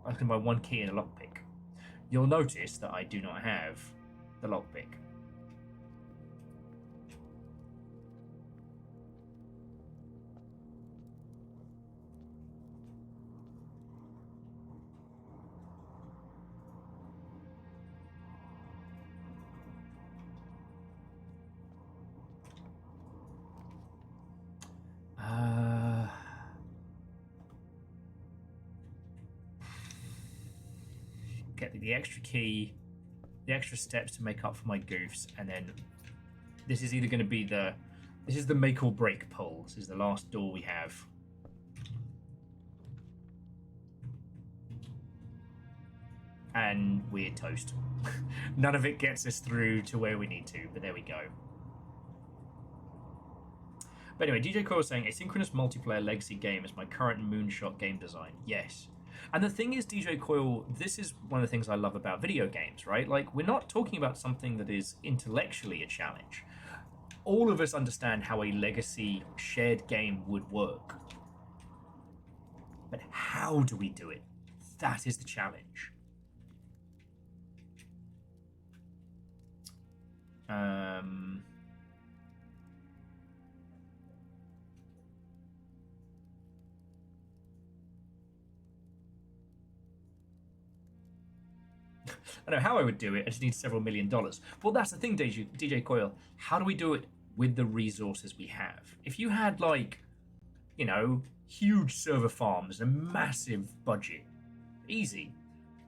was going to buy 1 key and a lockpick. You'll notice that I do not have the lockpick. Get the extra key, the extra steps to make up for my goofs, and then this is either going to be this is the make or break pull. This is the last door we have. And we're toast. None of it gets us through to where we need to, but there we go. But anyway, DJ Coyle was saying, asynchronous multiplayer legacy game is my current moonshot game design. Yes. And the thing is, DJ Coyle, this is one of the things I love about video games, right? Like, we're not talking about something that is intellectually a challenge. All of us understand how a legacy shared game would work. But how do we do it? That is the challenge. I don't know how I would do it. I just need several $1 million. Well, that's the thing, DJ Coyle. How do we do it with the resources we have? If you had, like, you know, huge server farms and a massive budget, easy,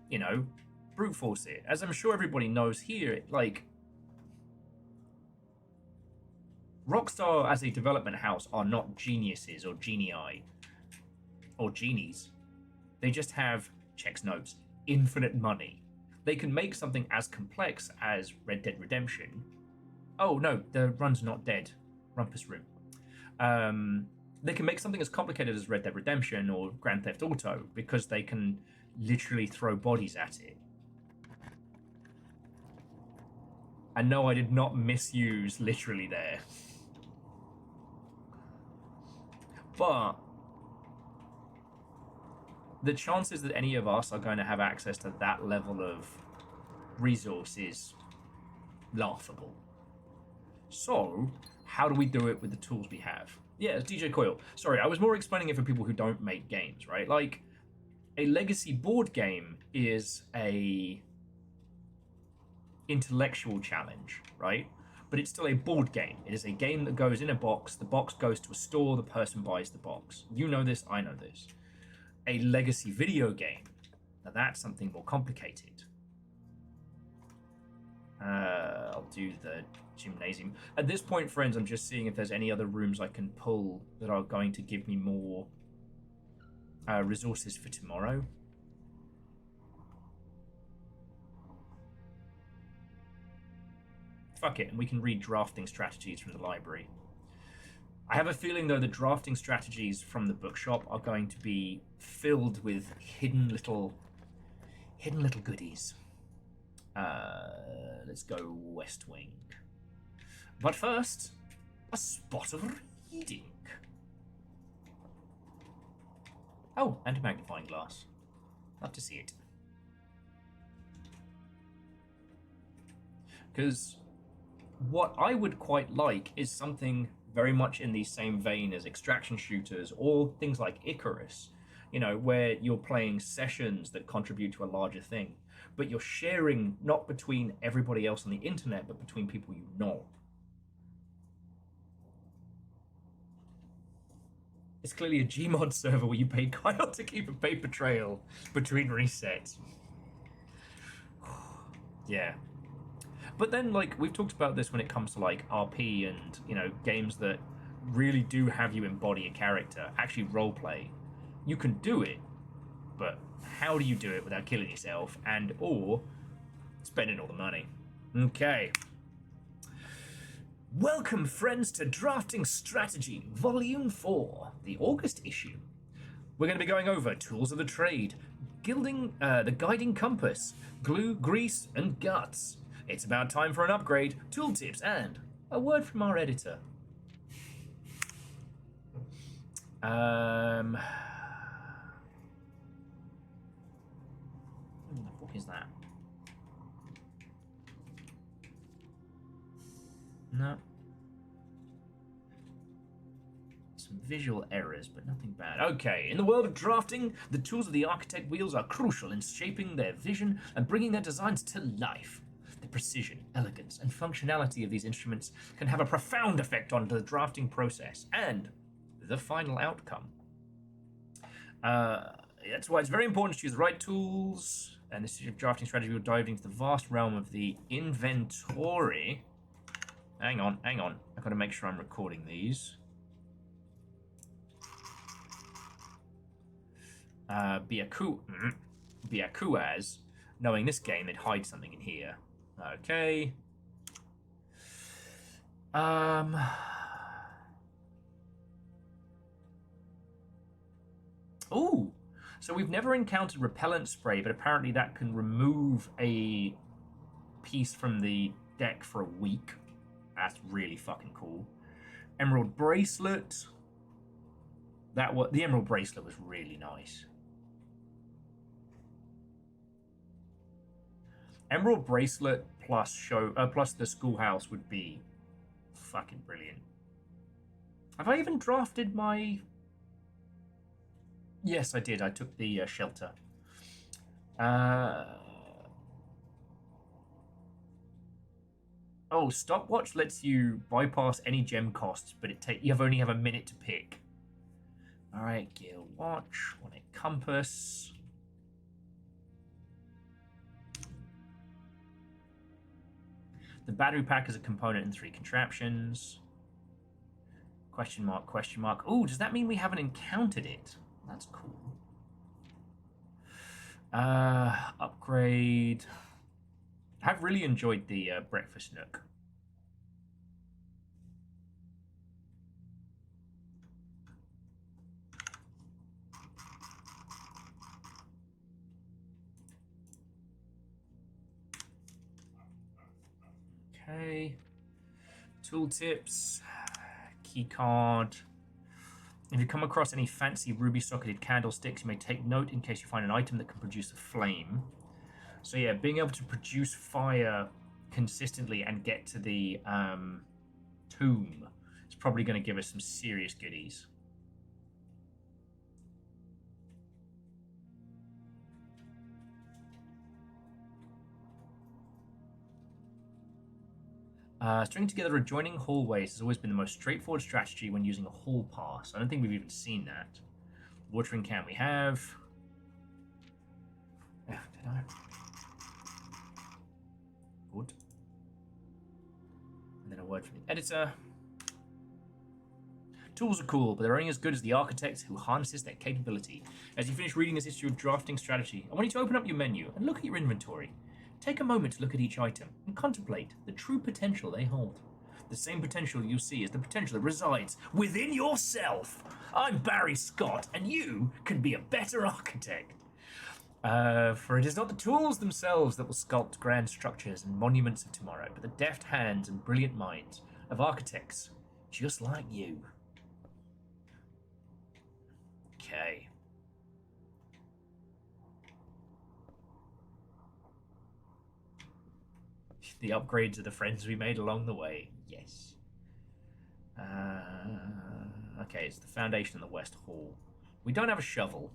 you know, brute force it. As I'm sure everybody knows here, like, Rockstar as a development house are not geniuses or genii or genies. They just have, checks notes, infinite money. They can make something as complex as Red Dead Redemption. Oh no, the run's not dead. Rumpus Room. They can make something as complicated as Red Dead Redemption or Grand Theft Auto because they can literally throw bodies at it. And no, I did not misuse literally there. But the chances that any of us are going to have access to that level of resource is laughable. So, how do we do it with the tools we have? Yeah, it's DJ Coyle. Sorry, I was more explaining it for people who don't make games, right? Like, a legacy board game is a intellectual challenge, right? But it's still a board game. It is a game that goes in a box. The box goes to a store. The person buys the box. You know this. I know this. A legacy video game. Now that's something more complicated. I'll do the gymnasium. At this point, friends, I'm just seeing if there's any other rooms I can pull that are going to give me more resources for tomorrow. Fuck it, and we can read drafting strategies from the library. I have a feeling, though, the drafting strategies from the bookshop are going to be filled with hidden little goodies. Let's go West Wing. But first, a spot of reading. Oh, and a magnifying glass. Love to see it. Because what I would quite like is something very much in the same vein as extraction shooters or things like Icarus, you know, where you're playing sessions that contribute to a larger thing. but you're sharing not between everybody else on the internet, but between people you know. It's clearly a Gmod server where you pay Kyle to keep a paper trail between resets. Yeah. But then, like, we've talked about this when it comes to, like, RP and, you know, games that really do have you embody a character, actually roleplay. You can do it, but how do you do it without killing yourself and or spending all the money? Okay. Welcome, friends, to Drafting Strategy, Volume 4, the August issue. We're going to be going over tools of the trade, gilding, the guiding compass, glue, grease, and guts. It's about time for an upgrade, tooltips, and a word from our editor. What the fuck is that? No. Some visual errors, but nothing bad. Okay, in the world of drafting, the tools of the architect wheels are crucial in shaping their vision and bringing their designs to life. The precision, elegance, and functionality of these instruments can have a profound effect on the drafting process and the final outcome. That's why it's very important to choose the right tools. And this issue of Drafting Strategy will dive into the vast realm of the inventory. Hang on. I've got to make sure I'm recording these. Biakuaz, knowing this game, it hides something in here. Okay. Ooh. So we've never encountered repellent spray, but apparently that can remove a piece from the deck for a week. That's really fucking cool. Emerald bracelet. The emerald bracelet was really nice. Emerald bracelet plus the schoolhouse would be fucking brilliant. Have I even drafted my? Yes, I did. I took the shelter. Oh, stopwatch lets you bypass any gem costs, but you only have a minute to pick. All right, gear watch, on a compass. The battery pack is a component in 3 contraptions. Question mark, question mark. Oh, does that mean we haven't encountered it? That's cool. Upgrade. I've really enjoyed the breakfast nook. Okay. Tooltips. Keycard. If you come across any fancy ruby-socketed candlesticks, you may take note in case you find an item that can produce a flame. So yeah, being able to produce fire consistently and get to the tomb is probably going to give us some serious goodies. Stringing together adjoining hallways has always been the most straightforward strategy when using a hall pass. I don't think we've even seen that. Watering can we have? Did I? Good. And then a word from the editor. Tools are cool, but they're only as good as the architect who harnesses their capability. As you finish reading this issue of Drafting Strategy, I want you to open up your menu and look at your inventory. Take a moment to look at each item and contemplate the true potential they hold. The same potential you see is the potential that resides within yourself. I'm Barry Scott, and you can be a better architect. For it is not the tools themselves that will sculpt grand structures and monuments of tomorrow, but the deft hands and brilliant minds of architects just like you. Okay. The upgrades are the friends we made along the way. Yes. Okay, it's the foundation in the West Hall. We don't have a shovel.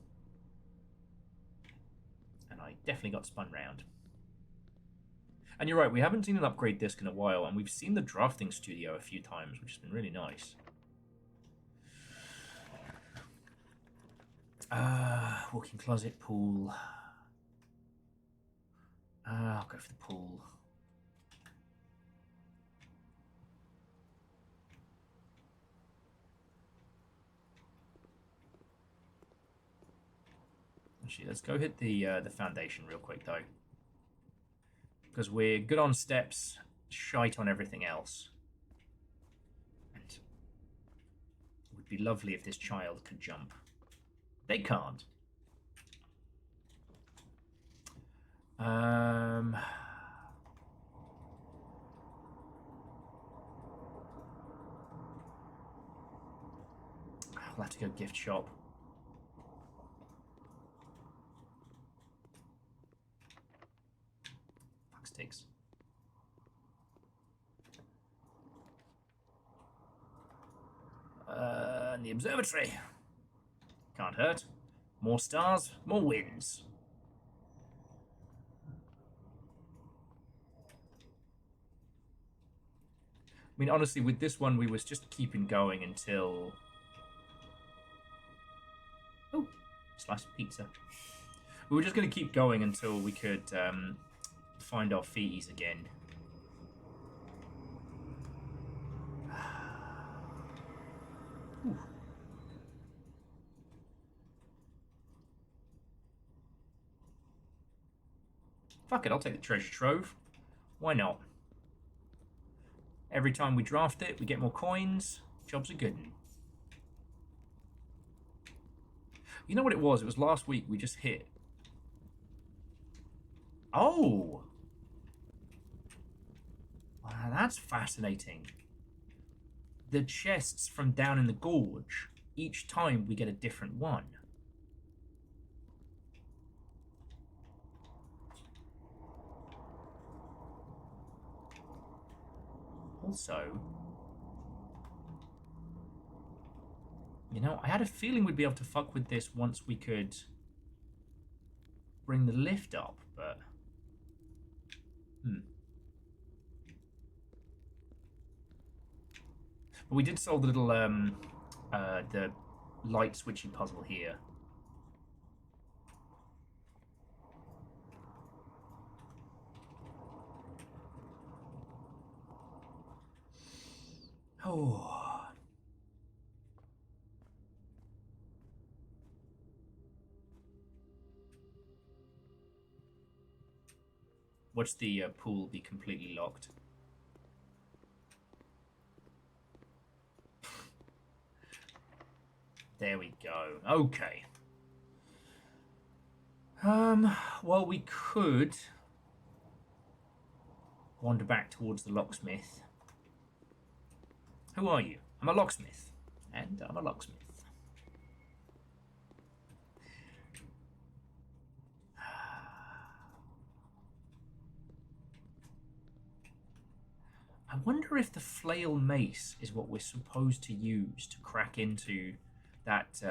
And I definitely got spun round. And you're right, we haven't seen an upgrade disc in a while, and we've seen the drafting studio a few times, which has been really nice. Walk-in closet, pool. I'll go for the pool. Actually, let's go hit the foundation real quick, though. Because we're good on steps, shite on everything else. And it would be lovely if this child could jump. They can't. I'll have to go gift shop. Fuck sticks. And the observatory. Can't hurt. More stars, more wins. I mean, honestly, with this one, we was just keeping going until... Oh, slice of pizza. We were just going to keep going until we could find our feeties again. Ooh. Fuck it, I'll take the treasure trove. Why not? Every time we draft it, we get more coins. Job's a good one. You know what it was? It was last week we just hit. Oh! Wow, that's fascinating. The chests from down in the gorge, each time we get a different one. Also, you know, I had a feeling we'd be able to fuck with this once we could bring the lift up, but... But we did solve the little, the light switching puzzle here. Oh. Watch the pool be completely locked. There we go. Okay. Well, we could wander back towards the locksmith. Who are you? I'm a locksmith. And I'm a locksmith. I wonder if the flail mace is what we're supposed to use to crack into that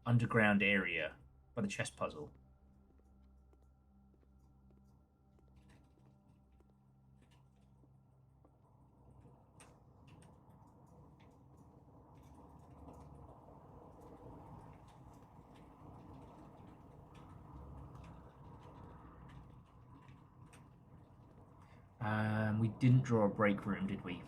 underground area by the chess puzzle. We didn't draw a break room, did we?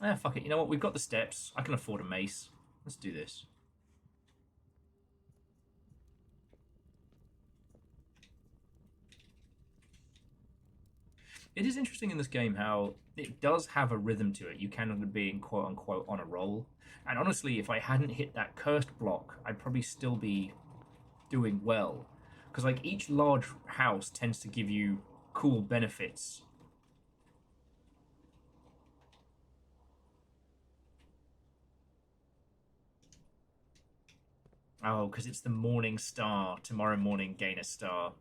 Ah, fuck it. You know what? We've got the steps. I can afford a mace. Let's do this. It is interesting in this game how it does have a rhythm to it. You can be in quote-unquote on a roll. And honestly, if I hadn't hit that cursed block, I'd probably still be doing well. Because like each large house tends to give you cool benefits. Oh, because it's the morning star. Tomorrow morning, gain a star.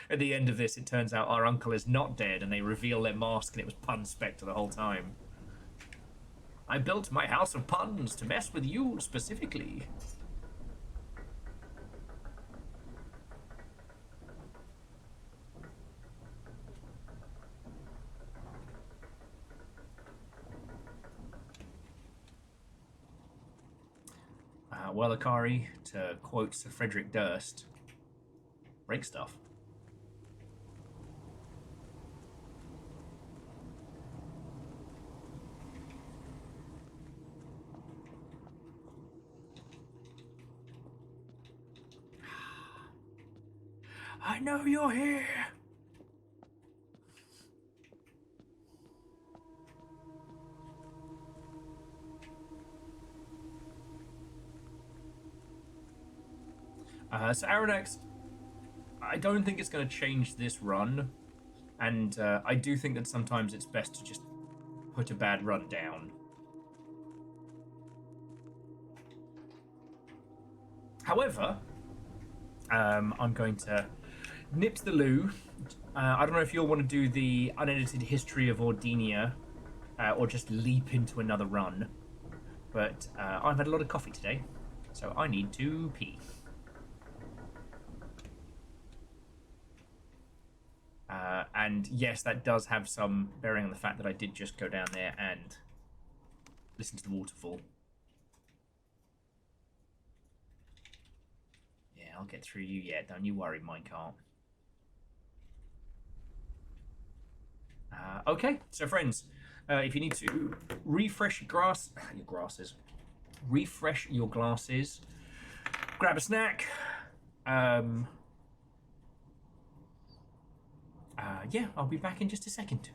At the end of this, it turns out our uncle is not dead, and they reveal their mask, and it was Pun Spectre the whole time. I built my house of puns to mess with you specifically. Well, Akari, to quote Sir Frederick Durst, break stuff. I know you're here. So Aranex, I don't think it's going to change this run, and I do think that sometimes it's best to just put a bad run down. However, I'm going to nip to the loo. I don't know if you'll want to do the unedited history of Ordinia, or just leap into another run, but I've had a lot of coffee today, so I need to pee. And yes, that does have some bearing on the fact that I did just go down there and listen to the waterfall. Yeah, I'll get through you. Yeah, don't you worry, minecart. Okay, so friends, if you need to refresh your glasses, refresh your glasses, grab a snack. Yeah, I'll be back in just a second.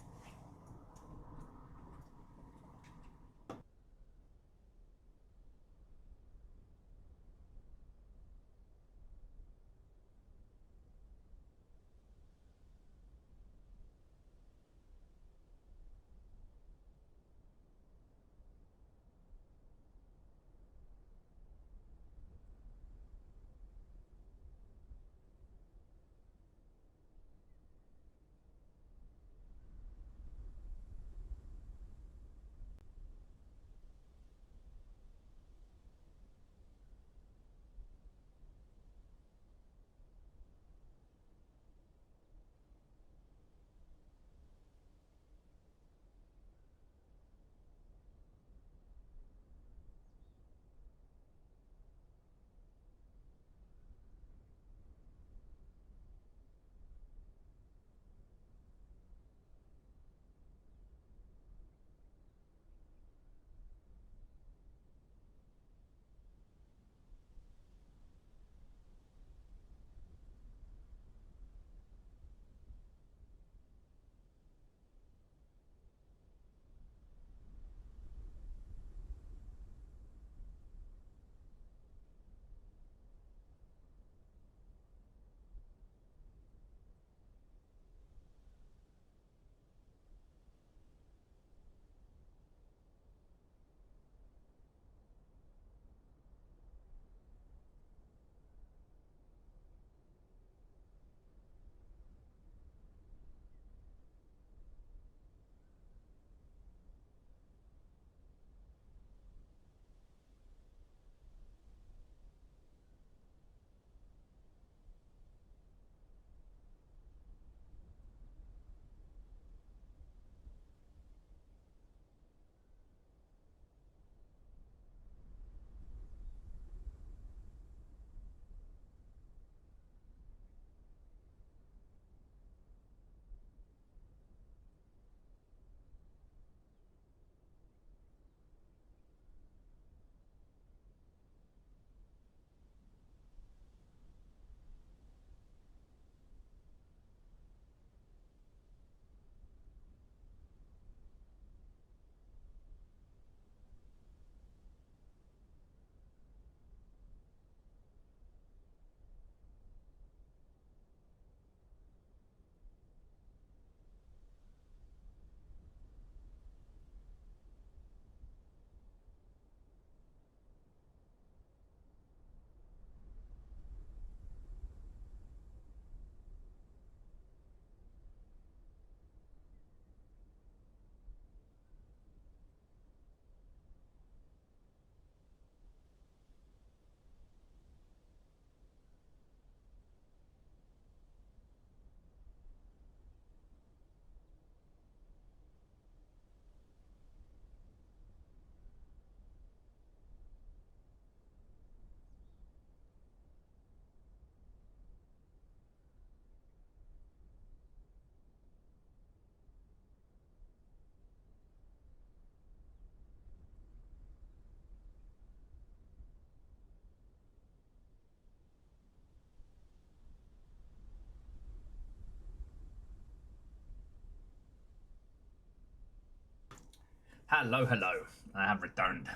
Hello, hello. I have returned.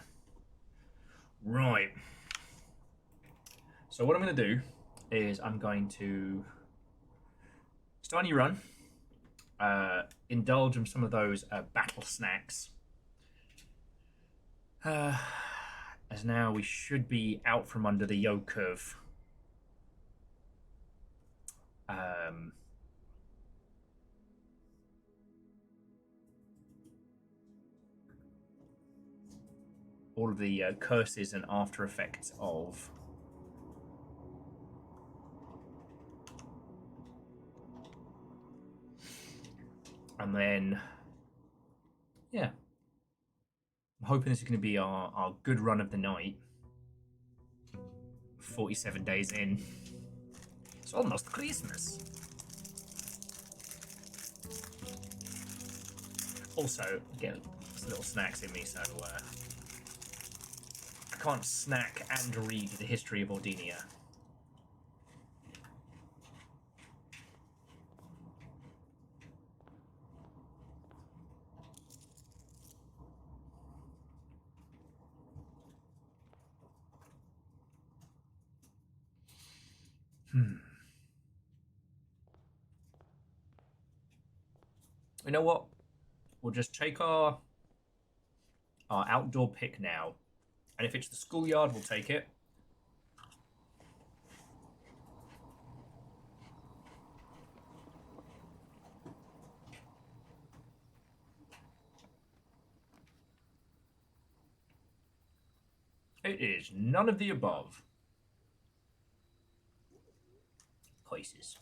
Right. So what I'm going to do is I'm going to start a new run, indulge in some of those battle snacks. As now we should be out from under the yoke of all of the curses and after effects of and then yeah, I'm hoping this is going to be our good run of the night. 47 days in. It's almost Christmas. Also, get little snacks in me, so I can't snack and read the history of Ordinia. You know what? We'll just take our outdoor pick now. And if it's the schoolyard, we'll take it. It is none of the above. Places.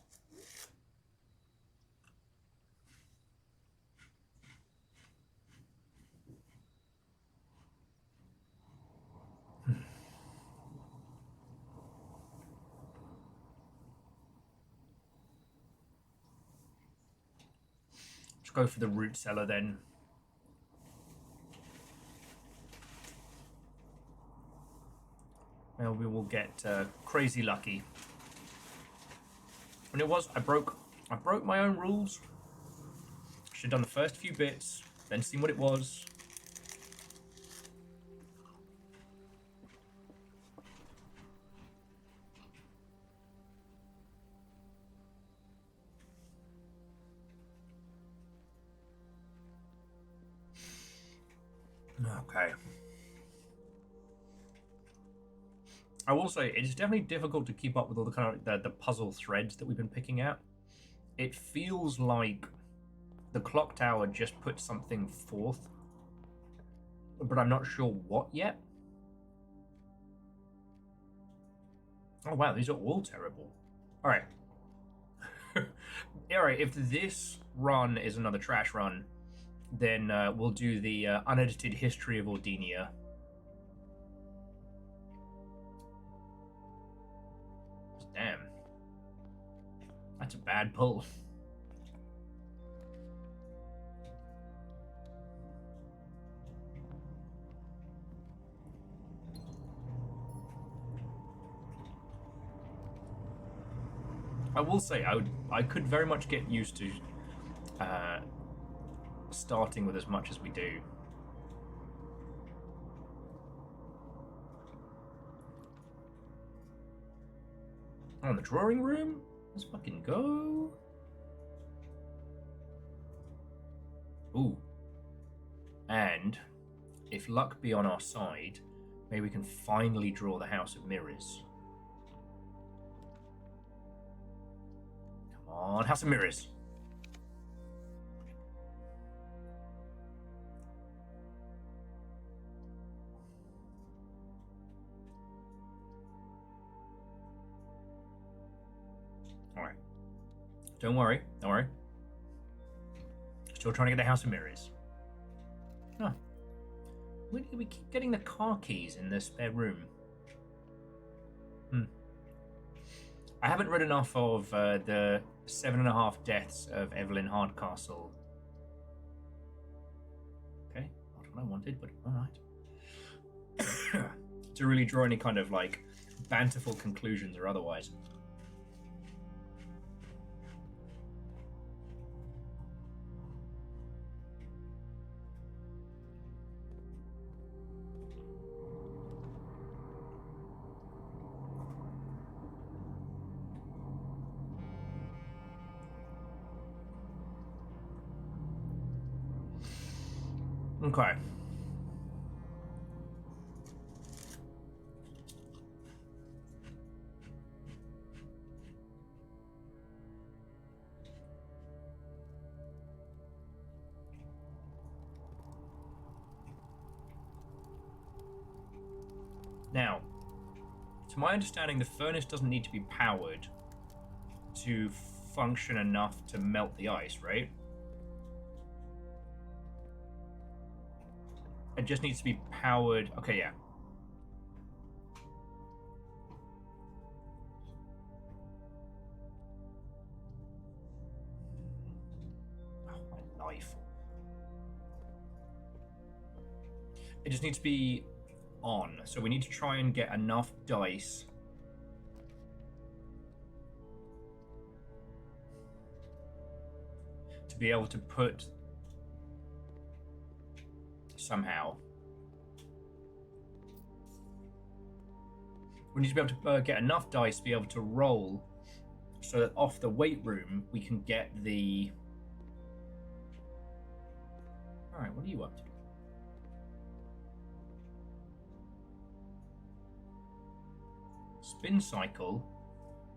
Let's go for the root cellar then. Well, we will get crazy lucky. And it was, I broke my own rules. Should have done the first few bits, then seen what it was. Okay. I will say it's definitely difficult to keep up with all the kind of the puzzle threads that we've been picking out. It feels like the clock tower just put something forth, but I'm not sure what yet. Oh wow, these are all terrible. All right. All right, if this run is another trash run, then we'll do the unedited history of Ordinia. Damn. That's a bad pull. I will say I could very much get used to starting with as much as we do. Oh, the drawing room? Let's fucking go. Ooh. And if luck be on our side, maybe we can finally draw the House of Mirrors. Come on, House of Mirrors. Alright. Don't worry. Still trying to get the House of Mirrors. Oh. We keep getting the car keys in the spare room. I haven't read enough of the 7.5 Deaths of Evelyn Hardcastle. Okay, not what I wanted, but alright. To really draw any kind of like banterful conclusions or otherwise. Okay. Now, to my understanding, the furnace doesn't need to be powered to function enough to melt the ice, right? It just needs to be powered. Okay, yeah. Oh, my life. It just needs to be on. So we need to try and get enough dice to be able to put somehow. We need to be able to get enough dice to be able to roll so that off the weight room we can get the... Alright, what are you up to? Spin cycle,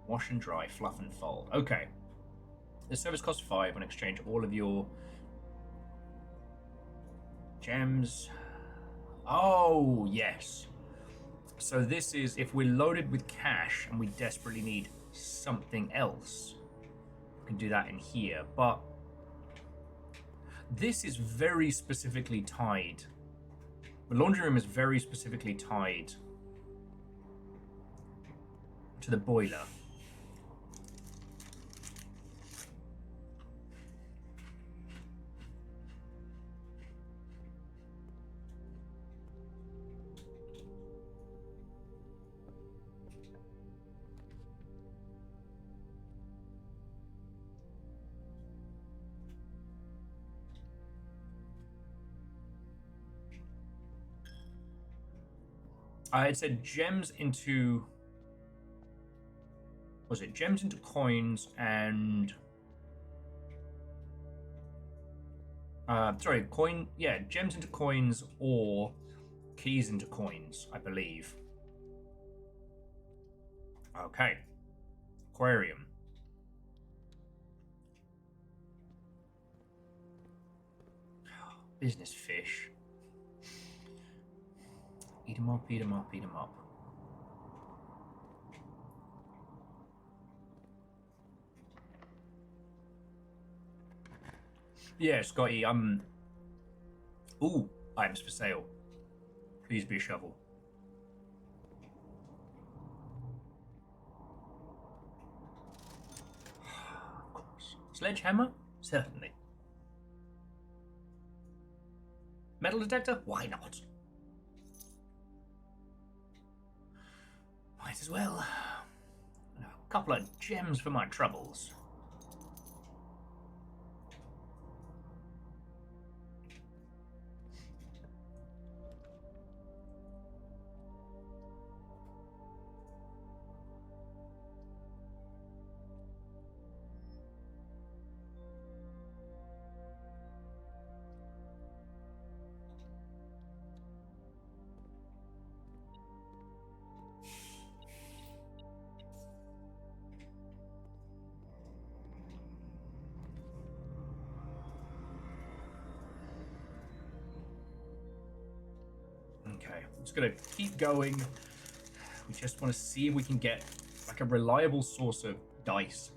wash and dry, fluff and fold. Okay. The service costs 5 on exchange of all of your gems. Oh, yes. So this is if we're loaded with cash and we desperately need something else. We can do that in here, but this is very specifically tied. The laundry room is very specifically tied to the boiler. It said gems into... Was it gems into coins and... sorry, coin... Yeah, gems into coins or keys into coins, I believe. Okay. Aquarium. Business fish. Eat 'em up, eat 'em up, eat 'em up. Yeah, Scotty, Ooh, items for sale. Please be a shovel. Of course. Sledgehammer? Certainly. Metal detector? Why not? Might as well. A couple of gems for my troubles. Okay, I'm just gonna keep going. We just want to see if we can get like a reliable source of dice.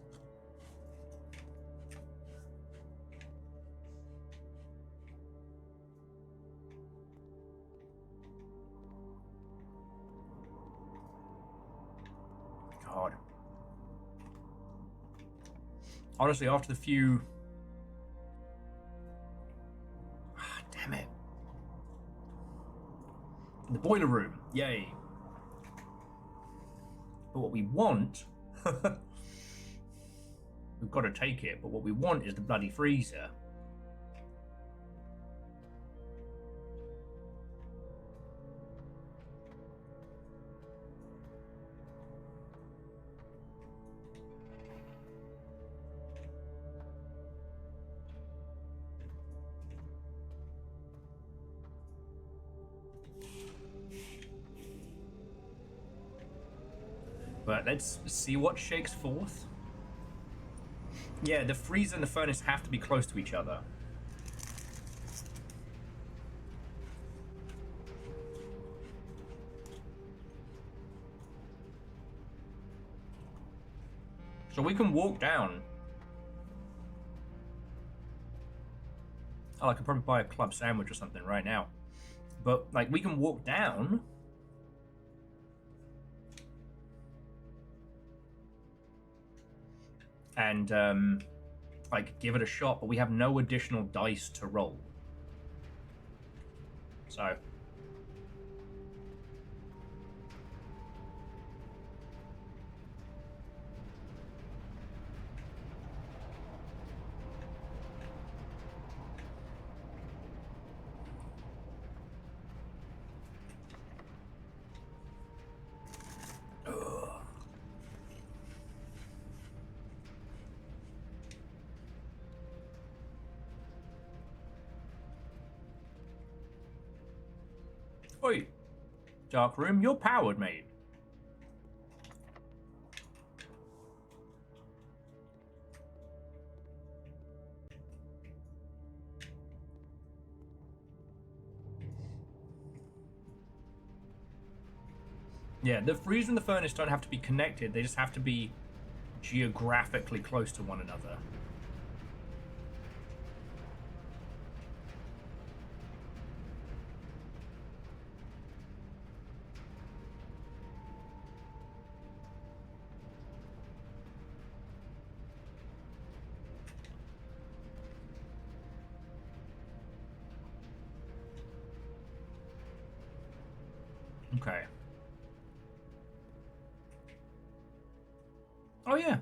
God. Honestly, after the few... damn it. The boiler room, yay. But what we want... we've got to take it, but what we want is the bloody freezer. But let's see what shakes forth. Yeah, the freezer and the furnace have to be close to each other. So we can walk down. Oh, I could probably buy a club sandwich or something right now. But, like, we can walk down. And, like, give it a shot, but we have no additional dice to roll. So... Oi, dark room, you're powered, mate. Yeah, the freezer and the furnace don't have to be connected, they just have to be geographically close to one another. Okay. Oh yeah,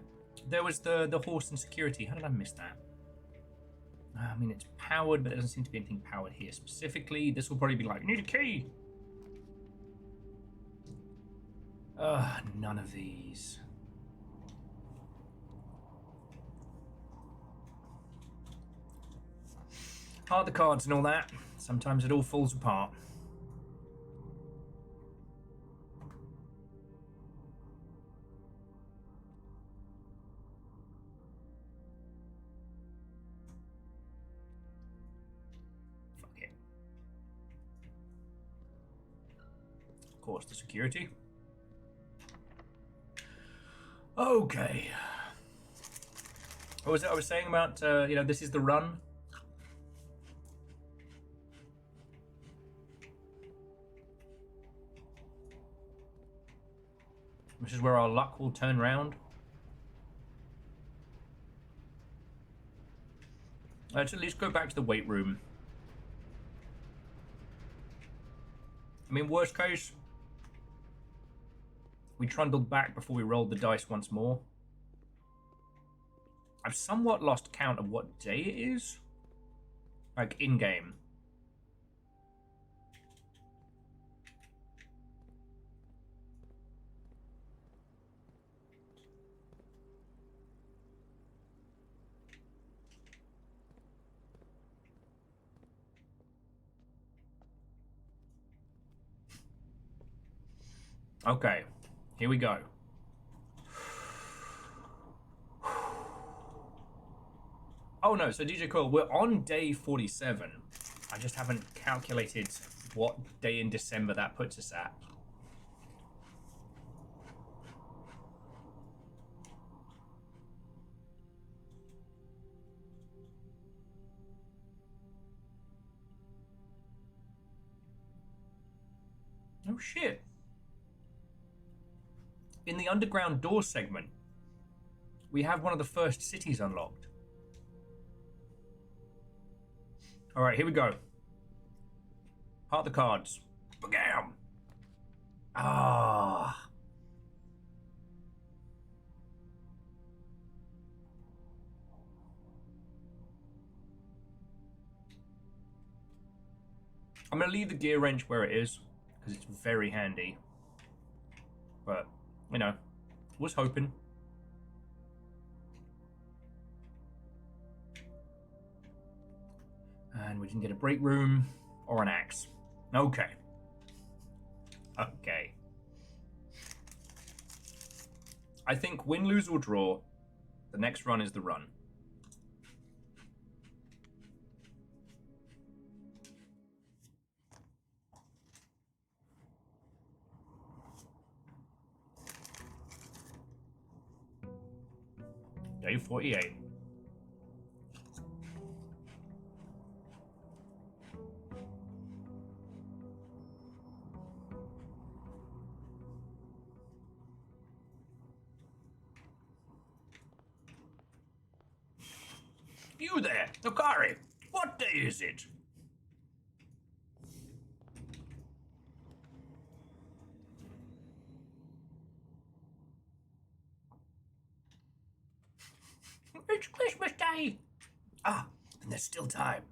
there was the horse and security. How did I miss that? I mean, it's powered, but there doesn't seem to be anything powered here specifically. This will probably be like, need a key. None of these. Hard the cards and all that. Sometimes it all falls apart. Fuck it. Of course, the security. Okay. What was it I was saying about, you know, this is the run? This is where our luck will turn round. Let's at least go back to the weight room. I mean, worst case, we trundled back before we rolled the dice once more. I've somewhat lost count of what day it is. Like, in-game. Okay, here we go. Oh no, so DJ Coyle, we're on day 47. I just haven't calculated what day in December that puts us at. Oh shit. In the underground door segment, we have one of the first cities unlocked. All right, here we go. Heart the cards. Bam! Ah. I'm going to leave the gear wrench where it is, because it's very handy. But, you know, was hoping. And we can get a break room or an axe. Okay. Okay. I think win, lose, or draw, the next run is the run. Day 48. You there, Nokari. What day is it? It's Christmas Day. Ah, and there's still time.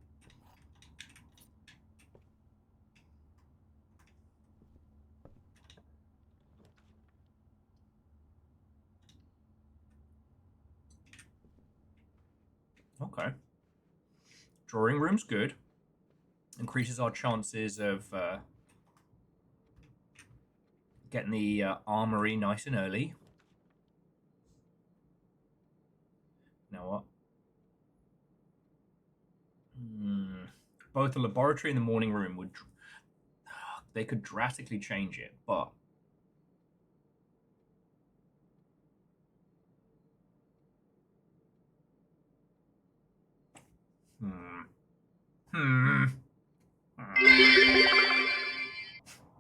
Okay. Drawing room's good. Increases our chances of getting the armory nice and early. You know what? Both the laboratory and the morning room would... They could drastically change it, but...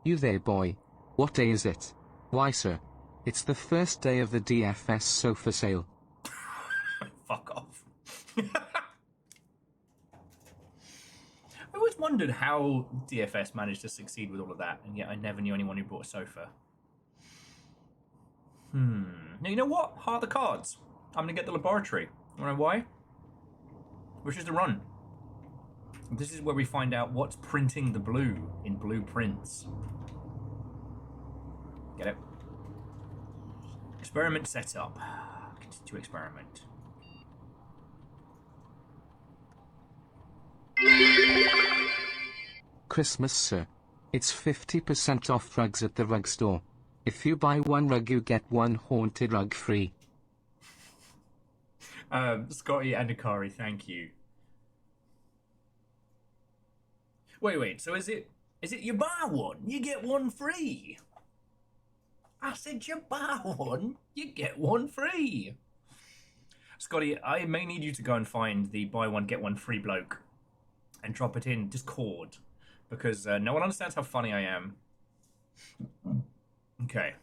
You there, boy. What day is it? Why, sir? It's the first day of the DFS sofa sale. Fuck off. I always wondered how DFS managed to succeed with all of that, and yet I never knew anyone who bought a sofa. Now, you know what? Heart of the cards. I'm going to get the laboratory. You know why? Which is the run. This is where we find out what's printing the blue in blueprints. Get it? Experiment set up. Continue to experiment. Christmas, sir. It's 50% off rugs at the rug store. If you buy one rug, you get one haunted rug free. Scotty and Akari, thank you. Wait, so is it you buy one, you get one free? I said you buy one, you get one free. Scotty, I may need you to go and find the buy one, get one free bloke and drop it in Discord, because no one understands how funny I am. Okay.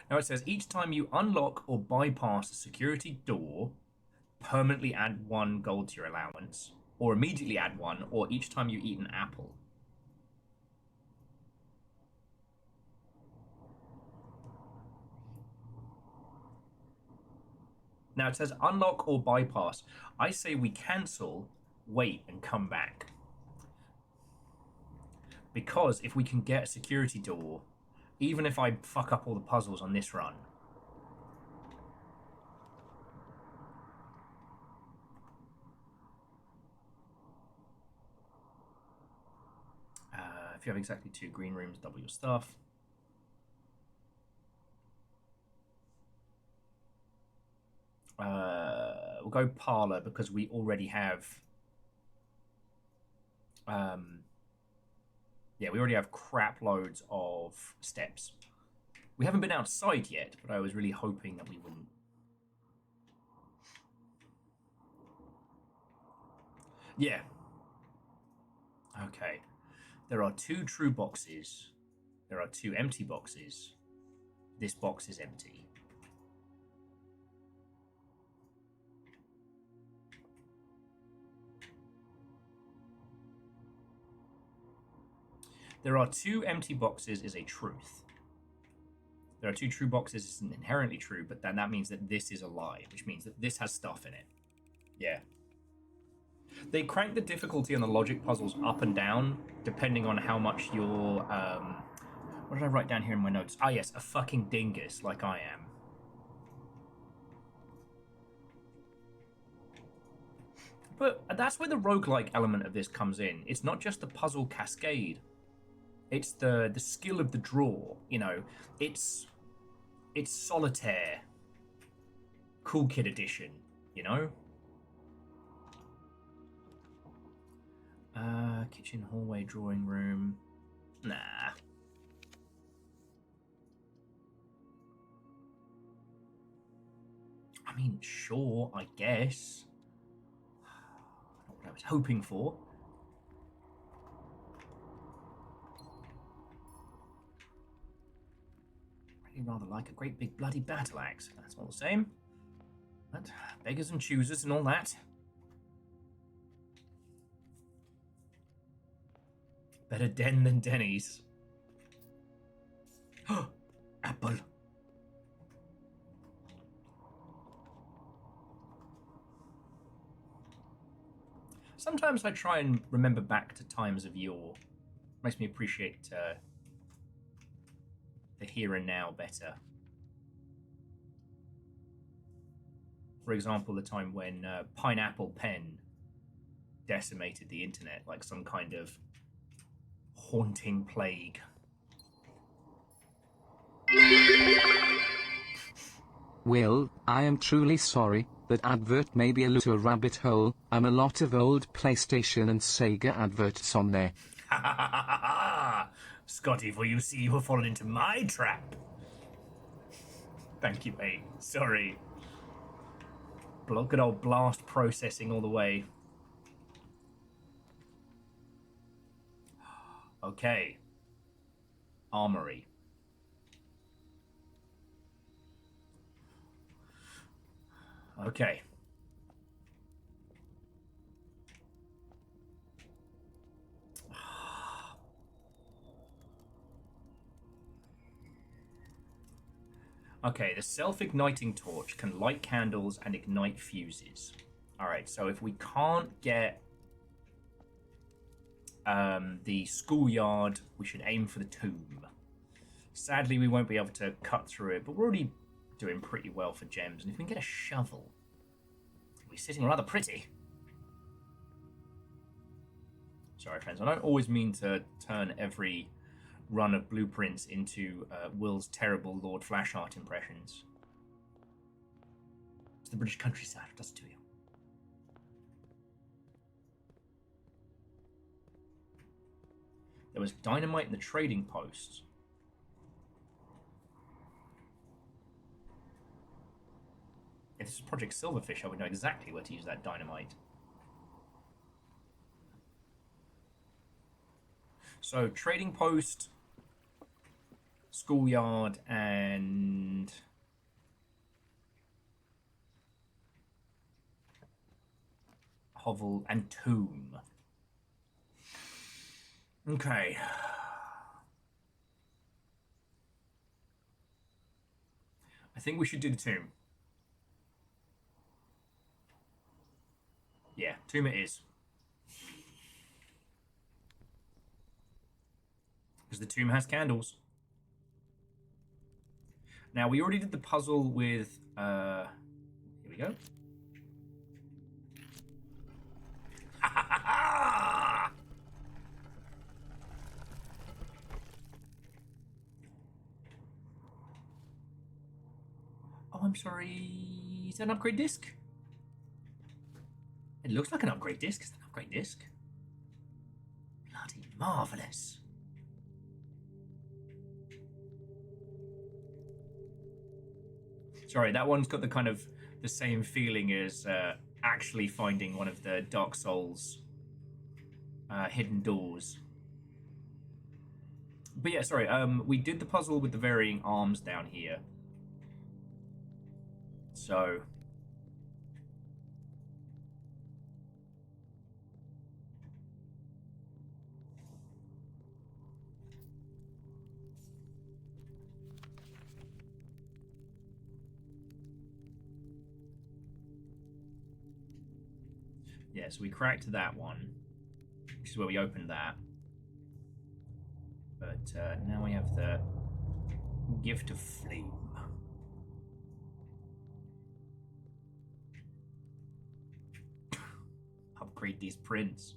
Now it says, each time you unlock or bypass a security door, permanently add 1 gold to your allowance, or immediately add 1, or each time you eat an apple. Now it says unlock or bypass. I say we cancel, wait, and come back. Because if we can get a security door, even if I fuck up all the puzzles on this run, if you have exactly 2 green rooms, double your stuff. We'll go parlor because we already have. Yeah, we already have crap loads of steps. We haven't been outside yet, but I was really hoping that we wouldn't. Yeah. Okay. There are 2 true boxes. There are 2 empty boxes. This box is empty. There are 2 empty boxes is a truth. There are 2 true boxes isn't inherently true, but then that means that this is a lie, which means that this has stuff in it. Yeah. They crank the difficulty on the logic puzzles up and down, depending on how much you're, what did I write down here in my notes? Ah, yes, a fucking dingus, like I am. But that's where the roguelike element of this comes in. It's not just the puzzle cascade. It's the skill of the draw, you know. It's It's solitaire. Cool Kid Edition, you know? Kitchen, hallway, drawing room. Nah. I mean, sure, I guess. Not what I was hoping for. Really rather like a great big bloody battle axe. That's all the same. But beggars and choosers and all that. Better den than Denny's. Apple. Sometimes I try and remember back to times of yore. Makes me appreciate the here and now better. For example, the time when Pineapple Pen decimated the internet like some kind of haunting plague. Will, I am truly sorry. That advert may be a little rabbit hole. I'm a lot of old PlayStation and Sega adverts on there. Ha ha ha ha ha! Scotty, for you see you have fallen into my trap. Thank you, mate. Sorry. Good old blast processing all the way. Okay. Armory. Okay. Okay, the self-igniting torch can light candles and ignite fuses. Alright, so if we can't get the schoolyard, we should aim for the tomb. Sadly, we won't be able to cut through it, but we're already doing pretty well for gems. And if we can get a shovel, we'll be sitting rather pretty. Sorry, friends, I don't always mean to turn every run of blueprints into Will's terrible Lord Flashheart impressions. It's the British countryside, it does it to you. There was dynamite in the trading post. If this is Project Silverfish, I would know exactly where to use that dynamite. So, trading post, schoolyard, and hovel and tomb. Okay. I think we should do the tomb. Yeah, tomb it is. Because the tomb has candles. Now, we already did the puzzle with... here we go. Oh, I'm sorry. Is that an upgrade disc? It looks like an upgrade disc. Is that an upgrade disc? Bloody marvellous. Sorry, that one's got the kind of the same feeling as actually finding one of the Dark Souls hidden doors. But yeah, sorry, we did the puzzle with the varying arms down here. So... yeah, so we cracked that one, which is where we opened that. But now we have the Gift of Flame. Upgrade these prints.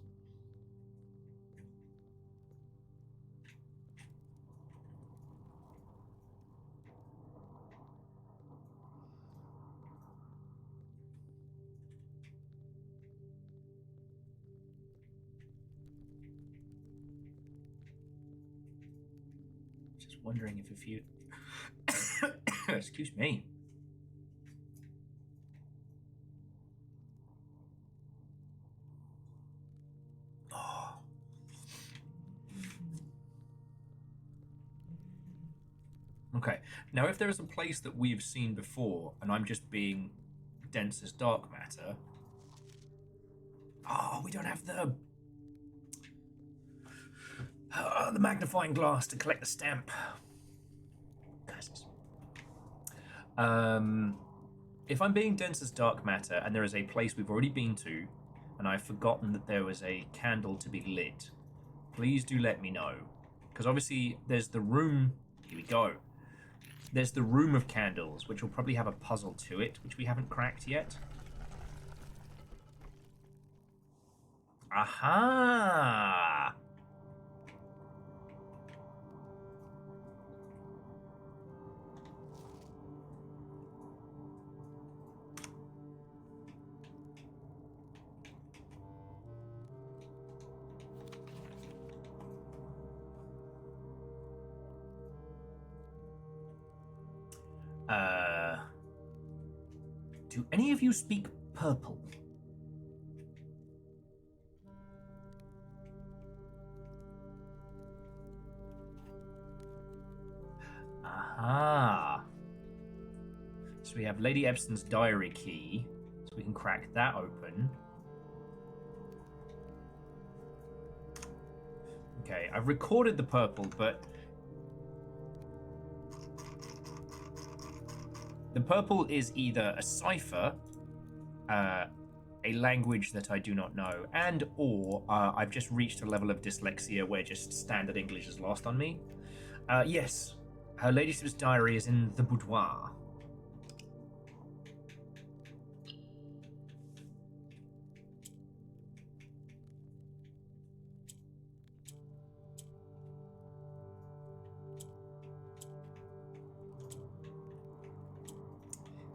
Just wondering if a few. Excuse me. Oh. Okay, now if there is a place that we've seen before, and I'm just being dense as dark matter. Oh, we don't have the magnifying glass to collect the stamp. Curses. If I'm being dense as dark matter, and there is a place we've already been to, and I've forgotten that there was a candle to be lit, please do let me know. Because obviously there's the room. Here we go. There's the room of candles, which will probably have a puzzle to it, which we haven't cracked yet. Aha! Do any of you speak purple? Aha. So we have Lady Epson's diary key, so we can crack that open. Okay, I've recorded the purple, but the purple is either a cipher, a language that I do not know, and or I've just reached a level of dyslexia where just standard English is lost on me. Yes, Her Ladyship's diary is in the boudoir.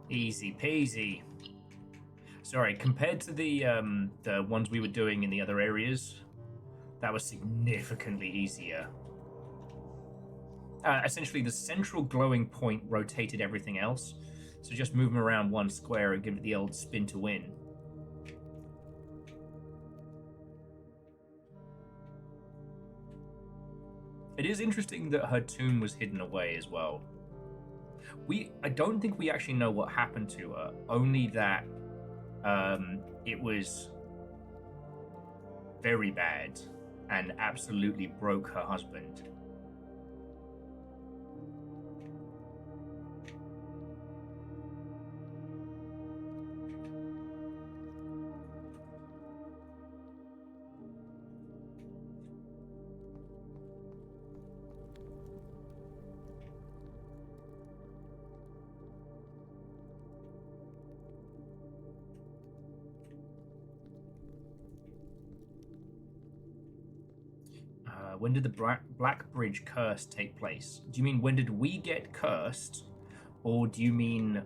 Easy peasy. Sorry, compared to the ones we were doing in the other areas, that was significantly easier. Essentially, the central glowing point rotated everything else, so just move them around one square and give it the old spin to win. It is interesting that her tomb was hidden away as well. I don't think we actually know what happened to her, only that it was very bad and absolutely broke her husband. When did the Black Bridge curse take place? Do you mean when did we get cursed? Or do you mean...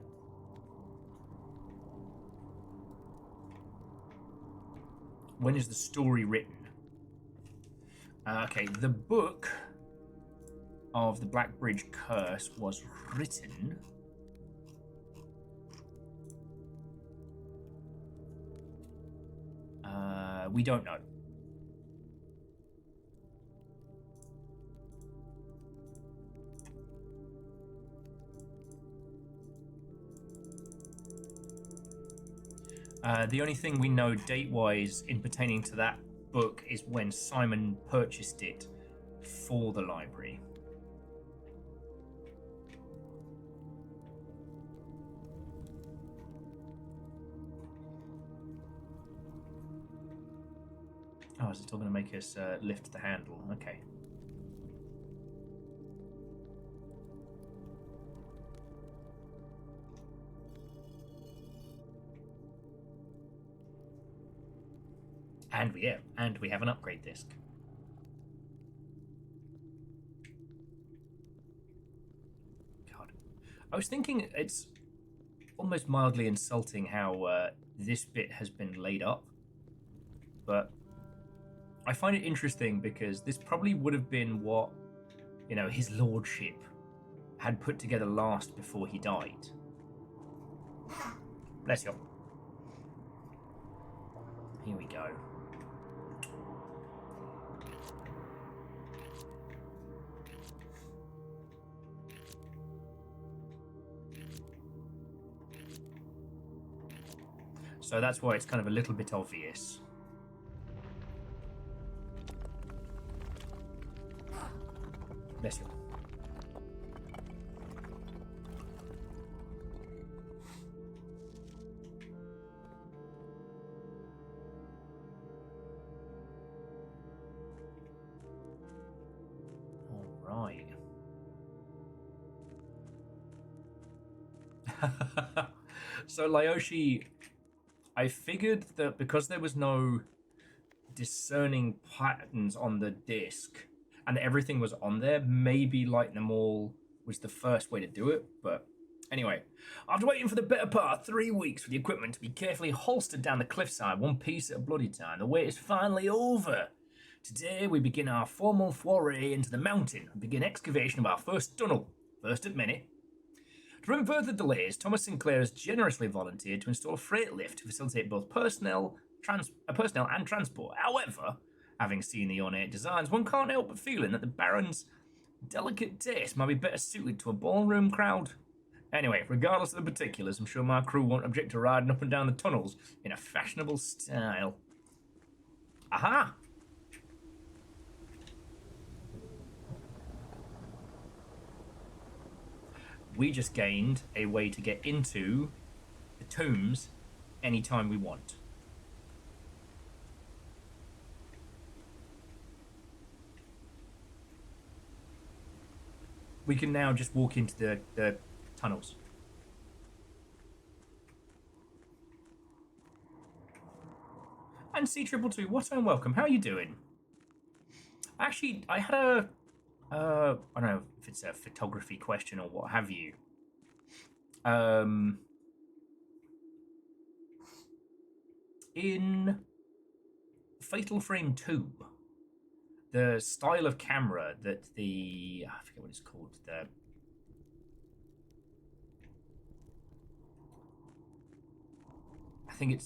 when is the story written? Okay, the book of the Black Bridge curse was written... we don't know. The only thing we know date-wise in pertaining to that book is when Simon purchased it for the library. Oh, is it still going to make us lift the handle? Okay. And we have an upgrade disc. God. I was thinking it's almost mildly insulting how this bit has been laid up. But I find it interesting because this probably would have been what you know, his lordship had put together last before he died. Bless you. Here we go. So that's why it's kind of a little bit obvious. Bless you. All right. So Lyoshi, I figured that because there was no discerning patterns on the disc and everything was on there, maybe lighting them all was the first way to do it. But anyway, after waiting for the better part of 3 weeks for the equipment to be carefully holstered down the cliffside, one piece at a bloody time, the wait is finally over. Today we begin our formal foray into the mountain and begin excavation of our first tunnel. First at minute. To prevent further delays, Thomas Sinclair has generously volunteered to install a freight lift to facilitate both personnel and transport. However, having seen the ornate designs, one can't help but feeling that the Baron's delicate taste might be better suited to a ballroom crowd. Anyway, regardless of the particulars, I'm sure my crew won't object to riding up and down the tunnels in a fashionable style. Aha! We just gained a way to get into the tombs anytime we want. We can now just walk into the tunnels. And C222, what and welcome. How are you doing? Actually, I had a I don't know if it's a photography question or what have you. In Fatal Frame 2, the style of camera that I forget what it's called, I think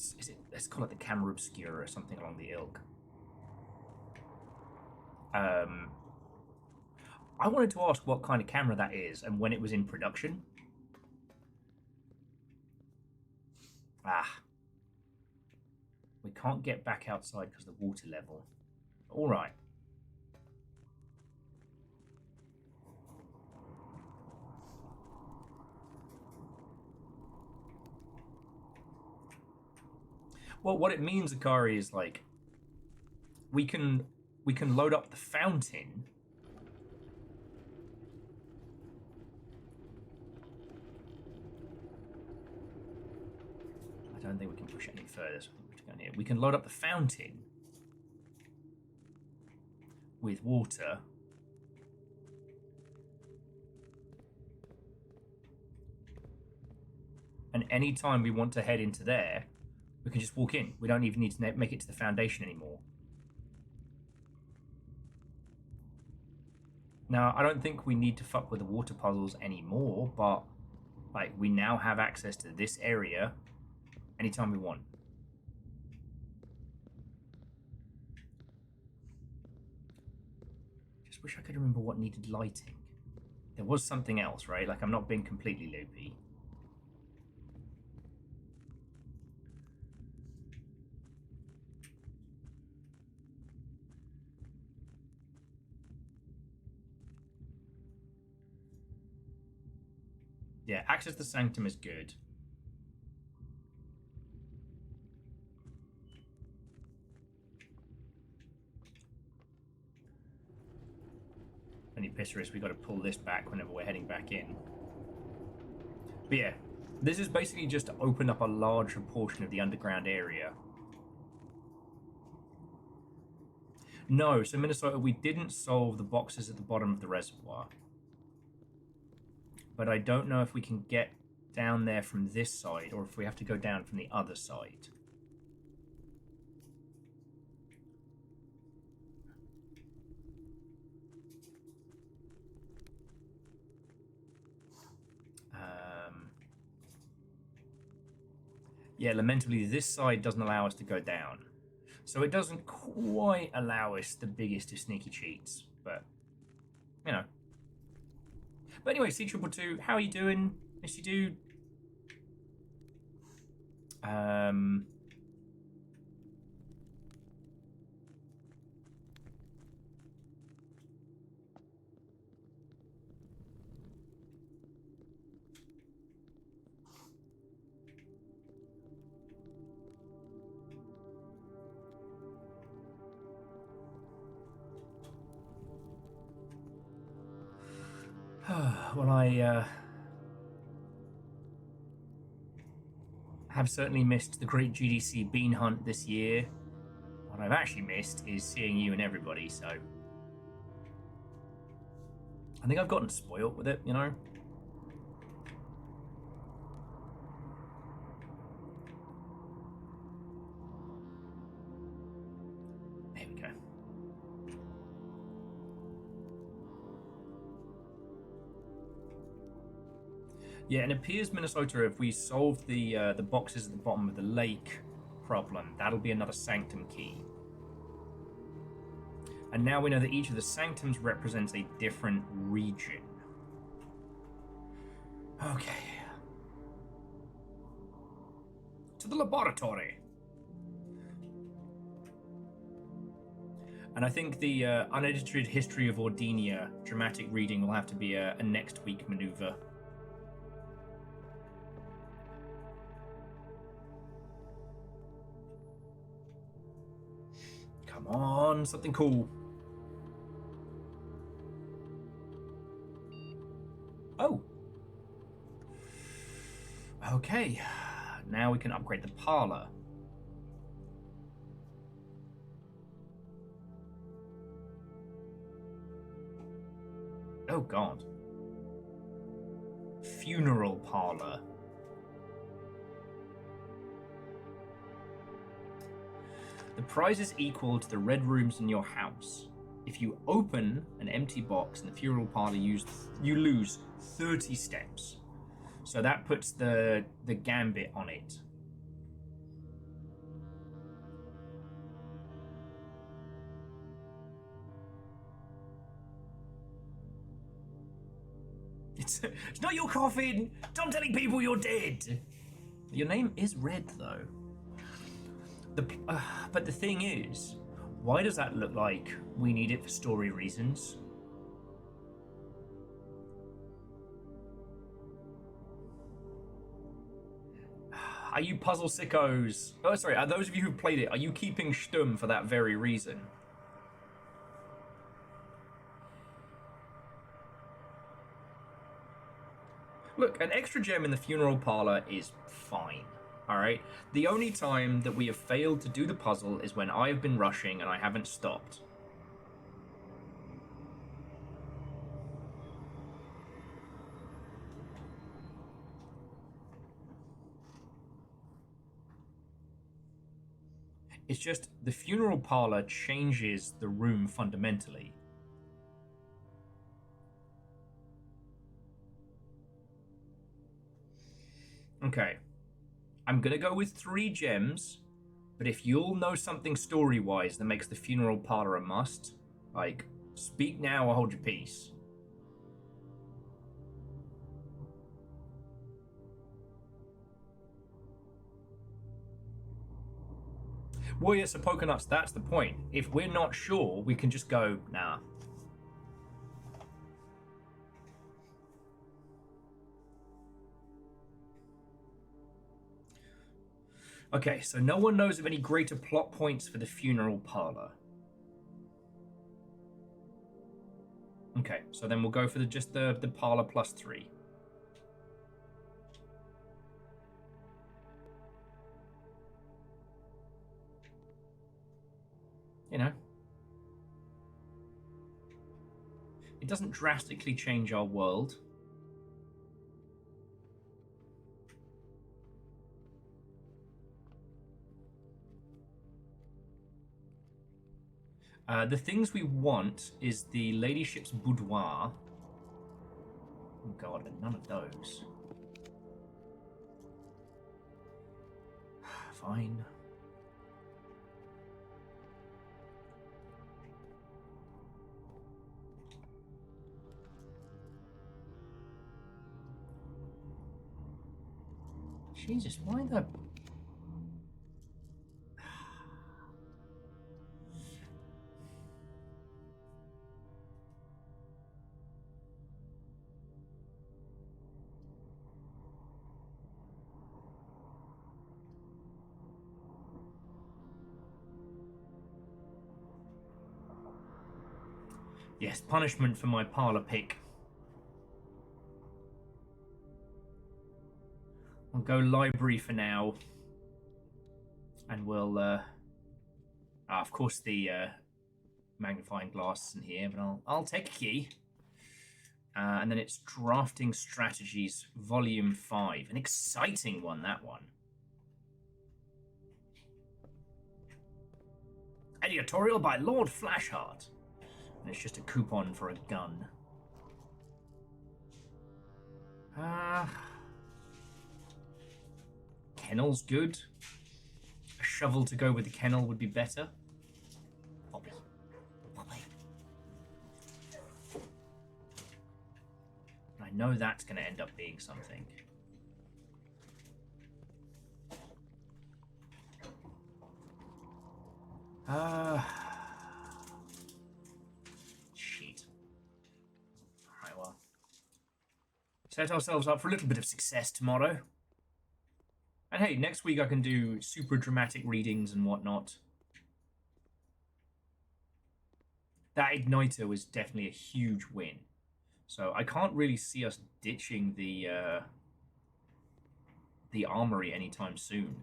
let's call it the camera obscura or something along the ilk. I wanted to ask what kind of camera that is and when it was in production. We can't get back outside because of the water level. All right. Well, what it means, Akari, is like we can load up the fountain. I don't think we can push it any further, so I think we have to go in here. We can load up the fountain with water. And anytime we want to head into there, we can just walk in. We don't even need to make it to the foundation anymore. Now, I don't think we need to fuck with the water puzzles anymore, but like we now have access to this area anytime we want. Just wish I could remember what needed lighting. There was something else, right? Like I'm not being completely loopy. Yeah, access to the sanctum is good. Only pisser is we got to pull this back whenever we're heading back in. But yeah, this is basically just to open up a larger portion of the underground area. No, so Minnesota, we didn't solve the boxes at the bottom of the reservoir. But I don't know if we can get down there from this side or if we have to go down from the other side. Yeah, lamentably, this side doesn't allow us to go down. So it doesn't quite allow us the biggest of sneaky cheats, but, you know. But anyway, C222, how are you doing, Mr. Dude? Well, I have certainly missed the great GDC bean hunt this year. What I've actually missed is seeing you and everybody, so I think I've gotten spoiled with it, you know? There we go. Yeah, and it appears, Minnesota, if we solve the boxes at the bottom of the lake problem, that'll be another sanctum key. And now we know that each of the sanctums represents a different region. Okay. To the laboratory. And I think the unedited history of Ordinia dramatic reading will have to be a next week maneuver. Come on, something cool. Oh. Okay. Now we can upgrade the parlor. Oh god. Funeral parlor. The prize is equal to the red rooms in your house. If you open an empty box in the funeral parlor, you lose 30 steps. So that puts the gambit on it. It's not your coffin! Stop telling people you're dead! Your name is red, though. But the thing is, why does that look like we need it for story reasons? Are you puzzle sickos? Oh, sorry, are those of you who played it, are you keeping Sturm for that very reason? Look, an extra gem in the funeral parlor is fine, alright? The only time that we have failed to do the puzzle is when I have been rushing and I haven't stopped. It's just the funeral parlor changes the room fundamentally. Okay. I'm gonna go with 3 gems, but if you'll know something story-wise that makes the funeral parlor a must, like, speak now or hold your peace. Well, yeah, so Pokenuts, that's the point. If we're not sure, we can just go, nah. Okay, so no one knows of any greater plot points for the funeral parlor. Okay, so then we'll go for just the parlor plus 3. You know, it doesn't drastically change our world. The things we want is the ladyship's boudoir. Oh god, none of those. fine. Jesus, why the... Yes, punishment for my parlor pick. I'll go library for now. And we'll, of course the magnifying glass isn't here, but I'll take a key. And then it's Drafting Strategies, Volume 5. An exciting one, that one. Editorial by Lord Flashheart. And it's just a coupon for a gun. Kennel's good. A shovel to go with the kennel would be better. Bobby. Bobby. I know that's going to end up being something. Shit. Alright, well. Set ourselves up for a little bit of success tomorrow. And hey, next week I can do super dramatic readings and whatnot. That igniter was definitely a huge win. So I can't really see us ditching the armory anytime soon.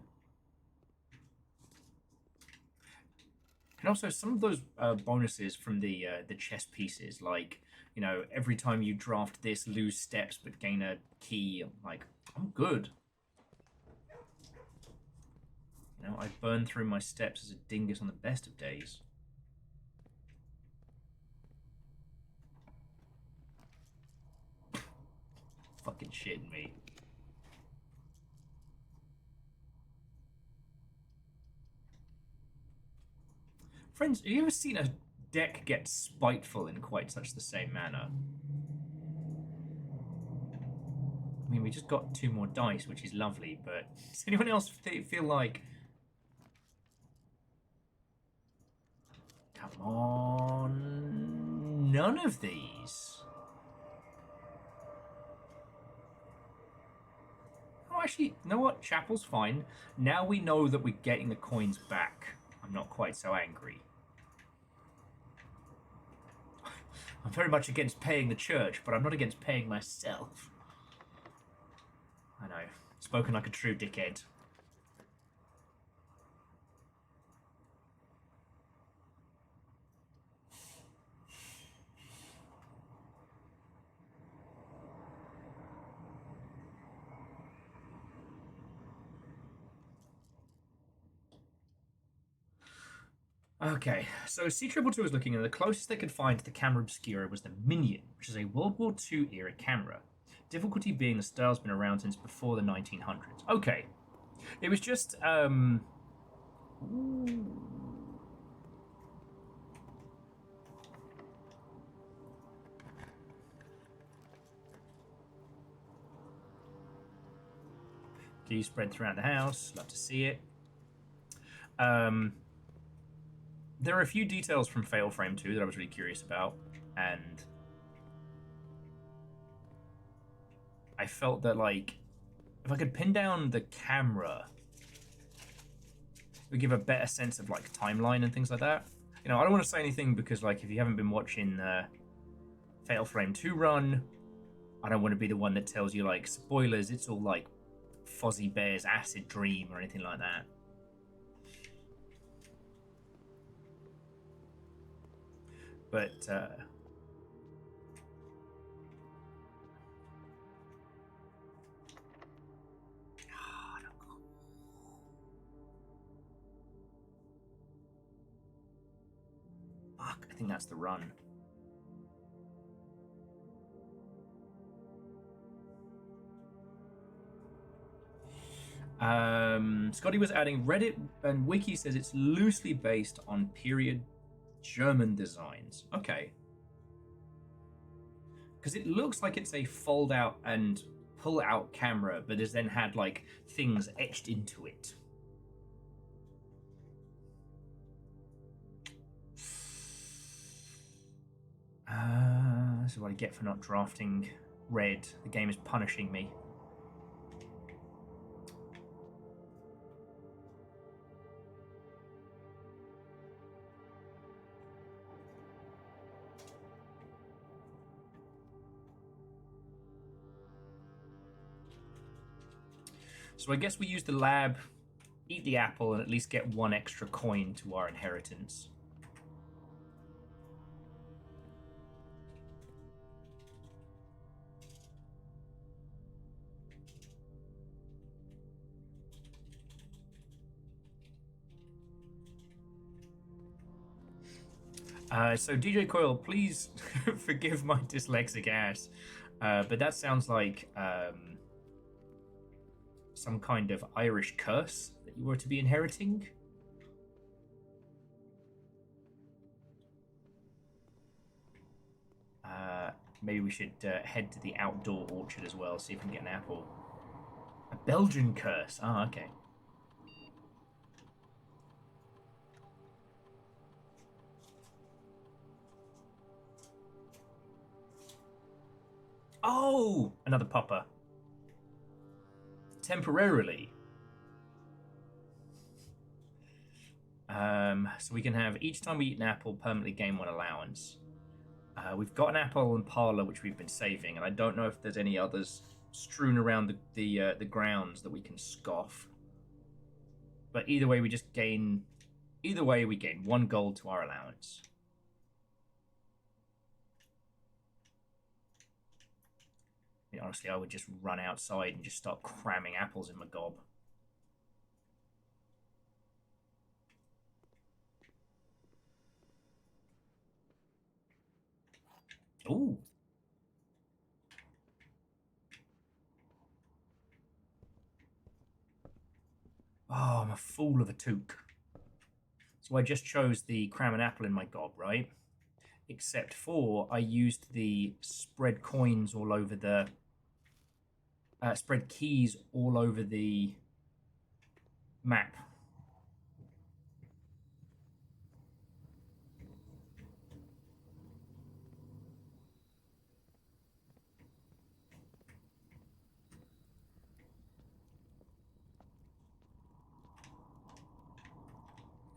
And also some of those bonuses from the chess pieces, like, you know, every time you draft this, lose steps but gain a key. Like, I'm good. You know, I burn through my steps as a dingus on the best of days. Fucking shitting me. Friends, have you ever seen a deck get spiteful in quite such the same manner? I mean, we just got 2 more dice, which is lovely, but does anyone else feel like... Come on... None of these? Oh, actually, you know what? Chapel's fine. Now we know that we're getting the coins back. I'm not quite so angry. I'm very much against paying the church, but I'm not against paying myself. I know. Spoken like a true dickhead. Okay, so C222 was looking, and the closest they could find to the camera obscura was the Minion, which is a World War II era camera. Difficulty being the style's been around since before the 1900s. Okay, it was just keys spread throughout the house. Love to see it. There are a few details from Fatal Frame 2 that I was really curious about, and I felt that, like, if I could pin down the camera, it would give a better sense of, like, timeline and things like that. You know, I don't want to say anything because, like, if you haven't been watching Fatal Frame 2 run, I don't want to be the one that tells you, like, spoilers, it's all, like, Fozzie Bear's acid dream or anything like that. But, fuck, I think that's the run. Scotty was adding Reddit and Wiki says it's loosely based on period German designs. Okay. Because it looks like it's a fold out and pull out camera, but has then had like things etched into it. This is what I get for not drafting red. The game is punishing me. So I guess we use the lab, eat the apple, and at least get one extra coin to our inheritance. So DJ Coil, please forgive my dyslexic ass, but that sounds like some kind of Irish curse that you were to be inheriting. Maybe we should head to the outdoor orchard as well, see if we can get an apple. A Belgian curse. Ah, okay. Oh, another popper. Temporarily. So we can have, each time we eat an apple, permanently gain 1 allowance. We've got an apple and parlor which we've been saving, and I don't know if there's any others strewn around the grounds that we can scoff. But either way, we just gain. Either way, we gain 1 gold to our allowance. I mean, honestly, I would just run outside and just start cramming apples in my gob. Ooh. Oh, I'm a fool of a toque. So I just chose the cram an apple in my gob, right? Except for I used the spread coins all over the... spread keys all over the map.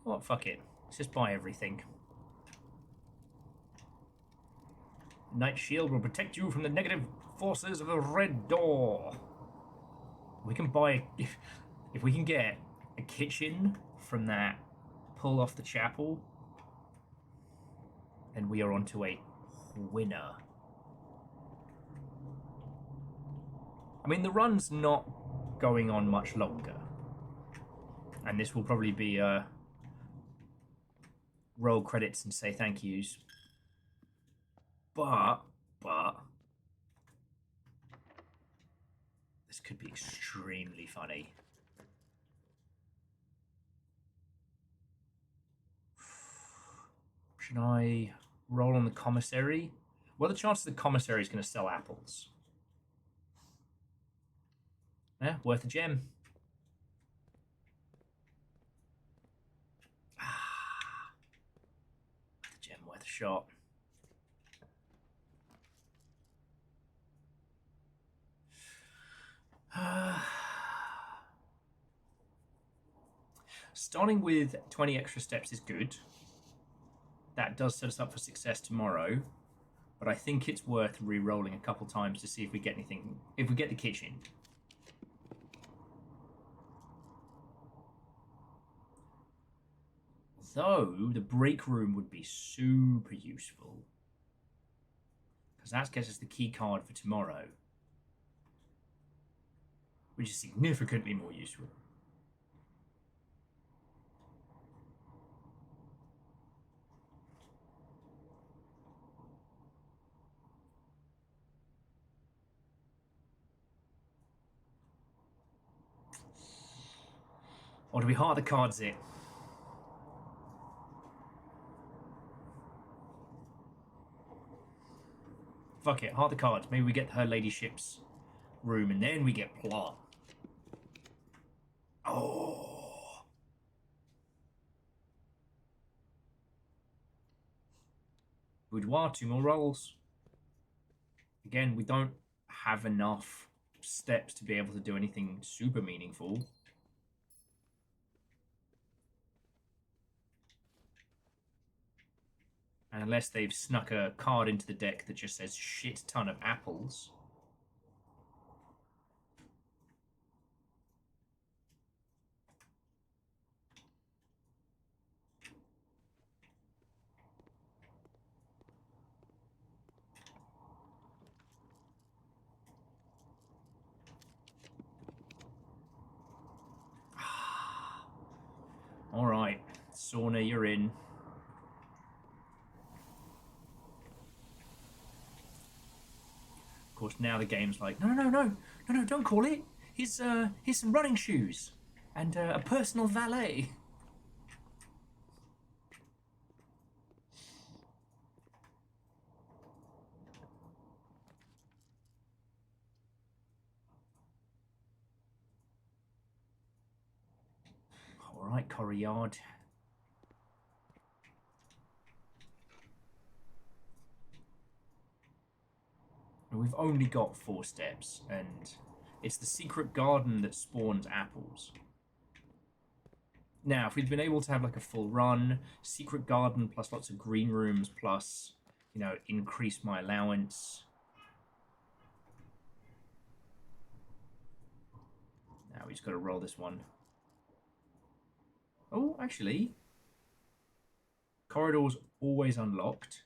What? Fuck it. Let's just buy everything. Knight Shield will protect you from the negative forces of the Red Door. We can buy... If we can get a kitchen from that pull off the chapel, then we are onto a winner. I mean, the run's not going on much longer. And this will probably be roll credits and say thank yous. But this could be extremely funny. Should I roll on the commissary? What are the chances the commissary is going to sell apples? Yeah, worth a gem. Worth a gem, worth a shot. Starting with 20 extra steps is good. That does set us up for success tomorrow, but I think it's worth re-rolling a couple times to see if we get anything, if we get the kitchen. Though the break room would be super useful, because that gets us the key card for tomorrow, which is significantly more useful. Or do we heart the cards it? Fuck it, heart the cards. Maybe we get her ladyship's room and then we get plot. Oh. Boudoir, 2 more rolls. Again, we don't have enough steps to be able to do anything super meaningful. And unless they've snuck a card into the deck that just says shit ton of apples. All right, Sauna, you're in. Of course, now the game's like, no, don't call it. Here's some running shoes and a personal valet. All right, Corriard. We've only got 4 steps, and it's the secret garden that spawns apples. Now, if we'd been able to have like a full run, secret garden plus lots of green rooms plus, you know, increase my allowance. Now we just got to roll this one. Oh, actually, corridor's always unlocked.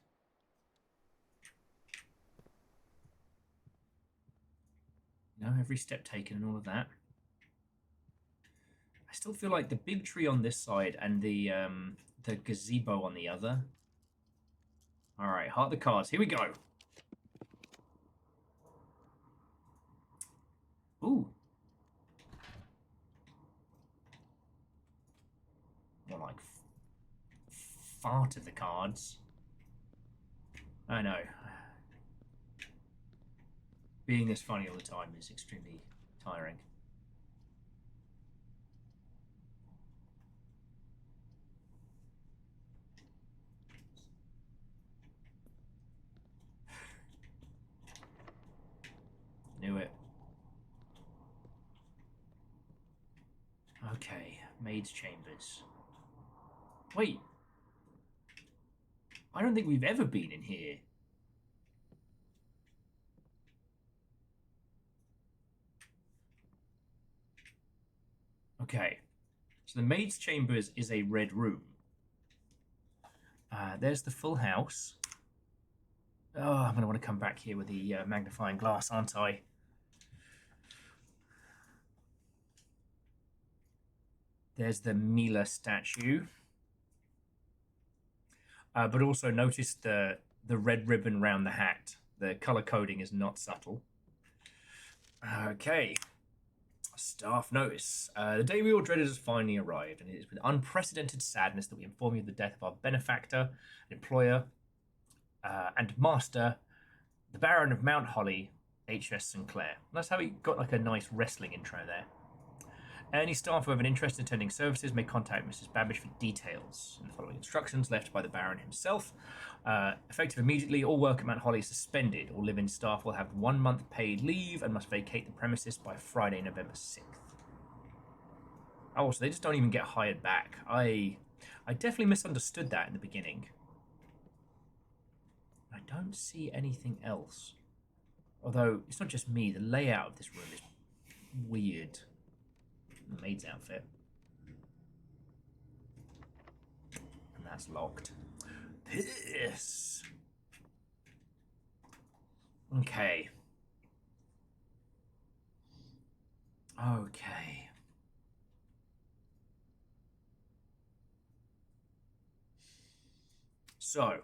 No, every step taken and all of that. I still feel like the big tree on this side and the gazebo on the other. All right, heart the cards. Here we go. Ooh. More like fart of the cards. I know. Being this funny all the time is extremely tiring. Knew it. Okay, maid's chambers. Wait. I don't think we've ever been in here. Okay. So the maid's chambers is a red room. There's the full house. Oh, I'm going to want to come back here with the magnifying glass, aren't I? There's the Mila statue. But also notice the red ribbon around the hat. The color coding is not subtle. Okay. Staff notice. The day we all dreaded has finally arrived, and it is with unprecedented sadness that we inform you of the death of our benefactor, employer, and master, the Baron of Mount Holly, H.S. Sinclair. That's how he got like a nice wrestling intro there. Any staff who have an interest in attending services may contact Mrs. Babish for details. In the following instructions left by the Baron himself. Effective immediately, all work at Mount Holly is suspended. All live-in staff will have 1 month paid leave and must vacate the premises by Friday, November 6th. Oh, so they just don't even get hired back. I definitely misunderstood that in the beginning. I don't see anything else. Although, it's not just me. The layout of this room is weird. The maid's outfit. And that's locked. Piss! Okay. Okay. So.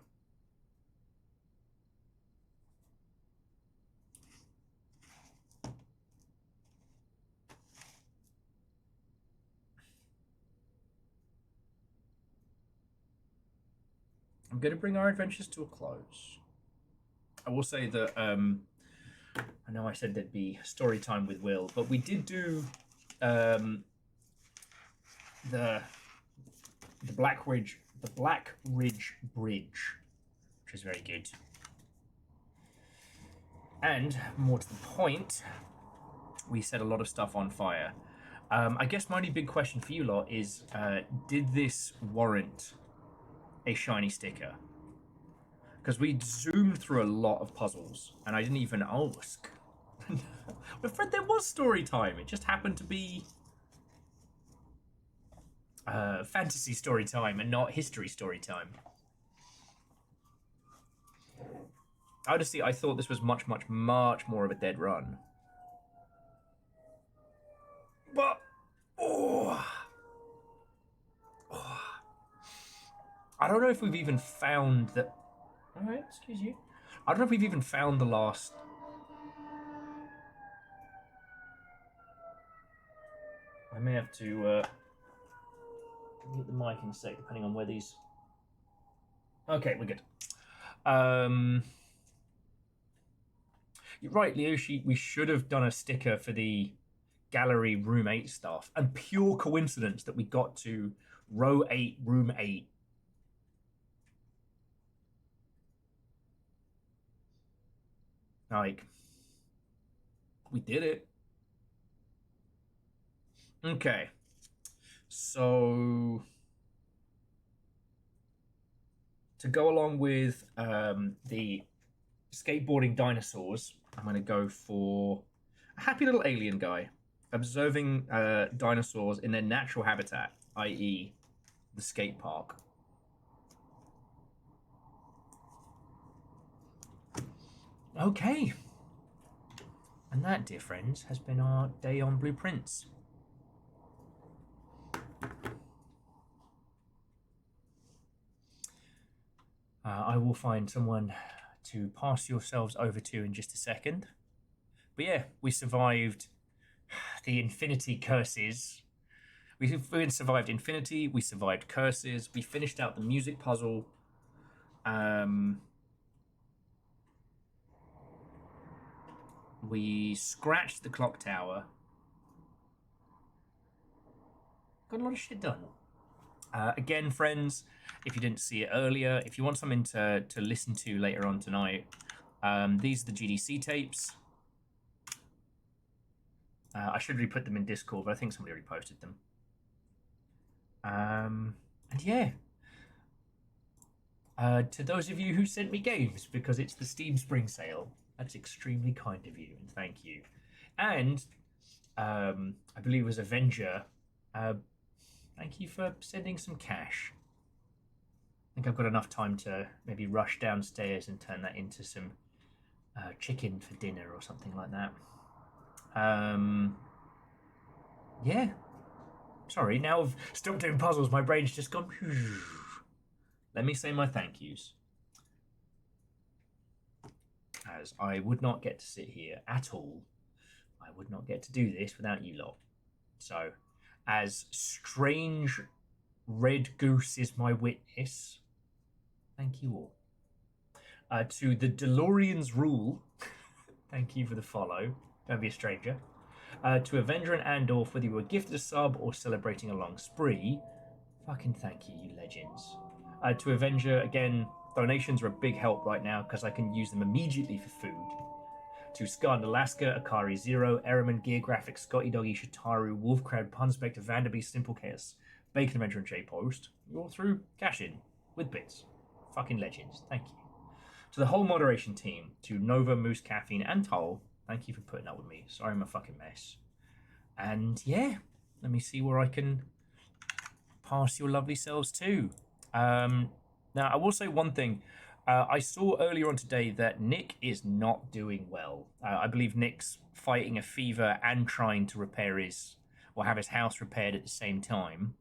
I'm going to bring our adventures to a close. I will say that I know I said there'd be story time with Will, but we did do the Black Ridge Bridge, which is very good. And more to the point, we set a lot of stuff on fire. I guess my only big question for you lot is, did this warrant a shiny sticker? Because we zoomed through a lot of puzzles, and I didn't even ask. But Fred, there was story time. It just happened to be fantasy story time and not history story time. Honestly, I thought this was much more of a dead run. But I don't know if we've even found that. All right, excuse you. I don't know if we've even found the last. I may have to mute the mic in a sec, depending on where these. Okay, we're good. You're right, Leoshi. We should have done a sticker for the gallery room 8 stuff, and pure coincidence that we got to row 8, room 8. Like, we did it. Okay, so to go along with the skateboarding dinosaurs, I'm going to go for a happy little alien guy observing dinosaurs in their natural habitat, i.e. the skate park. Okay. And that, dear friends, has been our day on Blueprints. I will find someone to pass yourselves over to in just a second. But yeah, we survived the Infinity Curses. We survived Infinity, we survived Curses, we finished out the music puzzle. We scratched the clock tower. Got a lot of shit done. Again, friends, if you didn't see it earlier, if you want something to listen to later on tonight, these are the GDC tapes. I should re-put them in Discord, but I think somebody reposted them. And yeah. To those of you who sent me games, because it's the Steam Spring Sale, that's extremely kind of you, and thank you. And I believe it was Avenger. Thank you for sending some cash. I think I've got enough time to maybe rush downstairs and turn that into some chicken for dinner or something like that. Yeah. Sorry, now I've stopped doing puzzles, my brain's just gone. Let me say my thank yous. As I would not get to sit here at all. I would not get to do this without you lot. So, as strange red goose is my witness, thank you all. To the DeLorean's rule, thank you for the follow. Don't be a stranger. To Avenger and Andorf, whether you were gifted a sub or celebrating a long spree, fucking thank you, you legends. To Avenger, again, donations are a big help right now because I can use them immediately for food. To Scarred Alaska, Akari Zero, Ehrman, Gear Graphics, Scotty Doggy, Shitaru, Wolfcrowd, Punspector, Vanderbeest, Simple Chaos, Bacon Adventure, and J Post, all through cash in with bits. Fucking legends, thank you. To the whole moderation team, to Nova, Moose, Caffeine, and Toll, thank you for putting up with me. Sorry I'm a fucking mess. And yeah, let me see where I can pass your lovely selves to. Now, I will say one thing. I saw earlier on today that Nick is not doing well. I believe Nick's fighting a fever and trying to repair his, or have his house repaired at the same time.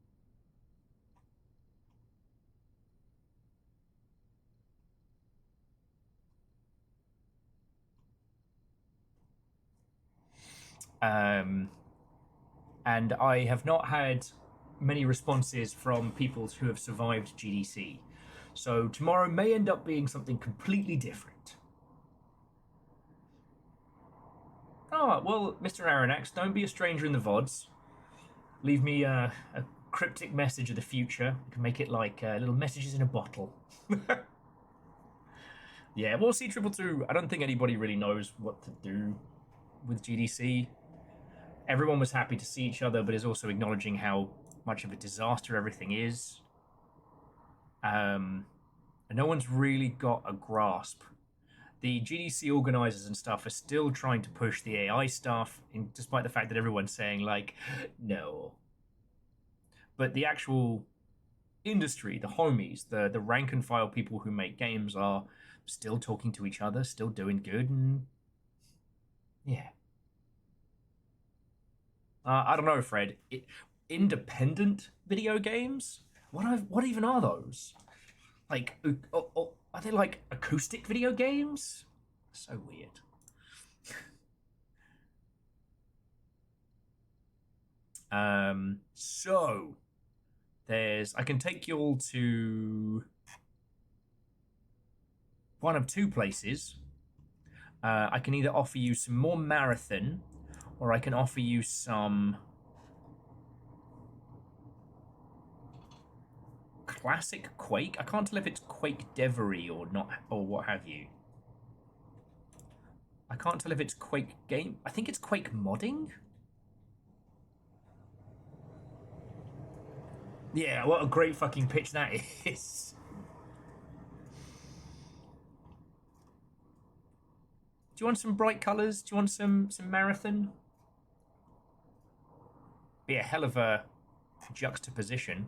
And I have not had many responses from people who have survived GDC. So tomorrow may end up being something completely different. Oh, well, Mr. Aronax, don't be a stranger in the VODs. Leave me a cryptic message of the future. You can make it like little messages in a bottle. Yeah, well, C222, I don't think anybody really knows what to do with GDC. Everyone was happy to see each other, but is also acknowledging how much of a disaster everything is. And no one's really got a grasp. The GDC organizers and stuff are still trying to push the AI stuff, despite the fact that everyone's saying, like, no. But the actual industry, the homies, the rank and file people who make games are still talking to each other, still doing good, and yeah. I don't know, Fred. Independent video games? What even are those? Like, are they like acoustic video games? So weird. So I can take you all to one of two places. I can either offer you some more marathon, or I can offer you some classic Quake. I can't tell if it's Quake Devery or not, or what have you. I can't tell if it's Quake game. I think it's Quake modding. Yeah, what a great fucking pitch that is. Do you want some bright colours? Do you want some marathon? Be a hell of a juxtaposition.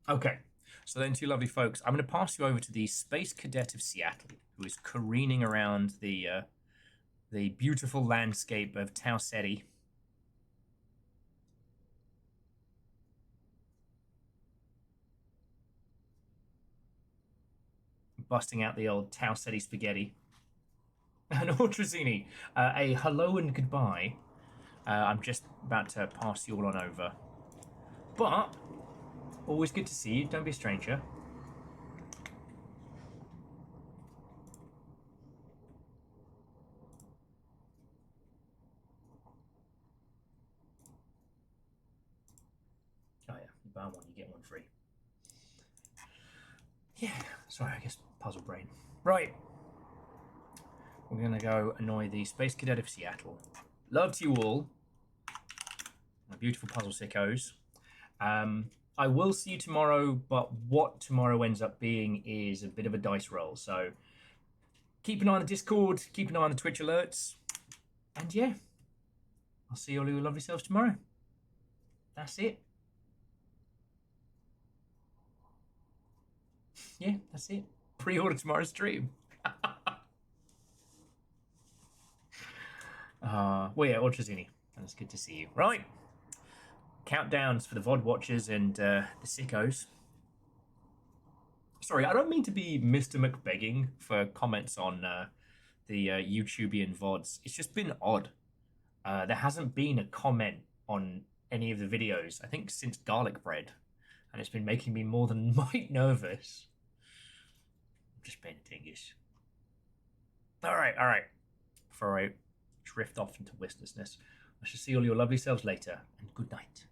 Okay, so then, two lovely folks, I'm going to pass you over to the Space Cadet of Seattle, who is careening around the beautiful landscape of Tau Ceti. Busting out the old Tau Ceti spaghetti. And Ultrazini, a hello and goodbye. I'm just about to pass you all on over. But, always good to see you. Don't be a stranger. Oh yeah, you buy one, you get one free. Yeah, sorry, I guess puzzle brain. Right. We're going to go annoy the Space Cadet of Seattle. Love to you all. My beautiful puzzle sickos. I will see you tomorrow, but what tomorrow ends up being is a bit of a dice roll. So keep an eye on the Discord, keep an eye on the Twitch alerts. And yeah, I'll see you all your lovely selves tomorrow. That's it. Yeah, that's it. Pre-order tomorrow's stream. Well, yeah, Ultrazini. That's good to see you. Right. Countdowns for the VOD watchers and the sickos. Sorry, I don't mean to be Mr. McBegging for comments on the YouTubian VODs. It's just been odd. There hasn't been a comment on any of the videos, I think, since garlic bread. And it's been making me more than might nervous. I'm just being a dingus. Alright. Before I drift off into listlessness, I shall see all your lovely selves later, and good night.